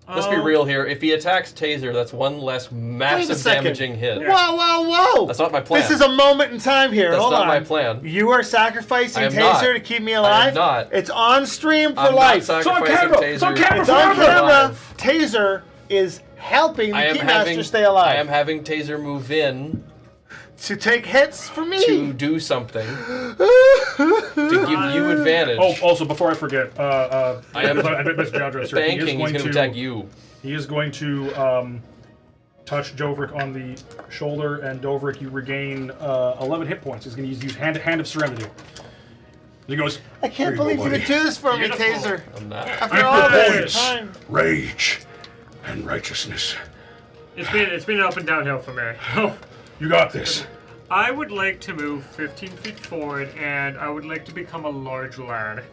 let's be real here. If he attacks Taser, that's one less massive second. damaging hit. Whoa, whoa, whoa! That's not my plan. This is a moment in time here. That's Hold not on. my plan. You are sacrificing I am Taser not. to keep me alive? I am not. It's on stream for I'm life. not It's on sacrificing camera. Taser. It's on camera It's on camera. Alive. Taser is helping the I am Keymaster stay alive. I am having Taser move in to take hits for me. to do something to give you advantage. Oh, also, before I forget, I am I bet Mr. Jowdrad, sir, banking. He's going to attack you. He is going to touch Dovrik on the shoulder, and Dovrik, you regain 11 hit points. He's going to use hand of Serenity. He goes, I can't believe you would do this for me, Taser. I'm not. After all this propose time. rage and righteousness. It's been up and downhill for me. You got this. I would like to move 15 feet forward, and I would like to become a large lad.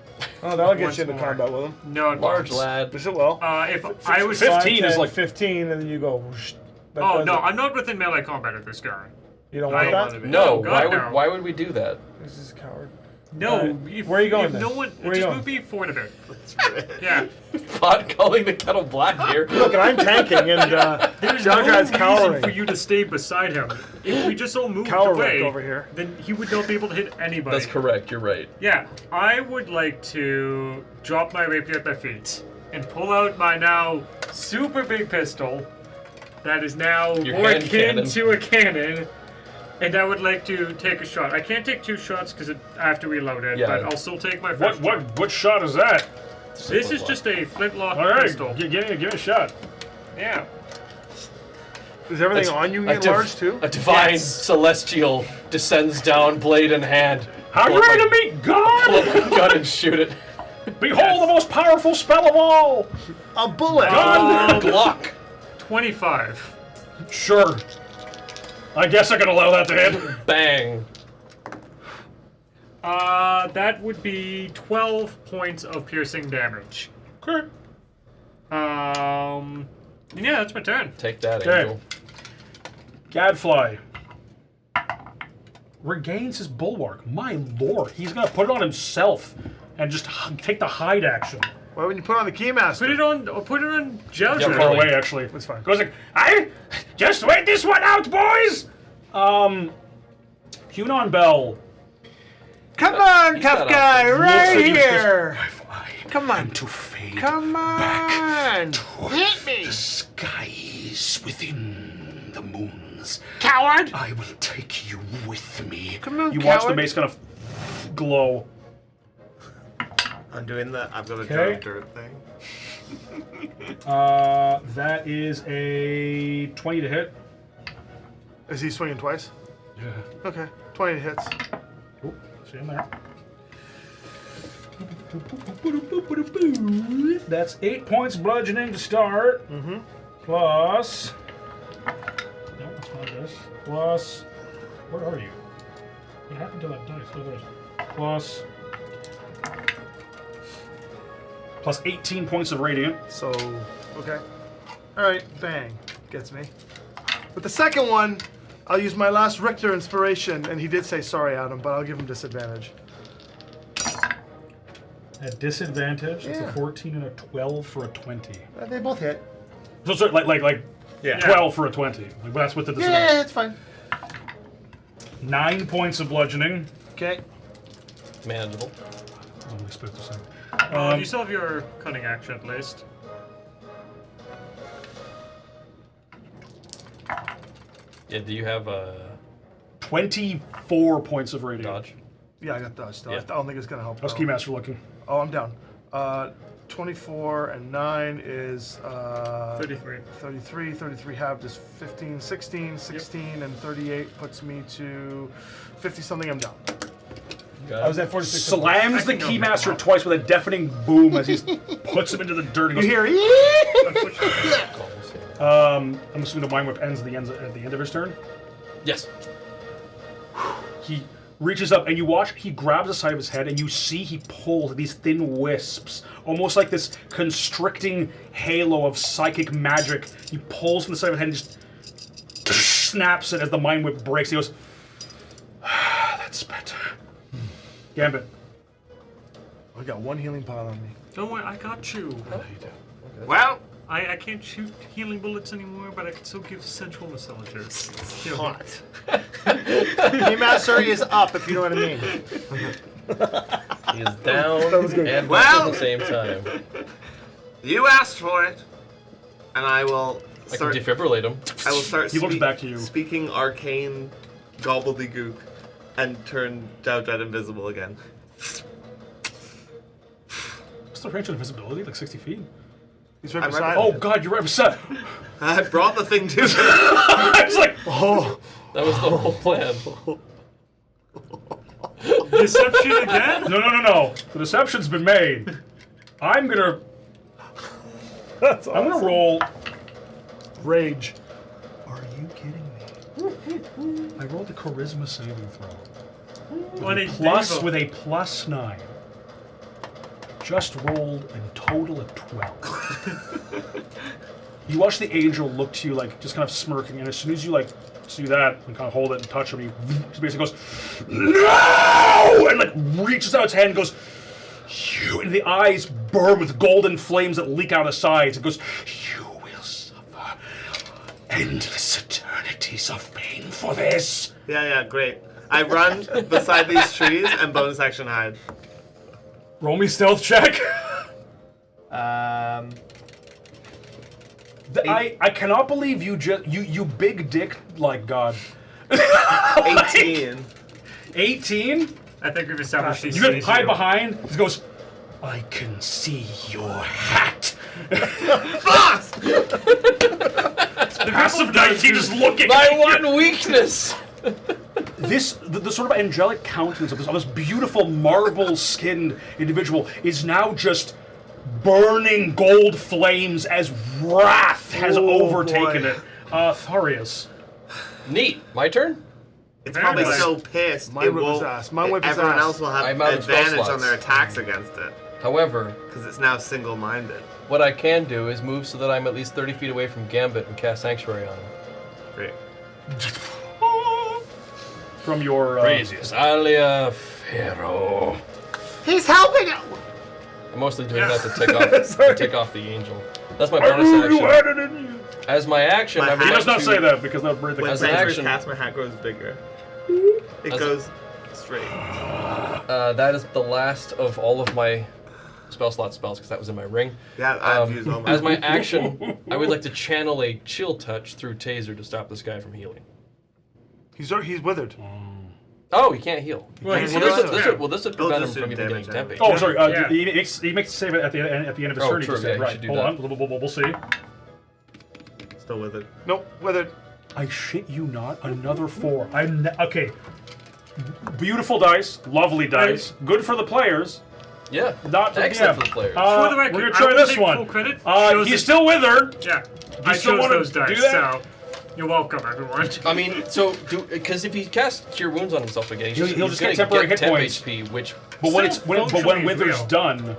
Oh, that'll get Once you into more. combat with him. No, it Large won't. lad. Yes, it will. If I was 15 is like 15, and then you go. Whoosh. That Oh does no, it. I'm not within melee combat at this guy. You don't I want don't that? No, God, no. why would we do that? This is a coward. No, where are you going If then? no one, Where are you just going? move me forward a bit. Yeah, Pot calling the kettle black here. Look, and I'm tanking, and there's Jowdrad's no cowering. reason for you to stay beside him. If we just all moved Cower away, over here. then he would not be able to hit anybody. That's correct. You're right. Yeah, I would like to drop my rapier at my feet and pull out my now super big pistol that is now Your more hand akin cannon. to a cannon. And I would like to take a shot. I can't take 2 shots because I have to reload it, Yeah. but I'll still take my first what shot is that? This is just a flintlock All right, pistol. give me a shot. Yeah. Is everything A- on you a get div- large too? A divine Yes. celestial descends down, blade in hand. How you ready to meet Pull God? up my gun and shoot it. Behold the most powerful spell of all! A bullet. Glock. 25. Sure. I guess I can allow that to hit. Bang. That would be 12 points of piercing damage. Okay. Yeah, that's my turn. Take that, Okay. Angel. Gadfly regains his bulwark. My lord, he's gonna put it on himself and just take the hide action. Why wouldn't you put on the Keymaster? Put it on Jowdrad. Yeah, Far Really? away, actually. It's fine. Goes like, I just wait this one out, boys. Hunon Bell. Come on, he's tough got guy, options. right Yes, here. I Come on. am to fade Come on. Hit me. the skies within the moons. Coward. I will take you with me. Come on, You coward. watch the mace kind of glow. I'm doing that. I've got a Okay. dirt thing. That is a 20 to hit. Is he swinging twice? Yeah. Okay. 20 hits. Oh, see him there. That's 8 points bludgeoning to start. Mm-hmm. Plus. No, that's not this. Plus. Where are you? What happened to that dice? Oh, there's. Plus. Plus 18 points of radiant. So, okay. All right, bang. Gets me. With the second one, I'll use my last Richter inspiration, and he did say sorry, Adam, but I'll give him disadvantage. At disadvantage, it's Yeah. a 14 and a 12 for a 20. They both hit. So, sorry, like Yeah. 12 for a 20. Like, that's with the Yeah, disadvantage. it's fine. 9 points of bludgeoning. Okay. Manageable. Let me split this out. You still have your cunning action at least. Yeah, do you have a 24 points of radiant. dodge? Yeah, I got dodge still. Yeah. I don't think it's going to help. How's though. Keymaster looking? Oh, I'm down. 24 and 9 is 33. 33. 33 halved is 15, 16. 16 and 38 puts me to 50 something. I'm down. I was at 46. Slams the I can go Keymaster now. twice with a deafening boom as he puts him into the dirt. You He goes, hear? I'm assuming the Mind Whip ends at the end of his turn. Yes. He reaches up, and you watch, he grabs the side of his head, and you see he pulls these thin wisps, almost like this constricting halo of psychic magic. He pulls from the side of his head and just snaps it as the mind whip breaks. He goes, that's better. Gambit. I got one healing pile on me. Don't worry, I got you. Well, I can't shoot healing bullets anymore, but I can still give sensual massages. Hot. Master is up, if you know what I mean. He is down and Well- up at the same time. you asked for it, and I will I can start. defibrillate him. I will start. He looks back to you. Speaking arcane gobbledygook, and turn Jowdrad invisible again. What's the range of invisibility? Like 60 feet? He's right I'm right beside Oh him. god, you're right beside. I brought the thing to. It's like, Oh. That was the whole plan. Deception again? no. The deception's been made. I'm gonna roll Rage. Are you kidding me? I rolled a charisma saving throw. On a With a +9. Just rolled a total of 12. You watch the angel look to you like just kind of smirking, and as soon as you like see that and kind of hold it and touch him, he just basically goes, "No!" and like reaches out his hand and goes, "You!" And the eyes burn with golden flames that leak out of the sides. It goes, "You will suffer endless eternities of pain for this." Yeah, great. I run beside these trees and bonus action hide. Roll me stealth check. I cannot believe you you big dick like God. 18. 18? I think we've established these You can things hide here. behind. He goes, I can see your hat. Passive 19 just looking. My one weakness! The sort of angelic countenance of this beautiful marble-skinned individual is now just burning gold flames as wrath has overtaken boy. it. Tharius. Neat. My turn? It's probably nice. so pissed. Mine it whip his will, ass. Mine whip his everyone ass. else will have I'm out of spell advantage on slots. their attacks against it However, because it's now single-minded. what I can do is move so that I'm at least 30 feet away from Gambit and cast Sanctuary on him. Great. From your... Praises, Alia Pharaoh. He's helping it. I'm mostly doing that to tick off the angel. That's my bonus action. As my action, My I would hat- He like does not to- say that because that would break the When As an Sanctuary action- cast, my hat grows bigger. It As a- goes straight. that is the last of all of my spell slot spells because that was in my ring. Yeah, I've used all my. As my action, I would like to channel a chill touch through Taser to stop this guy from healing. He's withered. Oh, he can't heal. Well, he's Well, this would He'll prevent him just from do even getting damage tempe. Oh, sorry. Yeah. He makes a save at the end of his Oh, turn. he true, just yeah, said. he Right. should do Hold that. on. We'll see. Still with it. Nope, withered. I shit you not. Another 4. Okay. Beautiful dice. Lovely dice. Good for the players. Yeah, Not for excellent DM. for the players. For the record, we're I gonna try will this take one. full credit. Shows He's it- still withered. Yeah, I still chose wanna those do dice, that? so you're welcome, everyone. I mean, because if he casts Cure Wounds on himself again, He'll he's just gonna get temporary hit temp points. HP, which But when Functionally Wither's real. done,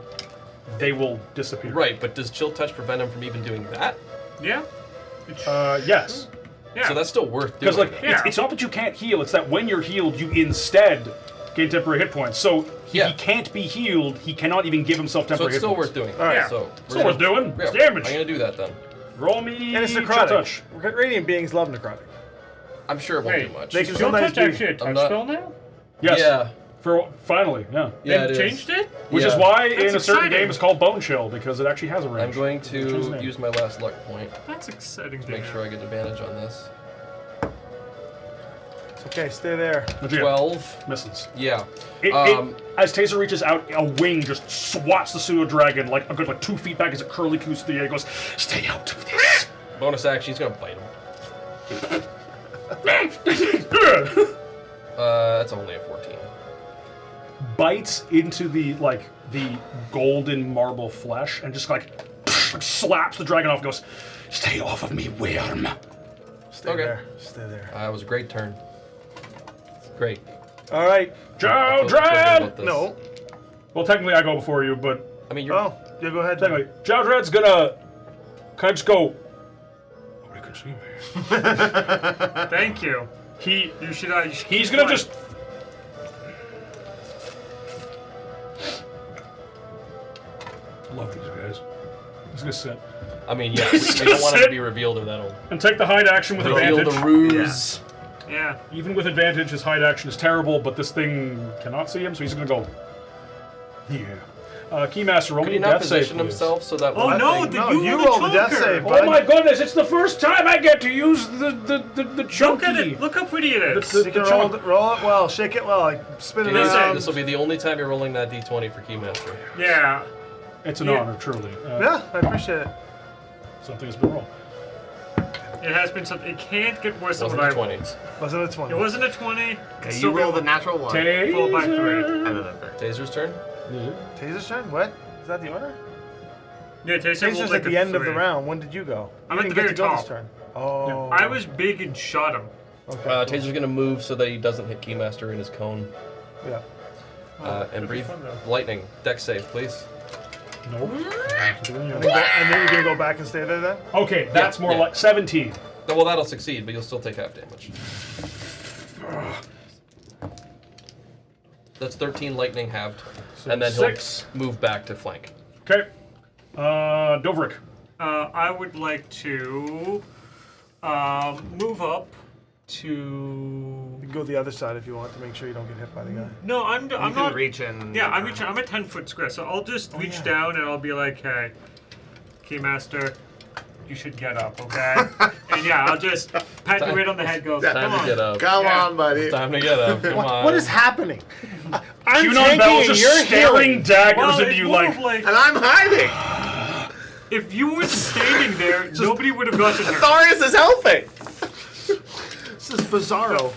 they will disappear. right. But does Chill Touch prevent him from even doing that? Yeah. Yes. So that's still worth doing. Because like Yeah. it's not that you can't heal; it's that when you're healed, you instead gain temporary hit points. So he Yeah. can't be healed. He cannot even give himself so temporary it's hit still points. worth doing. All right. Yeah. So Still worth doing. It's yeah, damage. I'm gonna do that then. Roll me. And it's chill necrotic. touch. Radiant beings love necrotic. I'm sure it won't Wait, do much. they is can Chill sometimes Touch do. actually a touch I'm not- spell now? Yes. Yeah. For finally, yeah. Yeah, They it is. changed it? Which is Yeah. why That's in a certain exciting. game it's called Bone Chill because it actually has a range. I'm going Which is to name. use my last luck point That's exciting to make sure I get advantage on this. It's okay, stay there. But yeah, 12. misses. Yeah. As Taser reaches out, a wing just swats the pseudo dragon like a good 2 feet back as it curly coos through the air. It goes, "Stay out of this." Bonus action. He's gonna bite him. That's only a 14. Bites into the golden marble flesh and just slaps the dragon off. And goes, "Stay off of me, worm." Stay Okay. there. Stay there. It was a great turn. Great. All right. Jowdrad! No. Well, technically I go before you, but I mean, you're. Oh, yeah, go ahead. technically, Jowdrad's gonna kind of just go. Nobody can see me. Thank you. You should. He's gonna just. Love these guys. He's gonna sit I mean, yeah. We don't want it to be revealed, or that'll and take the hide action with reveal advantage. the ruse. Yeah. Even with advantage, his hide action is terrible, but this thing cannot see him, so he's gonna go. Yeah. Keymaster, roll Could me he a not death save, position please. himself so that? Oh when no! they- No, You you roll roll the the death chunker. save, Oh bud. my goodness! It's the first time I get to use the chunky. Look at it! Look how pretty it is. You can roll it well, shake it well, like spin it around. This will be the only time you're rolling that d20 for Keymaster. Yeah. It's an Yeah. honor, truly. Yeah, I appreciate it. Something has been rolled. It has been something. It can't get worse than Wasn't what I a rolled. 20. Wasn't it 20? It wasn't a 20. Okay, you rolled a natural 1. Followed by 3. Taser. Taser's turn. Taser's turn? What? Is that the order? Yeah, Taser rolled Taser's like at the a end of 3. the round. When did you go? I'm You at the didn't get very to go this top. turn. Oh. I was big and shot him. Okay, cool. Taser's gonna move so that he doesn't hit Keymaster in his cone. Yeah. And breathe fun, though. lightning. Dex save, please. Nope. And then you're gonna go back and stay there then? Okay, that's more Yeah. like 17. No, well, that'll succeed, but you'll still take half damage. That's 13 lightning halved, and then he'll 6. move back to flank. Okay. Dovrik. I would like to move up to. You can go the other side if you want to make sure you don't get hit by the guy. No, I'm You can not. reach in. Yeah, I'm reaching. I'm a 10-foot square, so I'll just reach down and I'll be like, "Hey, Keymaster, you should get up, okay?" And yeah, I'll just pat you right on the head. Go, come Time on. to get up. Come Yeah. on, buddy. Time to get up. Come on. What is happening? I'm Cunon tanking Bell and just you're staring healing. daggers Well, into it's you more like. of like And I'm hiding. if you weren't standing there, nobody would have gotten her. Tharius is helping. This is bizarro.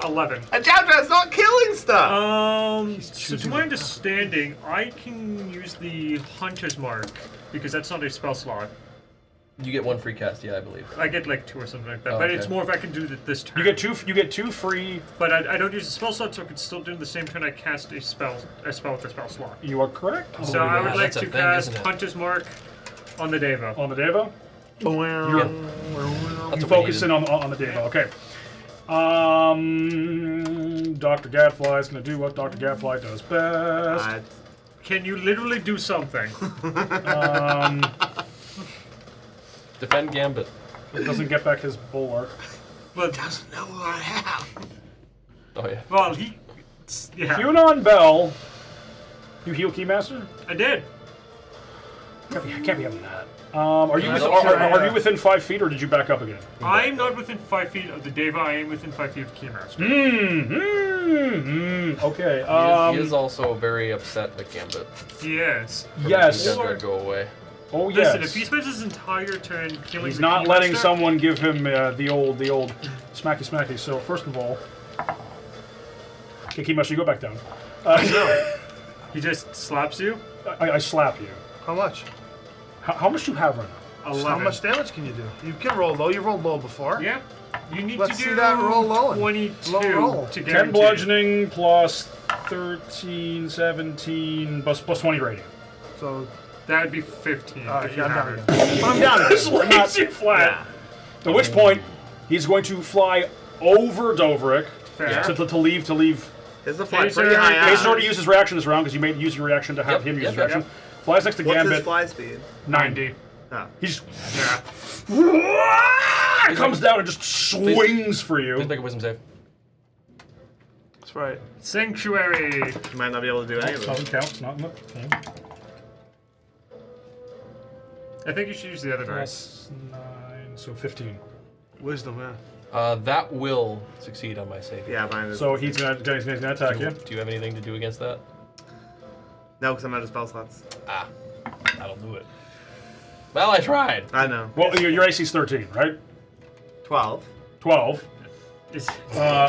11. And Jowdrad's not killing stuff. So to my understanding, I can use the Hunter's Mark because that's not a spell slot. You get one free cast, yeah, I believe. I get like 2 or something like that, Oh, but okay. it's more if I can do it this turn. You get two free. But I don't use a spell slot, so I can still do the same turn I cast a spell with a spell slot. You are correct. So I would yeah, like that's a to thing, cast isn't it? Hunter's Mark on the Deva. On the Deva. That's You what we focus needed. in on the Deva. Okay. Dr. Gadfly is going to do what Dr. Gadfly does best. Can you literally do something? Defend Gambit. Doesn't get back his bulwark. But Doesn't know who I am. Oh, yeah. well, yeah, Cunon Bell. You heal Keymaster? I did. Can't be having that. Are you don't are you within 5 feet or did you back up again? I'm not within 5 feet of the Deva. I am within 5 feet of Keymaster. Okay. He is also very upset with Gambit. Yes. Yes. He's gonna go away. Oh yes. Listen, if he spends his entire turn killing He's the not letting Keymaster- someone give him the old smacky. So first of all, okay, Keymaster, you go back down. He just slaps you. I slap you. How much? How much do you have right now? 11. How much damage can you do? You can roll low. You've rolled low before. Yeah. You need Let's to see do that roll low. 22 Low roll. to 10 guarantee. bludgeoning plus 13, 17 plus 20 rating. So That would be 15. if you I'm have down it. again. But I'm down again. This lays you flat. At which point, he's going to fly over Dovrik Fair. to leave. Is the fly Taser, pretty high Taser. He's up? already used his reaction this round because you made use your reaction to have him use his yep, reaction. Flies next to What's his Gambit. fly speed? 90. Oh. He's Yeah. comes down and just swings for Please you. make a wisdom save. That's right. Sanctuary. You might not be able to do any of it. Doesn't count. It's not in the thing. I think you should use the other dice. Plus 9, so 15. Wisdom, yeah. That will succeed on my save. Yeah, mine is. So he's gonna attack you. Do you have anything to do against that? No, because I'm out of spell slots. Ah, that'll do it. Well, I tried. I know. Well, your AC is 13, right? 12. 12. It's-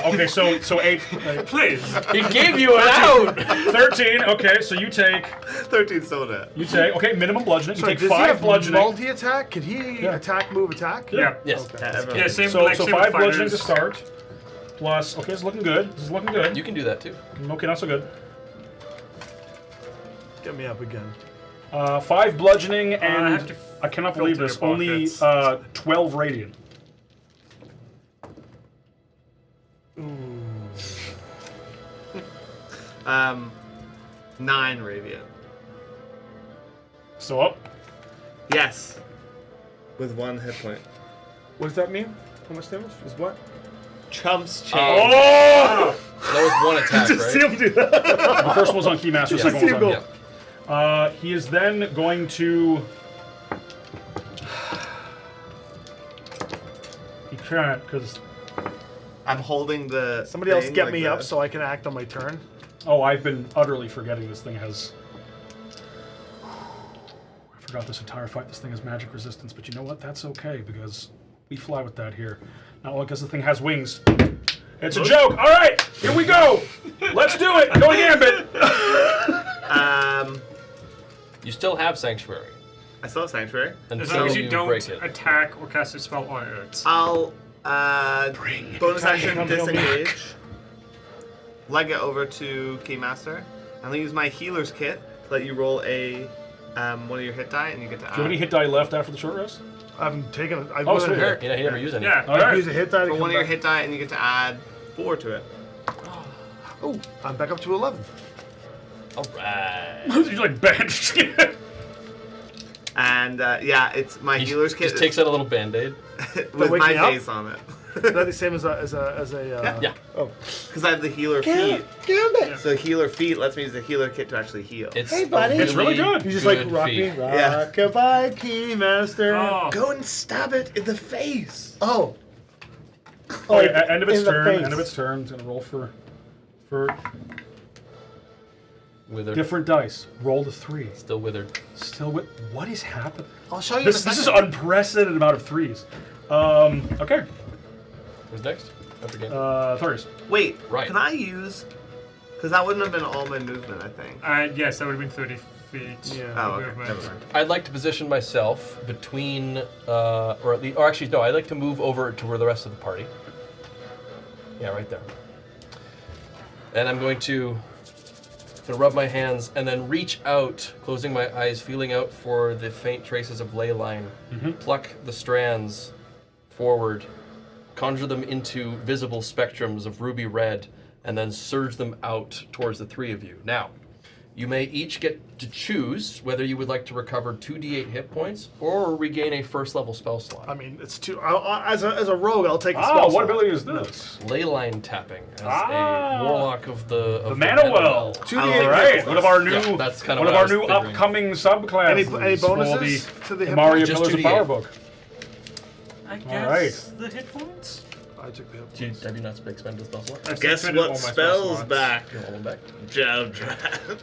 Okay, so 8. Please. He gave you an out. 13. Okay, so you take 13 still dead. okay minimum bludgeoning. You Sorry, take does he 5 have bludgeoning. multi-attack? Can he Yeah. attack, move, attack? Yeah. Yes. Yeah, everyone. Yeah, same So like, same with 5 bludgeoning to fighters. start. plus. Okay, this is looking good. This is looking good. You can do that too. Okay, not so good. Get me up again. 5 bludgeoning, I and have to I cannot believe filter this. your Only pockets. 12 radiant. 9 radiant. Still up. Yes. With 1 hit point. What does that mean? How much damage? Is what? Chumps change. Oh! That was 1 attack, See right? him do that. The first one was on Keymaster, the second one was on Go. me. He is then going to. He can't because. I'm holding the. Somebody else thing get like me up this. so I can act on my turn. Oh, I've been utterly forgetting this thing has. I forgot this entire fight. This thing has magic resistance, but you know what? That's okay because we fly with that here. Not only because the thing has wings. It's a joke. All right, here we go. Let's do it. Go Gambit. You still have Sanctuary I still have Sanctuary. As long until as you you don't break it. attack or cast a spell on it. I'll bonus action Come on, disengage. Leg it over to Keymaster. I'll use my healer's kit to let you roll a one of your hit die, and you get to Do you have any add. hit die left after the short rest? I haven't taken it. I Oh, wasn't sweet. here. Yeah, he never used any. Yeah. All I right. use a hit die to For come one of your back. hit die, and you get to add 4 to it. Oh, I'm back up to 11. All right. You're like benched. And yeah, it's my He healer's kit just takes out a little band-aid. with wake my me up? face on it. Is that the same as a Yeah. Oh. Because I have the healer feet. Gambit. So healer feet lets me use the healer kit to actually heal. It's Hey, buddy. It's really good. You just like Good rock feet. me. Yeah. Rock-a-bye, Keymaster. Oh, Go and stab it in the face. Oh. Oh, yeah, end of its in the turn. face. End of its turn. It's gonna roll for withered. different dice. Roll the 3. Still withered. Still with what is happening? I'll show you. This in a is second. unprecedented amount of 3s. Okay. Who's next? After game. Thorius. Wait, Right. can I use? Because that wouldn't have been all my movement, I think. yes, that would have been 30 feet. Yeah. Oh, okay. movement. Never mind. I'd like to position myself between, or actually no, I'd like to move over to where the rest of the party. Yeah, right there. And I'm going to rub my hands and then reach out, closing my eyes, feeling out for the faint traces of ley line. Pluck the strands forward, conjure them into visible spectrums of ruby red, and then surge them out towards the 3 of you. Now, you may each get to choose whether you would like to recover 2d8 hit points or regain a first level spell slot. I mean, it's too. as a rogue, I'll take a Oh, spell. what slot. ability is this? Leyline tapping as Ah. a warlock of the Mana Well. 2d8 All right, hit one of our new, Yeah, that's kinda one of what I our was new figuring. upcoming subclasses. Any for bonuses to the the hit Mario points? Just Pillars of 2d8. Power book? I guess Alright. the hit points? I took the hit. Have you not expended a spell slot? I've Guess expended all what my spell spells slots. back? You're holding back. Jowdrad.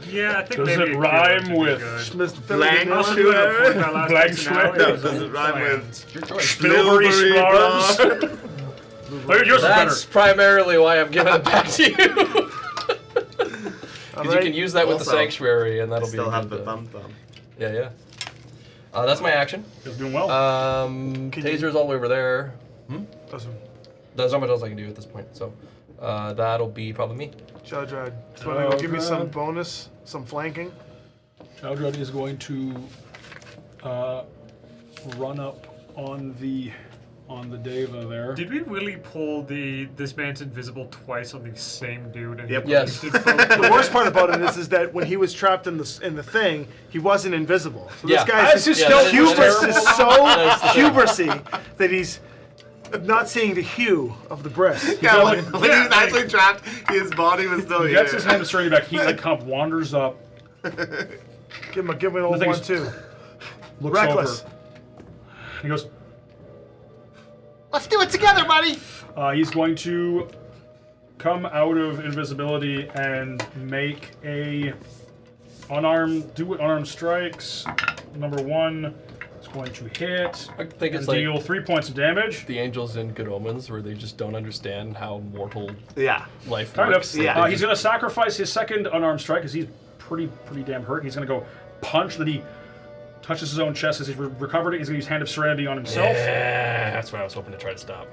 Yeah, I think Does maybe it a cure rime would be with good. Schmiss- Blank Also, Sure. do it before my last Blank personality Sure. No, is does a it rhyme plan. with Your choice. Spilberry Spilberry Snarls. Look, yours is That's better. primarily why I'm giving it back to you. Because you Alright. can use that with the Also, sanctuary, and that'll be Still a have good, the thumb thumb. Yeah, yeah. That's my action. It's doing well. Taser's all the way over there. Awesome. There's not much else I can do at this point, so that'll be probably me. Jowdrad. So go give me some Jowdrad. bonus, some flanking. Jowdrad is going to run up on the Deva there. Did we really pull this man's invisible twice on the same dude? And Yep. Yes. The worst part about it is that when he was trapped in the thing, he wasn't invisible. So Yeah. this guy's That's just Yeah, that is hubris terrible. is so That's the thing. hubrisy that he's not seeing the hue of the breast. Yeah, when he was actually trapped, his body was still He here. gets his hand straight back. He like kind of wanders up, Give him an old thing one is- too. looks Reckless. over. He goes. Let's do it together, buddy. He's going to come out of invisibility and make a unarmed strikes. Number 1 is going to hit I think and it's like deal 3 points of damage. the angels in Good Omens, where they just don't understand how mortal Yeah. life Kind works. of. Yeah. He's going to sacrifice his second unarmed strike because he's pretty damn hurt. He's going to go punch. Then he touches his own chest as he's recovered it. He's going to use Hand of Serenity on himself. Yeah, that's what I was hoping to try to stop.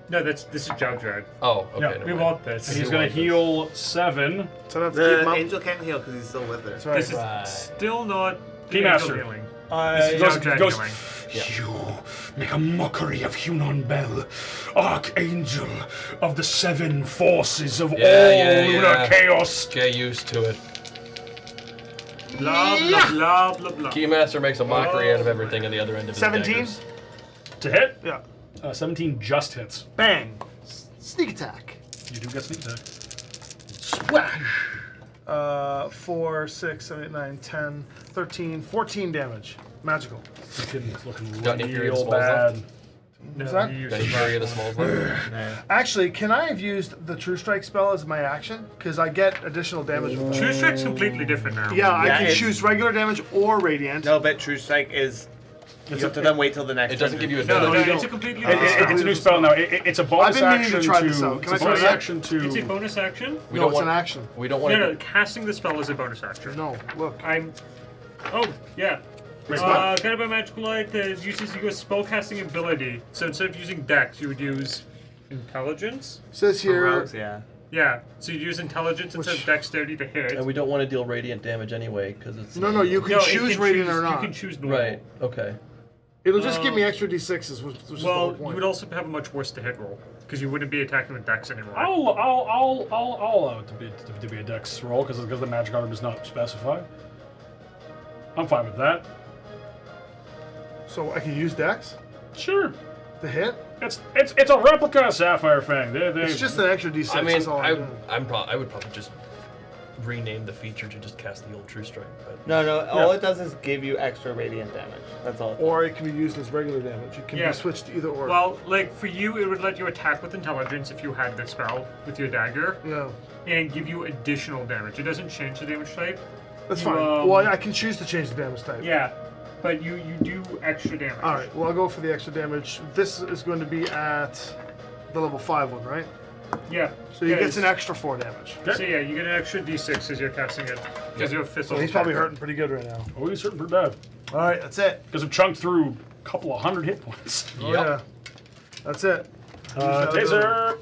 No, this is Jowdrad. Oh, okay. Yeah, never We mind. want this. And he's going to heal 7. So I have to keep him The up. angel can't heal because he's still with her. That's right. This is still not Keymaster. angel healing. I This is Jowdrad healing. You make a mockery of Hunon Bell, Archangel of the 7 forces of all lunar chaos. Get used to it. Blah, blah, blah, blah, blah. Keymaster makes a mockery out of everything on the other end of his 17? daggers. To hit? Yeah. 17 just hits. Bang. Sneak attack. You do get sneak attack. Splash. 4, 6, 7, 8, 9, 10, 13, 14 damage. Magical. It's looking Got any period real smalls left? bad. What's that? you Got any area of the smalls left? Actually, can I have used the True Strike spell as my action? Because I get additional damage with that. True Strike's completely different now. Yeah, I Yeah, can it's- choose regular damage or radiant. No, but True Strike is. You have to then wait till the next. It doesn't turn. give you a No, damage. it's a completely It- different it- it's a new spell now. It's a bonus I've been meaning to action try this out. It's Can I a try bonus that? action to. It's a bonus action? We No, don't it's want. an action. We don't want No, to. casting the spell is a bonus action. No, look. I'm. Oh, yeah. Guided by magical light that uses your spellcasting ability. So instead of using Dex, you would use Intelligence. Says For here. rogues, yeah. Yeah, so you'd use Intelligence instead of Dexterity to hit. And we don't want to deal radiant damage anyway, because it's. No, you can No, it choose can radiant choose- or not. You can choose normal. Right. Okay. It'll just give me extra d6s, which is the Well, whole you point. would also have a much worse to hit roll because you wouldn't be attacking with Dex anymore. I'll allow it to be a dex roll because the magic item does not specify. I'm fine with that. So I can use Dex Sure. to hit? It's a replica Sapphire Fang. They It's just an extra d6. I mean, that's all I'm doing. I would probably just rename the feature to just cast the old True Strike. But No, all it does is give you extra radiant damage. That's all. Or it can be used as regular damage. It can Yeah. be switched to either or. Well, like for you, it would let you attack with Intelligence if you had the spell with your dagger, yeah, and give you additional damage. It doesn't change the damage type. that's You, fine. Well, I can choose to change the damage type. Yeah, but you do extra damage. All right. Well, I'll go for the extra damage. This is going to be at the level 5 one, right? Yeah. So he gets an extra 4 damage. So yeah, you get an extra d6 as you're casting it because you're a fifth. So he's probably hurting pretty good right now. Oh, he's certain pretty bad All right, that's it. because I've chunked through a couple of 100 hit points. Oh yeah, that's it. Taser.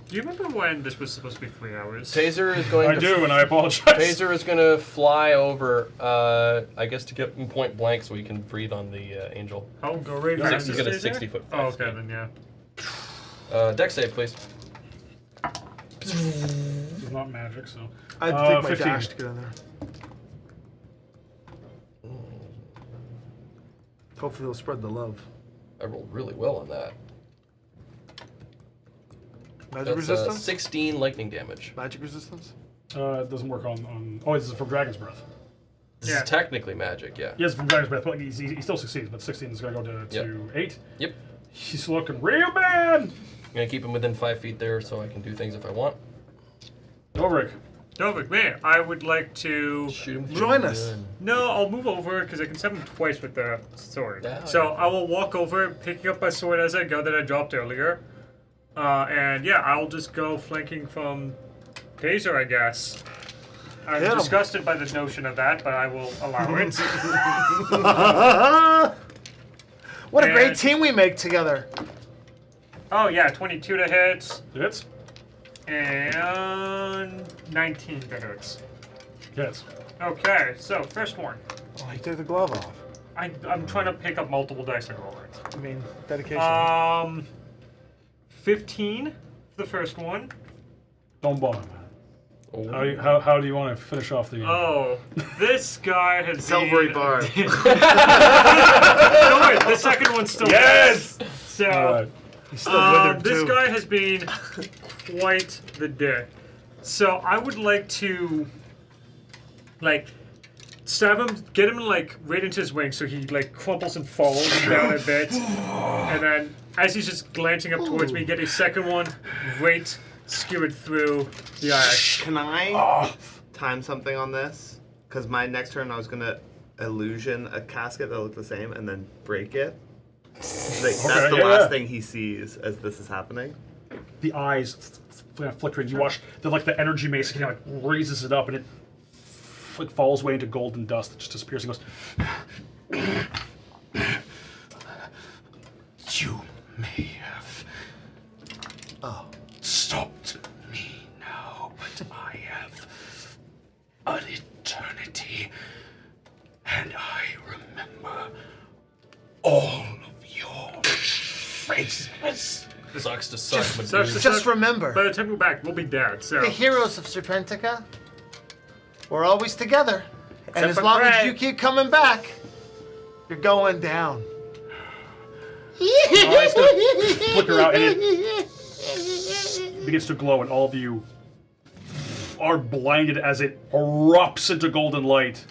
Do you remember when this was supposed to be 3 hours? Taser is going I to. do, and I apologize. Taser is going to fly over, I guess, to get him point blank so he can breathe on the angel. Oh, go right Six- he's got a 60-foot Oh, fast okay, speed. then yeah. Dex save, please. It's not magic, so. I had to take my 15. dash to get in there. Hopefully he'll spread the love. I rolled really well on that. Magic That's resistance? 16 lightning damage. Magic resistance? It doesn't work on. Oh, this is from Dragon's Breath. This Yeah. is technically magic, yeah. Yes, from Dragon's Breath, but he still succeeds. But 16 is going to go to 8. Yep. He's looking real bad. I'm going to keep him within 5 feet there so I can do things if I want. Dovrik. Dovik, man, I would like to. Shoot him. Join us. No, I'll move over because I can stab him twice with the sword. Yeah, So I will walk over, picking up my sword as I go that I dropped earlier. And yeah, I'll just go flanking from Taser, I guess. I'm Hit him. disgusted by the notion of that, but I will allow it. What a great And- team we make together. Oh yeah, 22 to hit Hits. and 19 to hit. Hits. Okay, so first one. Oh, he took the glove off. I'm trying to pick up multiple dice and roll it. I mean, dedication. 15 for the first one. Don't bother, man. Oh. How do you want to finish off the? Oh, this guy has Silvery been... bar. Don't worry, the second one's still Yes! there. So, All right. He's still withered, this too. guy has been quite the dick. So I would like to, like, stab him, get him like right into his wing, so he like crumples and falls down a bit, and then as he's just glancing up towards me, get a second one right skewered through the eye. Can I time something on this? Because my next turn I was gonna illusion a casket that looked the same and then break it. Like, that's the yeah. last thing he sees as this is happening. The eyes flickering. You watch the energy mace kind of like raises it up, and it like falls away into golden dust that just disappears. And goes. You may have And I remember all of your faces. Sucks to suck, but Just remember, By the time we're back, we'll be dead. So The heroes of Serpentica, we're always together. And as for long as Craig. you keep coming back, you're going down. Eyes gonna flicker out, and it begins to glow, and all of you are blinded as it erupts into golden light.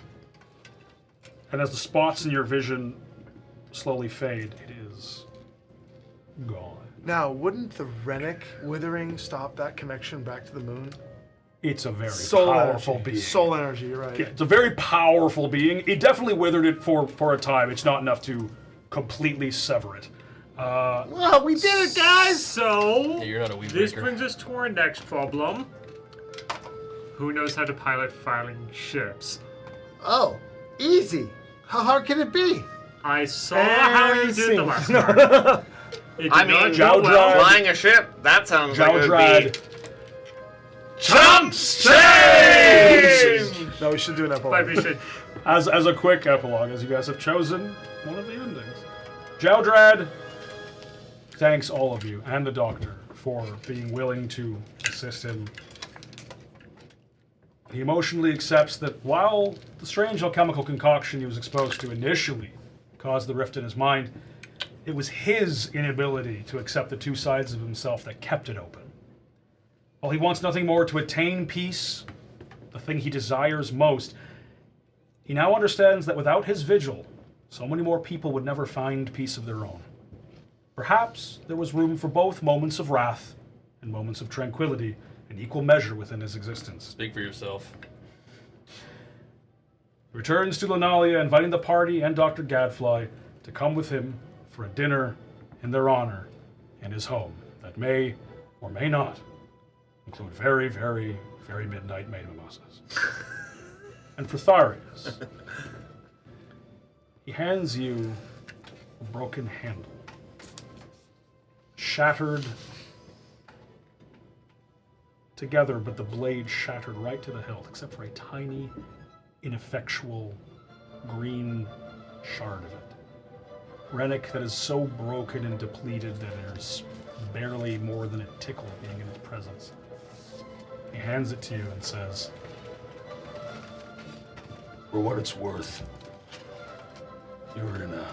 And as the spots in your vision slowly fade, it is gone. now, wouldn't the Rennick withering stop that connection back to the moon? It's a very Soul powerful energy. being. Soul energy, you're right. Yeah, it's a very powerful being. It definitely withered it for a time. It's not enough to completely sever it. Well, we did it, guys! So, Yeah, you're not a weed this breaker. brings us to our next problem. Who knows how to pilot filing ships? Oh, easy. How hard can it be? I saw how you did the last time. It did I not mean, go well. flying a ship, that sounds like it would Jowdrad. be... Chumps change! No, we should do an But epilogue. we should. As a quick epilogue, as you guys have chosen one of the endings. Jowdrad thanks all of you and the doctor for being willing to assist him. He emotionally accepts that while the strange alchemical concoction he was exposed to initially caused the rift in his mind, it was his inability to accept the two sides of himself that kept it open. While he wants nothing more to attain peace, the thing he desires most, he now understands that without his vigil, so many more people would never find peace of their own. Perhaps there was room for both moments of wrath and moments of tranquility in equal measure within his existence. Speak for yourself. He returns to Lunalia, inviting the party and Dr. Gadfly to come with him for a dinner in their honor in his home that may or may not include very, very, very midnight made mimosas. And for Tharius, he hands you a broken handle, shattered together, but the blade shattered right to the hilt, except for a tiny, ineffectual green shard of it. Rennick that is so broken and depleted that there's barely more than a tickle being in its presence. He hands it to you and says, For what it's worth, you're in a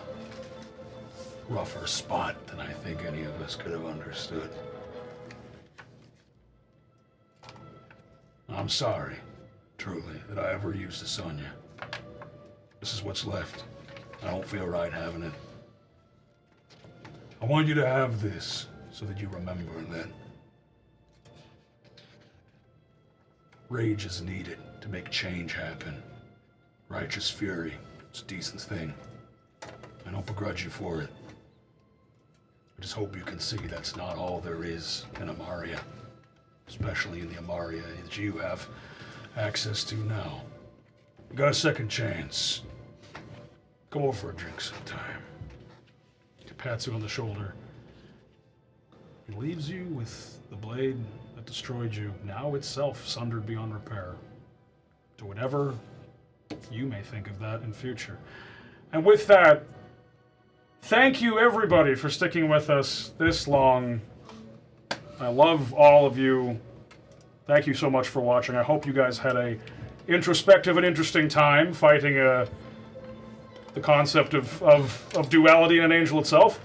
rougher spot than I think any of us could have understood. I'm sorry, truly, that I ever used this on you. This is what's left. I don't feel right having it. I want you to have this so that you remember that rage is needed to make change happen. Righteous fury, it's a decent thing. I don't begrudge you for it. I just hope you can see that's not all there is in Amaria. Especially in the Amaria that you have access to now. You got a second chance. Come over for a drink sometime. he pats you on the shoulder. He leaves you with the blade that destroyed you, now itself sundered beyond repair. To whatever you may think of that in future. And with that, thank you everybody for sticking with us this long. I love all of you. Thank you so much for watching. I hope you guys had a introspective and interesting time fighting the concept of duality in an angel itself.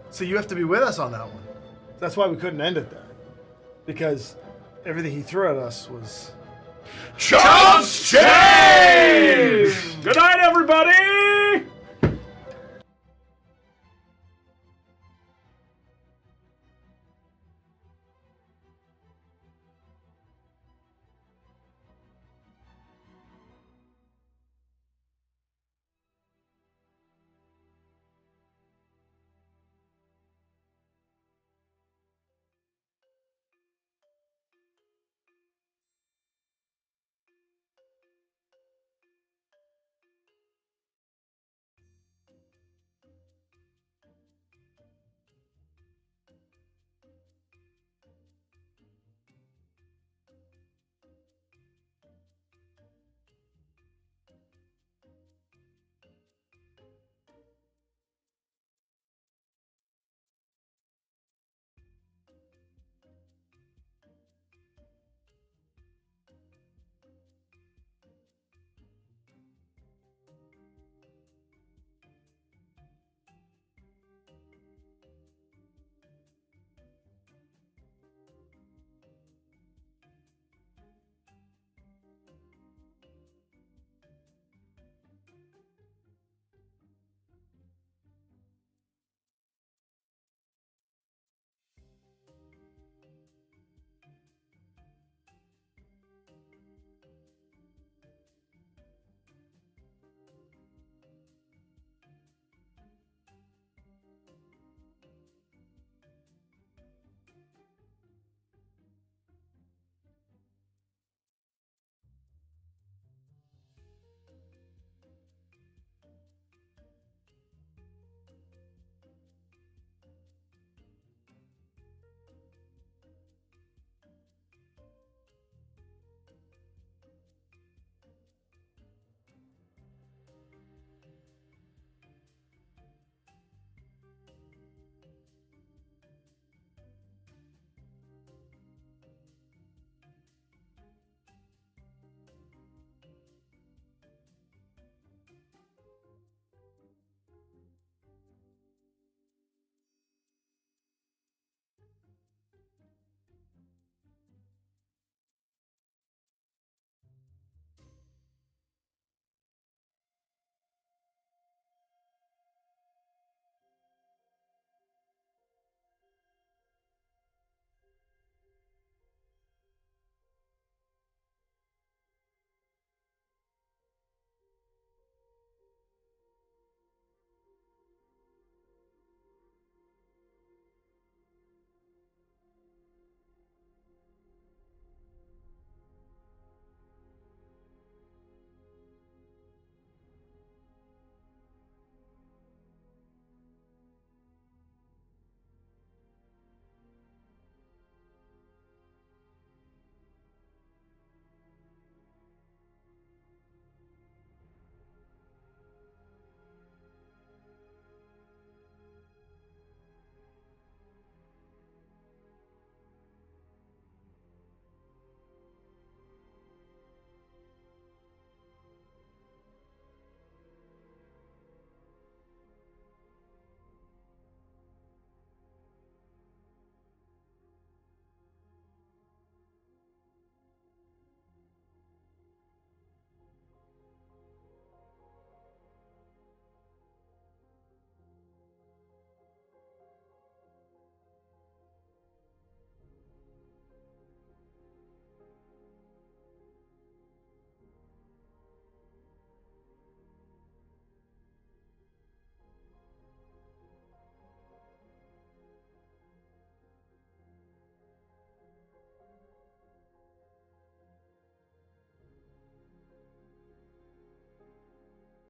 So you have to be with us on that one. That's why we couldn't end it there. Because everything he threw at us was... Chumps change!